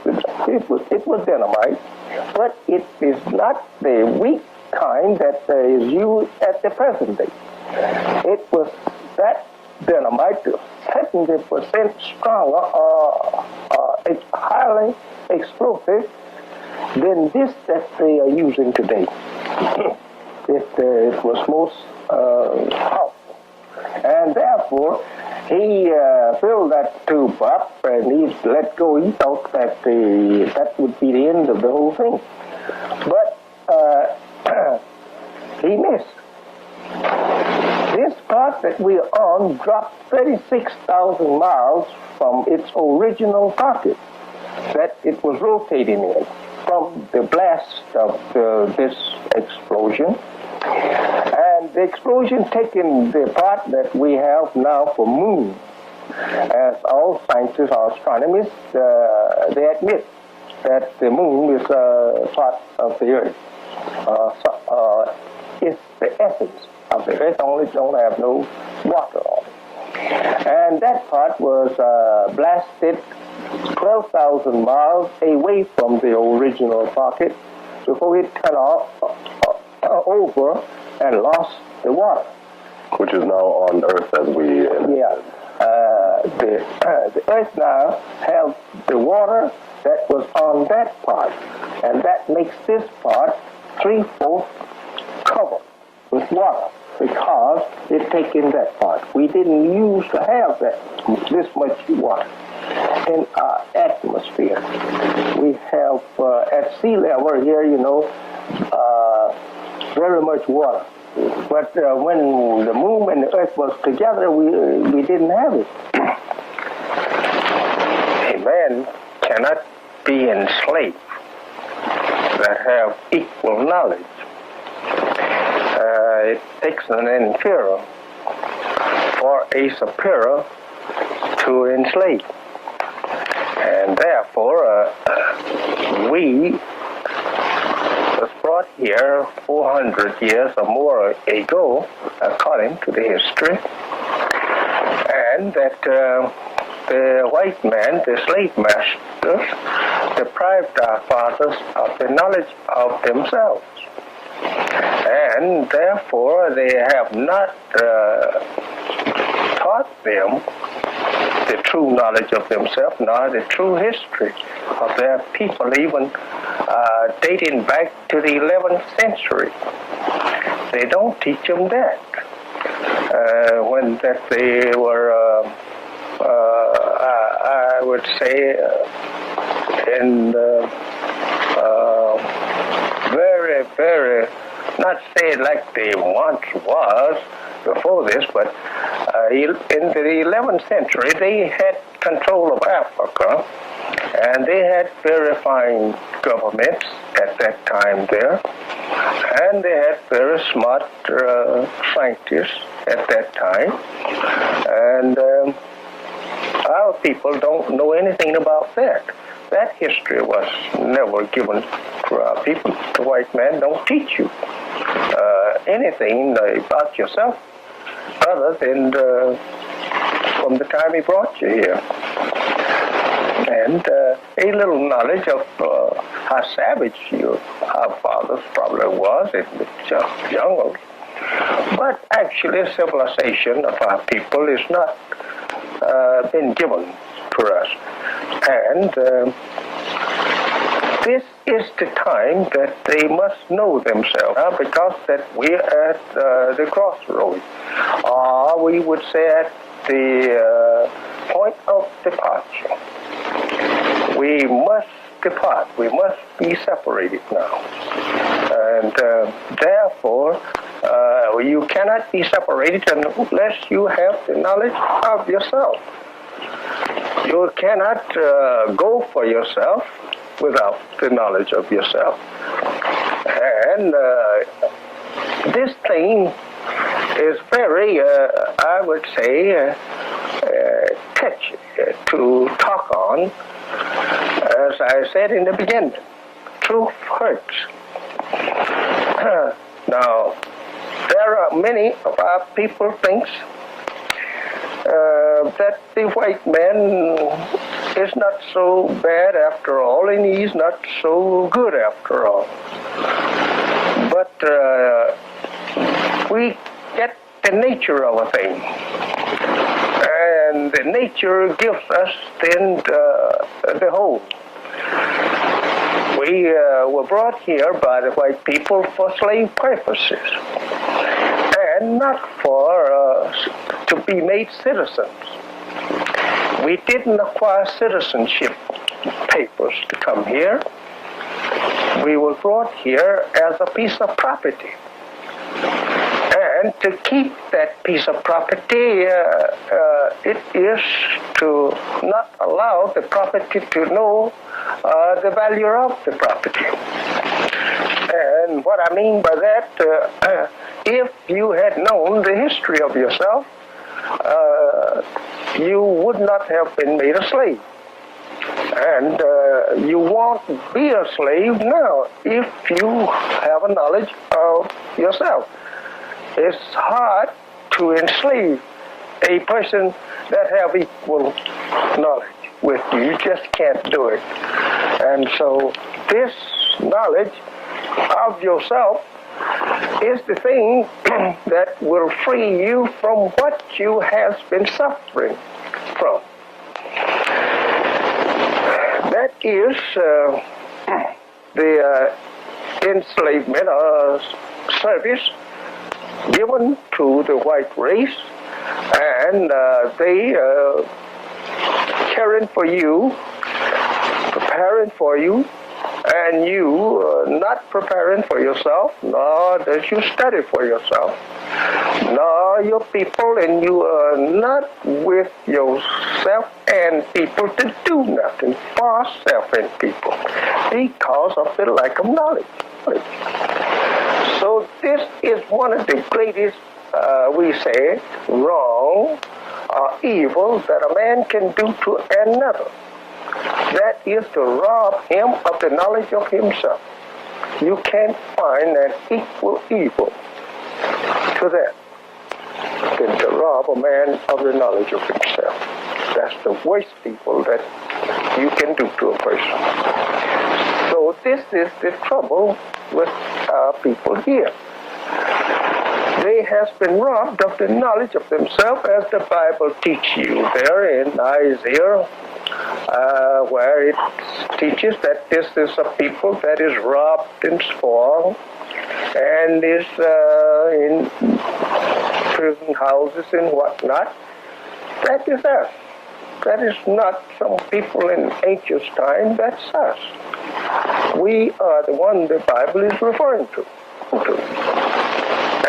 It was dynamite, but it is not the weak kind that is used at the present day. It was that dynamite, 70% stronger or highly explosive than this that they are using today. It was most powerful. And therefore, he filled that tube up and he let go. He thought that that would be the end of the whole thing. But he missed. This part that we are on dropped 36,000 miles from its original target that it was rotating in from the blast of this explosion. And the explosion taking the part that we have now for moon As all scientists or astronomers, they admit that the moon is a part of the Earth. It's the essence of the Earth, only don't have no water on it. And that part was blasted 12,000 miles away from the original pocket before it turned over and lost the water. Which is now on Earth as we... Yeah. The Earth now has the water that was on that part, and that makes this part 3/4 covered with water because it taken that part. We didn't used to have this much water in our atmosphere. We have at sea level here, very much water. But when the moon and the Earth was together, we didn't have it. A man cannot be enslaved that have equal knowledge. It takes an inferior or a superior to enslave. And therefore, we was brought here 400 years or more ago, according to the history, and that the white man, the slave masters, deprived our fathers of the knowledge of themselves. And therefore, they have not taught them the true knowledge of themselves, nor the true history of their people, even dating back to the 11th century. They don't teach them that. When that they were, I would say, in very, very, not say like they once was before this, but in the 11th century, they had control of Africa, and they had very fine governments at that time there, and they had very smart scientists at that time, and our people don't know anything about that. That history was never given to our people. The white man don't teach you anything about yourself other than from the time he brought you here. And a little knowledge of how savage our fathers probably was in the jungle. But actually, civilization of our people is not been given to us. And this is the time that they must know themselves, because that we're at the crossroads, or we would say at the point of departure. We must depart. We must be separated now. And therefore, you cannot be separated unless you have the knowledge of yourself. You cannot go for yourself without the knowledge of yourself. And this thing is very, I would say, touchy to talk on. As I said in the beginning, truth hurts. Now, there are many of our people thinks that the white man is not so bad after all, and he's not so good after all. But we get the nature of a thing, and the nature gives us then the whole. We were brought here by the white people for slave purposes, and not for to be made citizens. We didn't acquire citizenship papers to come here. We were brought here as a piece of property. And to keep that piece of property, it is to not allow the property to know the value of the property. And what I mean by that, if you had known the history of yourself, you would not have been made a slave. And you won't be a slave now if you have a knowledge of yourself. It's hard to enslave a person that have equal knowledge with you. You just can't do it. And so this knowledge of yourself is the thing that will free you from what you have been suffering from. That is the enslavement or service given to the white race, and they caring for you, preparing for you, and you not preparing for yourself, nor does you study for yourself, nor your people, and you are not with yourself and people to do nothing for self and people because of the lack of knowledge. So this is one of the greatest, we say, wrong or evil that a man can do to another. That is to rob him of the knowledge of himself. You can't find an equal evil to that than to rob a man of the knowledge of himself. That's the worst evil that you can do to a person. So this is the trouble with people here. They have been robbed of the knowledge of themselves, as the Bible teaches you there in Isaiah, where it teaches that this is a people that is robbed and spoiled and is in prison houses and whatnot. That is us. That is not some people in ancient time. That's us. We are the one the Bible is referring to.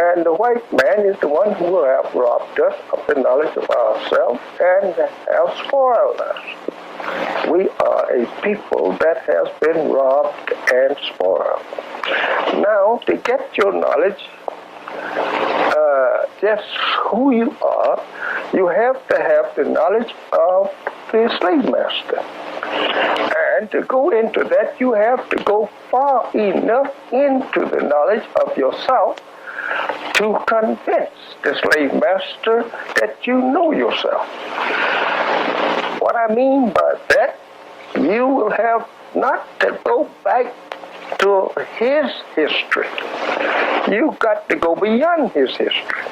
And the white man is the one who have robbed us of the knowledge of ourselves and have spoiled us. We are a people that has been robbed and spoiled. Now, to get your knowledge, just who you are, you have to have the knowledge of the slave master. And to go into that, you have to go far enough into the knowledge of yourself to convince the slave master that you know yourself. What I mean by that, you will have not to go back to his history. You've got to go beyond his history.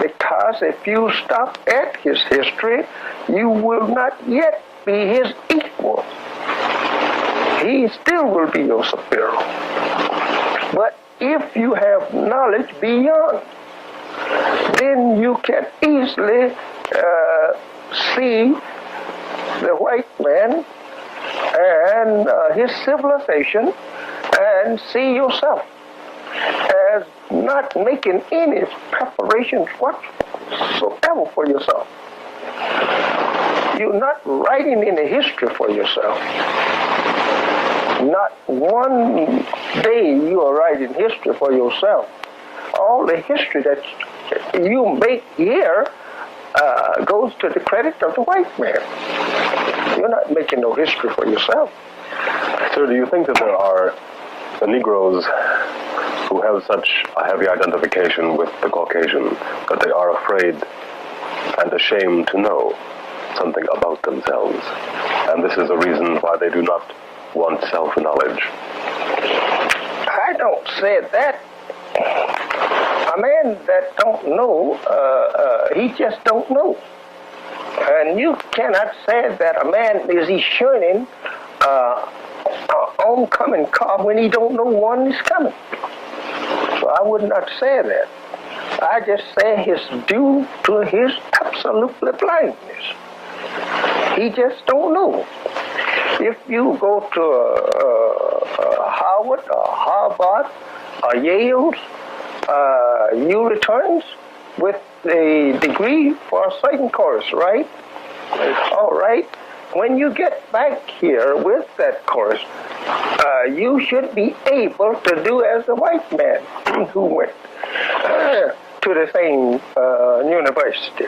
Because if you stop at his history, you will not yet be his equal. He still will be your superior. But if you have knowledge beyond, then you can easily see the white man and his civilization and see yourself as not making any preparations whatsoever for yourself. You're not writing any history for yourself. Not one day you are writing history for yourself. All the history that you make here goes to the credit of the white man. You're not making no history for yourself. Sir, do you think that there are the Negroes who have such a heavy identification with the Caucasian that they are afraid and ashamed to know something about themselves, and this is a reason why they do not want self-knowledge? I don't say that. A man that don't know, he just don't know. And you cannot say that a man is he shunning oncoming car when he don't know one is coming. So I would not say that. I just say it's due to his absolutely blindness. He just don't know. If you go to Howard or Harvard or Yale, you returns with a degree for a certain course, right? All right. When you get back here with that course, you should be able to do as the white man who went. to the same university.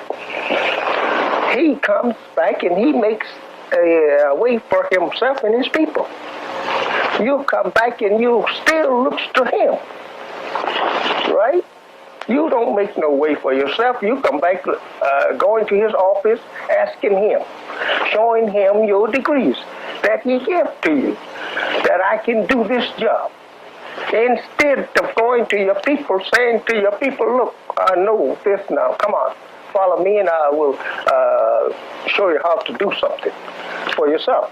He comes back and he makes a way for himself and his people. You come back and you still looks to him, right? You don't make no way for yourself. You come back going to his office, asking him, showing him your degrees that he gave to you, that I can do this job. Instead of going to your people, saying to your people, look, I know this now, come on, follow me and I will show you how to do something for yourself.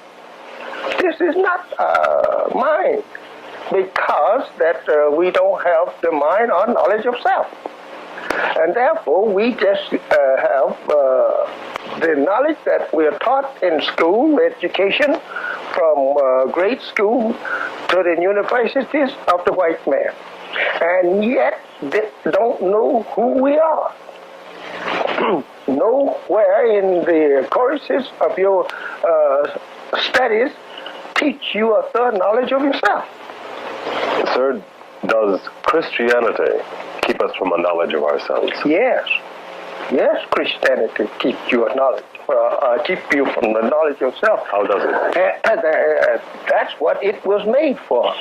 This is not mine, because that we don't have the mind or knowledge of self. And therefore, we just have the knowledge that we are taught in school, education, from grade school to the universities of the white man. And yet, they don't know who we are. Nowhere in the courses of your studies teach you a thorough knowledge of yourself. Sir, does Christianity keep us from a knowledge of ourselves? Yes. Yes, Christianity keeps you a knowledge. Keep you from the knowledge of self. How does it? That's what it was made for.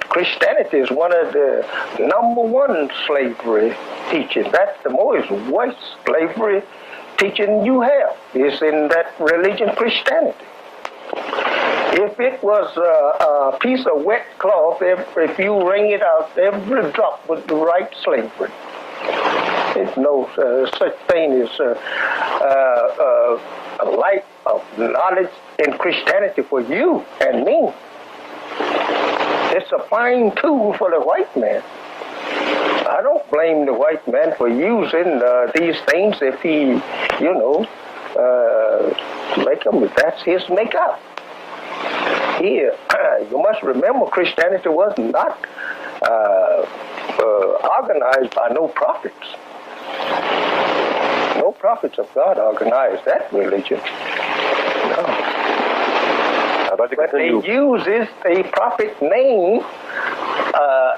Christianity is one of the number one slavery teaching. That's the most worst slavery teaching you have, is in that religion, Christianity. If it was a piece of wet cloth, if you wring it out, every drop would write slavery. There's no such thing as a light of knowledge in Christianity for you and me. It's a fine tool for the white man. I don't blame the white man for using these things if he, make them. That's his makeup. Here, you must remember, Christianity was not organized by no prophets. No prophets of God organized that religion. No. But they uses a prophet name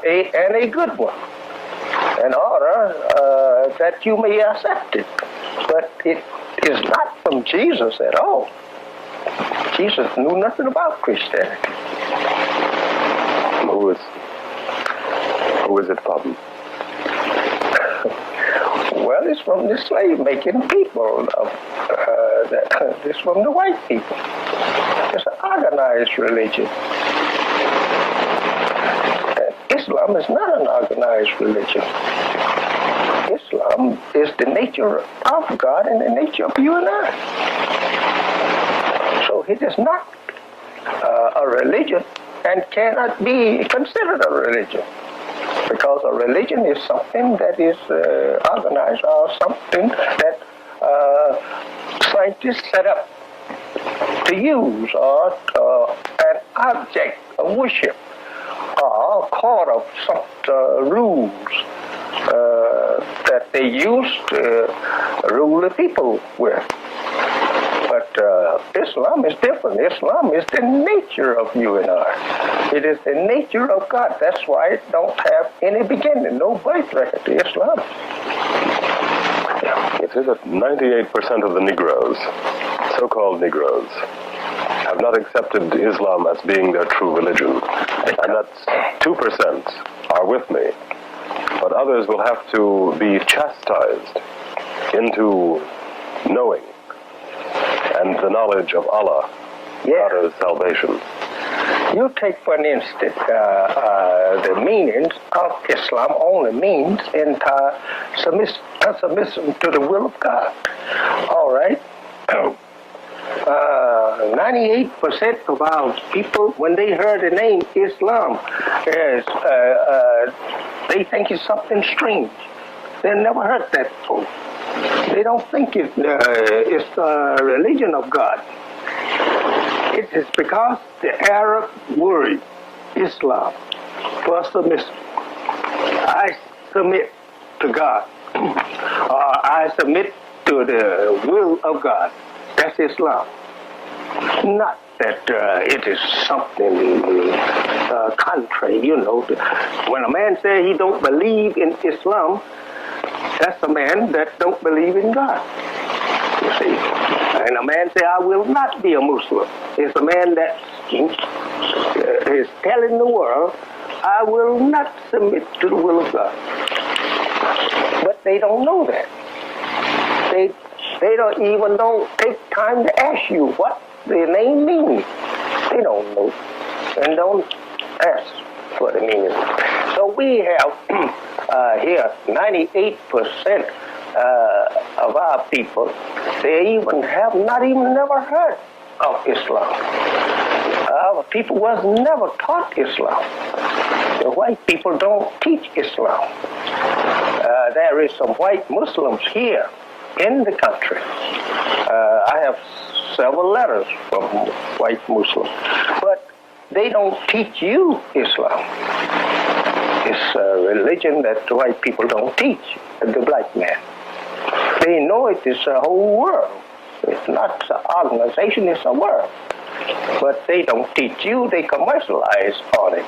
and a good one in order that you may accept it. But it is not from Jesus at all. Jesus knew nothing about Christianity. Who is it from? Well, it's from the slave-making people. It's from the white people. It's an organized religion. Islam is not an organized religion. Islam is the nature of God and the nature of you and I. So it is not a religion and cannot be considered a religion, because a religion is something that is organized, or something that scientists set up to use, or an object of worship, or a court of some rules that they use to rule the people with. But Islam is different. Islam is the nature of you and I. It is the nature of God. That's why it don't have any beginning, no birth record to Islam. It is that 98% of the Negroes, so-called Negroes, have not accepted Islam as being their true religion. And that 2% are with me. But others will have to be chastised into knowing and the knowledge of Allah, God of salvation. You take, for an instance, the meanings of Islam only means entire submission to the will of God. All right? 98% of our people, when they heard the name Islam, they think it's something strange. They never heard that before. They don't think it's the religion of God. It is because the Arab word Islam for submission. I submit to God, or I submit to the will of God. That's Islam. Not that it is something contrary, you know. When a man says he don't believe in Islam, that's a man that don't believe in God, you see. And a man say, I will not be a Muslim. It's a man that is telling the world, I will not submit to the will of God. But they don't know that. They don't even take time to ask you what their name means. They don't know and don't ask for the meaning. So we have here 98% of our people, they even have not even never heard of Islam. Our people was never taught Islam. The white people don't teach Islam. There is some white Muslims here in the country. I have several letters from white Muslims, but they don't teach you Islam. It's a religion that the white people don't teach the black man. They know it is a whole world. It's not an organization, it's a world. But they don't teach you, they commercialize on it.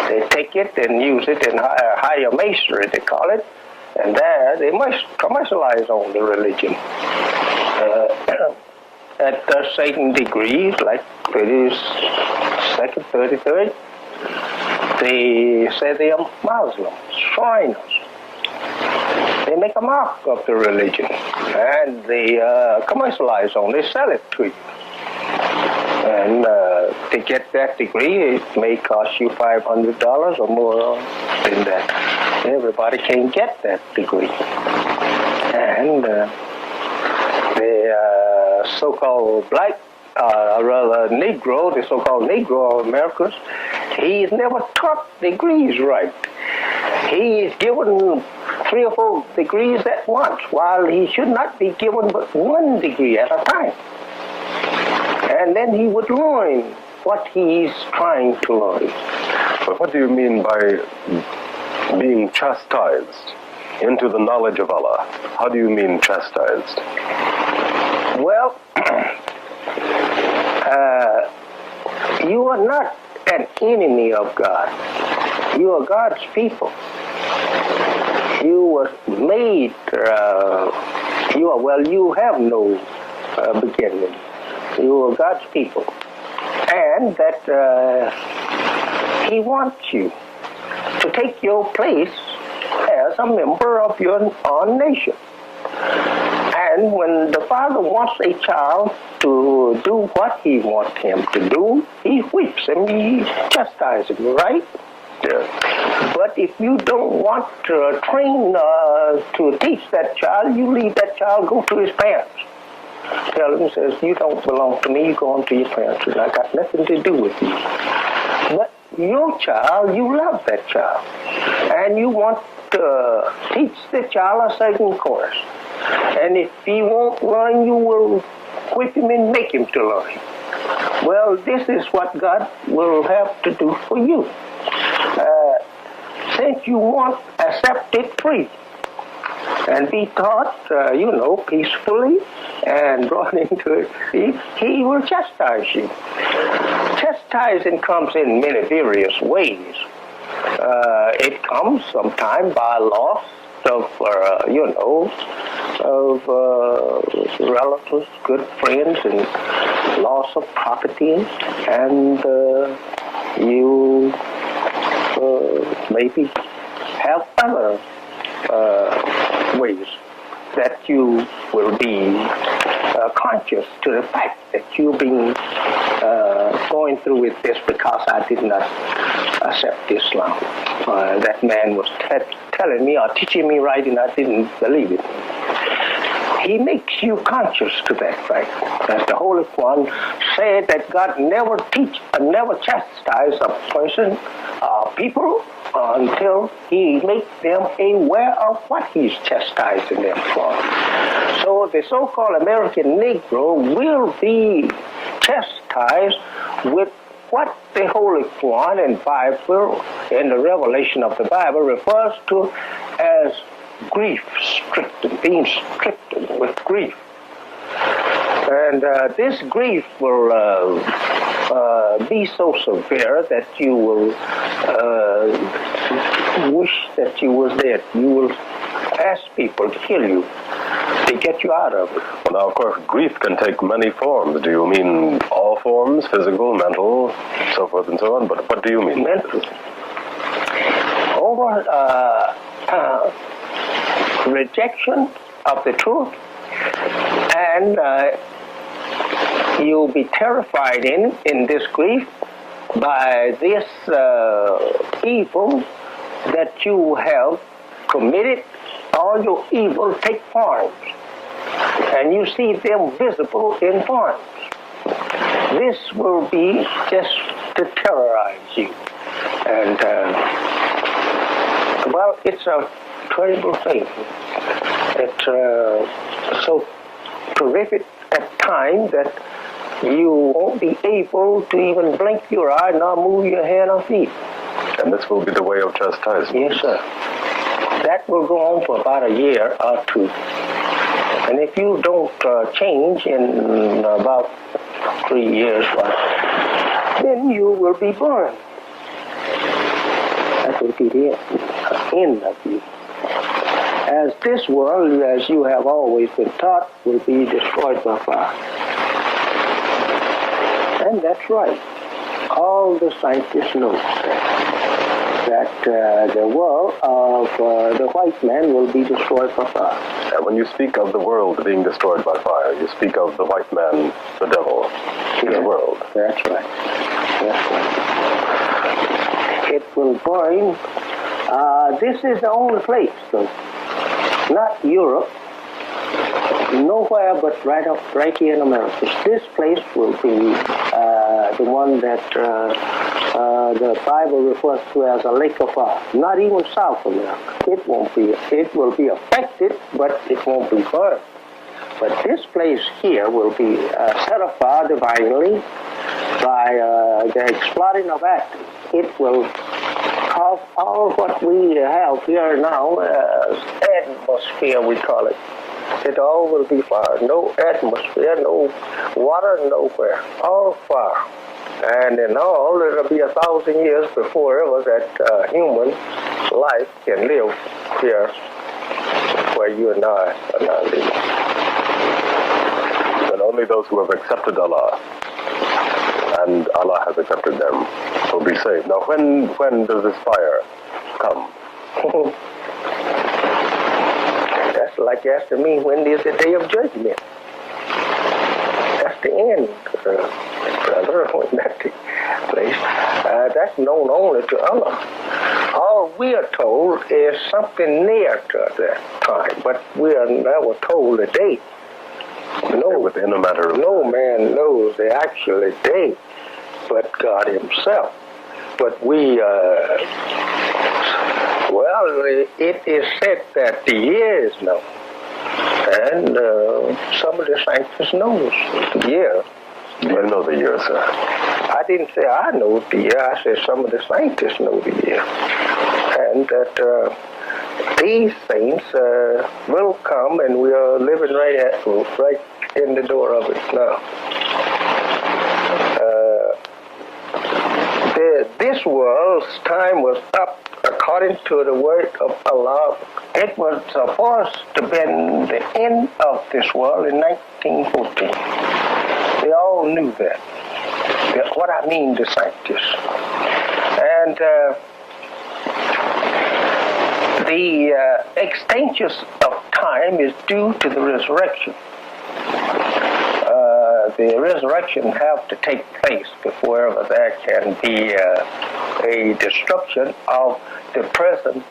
They take it and use it in higher masonry, they call it, and there they must commercialize on the religion. At certain degrees, like 32nd, 33rd, they say they are Muslims, Shriners. They make a mark of the religion, and they commercialize on it, they sell it to you. And to get that degree, it may cost you $500 or more than that. Everybody can get that degree. And the so-called black, rather Negro, the so-called Negro Americans, he's never taught degrees right. He is given 3 or 4 degrees at once, while he should not be given but 1 degree at a time. And then he would learn what he's trying to learn. But what do you mean by being chastised into the knowledge of Allah? How do you mean chastised? Well, you are not an enemy of God. You are God's people. You were made, you have no beginning. You are God's people. And that He wants you to take your place as a member of your own nation. And when the father wants a child to do what he wants him to do, he whips him, he chastises him, right? Yeah. But if you don't want to train to teach that child, you leave that child, go to his parents. Tell him, says, you don't belong to me, you go on to your parents. I got nothing to do with you. But your child, you love that child. And you want to teach the child a certain course. And if he won't learn, you will whip him and make him to learn. Well, this is what God will have to do for you. Since you want accepted free and be taught, peacefully and brought into it, he will chastise you. Chastising comes in many various ways. It comes sometimes by loss of relatives, good friends, and loss of property, and you maybe have other ways that you will be conscious to the fact that you've been going through with this because I did not accept Islam. That man was telling me or teaching me right, and I didn't believe it. He makes you conscious to that fact. As the Holy One said that God never chastise a person, people, until He makes them aware of what He's chastising them for. So the so-called American Negro will be chastised with what the Holy One and Bible and the revelation of the Bible refers to as grief stricken, being stricken with grief. And this grief will be so severe that you will wish that you was dead. You will ask people to kill you, to get you out of it. Well, now, of course, grief can take many forms. Do you mean all forms, physical, mental, so forth and so on? But what do you mean? Mental. Over rejection of the truth, and you'll be terrified in this grief by this evil that you have committed. All your evil take forms, and you see them visible in forms. This will be just to terrorize you. And, well, it's a terrible thing. It's so terrific at times that you won't be able to even blink your eye nor move your hand or feet. And this will be the way of chastisement? Yes, sir. That will go on for about a year or two. And if you don't change in about 3 years, then you will be burned. That will be the end of you. As this world, as you have always been taught, will be destroyed by fire. And that's right. All the scientists know that the world of the white man will be destroyed by fire. And when you speak of the world being destroyed by fire, you speak of the white man, the devil, the world. That's right. That's right. It will burn. This is the only place, though. Not Europe. Nowhere but right here in America. This place will be the one that the Bible refers to as a lake of fire. Not even South America. It won't be. It will be affected, but it won't be burned. But this place here will be set afire divinely by the exploding of atoms. It will cause all what we have here now as atmosphere, we call it. It all will be fire. No atmosphere, no water, nowhere. All fire. And in all, it'll be 1,000 years before ever that human life can live here where you and I are now living. And only those who have accepted Allah, and Allah has accepted them, will be saved. Now, when does this fire come? That's like asking me, when is the day of judgment? That's the end, brother. When that takes place, that's known only to Allah. All we are told is something near to that time, but we are never told the date. No, within a matter of no man knows the actual date, but God Himself. But we, well, it is said that the year is known, and some of the scientists know the year. Do you know the year, sir? I didn't say I know the year. I said some of the scientists know the year, and that these things will come, and we are living right in the door of it now. This world's time was up according to the word of Allah. It was supposed to be the end of this world in 1914. They all knew that. What I mean, the scientists. And the extension of time is due to the resurrection. The resurrection have to take place before ever there can be a destruction of the present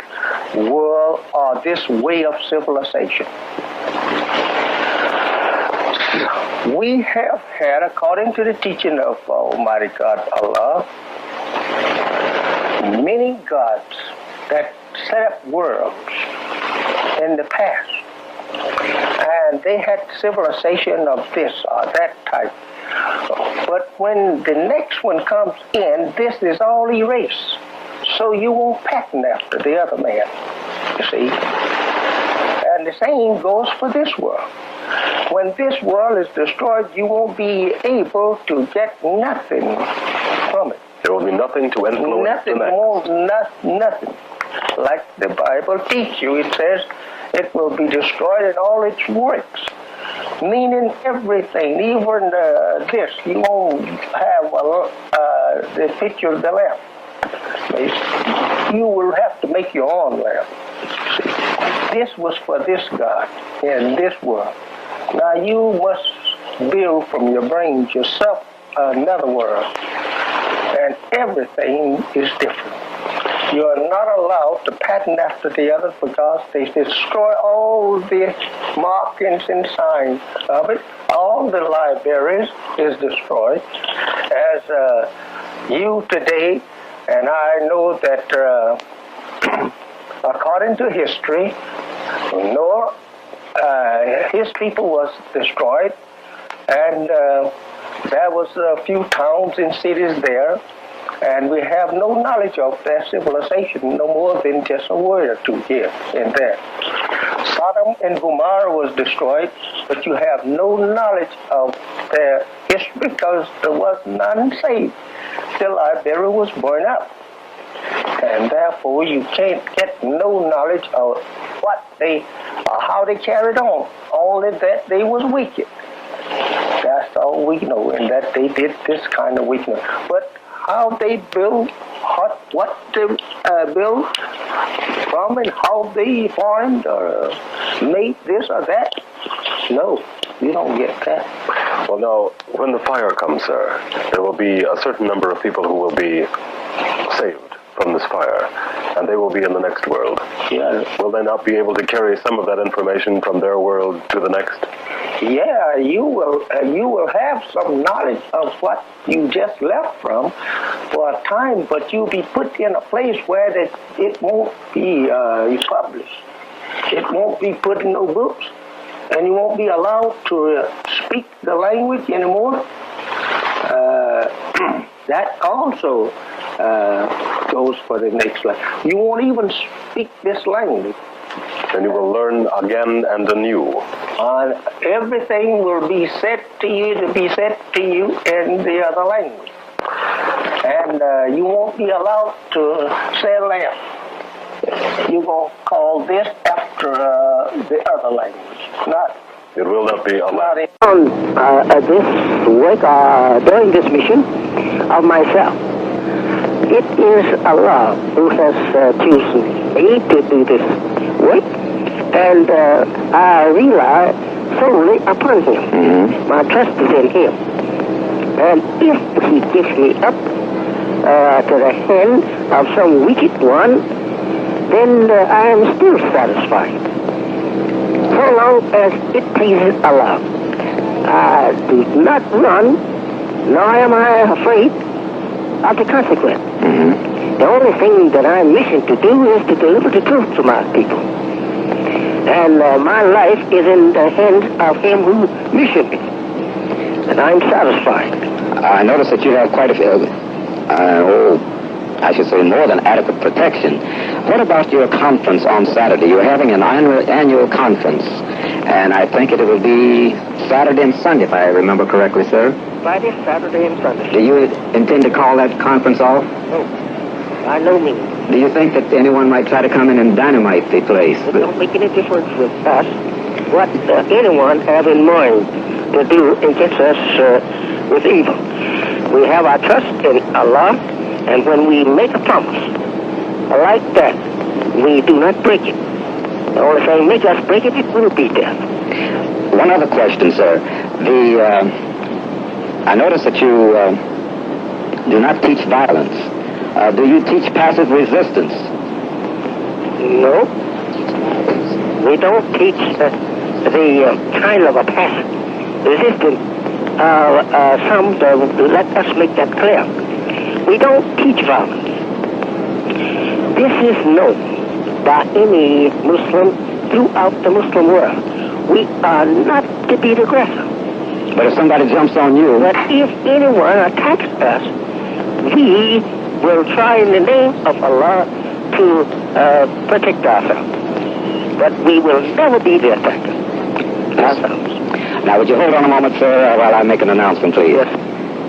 world or this way of civilization. We have had, according to the teaching of Almighty God Allah, many gods that set up worlds in the past. And they had civilization of this or that type. But when the next one comes in, this is all erased. So you won't pattern after the other man, you see. And And the same goes for this world. When this world is destroyed, you won't be able to get nothing from it. There will be nothing to influence Nothing the next. more, nothing. Like the Bible teaches you, it says it will be destroyed in all its works. Meaning everything, even this. You won't have the picture of the lamp. You will have to make your own lamp. This was for this God in this world. Now you must build from your brains yourself another world. And everything is different. You are not allowed to pattern after the others because they destroy all the markings and signs of it. All the libraries is destroyed. As you today, and I know that according to history, Noah, his people was destroyed, and there was a few towns and cities there, and we have no knowledge of their civilization, no more than just a word or two here and there. Sodom and Gomorrah was destroyed, but you have no knowledge of their history because there was none saved. Till Liberia was burned up. And therefore you can't get no knowledge of what how they carried on. Only that they was wicked. That's all we know, and that they did this kind of wickedness. But how they build, what they build from, and how they formed or made this or that, no, you don't get that. Well, now, when the fire comes, sir, there will be a certain number of people who will be saved from this fire, and they will be in the next world. Yeah. Will they not be able to carry some of that information from their world to the next? Yeah, you will have some knowledge of what you just left from for a time, but you'll be put in a place where it won't be published. It won't be put in no books, and you won't be allowed to speak the language anymore. That also goes for the next life. You won't even speak this language. And you will learn again and anew. Everything will be said to you in the other language. And you won't be allowed to say lamb. You're going to call this after the other language. It will not be allowed. This work, during this mission of myself, it is Allah who has chosen me to do this work, and I rely solely upon Him. My trust is in Him. And if He gives me up to the hand of some wicked one, then I am still satisfied. So long as it pleases Allah. I do not run, nor am I afraid of the consequence. The only thing that I'm wishing to do is to deliver the truth to my people. And my life is in the hands of Him who missioned me. And I'm satisfied. I notice that you have quite a few, I should say more than adequate protection. What about your conference on Saturday? You're having an annual conference, and I think it will be Saturday and Sunday, if I remember correctly, sir. Friday, Saturday, and Sunday. Do you intend to call that conference off? No, by no means. Do you think that anyone might try to come in and dynamite the place? It don't make any difference with us what anyone have in mind to do against us with evil. We have our trust in Allah, and when we make a promise like that, we do not break it. The only thing make us break it, it will be death. One other question, sir. I notice that you do not teach violence. Do you teach passive resistance? No. We don't teach the kind of a passive resistance. Some let us make that clear. We don't teach violence. This is known by any Muslim throughout the Muslim world. We are not to be the aggressor. But if somebody jumps on you... But if anyone attacks us, we will try in the name of Allah to protect ourselves. but we will never be their attackers. Ourselves. Now, would you hold on a moment, sir, while I make an announcement, please? Yes.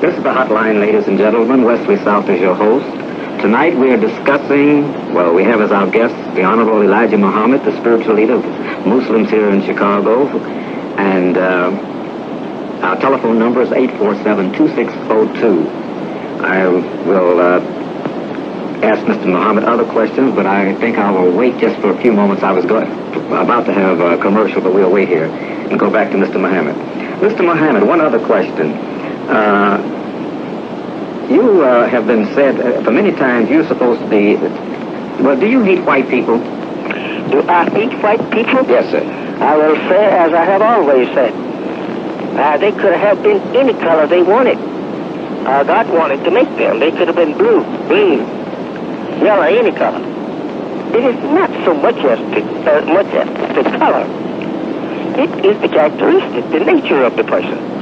This is the hotline, ladies and gentlemen. Wesley South is your host. Tonight we are discussing, well, we have as our guest the Honorable Elijah Muhammad, the spiritual leader of Muslims here in Chicago. And our telephone number is 847-2602. I will ask Mr. Muhammad other questions, but I think I will wait just for a few moments. I was about to have a commercial, but we'll wait here and go back to Mr. Muhammad. Mr. Muhammad, one other question. You have been said for many times you're supposed to be, well, do you hate white people? Do I hate white people? Yes, sir. I will say, as I have always said, they could have been any color they wanted. God wanted to make them. They could have been blue, green, yellow, any color. It is not so much as the color. It is the characteristic, the nature of the person.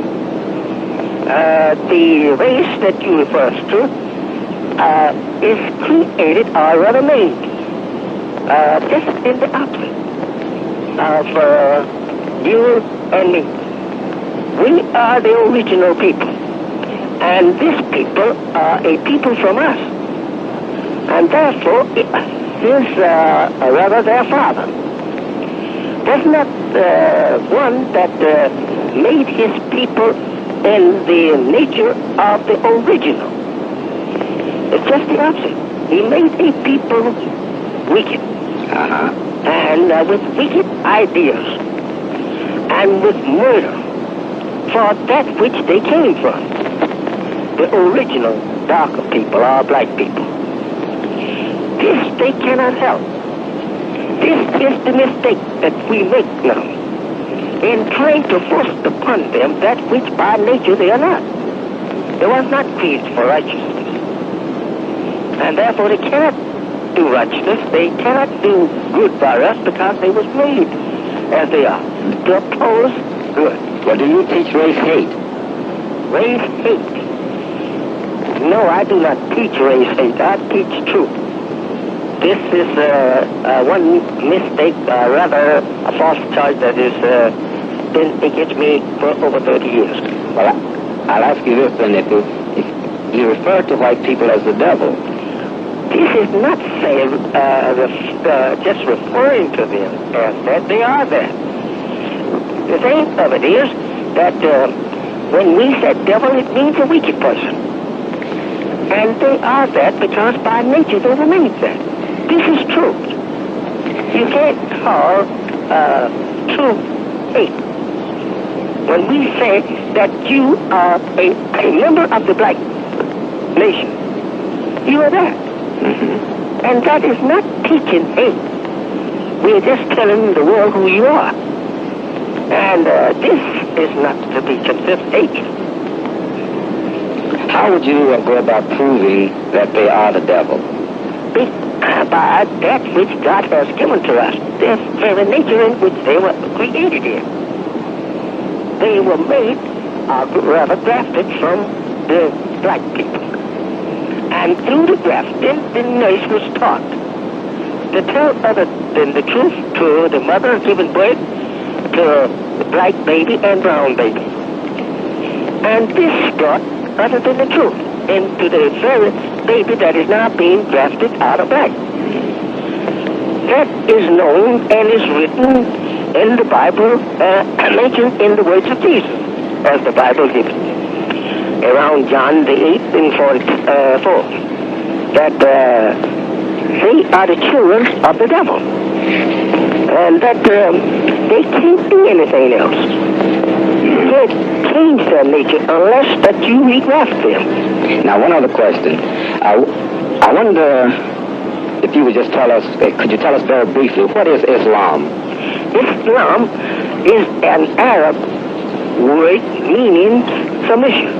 The race that you refer to is created or rather made just in the opposite of you and me. We are the original people, and these people are a people from us, and therefore it is rather their father. That's not one that made his people in the nature of the original. It's just the opposite. He made a people wicked. And with wicked ideas. And with murder for that which they came from. The original darker people or black people. This they cannot help. This is the mistake that we make now, in trying to force upon them that which by nature they are not. They was not created for righteousness. And therefore they cannot do righteousness. They cannot do good by us because they was made as they are, to oppose good. Well, do you teach race hate? Race hate? No, I do not teach race hate. I teach truth. This is one mistake, rather a false charge that has been against me for over 30 years. Well, I'll ask you this then, if you refer to white people as the devil. This is not saying, just referring to them as that. They are that. The thing of it is that when we said devil, it means a wicked person. And they are that because by nature they were made that. This is truth. You can't call truth hate. When we say that you are a member of the black nation, you are that. And that is not teaching hate. We are just telling the world who you are. And this is not to be considered hate. How would you go about proving that they are the devil? By that which God has given to us, their very nature in which they were created in. They were made, or rather grafted from the black people. And through the grafting, the nurse was taught to tell other than the truth to the mother giving birth to the black baby and brown baby. And this taught other than the truth into the very baby that is now being grafted out of black. That is known and is written in the Bible, mentioned in the words of Jesus, as the Bible gives it. Around John the 8th and 44, that they are the children of the devil, and that they can't do anything else. You can't change their nature unless that you regraft them. Now, one other question. I wonder if you would just tell us, could you tell us very briefly, what is Islam? Islam is an Arab word meaning submission.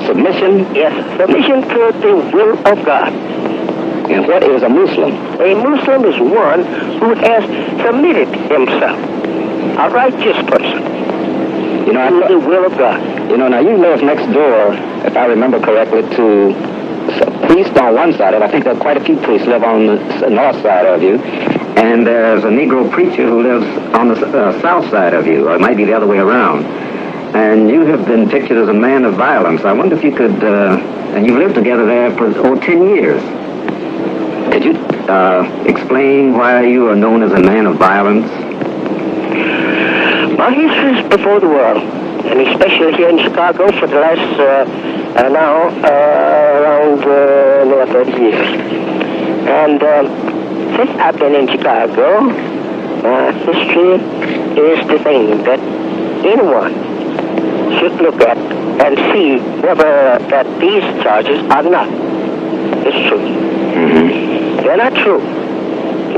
Submission? Yes, submission to the will of God. And what is a Muslim? A Muslim is one who has submitted himself, a righteous person, to the will of God. You know, now you live next door, if I remember correctly, to a priest on one side of it. I think there are quite a few priests live on the north side of you. and there's a Negro preacher who lives on the south side of you, or it might be the other way around. And you have been pictured as a man of violence. I wonder if you could, and you've lived together there for 10 years. Could you explain why you are known as a man of violence? My history is before the world, and especially here in Chicago for the last now around near 30 years. And since I've been in Chicago, my history is the thing that anyone should look at and see whether that these charges are not. It's true. They're not true.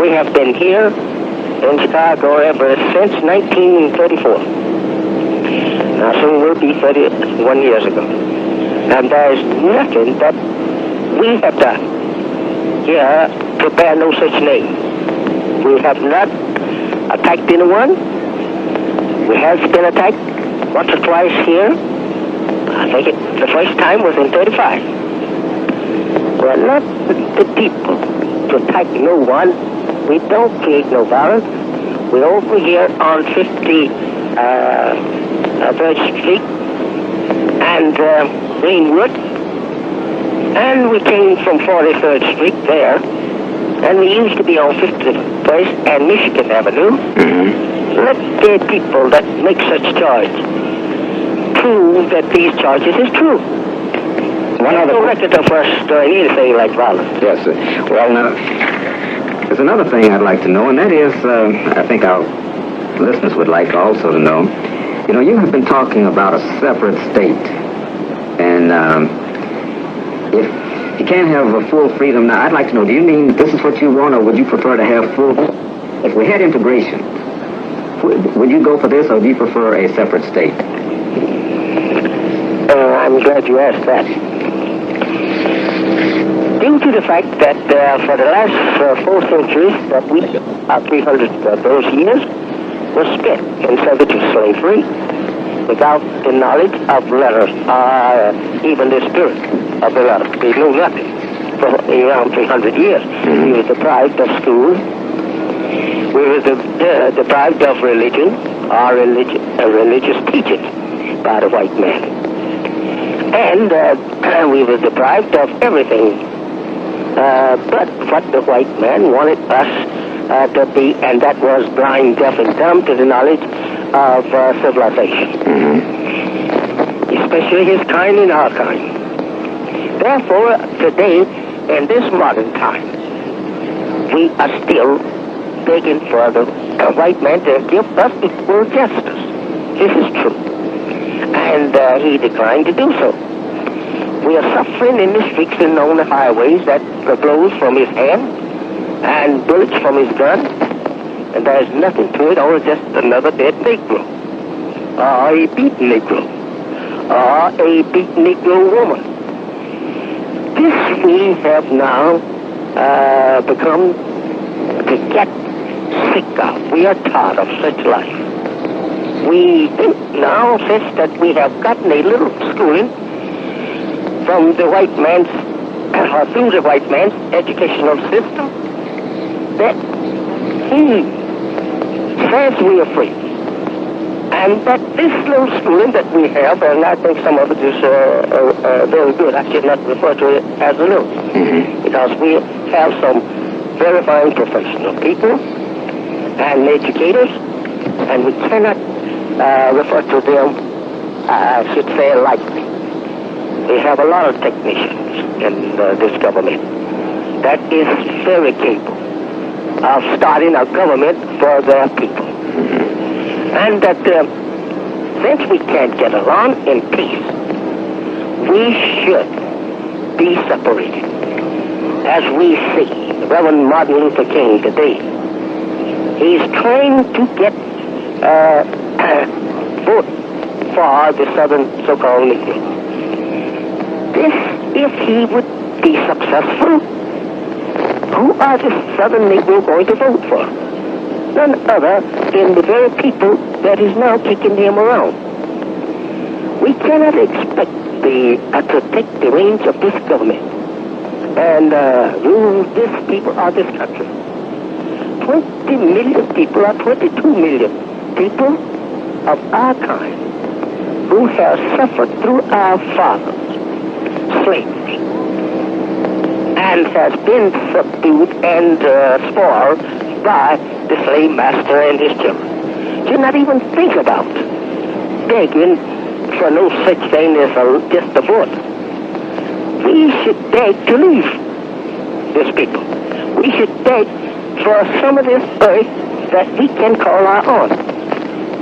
We have been here in Chicago ever since 1934. Now soon will be 31 years ago. And there is nothing that we have done here to bear no such name. We have not attacked anyone. We have been attacked once or twice here. I think the first time was in 35. We're not the people to attack no one. We don't create no violence. We're over here on 53rd Street and Greenwood, and we came from 43rd Street there, and we used to be on 51st and Michigan Avenue. Let the people that make such charge prove that these charges is true. One other record of us doing anything like violence. Yes, sir. Well, now, there's another thing I'd like to know, and that is, I think our listeners would like also to know, you know, you have been talking about a separate state, and if you can't have a full freedom, now, I'd like to know, do you mean this is what you want, or would you prefer to have full, if we had integration, would you go for this, or do you prefer a separate state? I'm glad you asked that. Due to the fact that for the last 4 centuries that we, 300 of those years, was spent in servitude slavery without the knowledge of letters, even the spirit of the letter. We knew nothing for around 300 years. We were deprived of school. We were deprived of religion, or religious teaching by the white man. And we were deprived of everything but what the white man wanted us to be, and that was blind, deaf, and dumb to the knowledge of civilization. Especially his kind and our kind. Therefore, today, in this modern time, we are still begging for the white man to give us equal justice. This is true. And he declined to do so. We are suffering in the streets and on the highways that blows from his hand and bullets from his gun, and there's nothing to it, or just another dead Negro, or a beaten Negro, or a beaten Negro woman. This we have now become to get sick of. We are tired of such life. We think now, since that we have gotten a little schooling from the white man's, or through the white man's educational system, that he says we are free. And that this little schooling that we have, and I think some of it is very good, I should not refer to it as a little, because we have some very fine professional people and educators, and we cannot refer to them, I should say, lightly. We have a lot of technicians in this government that is very capable of starting a government for their people. And that since we can't get along in peace, we should be separated. As we see Reverend Martin Luther King today, he's trying to get vote for the Southern so-called Negro. This, if he would be successful, who are the Southern Negro going to vote for? None other than the very people that is now kicking him around. We cannot expect to take the reins of this government and rule this people of this country 20 million people or 22 million people of our kind who have suffered through our fathers, slaves, and has been subdued and spoiled by the slave master and his children. Should not even think about begging for no such thing as just a vote. We should beg to leave this people. We should beg for some of this earth that we can call our own.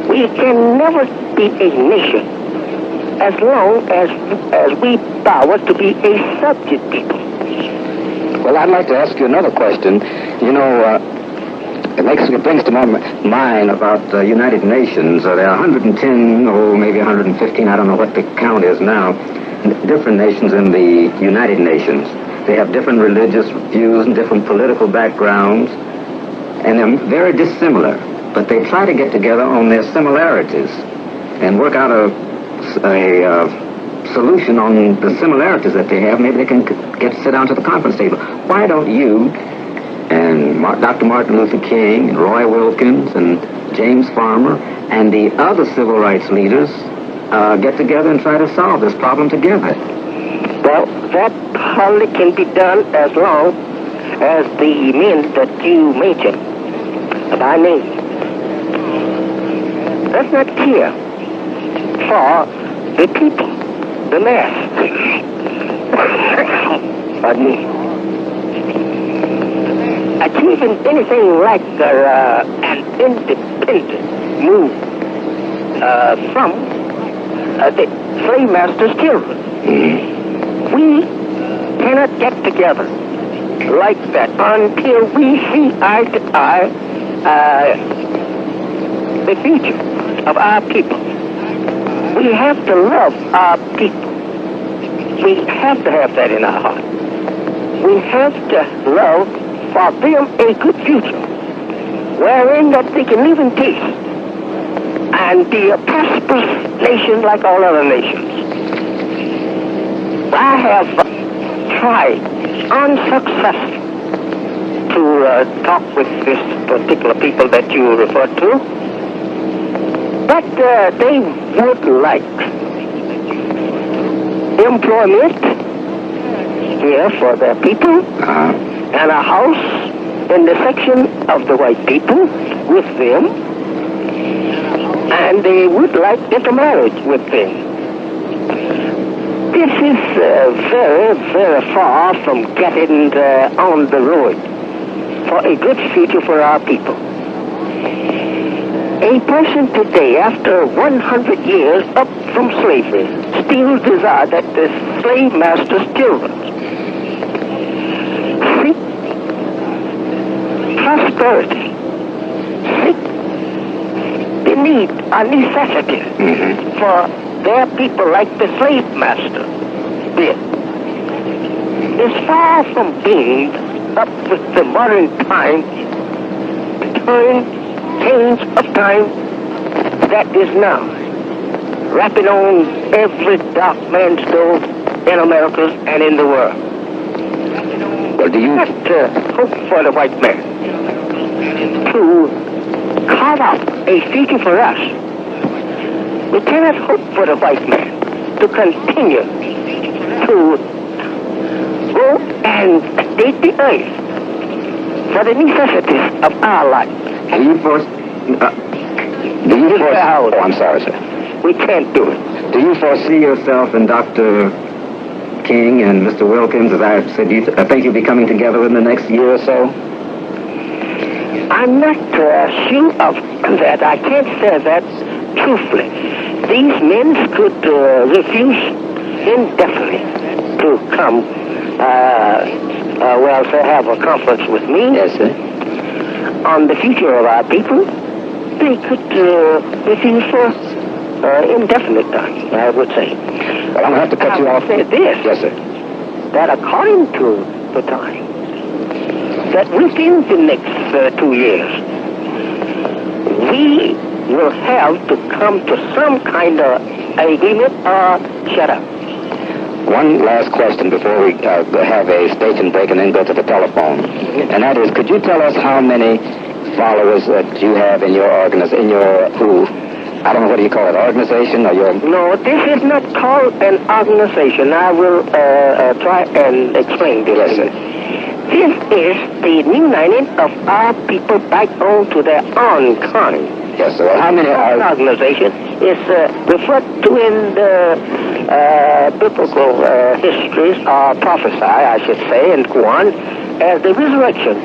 We can never be a nation as long as we bow to be a subject people. Well, I'd like to ask you another question. You know, it brings to my mind about the United Nations. There are 110, or maybe 115, I don't know what the count is now, different nations in the United Nations. They have different religious views and different political backgrounds, and they're very dissimilar. But they try to get together on their similarities and work out a solution on the similarities that they have. Maybe they can sit down to the conference table. Why don't you and Dr. Martin Luther King and Roy Wilkins and James Farmer and the other civil rights leaders get together and try to solve this problem together? Well, that hardly can be done as long as the men that you mentioned by name does not care for the people, the mass. Pardon me. Achieving anything like an independent move from the slave master's children. We cannot get together like that until we see eye to eye the future of our people. We have to love our people. We have to have that in our heart. We have to love for them a good future, wherein that they can live in peace and be a prosperous nation like all other nations. I have tried unsuccessfully to talk with this particular people that you referred to, but they would like employment here for their people and a house in the section of the white people with them, and they would like intermarriage with them. This is very, very far from getting on the road for a good future for our people. A person today, after 100 years up from slavery, still desires that the slave master's children seek prosperity, seek the need, a necessity for their people like the slave master did. Is far from being up with the modern time, change of time that is now, rapping on every dark man's door in America and in the world. Well, do you not hope for the white man to carve out a future for us? We cannot hope for the white man to continue to go and take the earth for the necessities of our life. Do you foresee... Oh, I'm sorry, sir. We can't do it. Do you foresee yourself and Dr. King and Mr. Wilkins, as I said, I think you'll be coming together in the next year or so? I'm not sure of that. I can't say that truthfully. These men could refuse indefinitely to come, to have a conference with me. Yes, sir. On the future of our people. They could refuse for indefinite time, I would say. Well, I'm going to have to cut you off. Say this. Yes, sir. That according to the time, that within the next 2 years, we will have to come to some kind of agreement or shut up. One last question before we have a station break and then go to the telephone. And that is, could you tell us how many followers that you have in your I don't know, what do you call it, organization or your... No, this is not called an organization. I will try and explain this. Yes, sir. This is the uniting of our people back on to their own kind. Yes, sir. Well, how many are... An organization is referred to in the biblical histories, or prophesy, I should say, in Quran, as the resurrection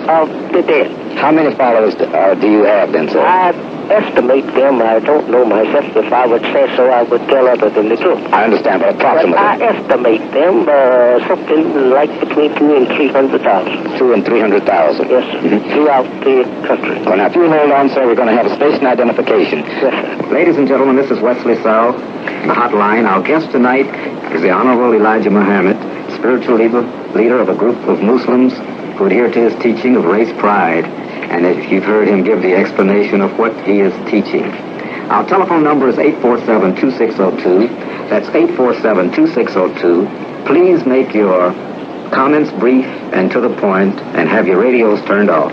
of the dead. How many followers do you have then, sir? I estimate them. I don't know myself. If I would say so, I would tell other than the truth. I understand, but approximately. But I estimate them something like between 200,000 and 300,000. 200,000 and 300,000. Yes, throughout the country. Well, now, if you hold on, sir, we're going to have a station identification. Yes, sir. Ladies and gentlemen, this is Wesley Sal, the hotline. Our guest tonight is the Honorable Elijah Muhammad, spiritual leader of a group of Muslims who adhere to his teaching of race pride. And if you've heard him give the explanation of what he is teaching. Our telephone number is 847-2602. That's 847-2602. Please make your comments brief and to the point, and have your radios turned off.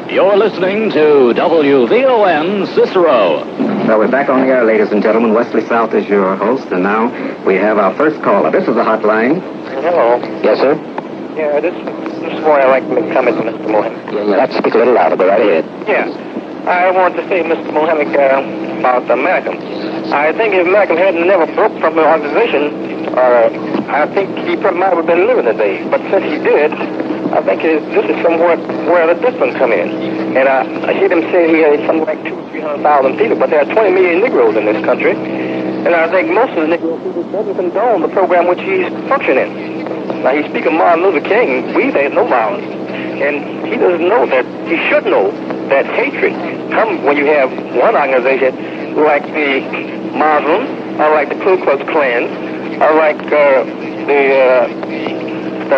You're listening to WVON Cicero. Well, we're back on the air, ladies and gentlemen. Wesley South is your host, and now we have our first caller. This is the hotline. Hello. Yes, sir? Yeah, this is where I like to make comments, Mr. Mohammed. Yeah, you'll have to speak a little louder, but right ahead. Yeah. I want to say, Mr. Mohammed, about Malcolm. I think if Malcolm hadn't never broke from the organization, I think he probably might have been living today. But since he did, I think this is somewhere where the difference come in. And I hear them say he had something like 200,000 to 300,000 people, but there are 20 million Negroes in this country. And I think most of the Negroes doesn't condone the program which he's functioning. Now, he's speaking of Martin Luther King. We had no violence. And he doesn't know that, he should know that hatred comes when you have one organization like the Muslims, or like the Ku Klux Klan, or like the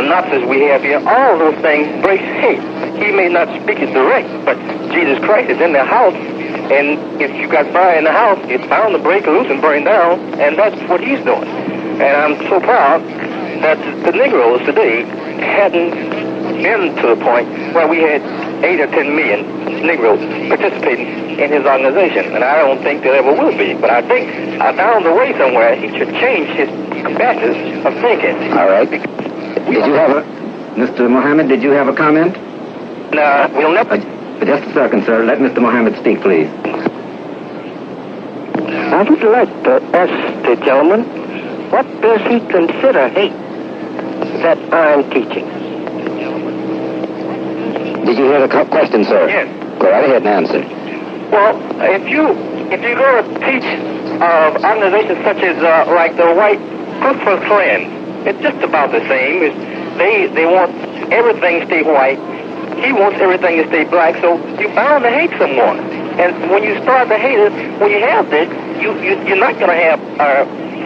Nazis we have here. All those things break hate. He may not speak it direct, but Jesus Christ is in the house. And if you got fire in the house, it's bound to break loose and burn down. And that's what he's doing. And I'm so proud that the Negroes today hadn't been to the point where we had 8 or 10 million Negroes participating in his organization. And I don't think there ever will be. But I think down the way somewhere, he should change his methods of thinking. All right. Did you have Mr. Mohammed, did you have a comment? No, we'll never... Just a second, sir. Let Mr. Mohammed speak, please. I would like to ask the gentleman, what does he consider hate that I'm teaching? Did you hear the question, sir? Yes. Go right ahead and answer. Well, if you go to teach organizations such as like the White Ku Klux Klan, it's just about the same. They want everything to stay white. He wants everything to stay black, so you're bound to hate someone. And when you start to hate it, when you have this, you're not going to have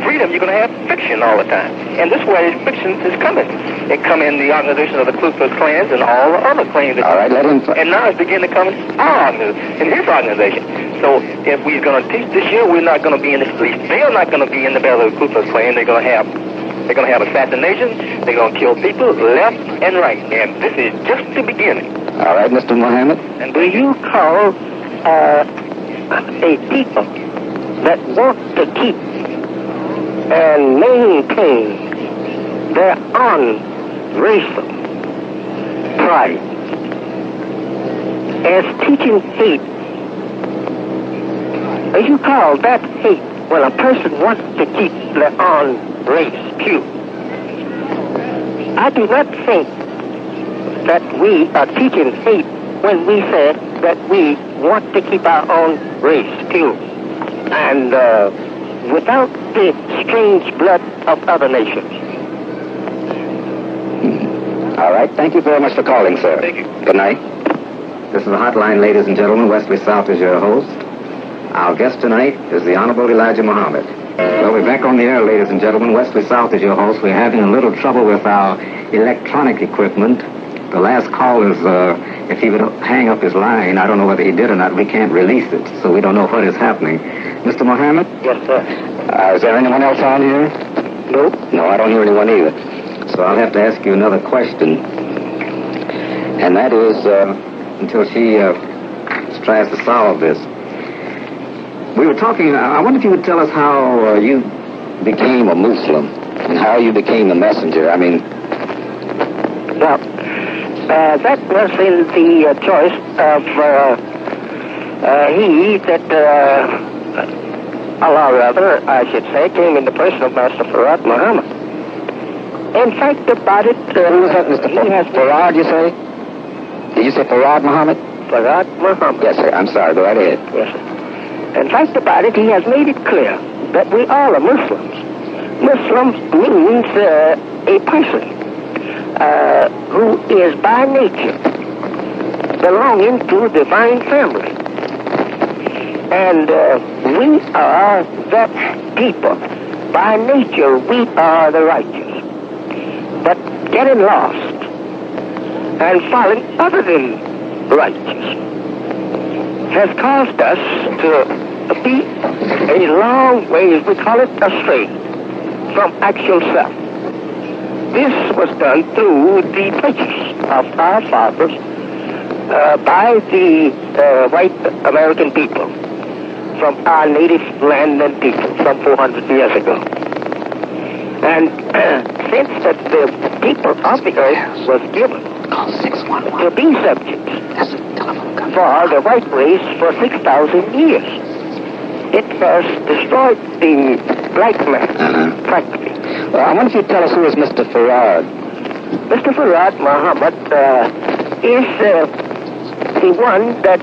freedom. You're going to have fiction all the time. And this way, fiction is coming. It come in the organization of the Ku Klux Klans and all the other clans. All right, let him... And now it's beginning to come in his organization. So if we're going to teach this year, we're not going to be in the streets. They are not going to be in the battle of the Ku Klux Klan. They're going to have assassinations. They're going to kill people left and right. And this is just the beginning. All right, Mr. Mohammed. And do you call a people that want to keep and maintain their own racial pride as teaching hate? Do you call that hate when a person wants to keep their own race pure? I do not think that we are teaching hate when we say that we want to keep our own race pure and without the strange blood of other nations. All right. Thank you very much for calling, sir. Thank you. Good night. This is the hotline, ladies and gentlemen. Wesley South is your host. Our guest tonight is the Honorable Elijah Muhammad. Well, we're back on the air, ladies and gentlemen. Wesley South is your host. We're having a little trouble with our electronic equipment. The last call is, if he would hang up his line, I don't know whether he did or not, we can't release it, so we don't know what is happening. Mr. Mohammed? Yes, sir. Is there anyone else on here? No. No, I don't hear anyone either. So I'll have to ask you another question. And that is, until she tries to solve this. We were talking, I wonder if you would tell us how you became a Muslim and how you became the messenger. I mean... Well, that was in the choice of he that, Allah rather, I should say, came in the person of Master Farad Muhammad. In fact, about it... Who was that, Mr. Farad, you say? Did you say Farad Muhammad? Farad Muhammad. Yes, sir. I'm sorry. Go right ahead. Yes, sir. In fact, about it, he has made it clear that we all are Muslims. Muslims means a person who is by nature belonging to divine family. And we are that people. By nature, we are the righteous. But getting lost and following other than righteous has caused us to be a long ways, we call it astray, from actual self. This was done through the preachers of our fathers by the white American people from our native land and people some 400 years ago. And since that the people of the earth was given to be subjects for the white race for 6,000 years, it has destroyed the black man, practically. Well, I wonder if you'd tell us who is Mr. Farad. Mr. Farad Muhammad is the one that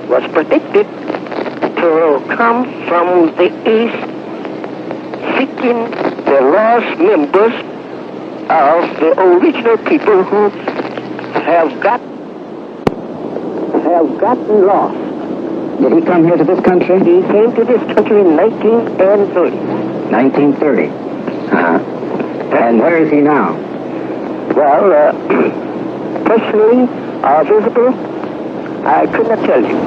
was predicted to come from the east, seeking the lost members of the original people who have gotten lost. Did he come here to this country? He came to this country in 1930. 1930. And where is he now? Well, personally, visible, I could not tell you.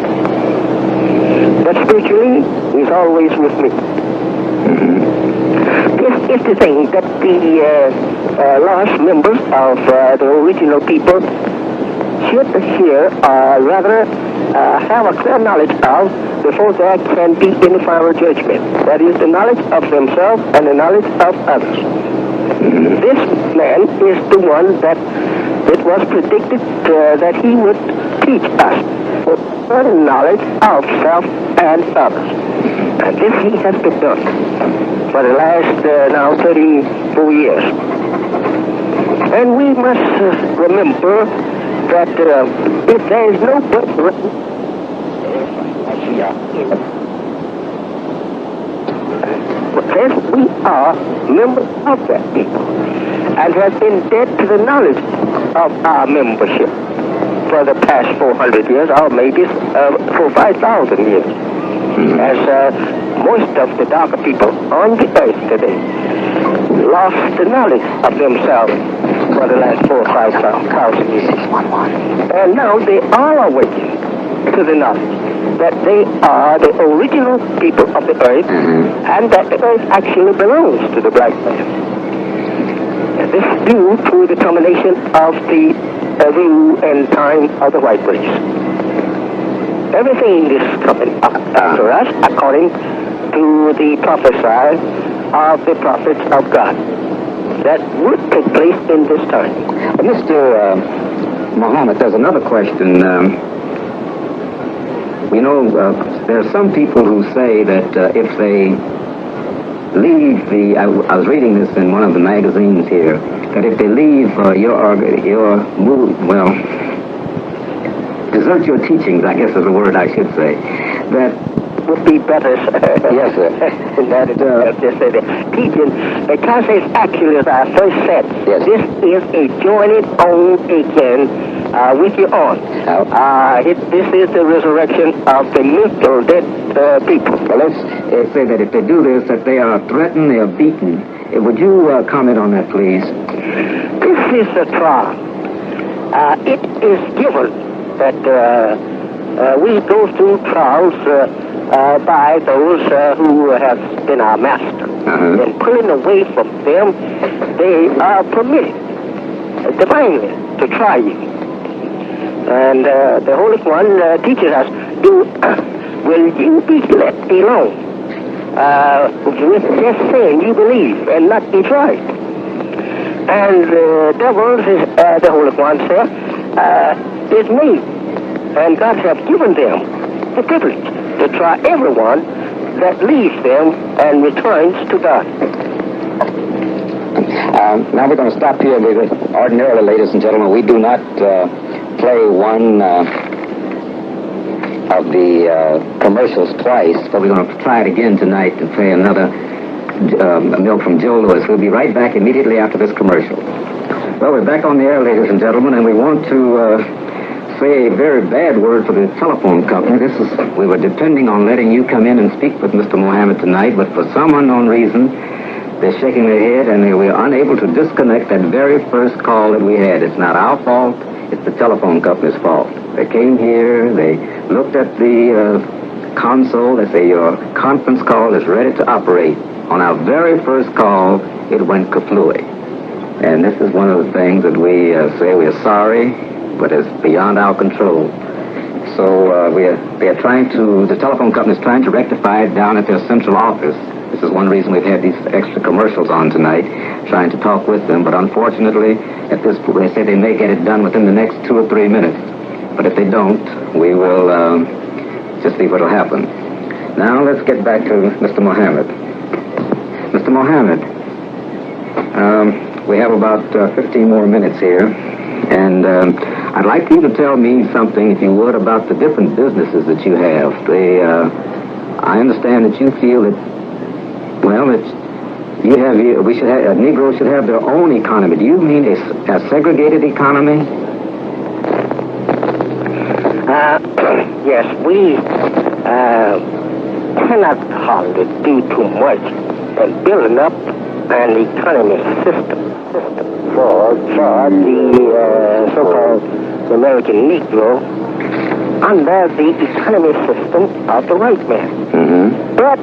But spiritually, he's always with me. This is the thing that the lost members of the original people should hear, or rather have a clear knowledge of before there can be any final judgment. That is the knowledge of themselves and the knowledge of others. This man is the one that it was predicted that he would teach us the knowledge of self and others. And this he has been done for the last now 34 years. And we must remember that if there is no but since we are members of that people and have been dead to the knowledge of our membership for the past 400 years, or maybe for 5,000 years, as most of the darker people on the earth today lost the knowledge of themselves for the last 4,000 or 5,000 years. And now they are awakening to the knowledge that they are the original people of the earth, and that the earth actually belongs to the black man. And this is due to the termination of the view and time of the white race. Everything is coming up after us according to the prophesy of the prophets of God that would take place in this time. Mr. Muhammad, there's another question. There are some people who say that if they leave the... I was reading this in one of the magazines here, that if they leave desert your teachings, I guess is the word I should say, that would be better. Yes, sir. That is just say that teaching, because it's actually, as I first said, yes, this is a joining on again with your own. This is the resurrection of the mental dead people. Well, let's say that if they do this, that they are threatened, they are beaten. Would you comment on that, please? This is a trial. It is given that we go through trials by those who have been our master. And pulling away from them, they are permitted divinely to try you. And the Holy One teaches us will you be let alone with just saying you believe and not be tried? And the devil, the Holy One, sir, is me. And God has given them the privilege to try everyone that leaves them and returns to God. Now we're going to stop here. Ordinarily, ladies and gentlemen, we do not play one of the commercials twice, but we're going to try it again tonight and play another Milk from Joe Louis. We'll be right back immediately after this commercial. Well, we're back on the air, ladies and gentlemen, and we want to say a very bad word for the telephone company. We were depending on letting you come in and speak with Mr. Mohammed tonight, but for some unknown reason, they're shaking their head, and we are unable to disconnect that very first call that we had. It's not our fault. It's the telephone company's fault. They came here. They looked at the console. They say, your conference call is ready to operate. On our very first call, it went kaflooey. And this is one of the things that we say we are sorry, but it's beyond our control. So the telephone company is trying to rectify it down at their central office. This is one reason we've had these extra commercials on tonight, trying to talk with them. But unfortunately, at this point, they say they may get it done within the next 2 or 3 minutes. But if they don't, we will just see what will happen. Now, let's get back to Mr. Mohammed. Mr. Mohammed, we have about 15 more minutes here. And I'd like you to tell me something, if you would, about the different businesses that you have. I understand that you feel that, well, that Negroes should have their own economy. Do you mean a segregated economy? Yes, we cannot hardly do too much in building up an economy system for the so-called American Negro under the economy system of the white man. Mm-hmm. But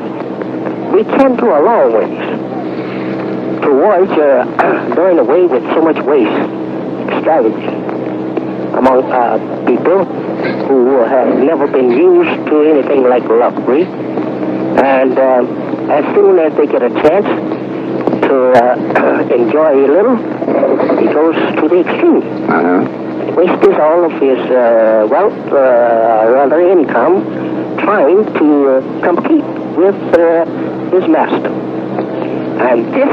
we can do a long ways towards doing away with so much waste, extravagance among people who have never been used to anything like luxury. And as soon as they get a chance to enjoy a little, he goes to the extreme. Wastes all of his wealth, rather income, trying to compete with his master. And this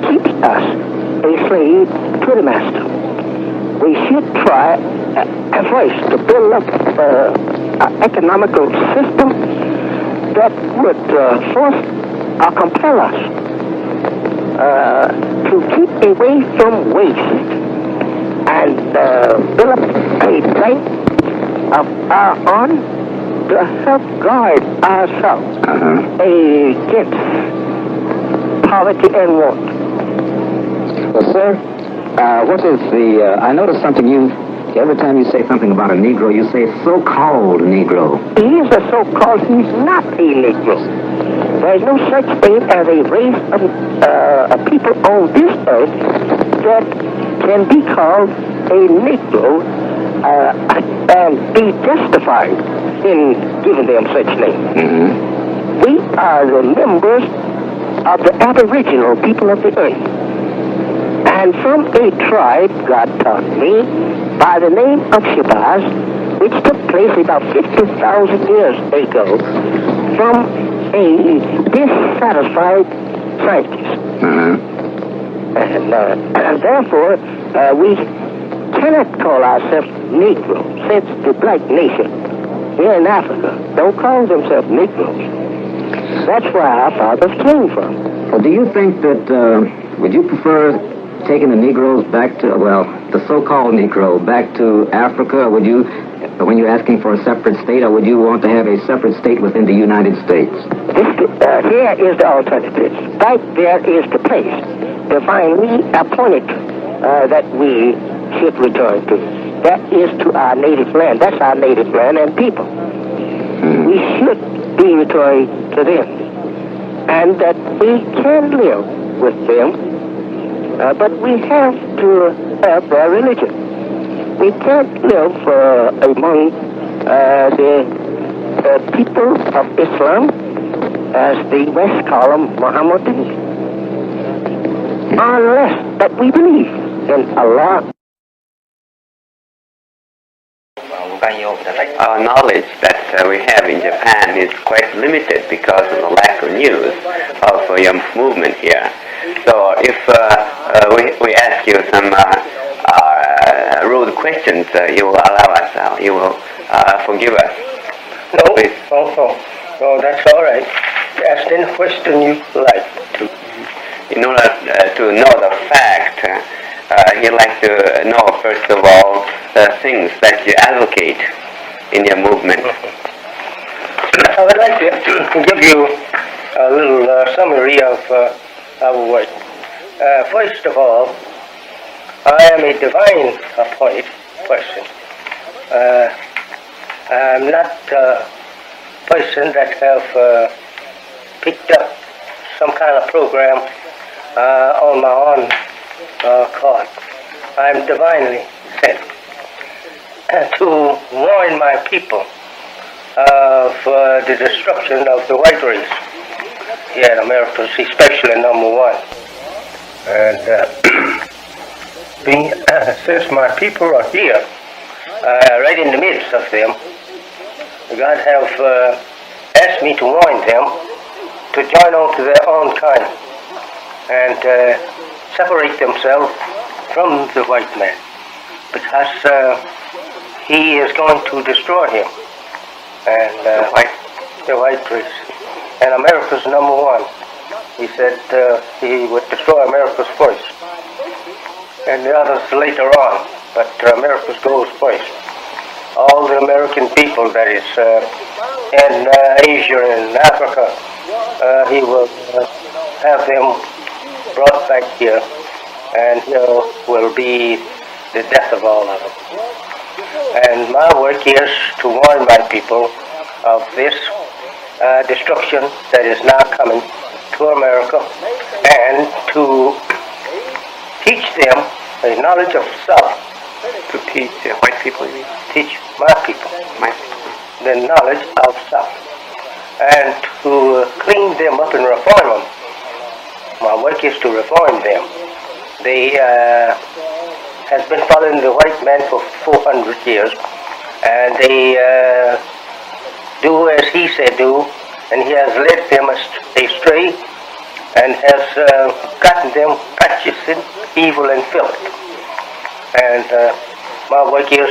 keeps us a slave to the master. We should try at first to build up an economical system that would force or compel us to keep away from waste and build up a bank of our own to help guard ourselves against poverty and want. Well, sir, what is the... I noticed something every time you say something about a Negro, you say so-called Negro. He is a so-called, he's not a Negro. There is no such thing as a race of people on this earth that can be called a Negro and be justified in giving them such name. Mm-hmm. We are the members of the aboriginal people of the earth. And from a tribe, God taught me, by the name of Shabazz, which took place about 50,000 years ago, from a dissatisfied scientist. And therefore, we cannot call ourselves Negro, since the black nation here in Africa don't call themselves Negroes. That's where our fathers came from. Well, do you think that, would you prefer taking the Negroes back to, well, the so-called Negro back to Africa? Or would you, when you're asking for a separate state, or would you want to have a separate state within the United States? Here is the alternative. Right there is the place divinely appointed that we should return to. That is to our native land. That's our native land and people. We should be returned to them. And that we can live with them, but we have to have their religion. We can't live among the people of Islam, as the West call them, Mohammedans, unless that we believe in Allah. Our knowledge that we have in Japan is quite limited because of the lack of news of your movement here. So if we ask you some rude questions, you will allow us, you will forgive us. No, no, that's all right. Ask any question you like to. In order to know the fact, you'd like to know, first of all, the things that you advocate in your movement. I would like to give you a little summary of our work. First of all, I am a divine appointed person. I'm not a person that have picked up some kind of program on my own cause. I'm divinely sent to warn my people of the destruction of the white race here in America, especially number one. And since my people are here, right in the midst of them, God have asked me to warn them to join on to their own kind and separate themselves from the white man, because he is going to destroy him and the white race. And America's number one. He said he would destroy America's first, and the others later on, but America's goes first. All the American people, that is, in Asia and Africa, he will have them brought back here, and here will be the death of all of them. And my work is to warn my people of this destruction that is now coming to America, and to teach them a knowledge of self. To teach white people, you mean? Teach my people the knowledge of self, and to clean them up and reform them. My work is to reform them. They has been following the white man for 400 years, and they do as he said do, and he has led them astray, and has gotten them practicing evil and filth. And my work is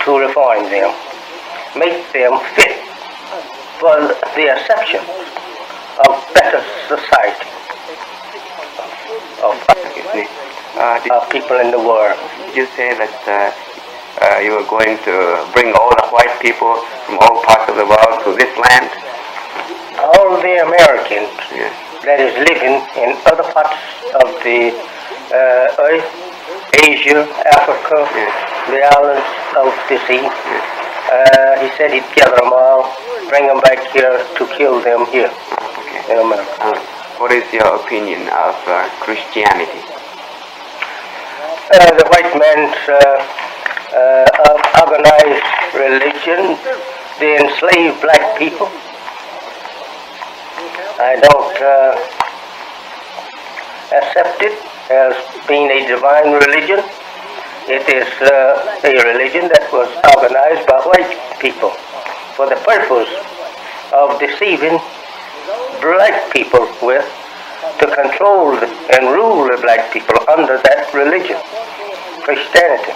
to reform them, make them fit for the acceptance of better society of people in the world. Did you say that you were going to bring all the white people from all parts of the world to this land? All the Americans that is living in other parts of the earth, Asia, Africa, the islands of the sea. He said he'd gather them all, bring them back here to kill them here in America. What is your opinion of Christianity? The white man's organized religion, they enslave black people. I don't accept it as being a divine religion. It is a religion that was organized by white people for the purpose of deceiving black people with, to control and rule the black people under that religion. Christianity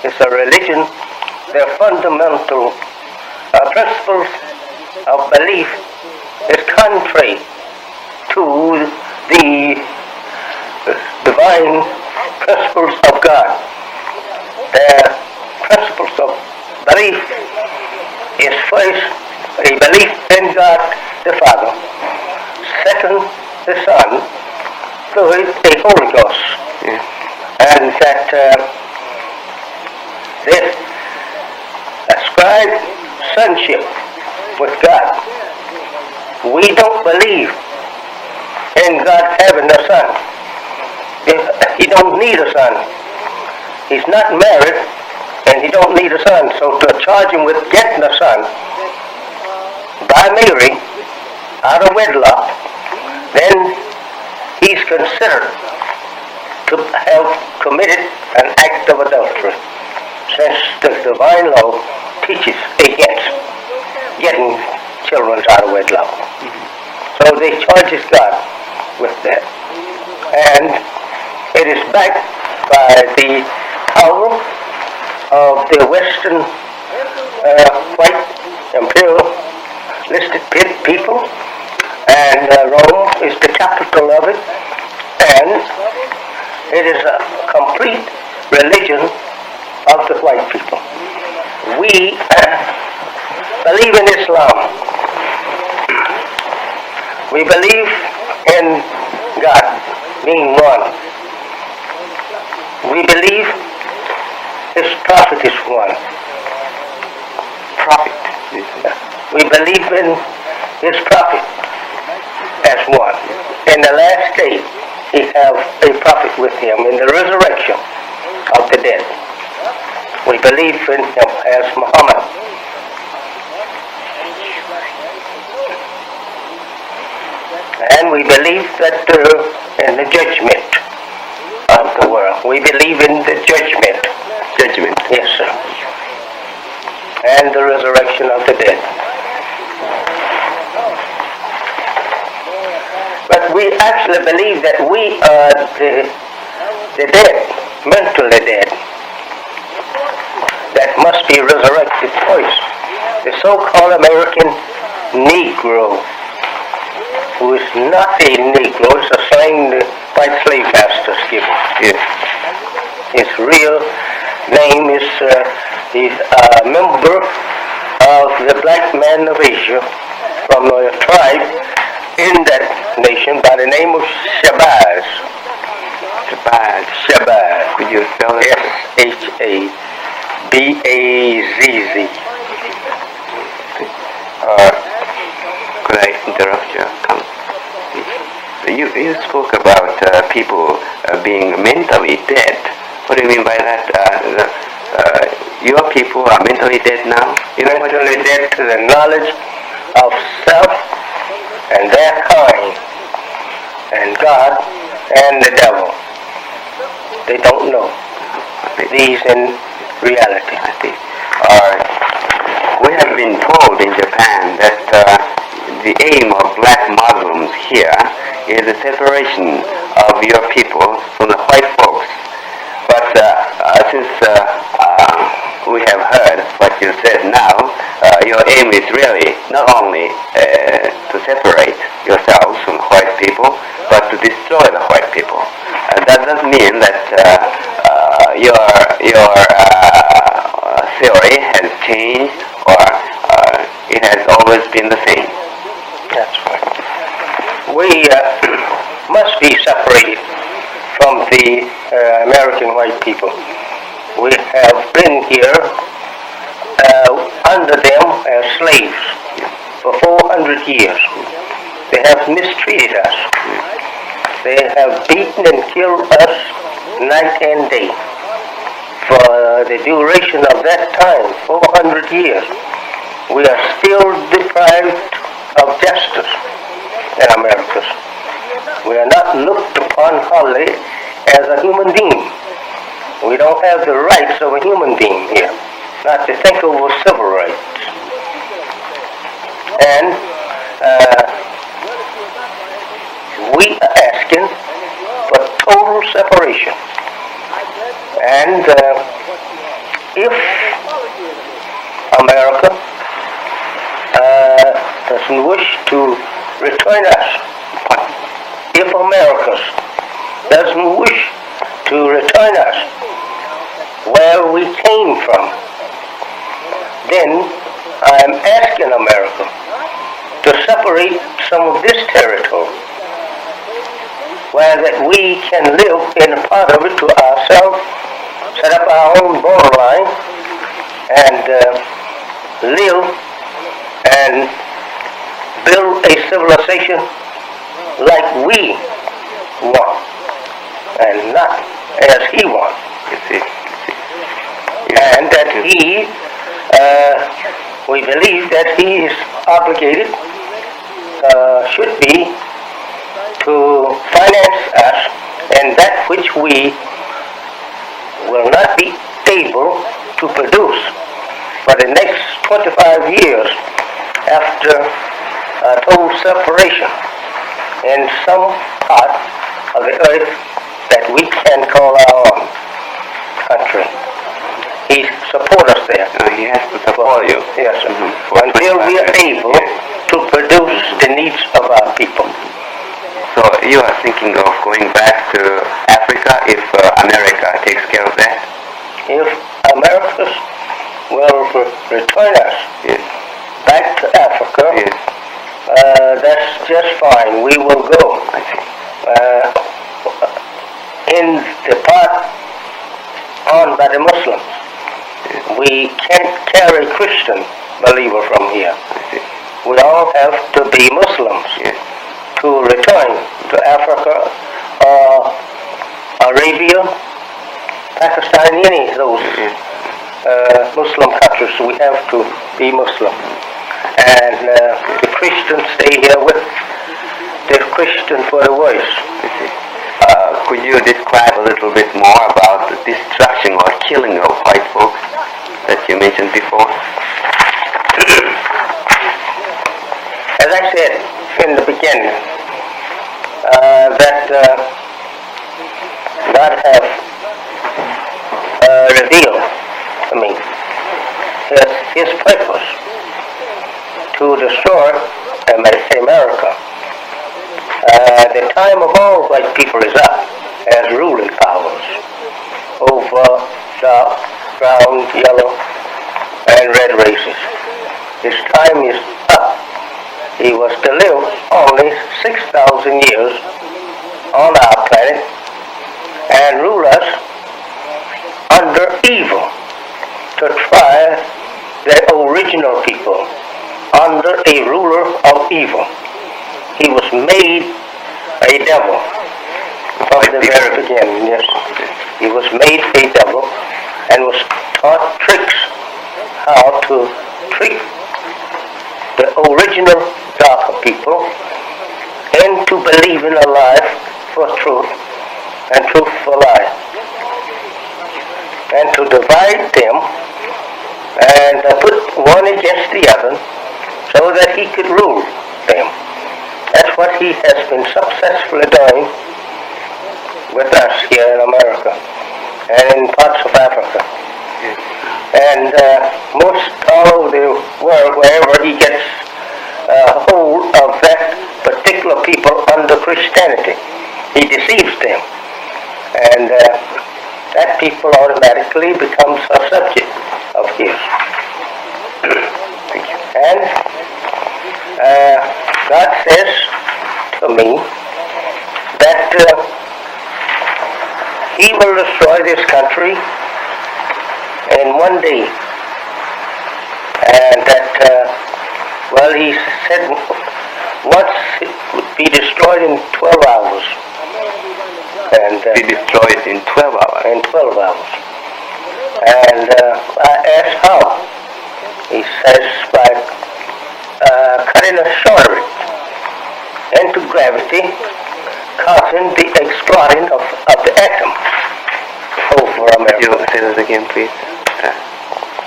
is a religion, their fundamental principles of belief is contrary to the divine principles of God. Their principles of belief is first a belief in God the Father, second the Son, third the Holy Ghost, and that they ascribe sonship with God. We don't believe in God having a son. He don't need a son. He's not married, and he don't need a son. So to charge him with getting a son by marrying out of wedlock, then he's considered to have committed an act of adultery, since the divine law teaches against getting children out of wedlock. So they charges God with that. And it is backed by the power of the Western white imperialistic people, and Rome is the capital of it, and it is a complete religion of the white people. We believe in Islam. We believe in God being one. We believe His prophet is one. Prophet. We believe in His prophet as one. In the last day, He have a prophet with Him in the resurrection of the dead. We believe in Him as Muhammad. And we believe that in the judgment of the world. We believe in the judgment. Judgment. Yes, sir. And the resurrection of the dead. But we actually believe that we are the dead, mentally dead, that must be resurrected twice. The so-called American Negro, who is not a Negro, it's a slang the white slave masters give him. Yes. His real name is, he's a member of the black man of Asia from a tribe in that nation by the name of Shabazz. Shabazz. Could you spell it? S-H-A-B-A-Z-Z. Could I interrupt you? You spoke about people being mentally dead. What do you mean by that? Your people are mentally dead now? Mentally dead to the knowledge of self and their kind and God and the devil. They don't know these in reality. I see. We have been told in Japan that the aim of black Muslims here is the separation of your people from the white folks. But since we have heard what you said now, your aim is really not only to separate yourselves from the white people, but to destroy the white people. That doesn't mean that your theory has changed, or it has always been the same. That's right. We must be separated from the American white people. We have been here under them as slaves for 400 years. They have mistreated us. They have beaten and killed us night and day. For the duration of that time, 400 years, we are still deprived of justice in America. We are not looked upon wholly as a human being. We don't have the rights of a human being here, not to think of civil rights. And we are asking for total separation. And if America doesn't wish to return us, if America doesn't wish to return us where we came from, then I'm asking America to separate some of this territory where that we can live in a part of it to ourselves, set up our own borderline, and live and build a civilization like we want, and not as he wants. And that he, we believe that he is obligated should be to finance us and that which we will not be able to produce for the next 25 years after total separation in some part of the earth that we can call our own country. He supports us there. He has to support you. Yes, sir. Until we are able to produce the needs of our people. So you are thinking of going back to Africa if America takes care of that? If America will return us back to Africa, that's just fine. We will go. In the part owned by the Muslims, we can't carry Christian believer from here. We all have to be Muslims to return to Africa, Arabia, Pakistan, any of those Muslim countries. We have to be Muslim. And the Christians stay here with the Christian for the voice. Could you describe a little bit more about the destruction or killing of white folks that you mentioned before? As I said in the beginning, that God have revealed to me His purpose to destroy America. The time of all white people is up as ruling powers over dark, brown, yellow, and red races. His time is up. He was to live only 6,000 years on our planet and rule us under evil, to try the original people under a ruler of evil. He was made a devil from the very beginning, yes. He was made a devil and was taught tricks how to trick the original darker people into believing a lie for truth and truth for lie, and to divide them and put one against the other so that he could rule them. That's what he has been successfully doing with us here in America and in parts of Africa. And most all over the world, wherever he gets hold of that particular people under Christianity, he deceives them. And that people automatically becomes a subject of his. And God says to me that He will destroy this country in one day. And that, He said once it would be destroyed in 12 hours. And be destroyed in 12 hours? In 12 hours. And I asked how. He says by cutting a short into gravity, causing the exploding of the atom over America. Could you say that again, please?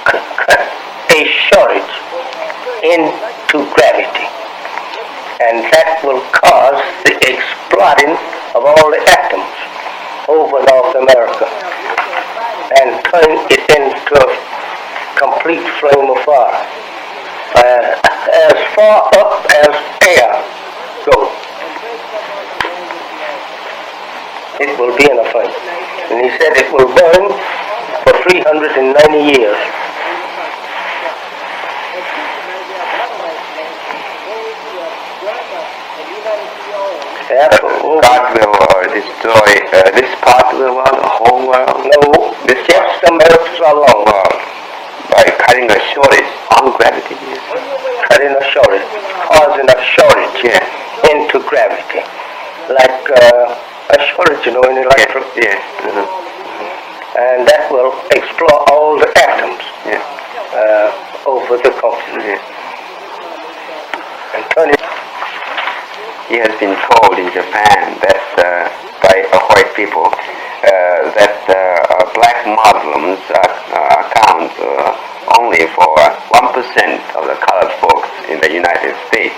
Cut a shortage into gravity, and that will cause the exploding of all the atoms over North America and turn it into a complete flame of fire. As far up as air goes, it will be in a flame. And he said it will burn for 390 years. God will destroy this part of the world, the whole world? No, just America alone. By cutting a shortage on gravity? Cutting a shortage, causing a shortage into gravity. Like a shortage, in electric. Yes. And that will explode all the atoms over the continent. and turn it. He has been told in Japan that by white people that black Muslims account only for 1% of the colored folks in the United States.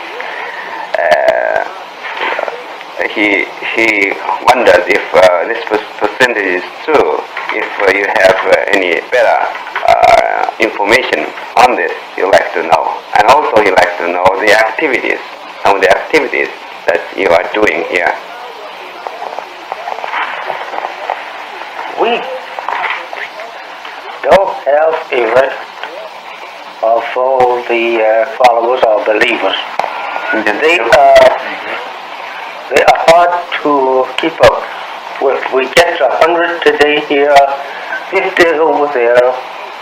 He wondered if this percentage is true. If you have any better information on this, you'd like to know. And also you'd like to know the activities, some of the activities that you are doing here. We don't have a record of all the followers or believers. They are hard to keep up with. We get 100 today here, 50 over there,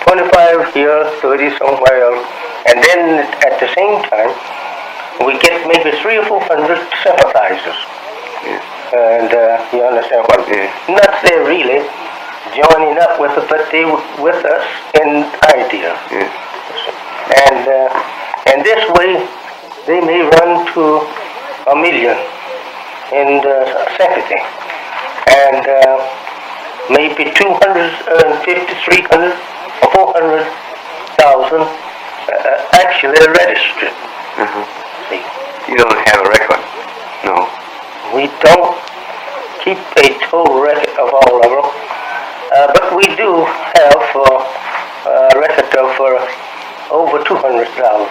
25 here, 30 somewhere else, and then at the same time we get maybe 300 or 400 sympathizers. And you understand what? Not they really joining up with us, but they with us in idea. And this way they may run to 1 million in sympathy, and maybe 250, 300, 400,000 actually registered. See? You don't have a record? No. We don't keep a total record of all of them, but we do have a record of over 200,000.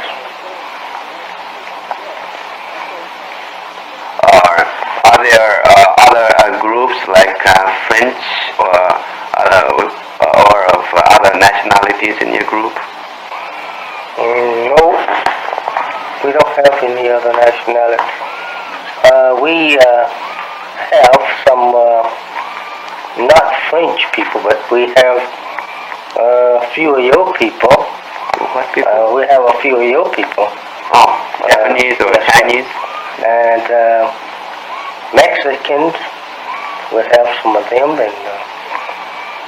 Are there other groups like French or of other nationalities in your group? No, we don't have any other nationality. We have some not French people, but we have a few of your people. What people? We have a few of your people. Oh, Japanese or Chinese? And Mexicans, we have some of them, and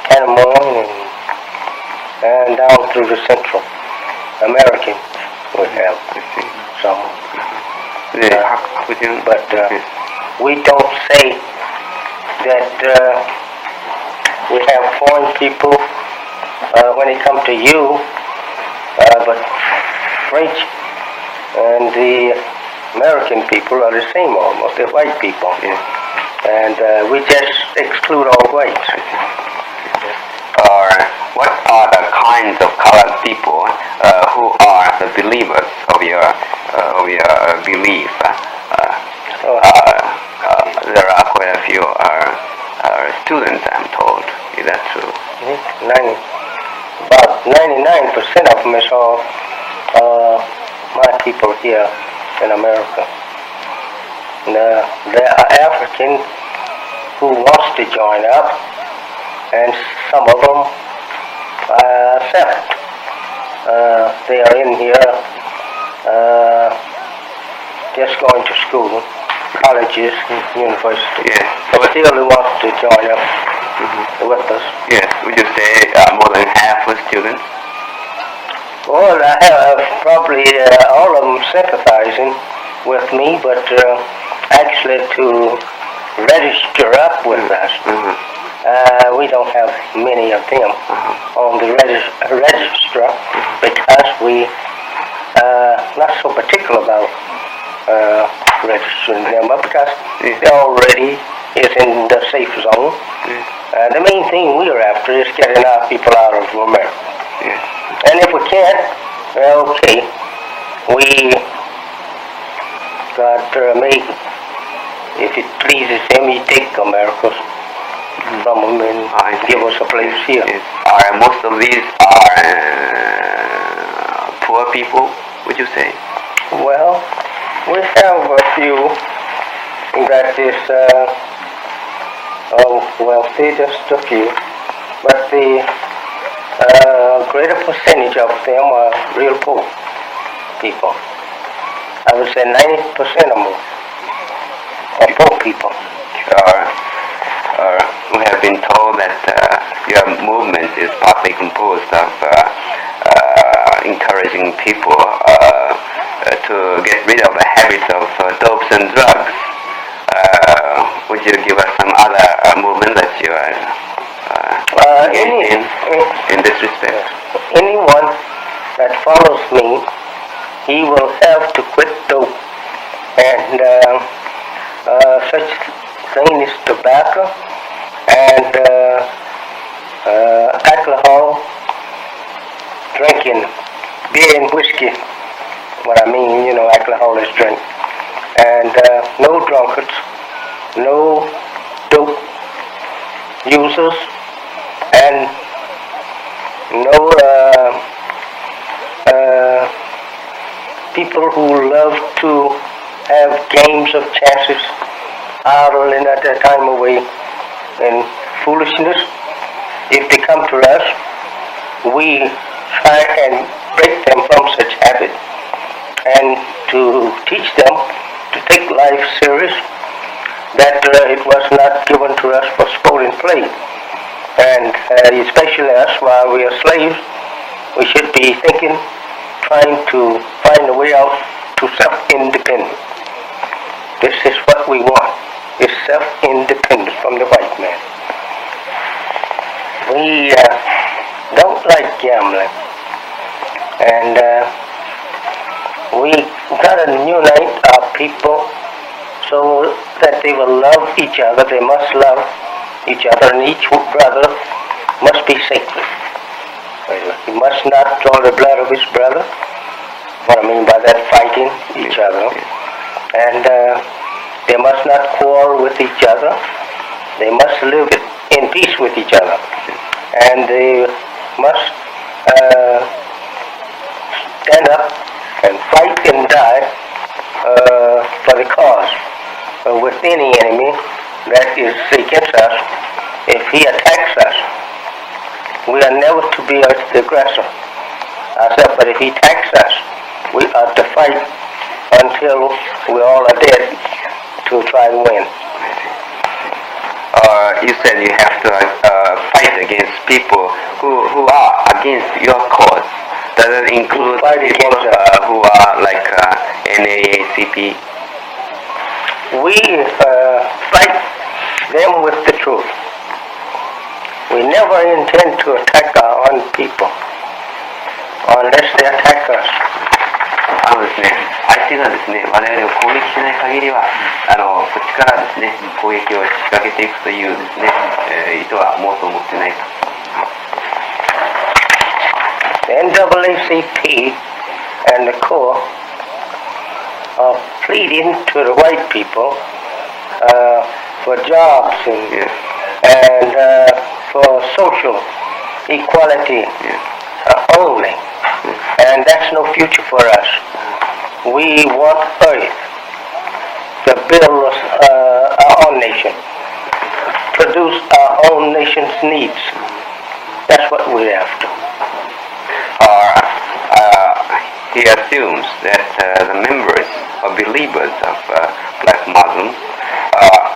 Panama, and down through the Central Americans we have some. But we don't say that we have foreign people when they come to you, but French and the American people are the same almost, they're white people. And we just exclude all whites. Or what are the kinds of colored people who are the believers of your belief? There are quite a few students, I'm told. Is that true? About 99% of them is all my people here in America. And, there are Africans who wants to join up, and some of them accept. They are in here just going to school, colleges, universities. But still they want to join up with us. Yes, would you say more than half the students? Well, I have probably all of them sympathizing with me, but actually to register up with us, we don't have many of them on the register because we not so particular about registering them up because they already is in the safe zone. The main thing we are after is getting our people out of America. And if we can't, well, okay, we God may, if it pleases him, he take America from them and give us a place here. Most of these are poor people, would you say? Well, we have a few that is wealthy, just a few, but the greater percentage of them are real poor people. I would say 90% of them are poor people. We have been told that your movement is partly composed of encouraging people to get rid of the habit of dopes and drugs. Would you give us some other movement that you are in this respect? Anyone that follows me, he will have to quit dope. And such thing is tobacco and alcohol, drinking beer and whiskey. What I mean, alcohol is drink. And no drunkards, no dope users, and no people who love to have games of chances, idling at their time away in foolishness. If they come to us, we try and break them from such habit and to teach them to take life serious, that it was not given to us for sport and play. And especially us, while we are slaves, we should be thinking, trying to find a way out to self-independence. This is what we want, is self-independence from the white man. We don't like gambling, and we got to unite our people so that they will love each other. They must love each other, and each brother must be sacred. He must not draw the blood of his brother. What I mean by that, fighting each other. And they must not quarrel with each other. They must live in peace with each other. And they must stand up and fight and die for the cause with any enemy that is against us. If he attacks us, we are never to be the aggressor ourselves, but if he attacks us, we are to fight until we all are dead to try to win. You said you have to fight against people who are against your cause. Does it include people who are like NAACP? We fight them with the truth. We never intend to attack our own people unless they attack us. ですね、相手がですね、我々を攻撃しない限りは、こっちからですね、攻撃を仕掛けていくというですね、意図はもうと思ってないと。The NAACP and the Corps are pleading to the white people for jobs and for social equality only. And that's no future for us. We want earth to build our own nation, produce our own nation's needs. That's what we're after. He assumes that the members or believers of black Muslims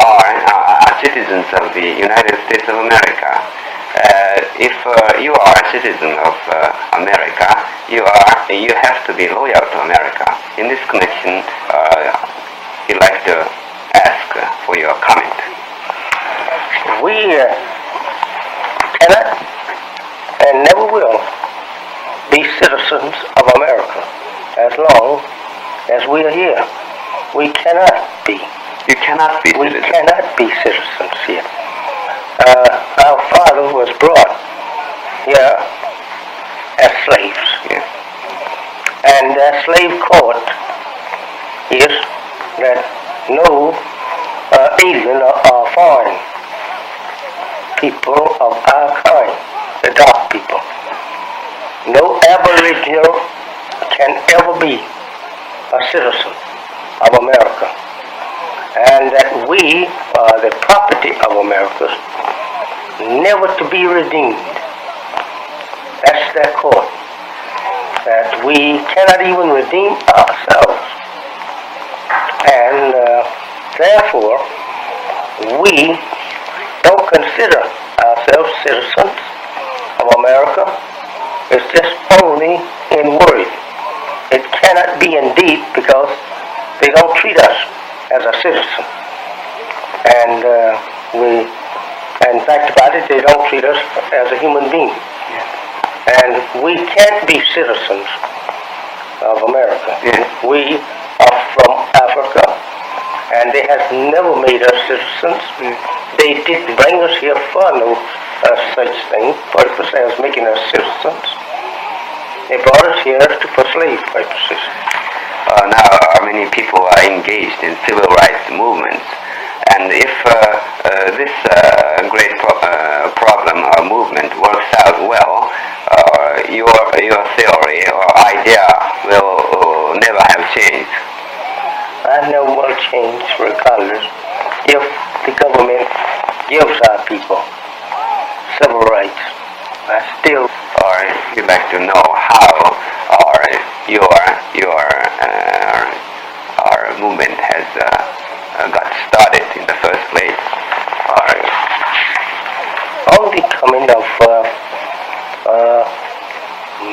are citizens of the United States of America. If you are a citizen of America, you have to be loyal to America. In this connection, he'd like to ask for your comment. We cannot and never will be citizens of America as long as we are here. We cannot be. You cannot be We citizens. cannot be citizens here. Our father was brought here as slaves. Yes. And the slave court is that no alien or foreign people of our kind, the dark people, no aboriginal can ever be a citizen of America. And that we are the property of America, never to be redeemed. That's their court. That we cannot even redeem ourselves. And therefore, we don't consider ourselves citizens of America. It's just only in word. it cannot be indeed because they don't treat us as a citizen. And in fact about it, they don't treat us as a human being. And we can't be citizens of America. We are from Africa, and they have never made us citizens. They didn't bring us here for no such thing, purpose as making us citizens. They brought us here for slave purposes. Now, many people are engaged in civil rights movements, and if this great problem or movement works out well, your theory or idea will never have changed. I know will change regardless if the government gives our people civil rights. I still, or you'd like to know how our movement has got started in the first place. On the coming of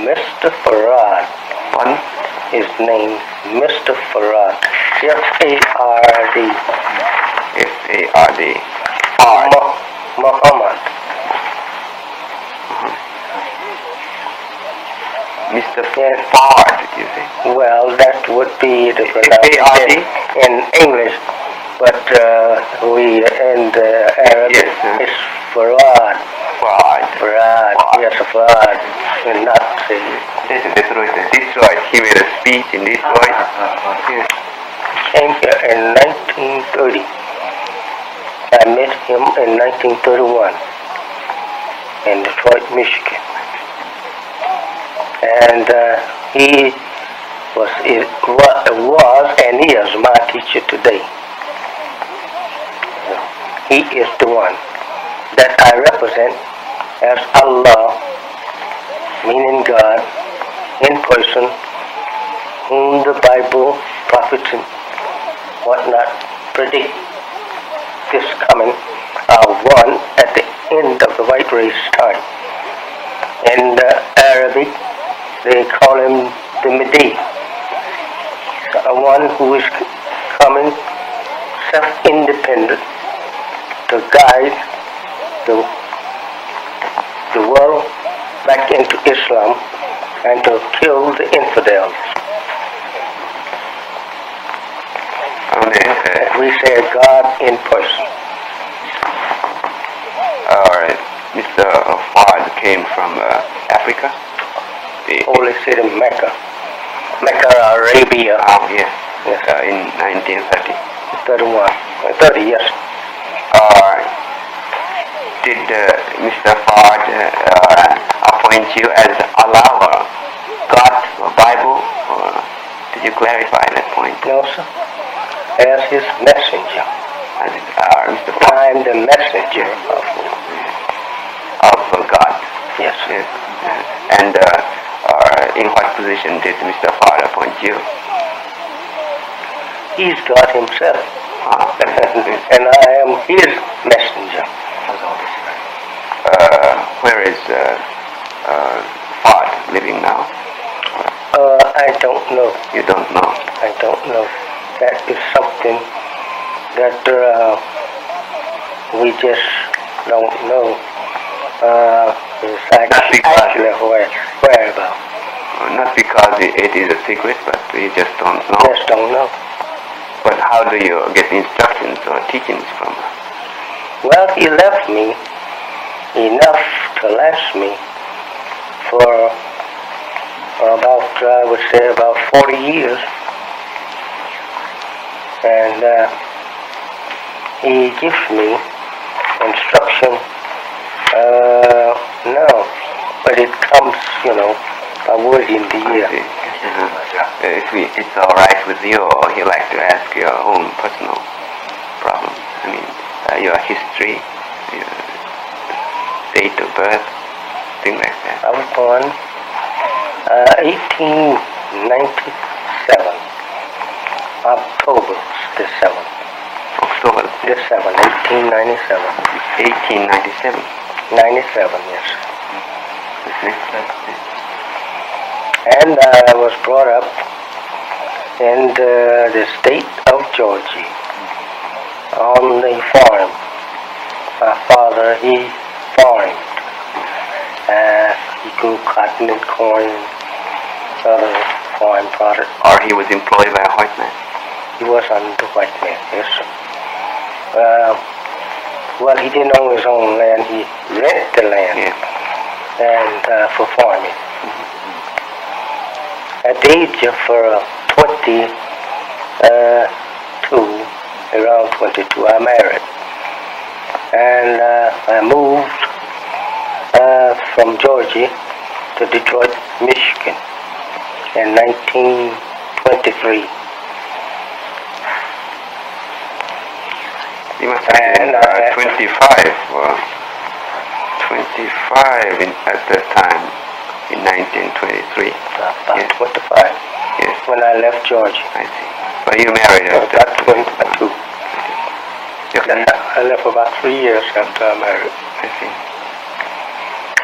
Mr. Farad, his name, Mr. Farad, F-A-R-D. F-A-R-D. Muhammad. Mr. Fard, did you say? Well, that would be the pronunciation in English, but we in the Arabic is Farad. Farad. Yes, Farad. And not Detroit. He made a speech in Detroit. He came here in 1930. I met him in 1931 in Detroit, Michigan. And he was and is my teacher today. He is the one that I represent as Allah, meaning God, in person, whom the Bible, prophets, and whatnot predict this coming one at the end of the white race time. In Arabic, they call him the Mahdi, one who is coming self-independent to guide the world back into Islam and to kill the infidels. We say God in person. All right. Mr. Fard came from Africa? The holy city Mecca. Mecca, Arabia. Oh, yes. In 1930. 30, yes. Did Mr. Fard appoint you as Allah or God or Bible? Or did you clarify that point? No, sir. As his messenger. Mr. Fard. I'm the messenger of God. Yes. And in what position did Mr. Fard appoint you? He's God himself. And I am his messenger. Where is Fard living now? I don't know. You don't know? I don't know. That is something that we just don't know. Actually where about? Not because it is a secret, but we just don't know. Just don't know. But how do you get instructions or teachings from her? Well, he left me enough to last me for about, I would say, about 40 years. And he gives me instruction now, but it comes, a word in the ear. If it's all right with you, he'd like to ask your own personal problems. I mean, your history, your date of birth, things like that. I was born 1897, October the 7th. October the 7th, 1897. 1897? 97, yes. And I was brought up in the state of Georgia on the farm. My father, he farmed. He grew cotton and corn and other farm products. Or he was employed by a white man? He was under the white man, yes. Well, he didn't own his own land. He rented the land and for farming. At the age of 22, around 22, I married. And I moved from Georgia to Detroit, Michigan in 1923. You must have been 25 at that time, in 1923. About 25. Yes. When I left Georgia. I see. But you married after? About 22. I left about 3 years after I married. I see.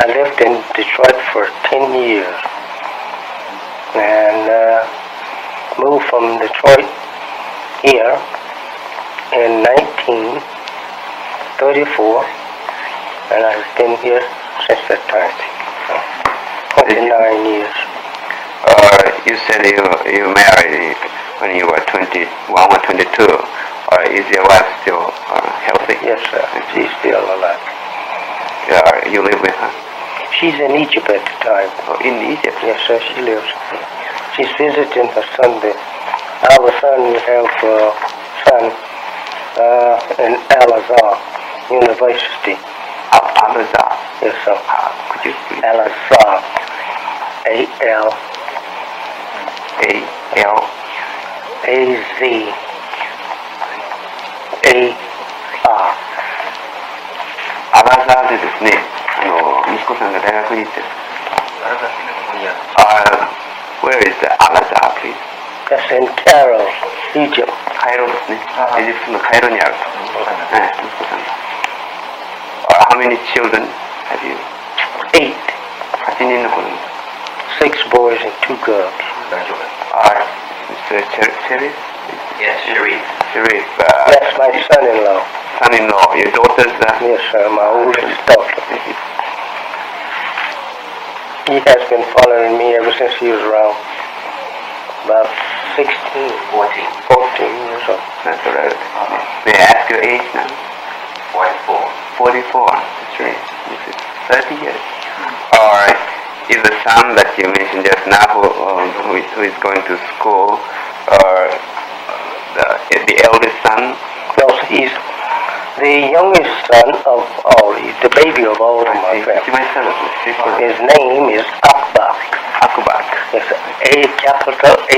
I lived in Detroit for 10 years and moved from Detroit here in 1934, and I've been here since that time. 29 years. You said you married when you were 21 or 22. Is your wife still healthy? Yes, sir. She's still alive. You live with her? She's in Egypt at the time. Oh, in Egypt? Yes, sir, she lives. She's visiting her son there. Our son, we have a son in Al-Azhar University. Al-Azhar? Yes, sir. Could you please? Al-Azhar. A-L. A-L. A-Z-A-R. アラザーでですね、息子さんが大学に行ってる。Where is the Al-Azhar, please? That's in Cairo, Egypt. カイロですね。エジプトのカイロにあると。息子さんが。How many children have you? 8. 8人の子供。 6 boys and 2 girls. Mr. Sharif? Yes, Sharif. Sharif. That's my son-in-law. Son-in-law. Your daughter's? Yes, sir, my oldest daughter. He has been following me ever since he was around about 16, 14 years old. That's all right. May I ask your age now? 44. 44. That's right. This is 30 years. All right. Is the son that you mentioned just now who is going to school, or the eldest son? No, he's the youngest son of all. He's the baby of all of my family. His name is Akbar. Akbar. Yes,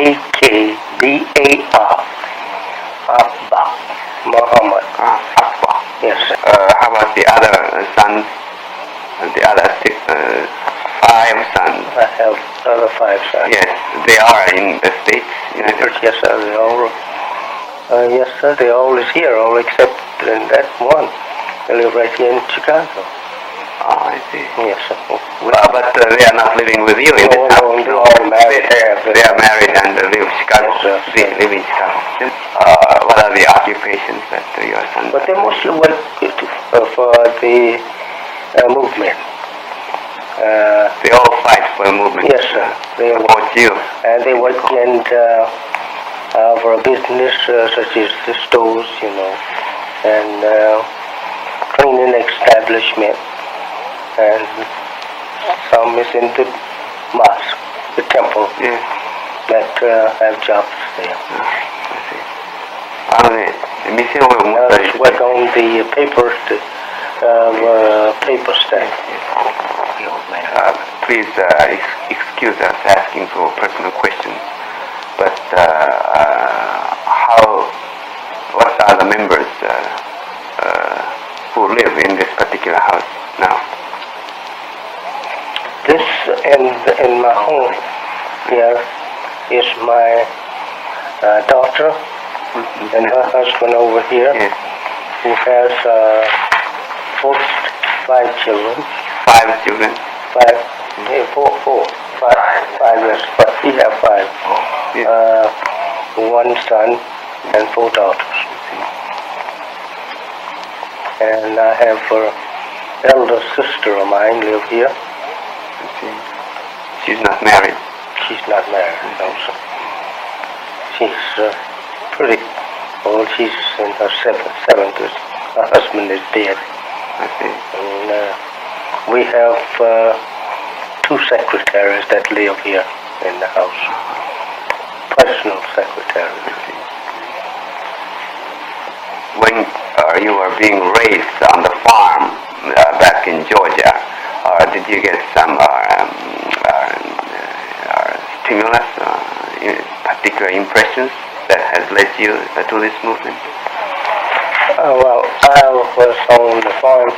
A-A-K-B-A-R. Akbar. Muhammad. Akbar. Yes, sir. How about the other sons? The other 5 sons? I have other 5 sons. Yes, they are in the States. Yes, sir. They all. Yes, sir. They all is here, all except that one. They live right here in Chicago. Oh, I see. Yes, sir. But they are not living with you in this house. No, they're all married. They are married and live in Chicago. Yes, they live in Chicago. What are the occupations that your sons? But they mostly work for the movement. They all fight for a movement. Yes, sir. They support you. And they work in for a business such as the stores, and cleaning establishment, and some is in the mosque, the temple, that have jobs there. Others work on the paper, paper stand. Please excuse us asking for personal questions, but what are the members who live in this particular house now? This in my home here is my daughter and her husband over here, who has 5 children. 5 children? 5 5 years. But he have 5. One son and 4 daughters. And I have an elder sister of mine live here. She's not married? She's not married, no, sir. She's pretty old. She's in her 70s. Her husband is dead. I see. And we have 2 secretaries that live here in the house. Personal secretaries. When you were being raised on the farm back in Georgia, did you get some stimulus, particular impressions that has led you to this movement? Well, I was on the farm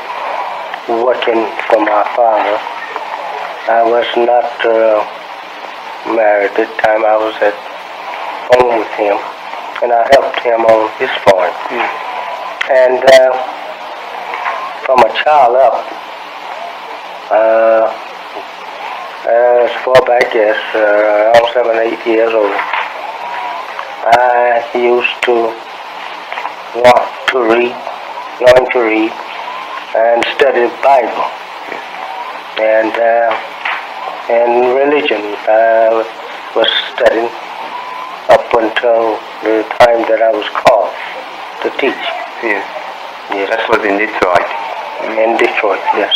working for my father. I was not married at the time. I was at home with him, and I helped him on his farm. And from a child up, as far back as around 7, 8 years old, I used to want to read, learn to read, and study the Bible. And religion I was studying up until the time that I was called to teach. Yes. Yes. That was in Detroit. In Detroit, yes.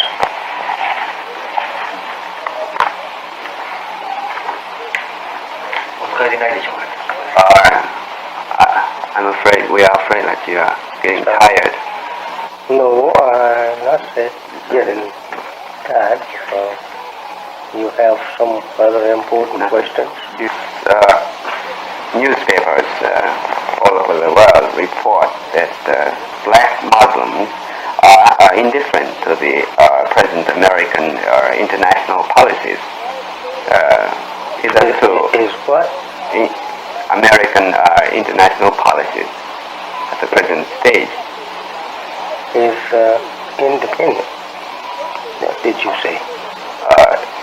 I'm afraid, we are afraid that you are getting tired. No, I'm not getting tired. You have some other important questions? Newspapers all over the world report that black Muslims are indifferent to the present American international policies. Is that true? Is what? American international policies at the present stage. Is independent. What did you say?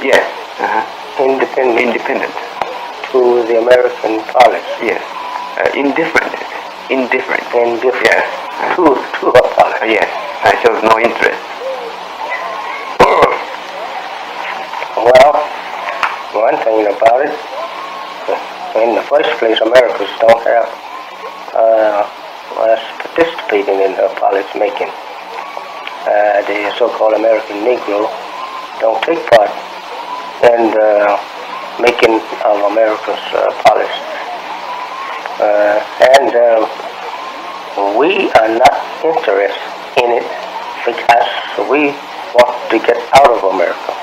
Yes. Independent. Independent. To the American policy. Yes. Indifferent. Indifferent. Indifferent. Yes. To a policy. Yes. I shows no interest. Well, one thing about it, in the first place, Americans don't have us participating in her policy making. The so-called American Negro don't take part in the making of America's policy. And we are not interested in it because we want to get out of America.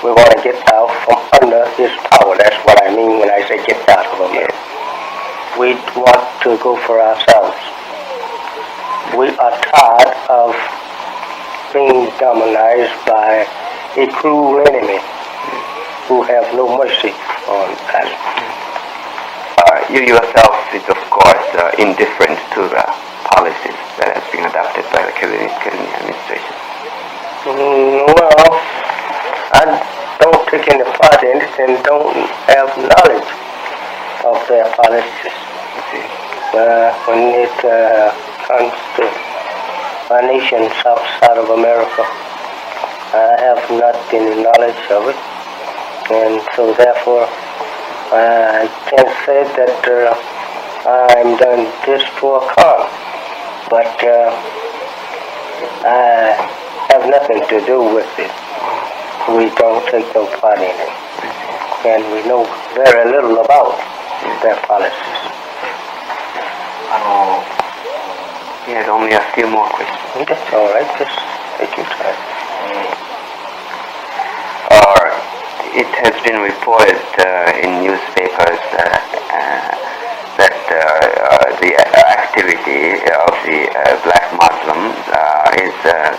We want to get out from under his power. That's what I mean when I say get out of America. We want to go for ourselves. We are tired of being dominated by a cruel enemy who have no mercy on us. You yourself is, of course, indifferent to the policies that have been adopted by the Kennedy administration. Well, I don't take any part in it and don't have knowledge of their policies. When it comes to our nations outside of America, I have not any knowledge of it, and so therefore I can't say that I'm done this for a cause, but I have nothing to do with it. We don't take no part in it, and we know very little about their policies. He has only a few more questions. That's all right. Just take your time. It has been reported in newspapers that the activity of the black Muslims is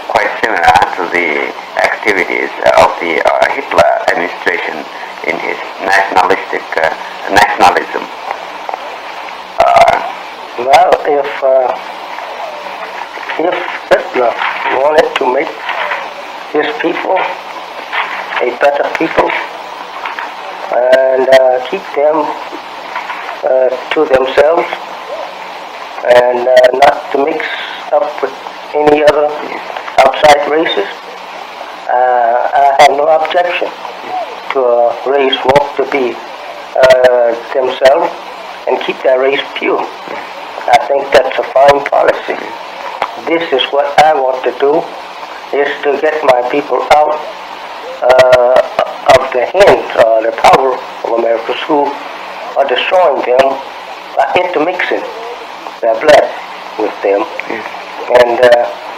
quite similar to the activities of the Hitler administration in his nationalism. Well, if Hitler wanted to make his people a better people, and keep them to themselves, and not to mix up with any other outside races. I have no objection to a race want to be themselves and keep their race pure. I think that's a fine policy. This is what I want to do, is to get my people out of the hands or the power of Americans who are destroying them by intermixing their blood with them. And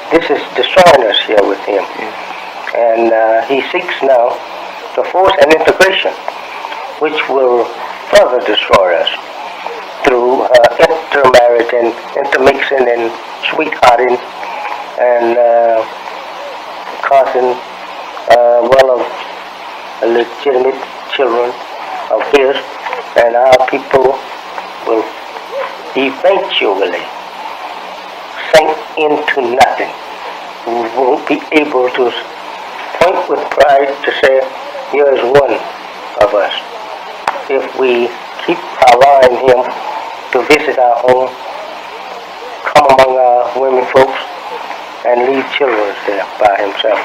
this is destroying us here with him. And he seeks now to force an integration which will further destroy us through intermarriage and intermixing and sweethearting and causing of legitimate children of his, and our people will eventually sink into nothing. We won't be able to point with pride to say, here is one of us. If we keep allowing him to visit our home, come among our women folks, and leave children there by himself.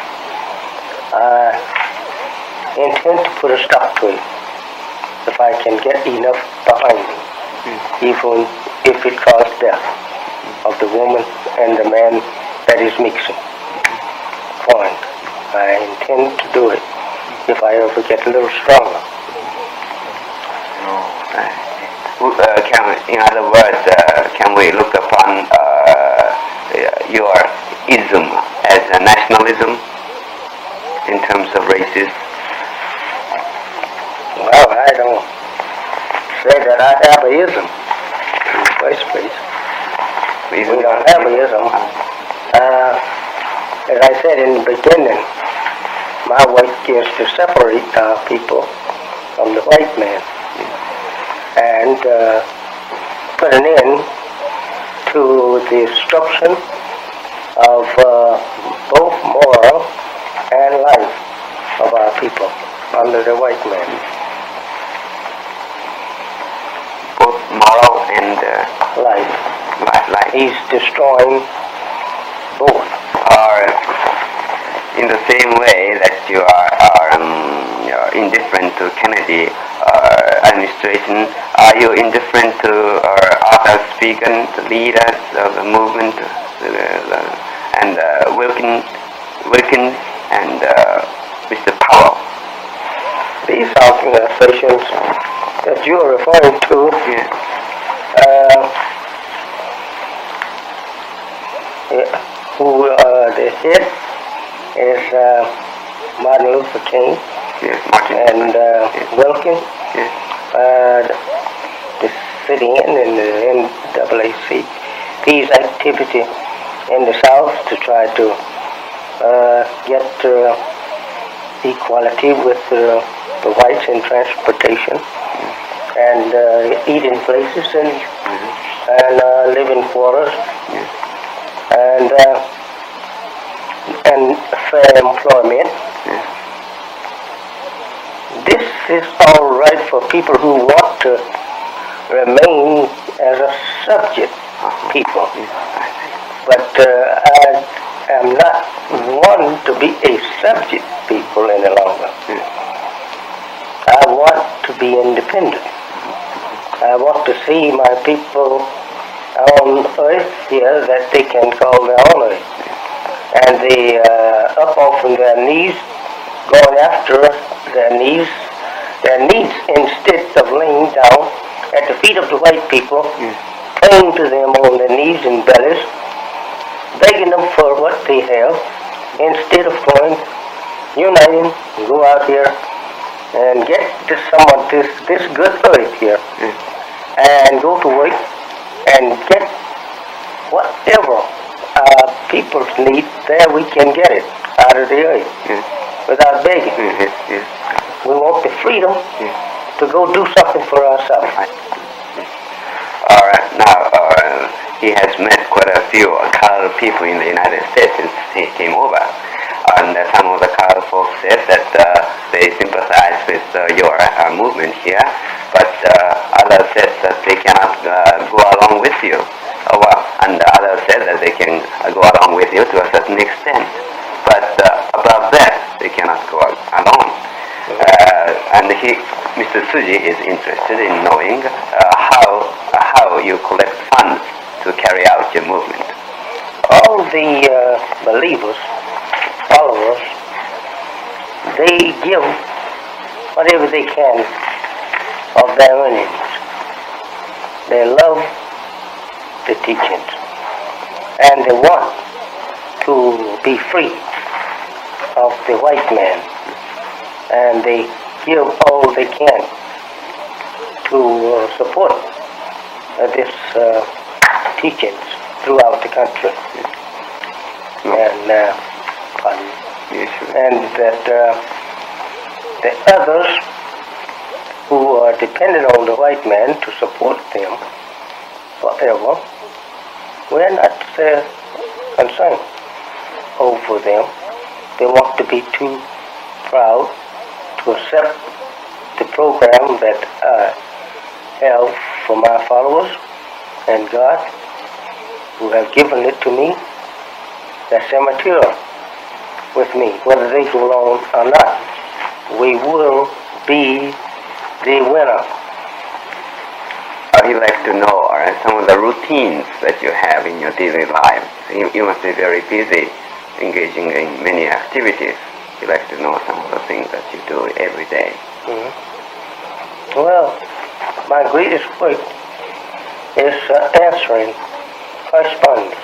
I intend to put a stop to it if I can get enough behind me, even if it caused death of the woman and the man that is mixing. Fine. I intend to do it if I ever get a little stronger. In other words, can we look upon your ism as a nationalism in terms of races? Well, I don't say that I have a ism in the first place. We don't have a ism. As I said in the beginning, my work is to separate our people from the white man and put an end to the destruction of both moral and life of our people under the white man. Both moral and life. Life. He's destroying both. Or in the same way that you are indifferent to Kennedy administration, are you indifferent to Arthur Spiegelman, the leaders of the movement, and Wilkins and Mr. Powell? These organizations that you are referring to, who the head is Martin Luther King and Wilkins, the sitting in the NAACP's activity in the South to try to get equality with the whites in transportation and eating places and living quarters and fair employment. This is all right for people who want to remain as a subject people. But I am not one to be a subject people any longer. I want to be independent. I want to see my people on earth here that they can call their own earth. And they up off on their knees, going after their needs instead of laying down at the feet of the white people, praying to them on their knees and bellies, begging them for what they have, instead of going, uniting, go out here and get some of this good earth here, and go to work and get whatever people need, there we can get it out of the earth without begging. We want the freedom to go do something for ourselves. All right, now he has met quite a few colored people in the United States since he came over. And some of the colored folks said that they sympathize with your movement here, but others said that they cannot go along with you. And others said that they can go along with you to a certain extent, but above that they cannot go along. And Mr. Tsuji is interested in knowing how you collect funds to carry out your movement. All the believers, followers, they give whatever they can of their earnings. They love the teachings, and they want to be free of the white man, and they give all they can to support this teachings throughout the country. And that the others who are dependent on the white man to support them forever, we're not concerned over them. They want to be too proud to accept the program that I have for my followers, and God, who have given it to me, that's their material with me. Whether they go along or not, we will be the winner. I'd like to know some of the routines that you have in your daily life. You must be very busy, engaging in many activities. You'd like to know some of the things that you do every day. Well, my greatest work is answering correspondence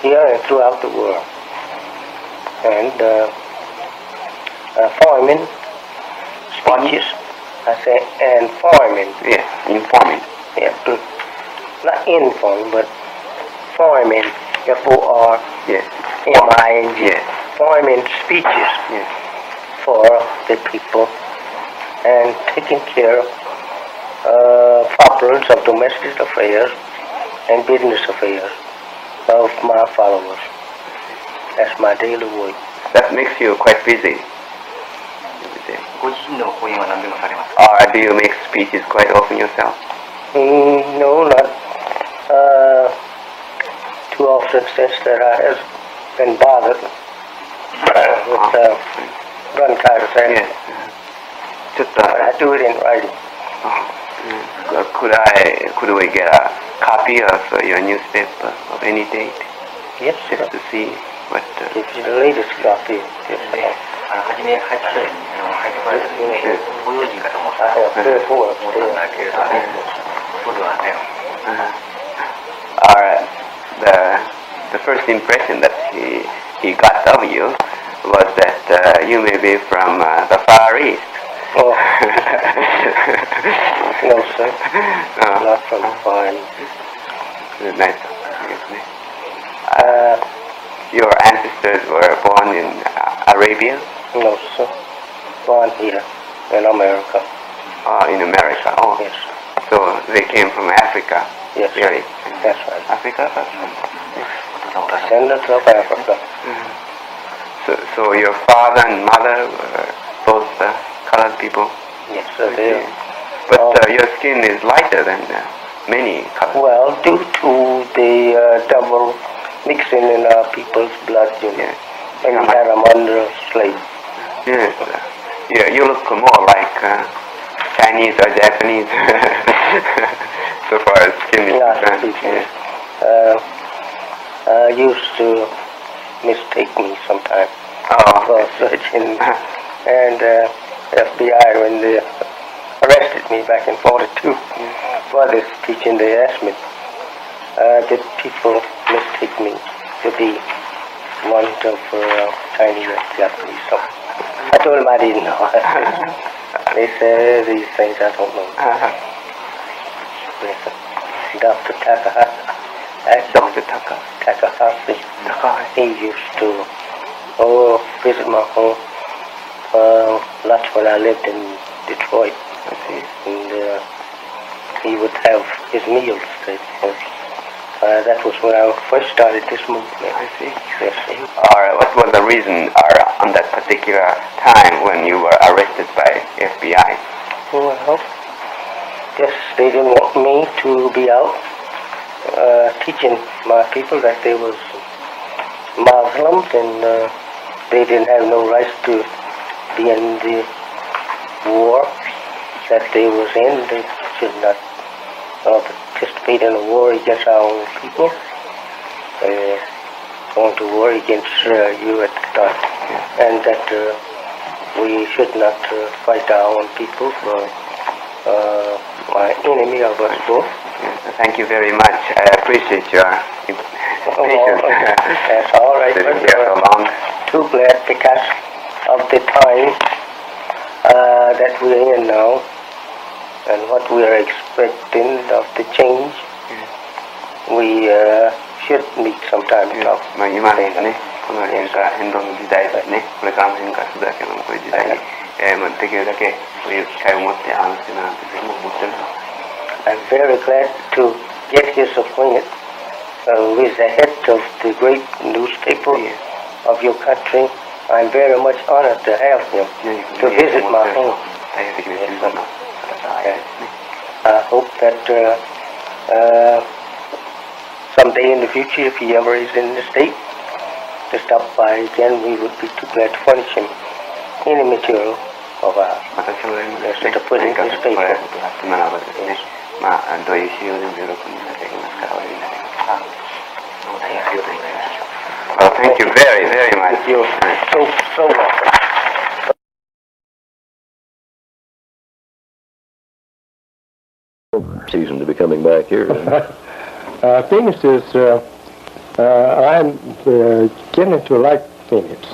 here and throughout the world, and forming speeches. I say informing. Yes, informing. Yeah, not informing, but forming. F-O-R. Yes. M-I-N-G. Yes. Forming speeches. Yes. For the people, and taking care of problems of domestic affairs and business affairs of my followers. That's my daily work. That makes you quite busy. Or do you make speeches quite often yourself? No, not too often, since that I have been bothered with bronchitis. Yes. But I do it in writing. Could we get a copy of your newspaper of any date? Yes, just to see what. Give you the latest copy. I have 3 or 4 the first impression that he got of you was that you may be from the Far East. Oh. No, sir. Not from the Far East. Nice. Your ancestors were born in Arabia? No, sir. Born here in America. In America. Oh. Yes. So they came from Africa. Yes. Really? That's right. Africa? Descendants of Africa. So your father and mother were both colored people? Yes, sir. They But your skin is lighter than many colored. Well, due to the double mixing in our people's blood, you know. And we had them under slave. Yes. You look more like Chinese or Japanese so far as skin is concerned. Yes. Used to mistake me sometimes for such, and FBI, when they arrested me back in 42 for this teaching, they asked me, did people mistake me to be one of Chinese or Japanese? So I told them I didn't know. They said these things I don't know. Dr. Takahashi. Dr. Takahashi. He used to visit my home lots when I lived in Detroit. And he would have his meals That was when I first started this movement. I see. Yes. Or what was the reason on that particular time when you were arrested by FBI? Well, just they didn't want me to be out teaching my people that they was Muslims and they didn't have no rights to be in the war that they was in. They should not participate in a war against our own people. Going to war against you at the time. And that we should not fight our own people for my enemy of us both. Thank you very much. I appreciate your patience. That's all right. Sitting here so long. Too glad because of the time that we're in now and what we're expecting of the change. We should meet sometime to talk. I'm very glad to get his appointment with the head of the great newspaper of your country. I'm very much honored to have him to visit my home. I hope that someday in the future, if he ever is in the state, to stop by again, we would be too glad to furnish him any material of ours. Yes, to put in his paper. Well, thank you very, very much. You're so welcome. Season to be coming back here. Phoenix is, I'm getting to like Phoenix.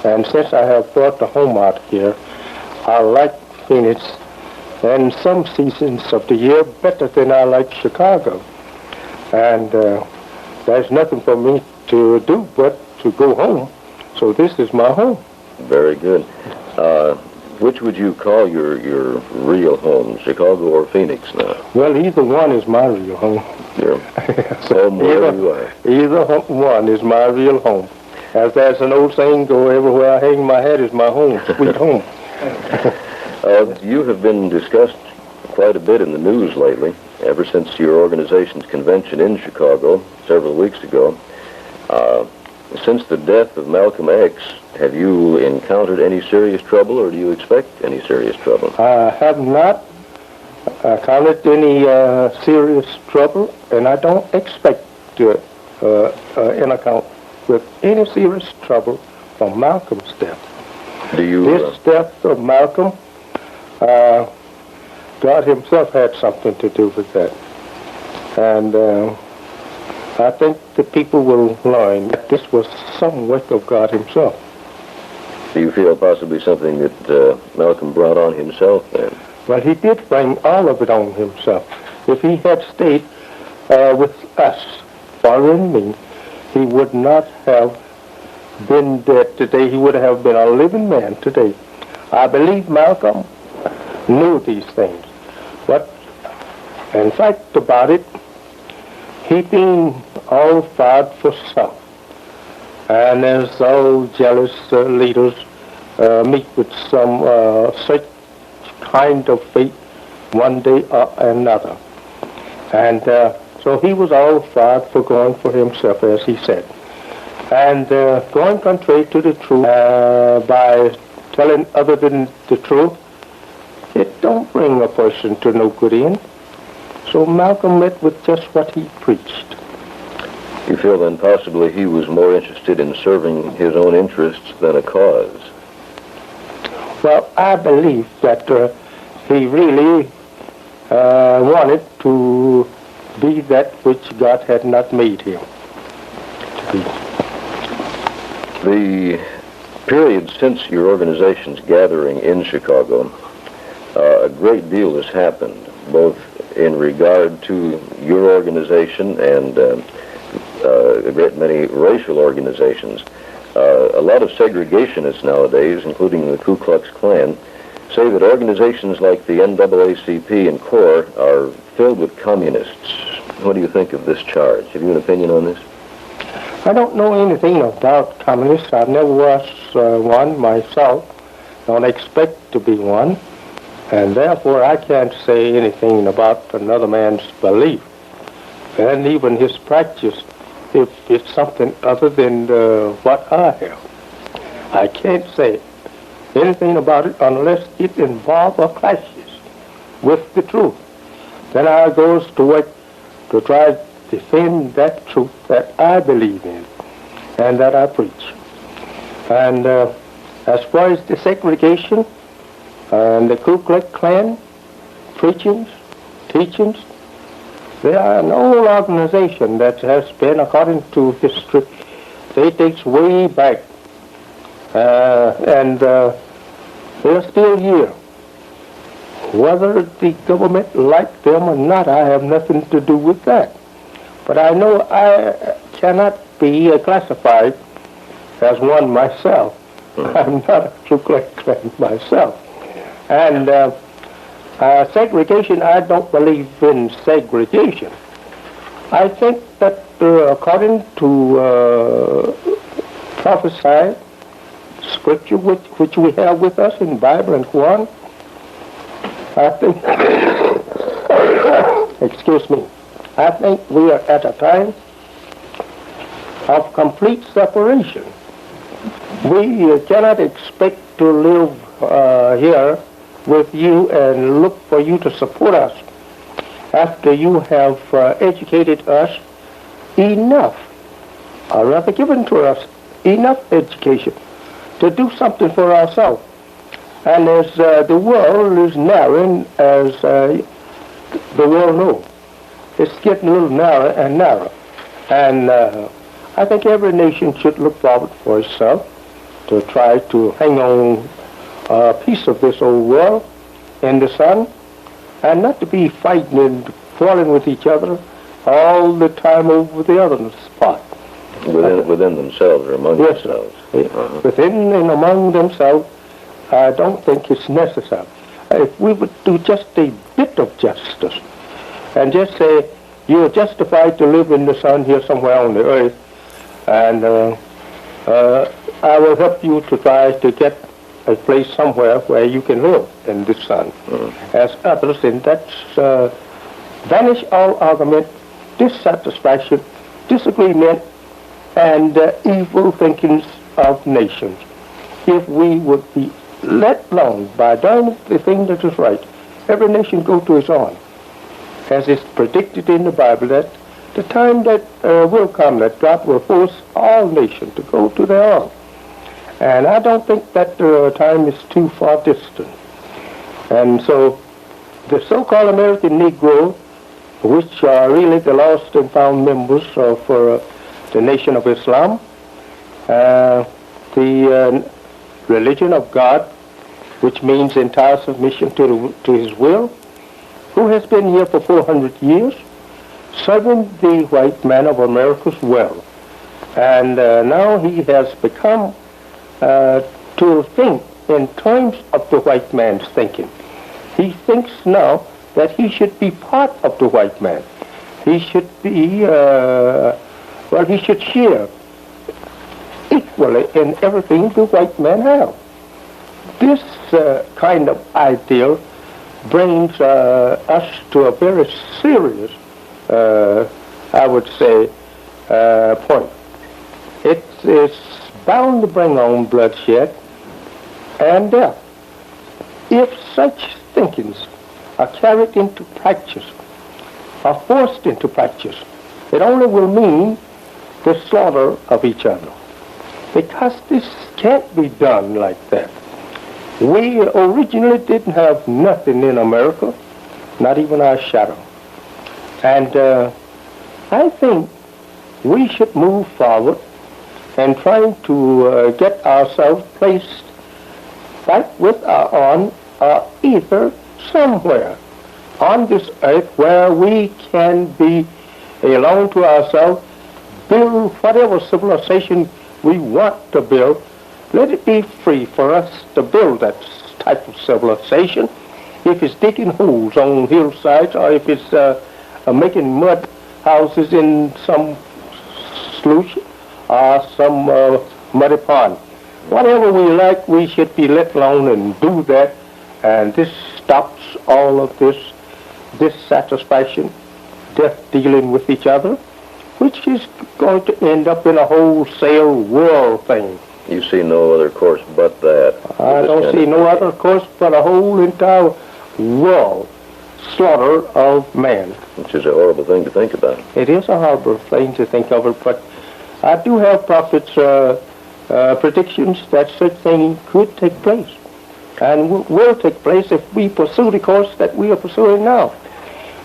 And since I have brought the home out here, I like Phoenix and some seasons of the year better than I like Chicago. And there's nothing for me to do but to go home. So this is my home. Very good. Which would you call your real home, Chicago or Phoenix now? Well, either one is my real home. Your home wherever you are. Either one is my real home. As there's an old saying, go everywhere I hang my head is my home, sweet home. You have been discussed quite a bit in the news lately, ever since your organization's convention in Chicago several weeks ago. Since the death of Malcolm X, have you encountered any serious trouble, or do you expect any serious trouble? I have not encountered any serious trouble, and I don't expect to encounter with any serious trouble from Malcolm's death. This death of Malcolm, God himself had something to do with that. And I think the people will learn that this was some work of God himself. Do you feel possibly something that Malcolm brought on himself then? Well, he did bring all of it on himself. If he had stayed with us, following me, he would not have been dead today. He would have been a living man today. I believe Malcolm knew these things. But in fact about it, he being all fired for self. And as all jealous leaders meet with some such kind of fate one day or another. And so he was all fired for going for himself, as he said. And going contrary to the truth by telling other than the truth, it don't bring a person to no good end. So Malcolm met with just what he preached. You feel then possibly he was more interested in serving his own interests than a cause? Well, I believe that he really wanted to be that which God had not made him to be. The period since your organization's gathering in Chicago, a great deal has happened, both in regard to your organization and a great many racial organizations. A lot of segregationists nowadays, including the Ku Klux Klan, say that organizations like the NAACP and CORE are filled with communists. What do you think of this charge? Have you an opinion on this? I don't know anything about communists. I never was one myself. Don't expect to be one. And therefore I can't say anything about another man's belief. And even his practice, if it's something other than what I have. I can't say anything about it unless it involves or clashes with the truth. Then I goes to work to try to defend that truth that I believe in and that I preach. And as far as the segregation and the Ku Klux Klan preachings, teachings, there are an old organization that has been, according to history, it dates way back. And they're still here. Whether the government liked them or not, I have nothing to do with that. But I know I cannot be classified as one myself. I'm not a Ku Klux Klan myself. And segregation, I don't believe in segregation. I think that according to prophesied scripture which we have with us in Bible and Quran, I think, excuse me, I think we are at a time of complete separation. We cannot expect to live here with you and look for you to support us after you have educated us enough, or rather given to us enough education to do something for ourselves. And as the world is narrowing, as the world knows, it's getting a little narrower and narrower. And I think every nation should look forward for itself to try to hang on a piece of this old world in the sun, and not to be fighting and quarreling with each other all the time over the other spot. Within themselves or among themselves? Within and among themselves, I don't think it's necessary. If we would do just a bit of justice and just say, you're justified to live in the sun here somewhere on the earth, and I will help you to try to get a place somewhere where you can live in the sun. As others, and that's banish all argument, dissatisfaction, disagreement, and evil thinkings of nations. If we would be let alone by doing the thing that is right, every nation go to its own, as is predicted in the Bible, that the time that will come that God will force all nations to go to their own. And I don't think that time is too far distant. And so the so-called American Negro, which are really the lost and found members of the Nation of Islam, the religion of God, which means entire submission to his will, who has been here for 400 years, serving the white man of America's well. And now he has become to think in terms of the white man's thinking. He thinks now that he should be part of the white man. He should be, he should share equally in everything the white man has. This kind of ideal brings us to a very serious, I would say, point. It is bound to bring on bloodshed and death. If such thinkings are carried into practice, are forced into practice, it only will mean the slaughter of each other. Because this can't be done like that. We originally didn't have nothing in America, not even our shadow. And I think we should move forward and trying to get ourselves placed back with our ether somewhere on this earth where we can be alone to ourselves, build whatever civilization we want to build. Let it be free for us to build that type of civilization. If it's digging holes on hillsides, or if it's making mud houses in some sluice or some muddy pond. Whatever we like, we should be let alone and do that, and this stops all of this dissatisfaction, death dealing with each other, which is going to end up in a wholesale world thing. You see no other course but that? I don't see no other course but a whole entire world slaughter of man. Which is a horrible thing to think about. It is a horrible thing to think of it, but I do have prophets' predictions that such thing could take place and will take place if we pursue the course that we are pursuing now.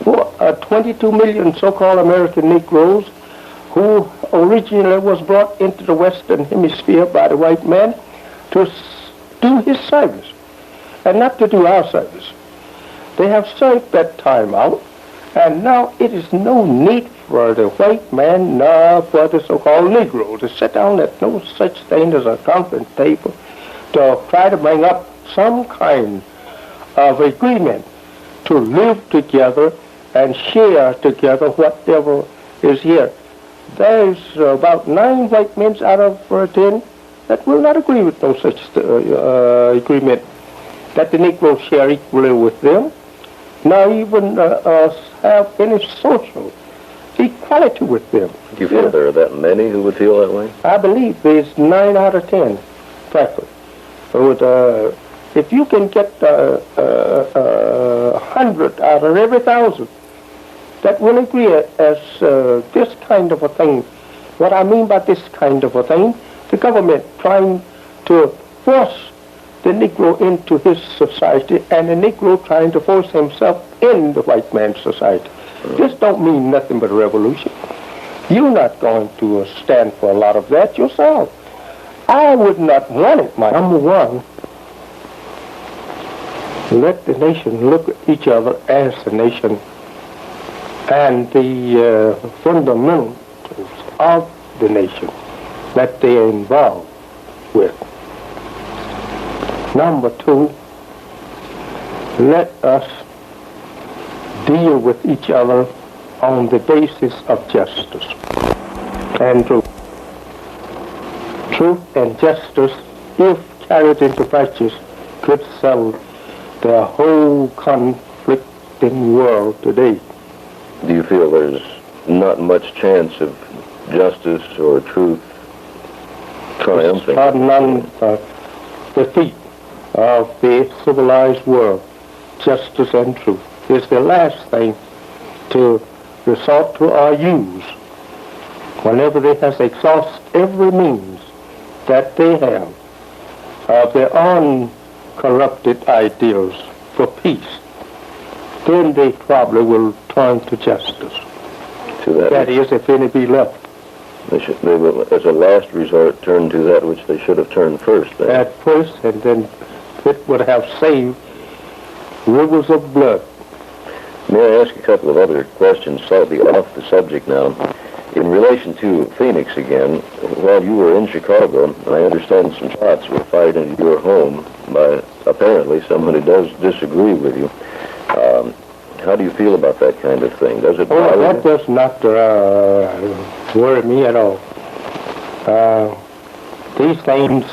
22 million so-called American Negroes who originally was brought into the Western Hemisphere by the white man to do his service and not to do our service. They have served that time out, and now it is no need for the white man nor for the so-called Negro to sit down at no such thing as a conference table to try to bring up some kind of agreement to live together and share together whatever is here. There's about 9 white men out of 10 that will not agree with no such agreement, that the Negroes share equally with them, nor even have any social equality with them. Do you feel there are that many who would feel that way? I believe there's 9 out of 10, frankly. If you can get 100 out of every 1,000 that will agree as this kind of a thing. What I mean by this kind of a thing, the government trying to force the Negro into his society and the Negro trying to force himself in the white man's society. This don't mean nothing but a revolution. You're not going to stand for a lot of that yourself. I would not want it, my number one. Let the nation look at each other as a nation and the fundamentals of the nation that they are involved with. Number 2, let us deal with each other on the basis of justice and truth. Truth and justice, if carried into practice, could settle the whole conflicting world today. Do you feel there's not much chance of justice or truth triumphing? Trodden on the feet of the civilized world, justice and truth is the last thing to resort to or use whenever they have exhausted every means that they have of their own corrupted ideals for peace. Then they probably will turn to justice. That is, if any be left. They will, as a last resort, turn to that which they should have turned first. Then. At first, and then it would have saved rivers of blood. May I ask a couple of other questions, slightly off the subject now? In relation to Phoenix again, while you were in Chicago, I understand some shots were fired into your home by apparently someone who does disagree with you. How do you feel about that kind of thing? Does it bother you? That does not worry me at all. These things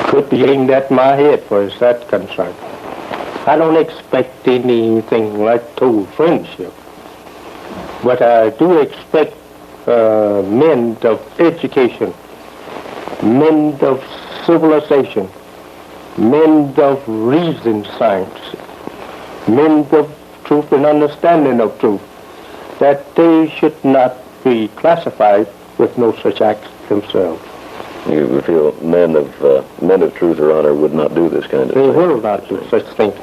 could be aimed at my head for as that concerned. I don't expect anything like total friendship, but I do expect men of education, men of civilization, men of reason science, men of truth and understanding of truth, that they should not be classified with no such acts themselves. You feel men of truth or honor would not do this kind of thing? They will not do such things.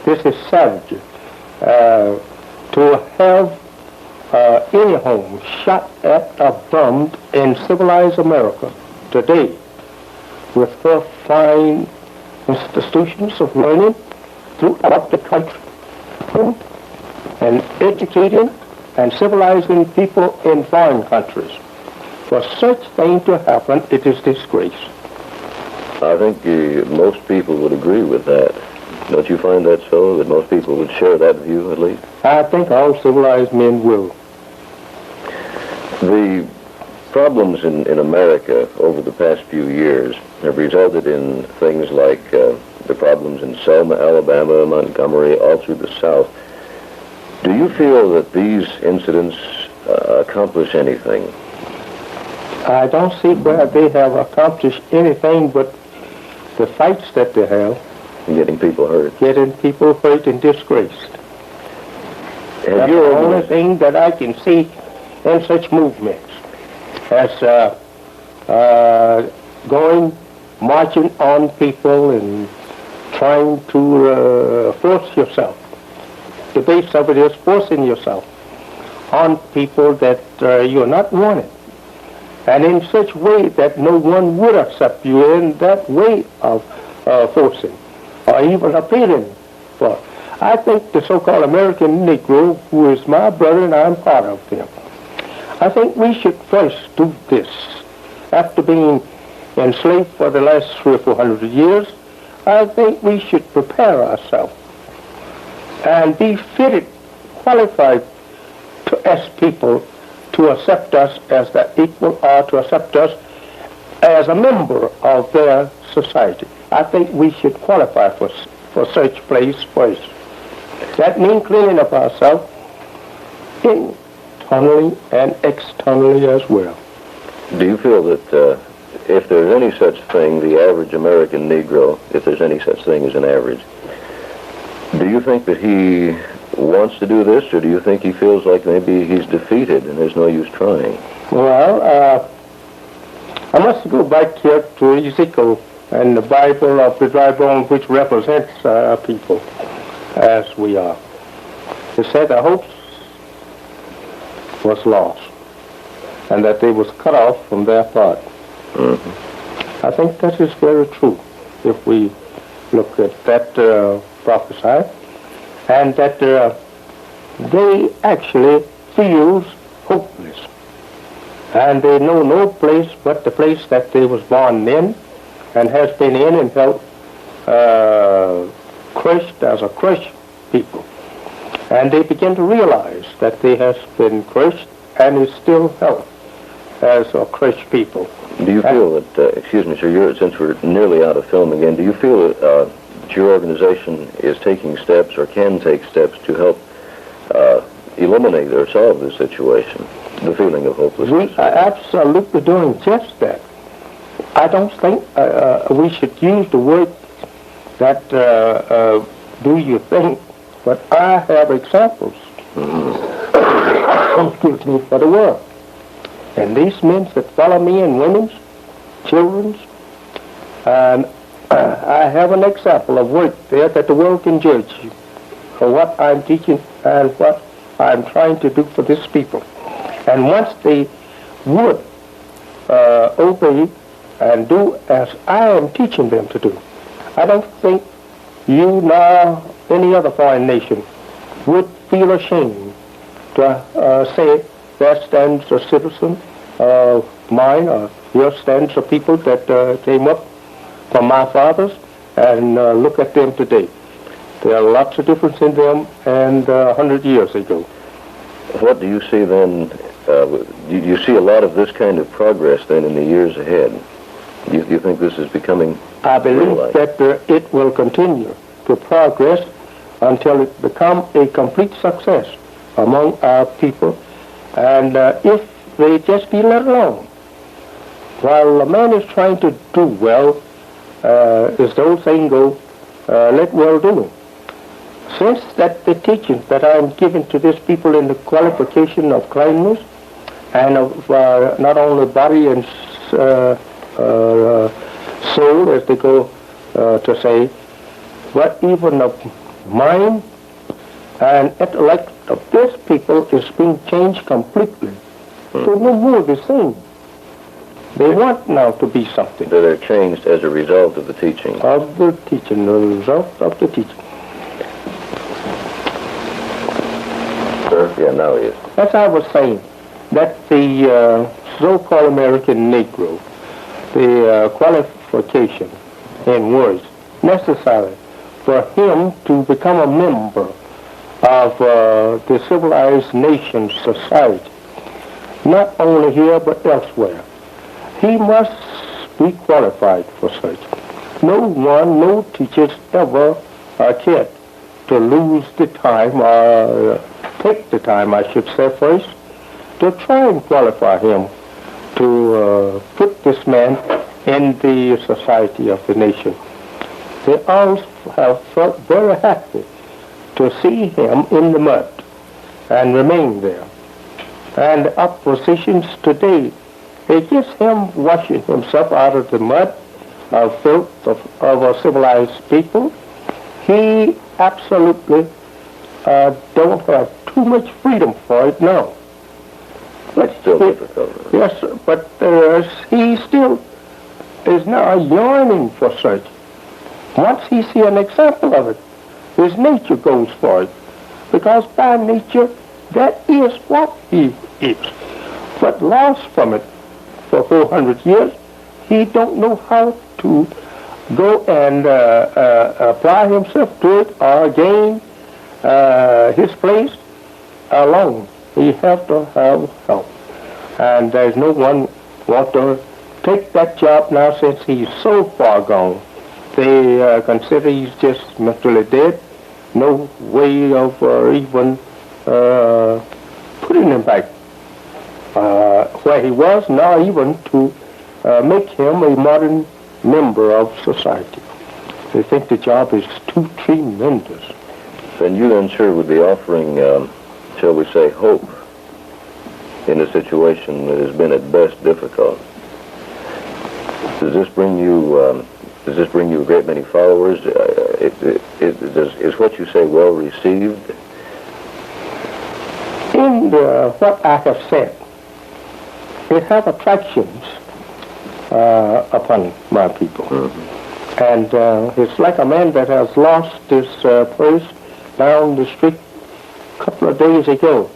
This is savage. To have any home shot at or bombed in civilized America today with her fine institutions of learning throughout the country and educating and civilizing people in foreign countries. For such thing to happen, it is disgrace. I think most people would agree with that. Don't you find that so, that most people would share that view at least? I think all civilized men will. The problems in America over the past few years have resulted in things like the problems in Selma, Alabama, Montgomery, all through the South. Do you feel that these incidents accomplish anything? I don't see where they have accomplished anything but the fights that they have. Getting people hurt. Getting people hurt and disgraced. That's the only thing that I can see in such movements as going, marching on people and trying to force yourself. The base of it is forcing yourself on people that you're not wanted. And in such way that no one would accept you in that way of forcing or even appealing for. I think the so-called American Negro, who is my brother and I'm part of them, I think we should first do this. After being enslaved for the last 300 or 400 years, I think we should prepare ourselves and be fitted, qualified as people to accept us as their equal or to accept us as a member of their society. I think we should qualify for such place first. That means cleaning up ourselves internally and externally as well. Do you feel that if there's any such thing, the average American Negro, if there's any such thing as an average, do you think that he wants to do this, or do you think he feels like maybe he's defeated and there's no use trying? Well, I must go back here to Ezekiel and the Bible of the dry bone, which represents people as we are. It said the hopes was lost and that they was cut off from their thought. Mm-hmm. I think that is very true if we look at that prophesy, and that they actually feels hopeless. And they know no place but the place that they was born in and has been in and felt crushed as a crushed people. And they begin to realize that they has been crushed and is still held as a crushed people. Do you feel that, excuse me, sir, since we're nearly out of film again, do you feel that your organization is taking steps or can take steps to help eliminate or solve this situation, the feeling of hopelessness? We are absolutely doing just that. I don't think we should use the word that do you think, but I have examples, excuse me, for the world. And these men that follow me and women's, children's, and I have an example of work there that the world can judge for what I'm teaching and what I'm trying to do for these people. And once they would obey and do as I am teaching them to do, I don't think you nor any other foreign nation would feel ashamed to say there stands a citizen of mine, or here stands a people that came up from my fathers, and look at them today. There are lots of difference in them and 100 years ago. What do you see then? Do you see a lot of this kind of progress then in the years ahead? Do you think this is becoming I believe that it will continue to progress until it becomes a complete success among our people. And if they just be let alone, while a man is trying to do well, as the old saying goes, let well do. Since that the teaching that I'm giving to these people in the qualification of kindness and of not only body and soul, as they go to say, but even of mind and intellect of these people is being changed completely. So no more the same. They want now to be something. That are changed as a result of the teaching. Of the teaching, the result of the teaching. Sir? Yeah, now he is. As I was saying, that the so-called American Negro, the qualification and was necessary for him to become a member of the civilized nation's society, not only here but elsewhere. He must be qualified for such. No teachers ever cared to lose the time, or take the time, I should say first, to try and qualify him to put this man in the society of the nation. They all have felt very happy to see him in the mud and remain there. And oppositions today, it gets him washing himself out of the mud, of filth of a civilized people. He absolutely don't have too much freedom for it now. But still difficult. Yes, but he still is now yearning for such. Once he see an example of it, his nature goes for it, because by nature that is what he is. But lost from it for 400 years, he don't know how to go and apply himself to it or gain his place alone. He have to have help. And there's no one want to take that job now since he's so far gone. They consider he's just mentally dead. No way of even putting him back where he was, nor even to make him a modern member of society. They think the job is too tremendous. Then you then, sir, would be offering, shall we say, hope in a situation that has been at best difficult. Does this bring you a great many followers? Is what you say well received? In what I have said, it have attractions upon my people. Mm-hmm. And it's like a man that has lost his purse down the street a couple of days ago,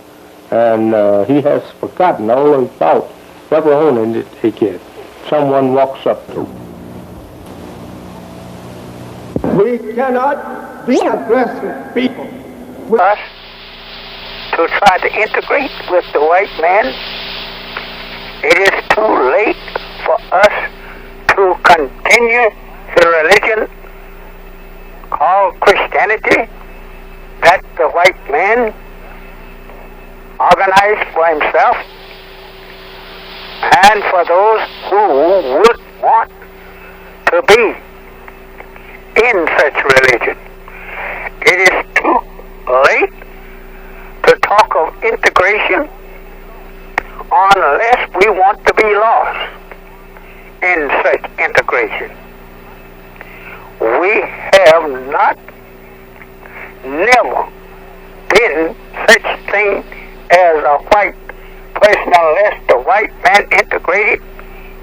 and he has forgotten all about ever owning it again. Someone walks up to him. We cannot be aggressive people. Us to try to integrate with the white man, it is too late for us to continue the religion called Christianity that the white man organized for himself, and for those who would want to be in such religion. It is too late to talk of integration unless we want to be lost in such integration. We have not, never been such thing as a white person unless the white man integrated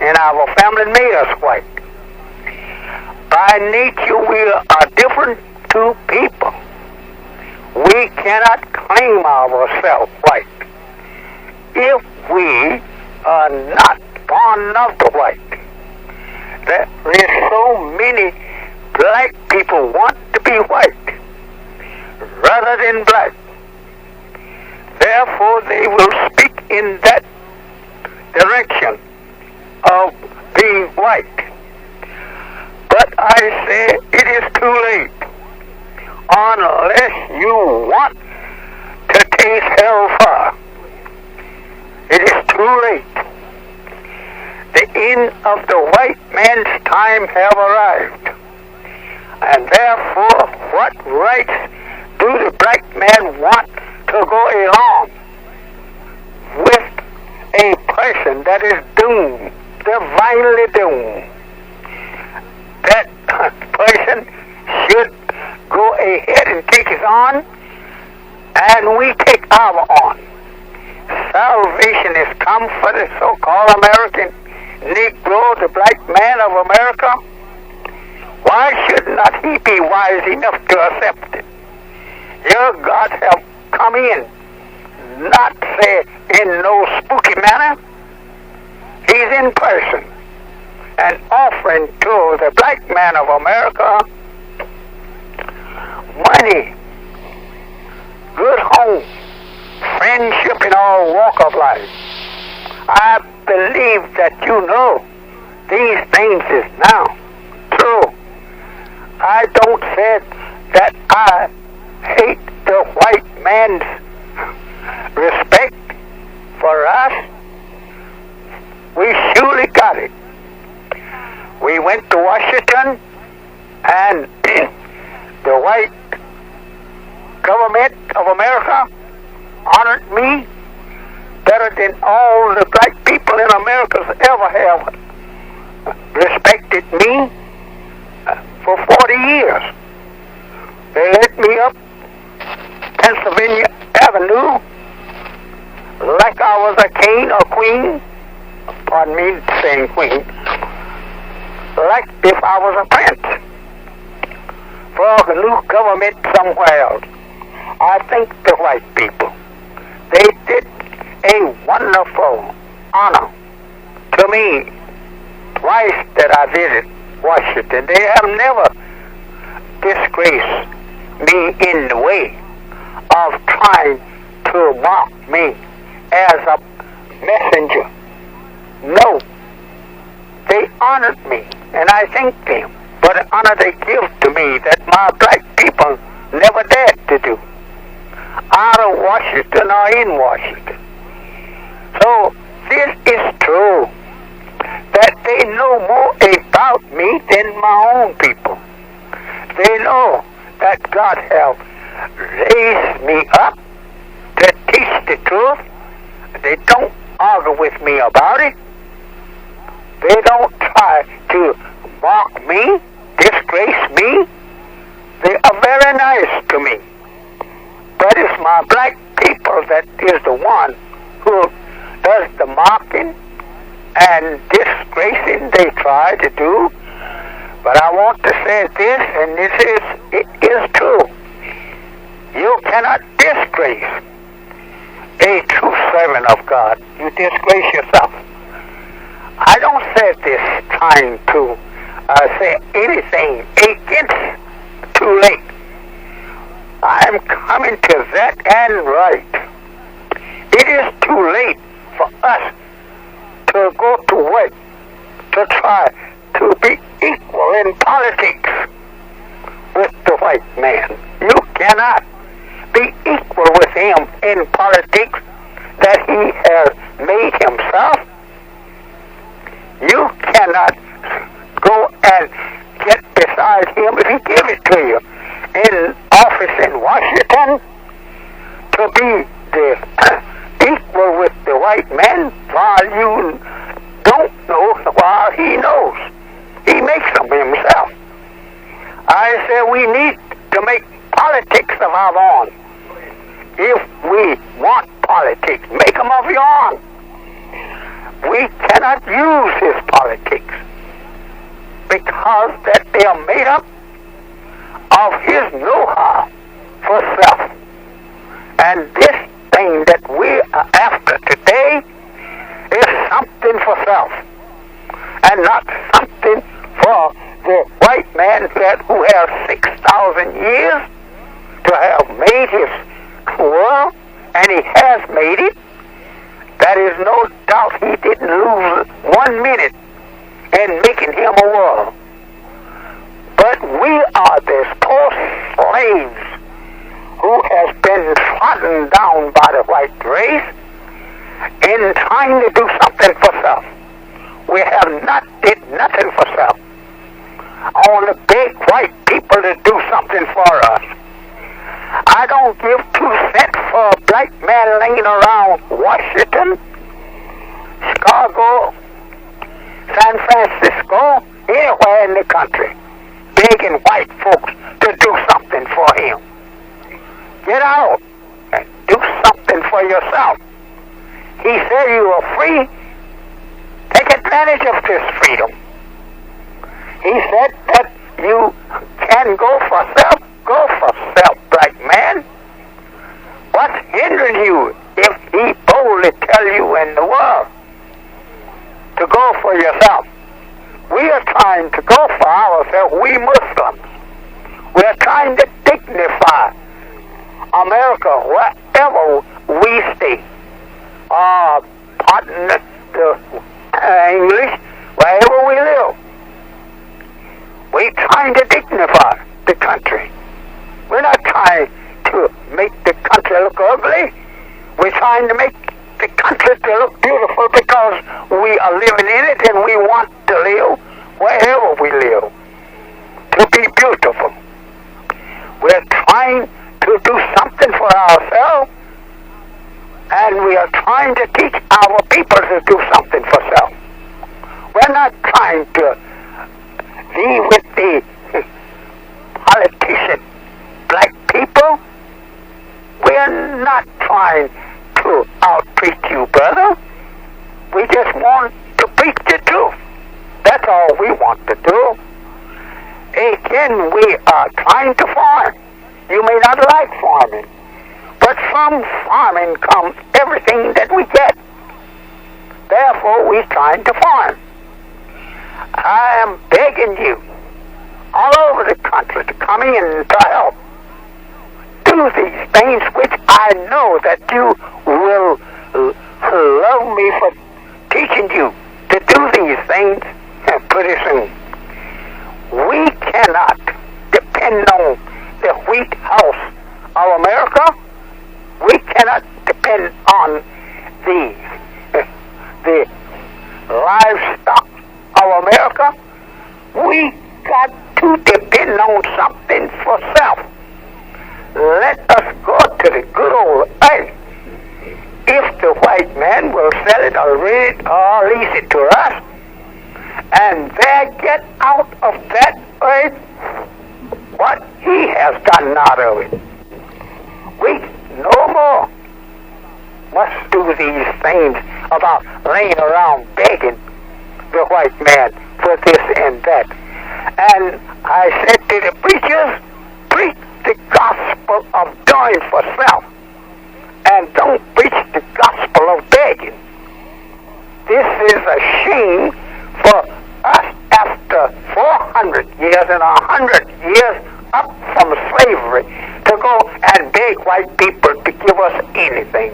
in our family and made us white. By nature, we are different two people. We cannot claim ourselves white if we are not born of the white. There is so many black people want to be white rather than black. Therefore, they will speak in that direction of being white. But I say it is too late unless you want to taste hellfire. It is too late. The end of the white man's time have arrived. And therefore, what rights do the black man want to go along with a person that is doomed, divinely doomed? That person should go ahead and take his on, and we take our on. Salvation has come for the so-called American Negro, the black man of America. Why should not he be wise enough to accept it? Your God have come in, not say in no spooky manner. He's in person. and offering to the black man of America money, good home, friendship in all walk of life. I believe that you know these things is now true. I don't say that I hate the white man's respect for us. We surely got it. We went to Washington, and the white government of America honored me better than all the black people in America ever have respected me for 40 years. They let me up Pennsylvania Avenue like I was a king or queen. Pardon me saying queen. Like if I was a prince for a new government somewhere else. I think the white people, they did a wonderful honor to me twice that I visited Washington. They have never disgraced me in the way of trying to mock me as a messenger. No, they honored me, and I thank them for the honor they give to me that my black people never dared to do, out of Washington or in Washington. So this is true, that they know more about me than my own people. They know that God has raised me up to teach the truth. They don't argue with me about it. They don't try to mock me, disgrace me. They are very nice to me. But it's my black people that is the one who does the mocking and disgracing they try to do. But I want to say this, and it is true. You cannot disgrace a true servant of God. You disgrace yourself. I don't say this trying to say anything against too late. I'm coming to that and right. It is too late for us to go to work to try to be equal in politics with the white man. You cannot be equal with him in politics that he has made himself. You cannot go and get beside him if he give it to you in office in Washington to be the equal with the white man while you don't know while he knows. He makes them himself. I say we need to make politics of our own. If we want politics, make them of your own. We cannot use his politics because that they are made up of his know-how for self. And this thing that we are after today is something for self and not something for the white man who has 6,000 years to have made his world, and he has made it. That is no doubt he didn't lose 1 minute in making him a world. But we are the poor slaves who has been trodden down by the white race in trying to do something for self. We have not did nothing for self. Only big white people to do something for us. I don't give 2 cents for a black man laying around Washington, Chicago, San Francisco, anywhere in the country, begging white folks to do something for him. Get out and do something for yourself. He said you are free. Take advantage of this freedom. He said that you can go for self. Go for self, black man. What's hindering you if he boldly tell you in the world to go for yourself? We are trying to go for ourselves, we Muslims. We are trying to dignify America wherever we stay. Pardon the English, wherever we live. We're trying to dignify the country. We're not trying to make the country look ugly. We're trying to make the country to look beautiful because we are living in it and we want to live wherever we live to be beautiful. We're trying to do something for ourselves, and we are trying to teach our people to do something for self. We're not trying to be with the politician black people. We're not trying to out-preach you, brother. We just want to preach the truth. That's all we want to do. Again, we are trying to farm. You may not like farming, but from farming comes everything that we get. Therefore, we're trying to farm. I am begging you all over the country to come in and to help do these things which I know that you will love me for teaching you to do these things pretty soon. We cannot depend on the White House of America. We cannot depend on the livestock of America. We got to depend on something for self. Let us go to the good old earth. If the white man will sell it or rent it or lease it to us, and there get out of that earth what he has gotten out of it. We no more must do these things about laying around begging the white man for this and that. And I said to the preachers, preach the gospel of doing for self, and don't preach the gospel of begging. This is a shame for us after 400 years and 100 years up from slavery to go and beg white people to give us anything.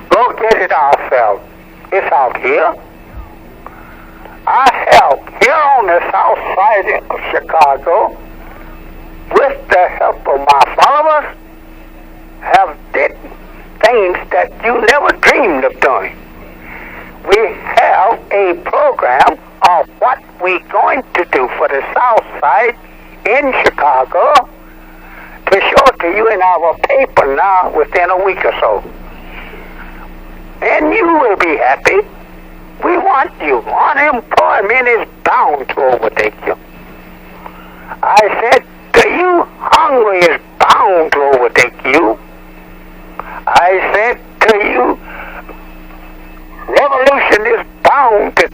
Go get it ourselves. It's out here. I help here on the south side of Chicago, with the help of my followers, have did things that you never dreamed of doing. We have a program of what we're going to do for the south side in Chicago to show to you in our paper now within a week or so. And you will be happy. We want you. Unemployment is bound to overtake you. I said to you, hunger is bound to overtake you. I said to you, revolution is bound to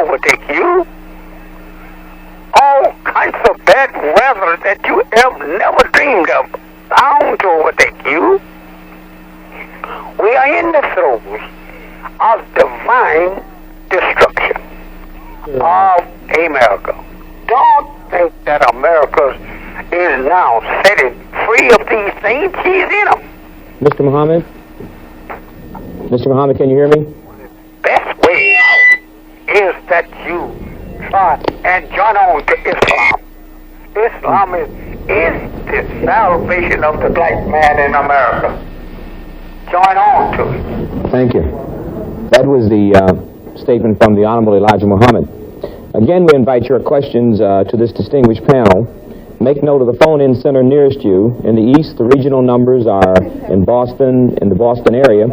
overtake you. All kinds of bad weather that you have never dreamed of, bound to overtake you. We are in the throes of divine destruction of America. Don't think that America is now setting free of these things. She's in them. Mr. Muhammad? Mr. Muhammad, can you hear me? Best way out is that you try and join on to Islam. Islam is the salvation of the black man in America. Join on to it. Thank you. That was the statement from the Honorable Elijah Muhammad. Again, we invite your questions to this distinguished panel. Make note of the phone-in center nearest you. In the east, the regional numbers are in Boston, in the Boston area,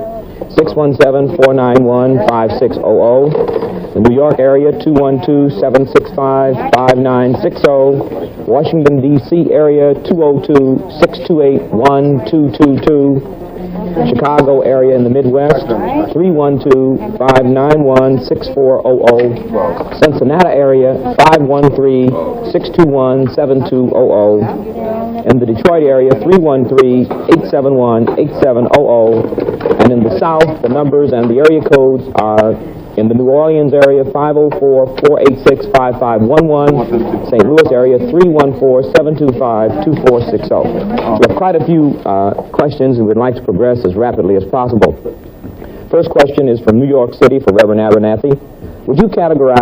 617-491-5600. The New York area, 212-765-5960. Washington, D.C. area, 202-628-1222. Chicago area in the Midwest, 312-591-6400. Cincinnati area, 513-621-7200. In the Detroit area, 313-871-8700. And in the South, the numbers and the area codes are In the New Orleans area, 504-486-5511. St. Louis area, 314-725-2460. We have quite a few questions and we'd like to progress as rapidly as possible. First question is from New York City for Reverend Abernathy. Would you categorize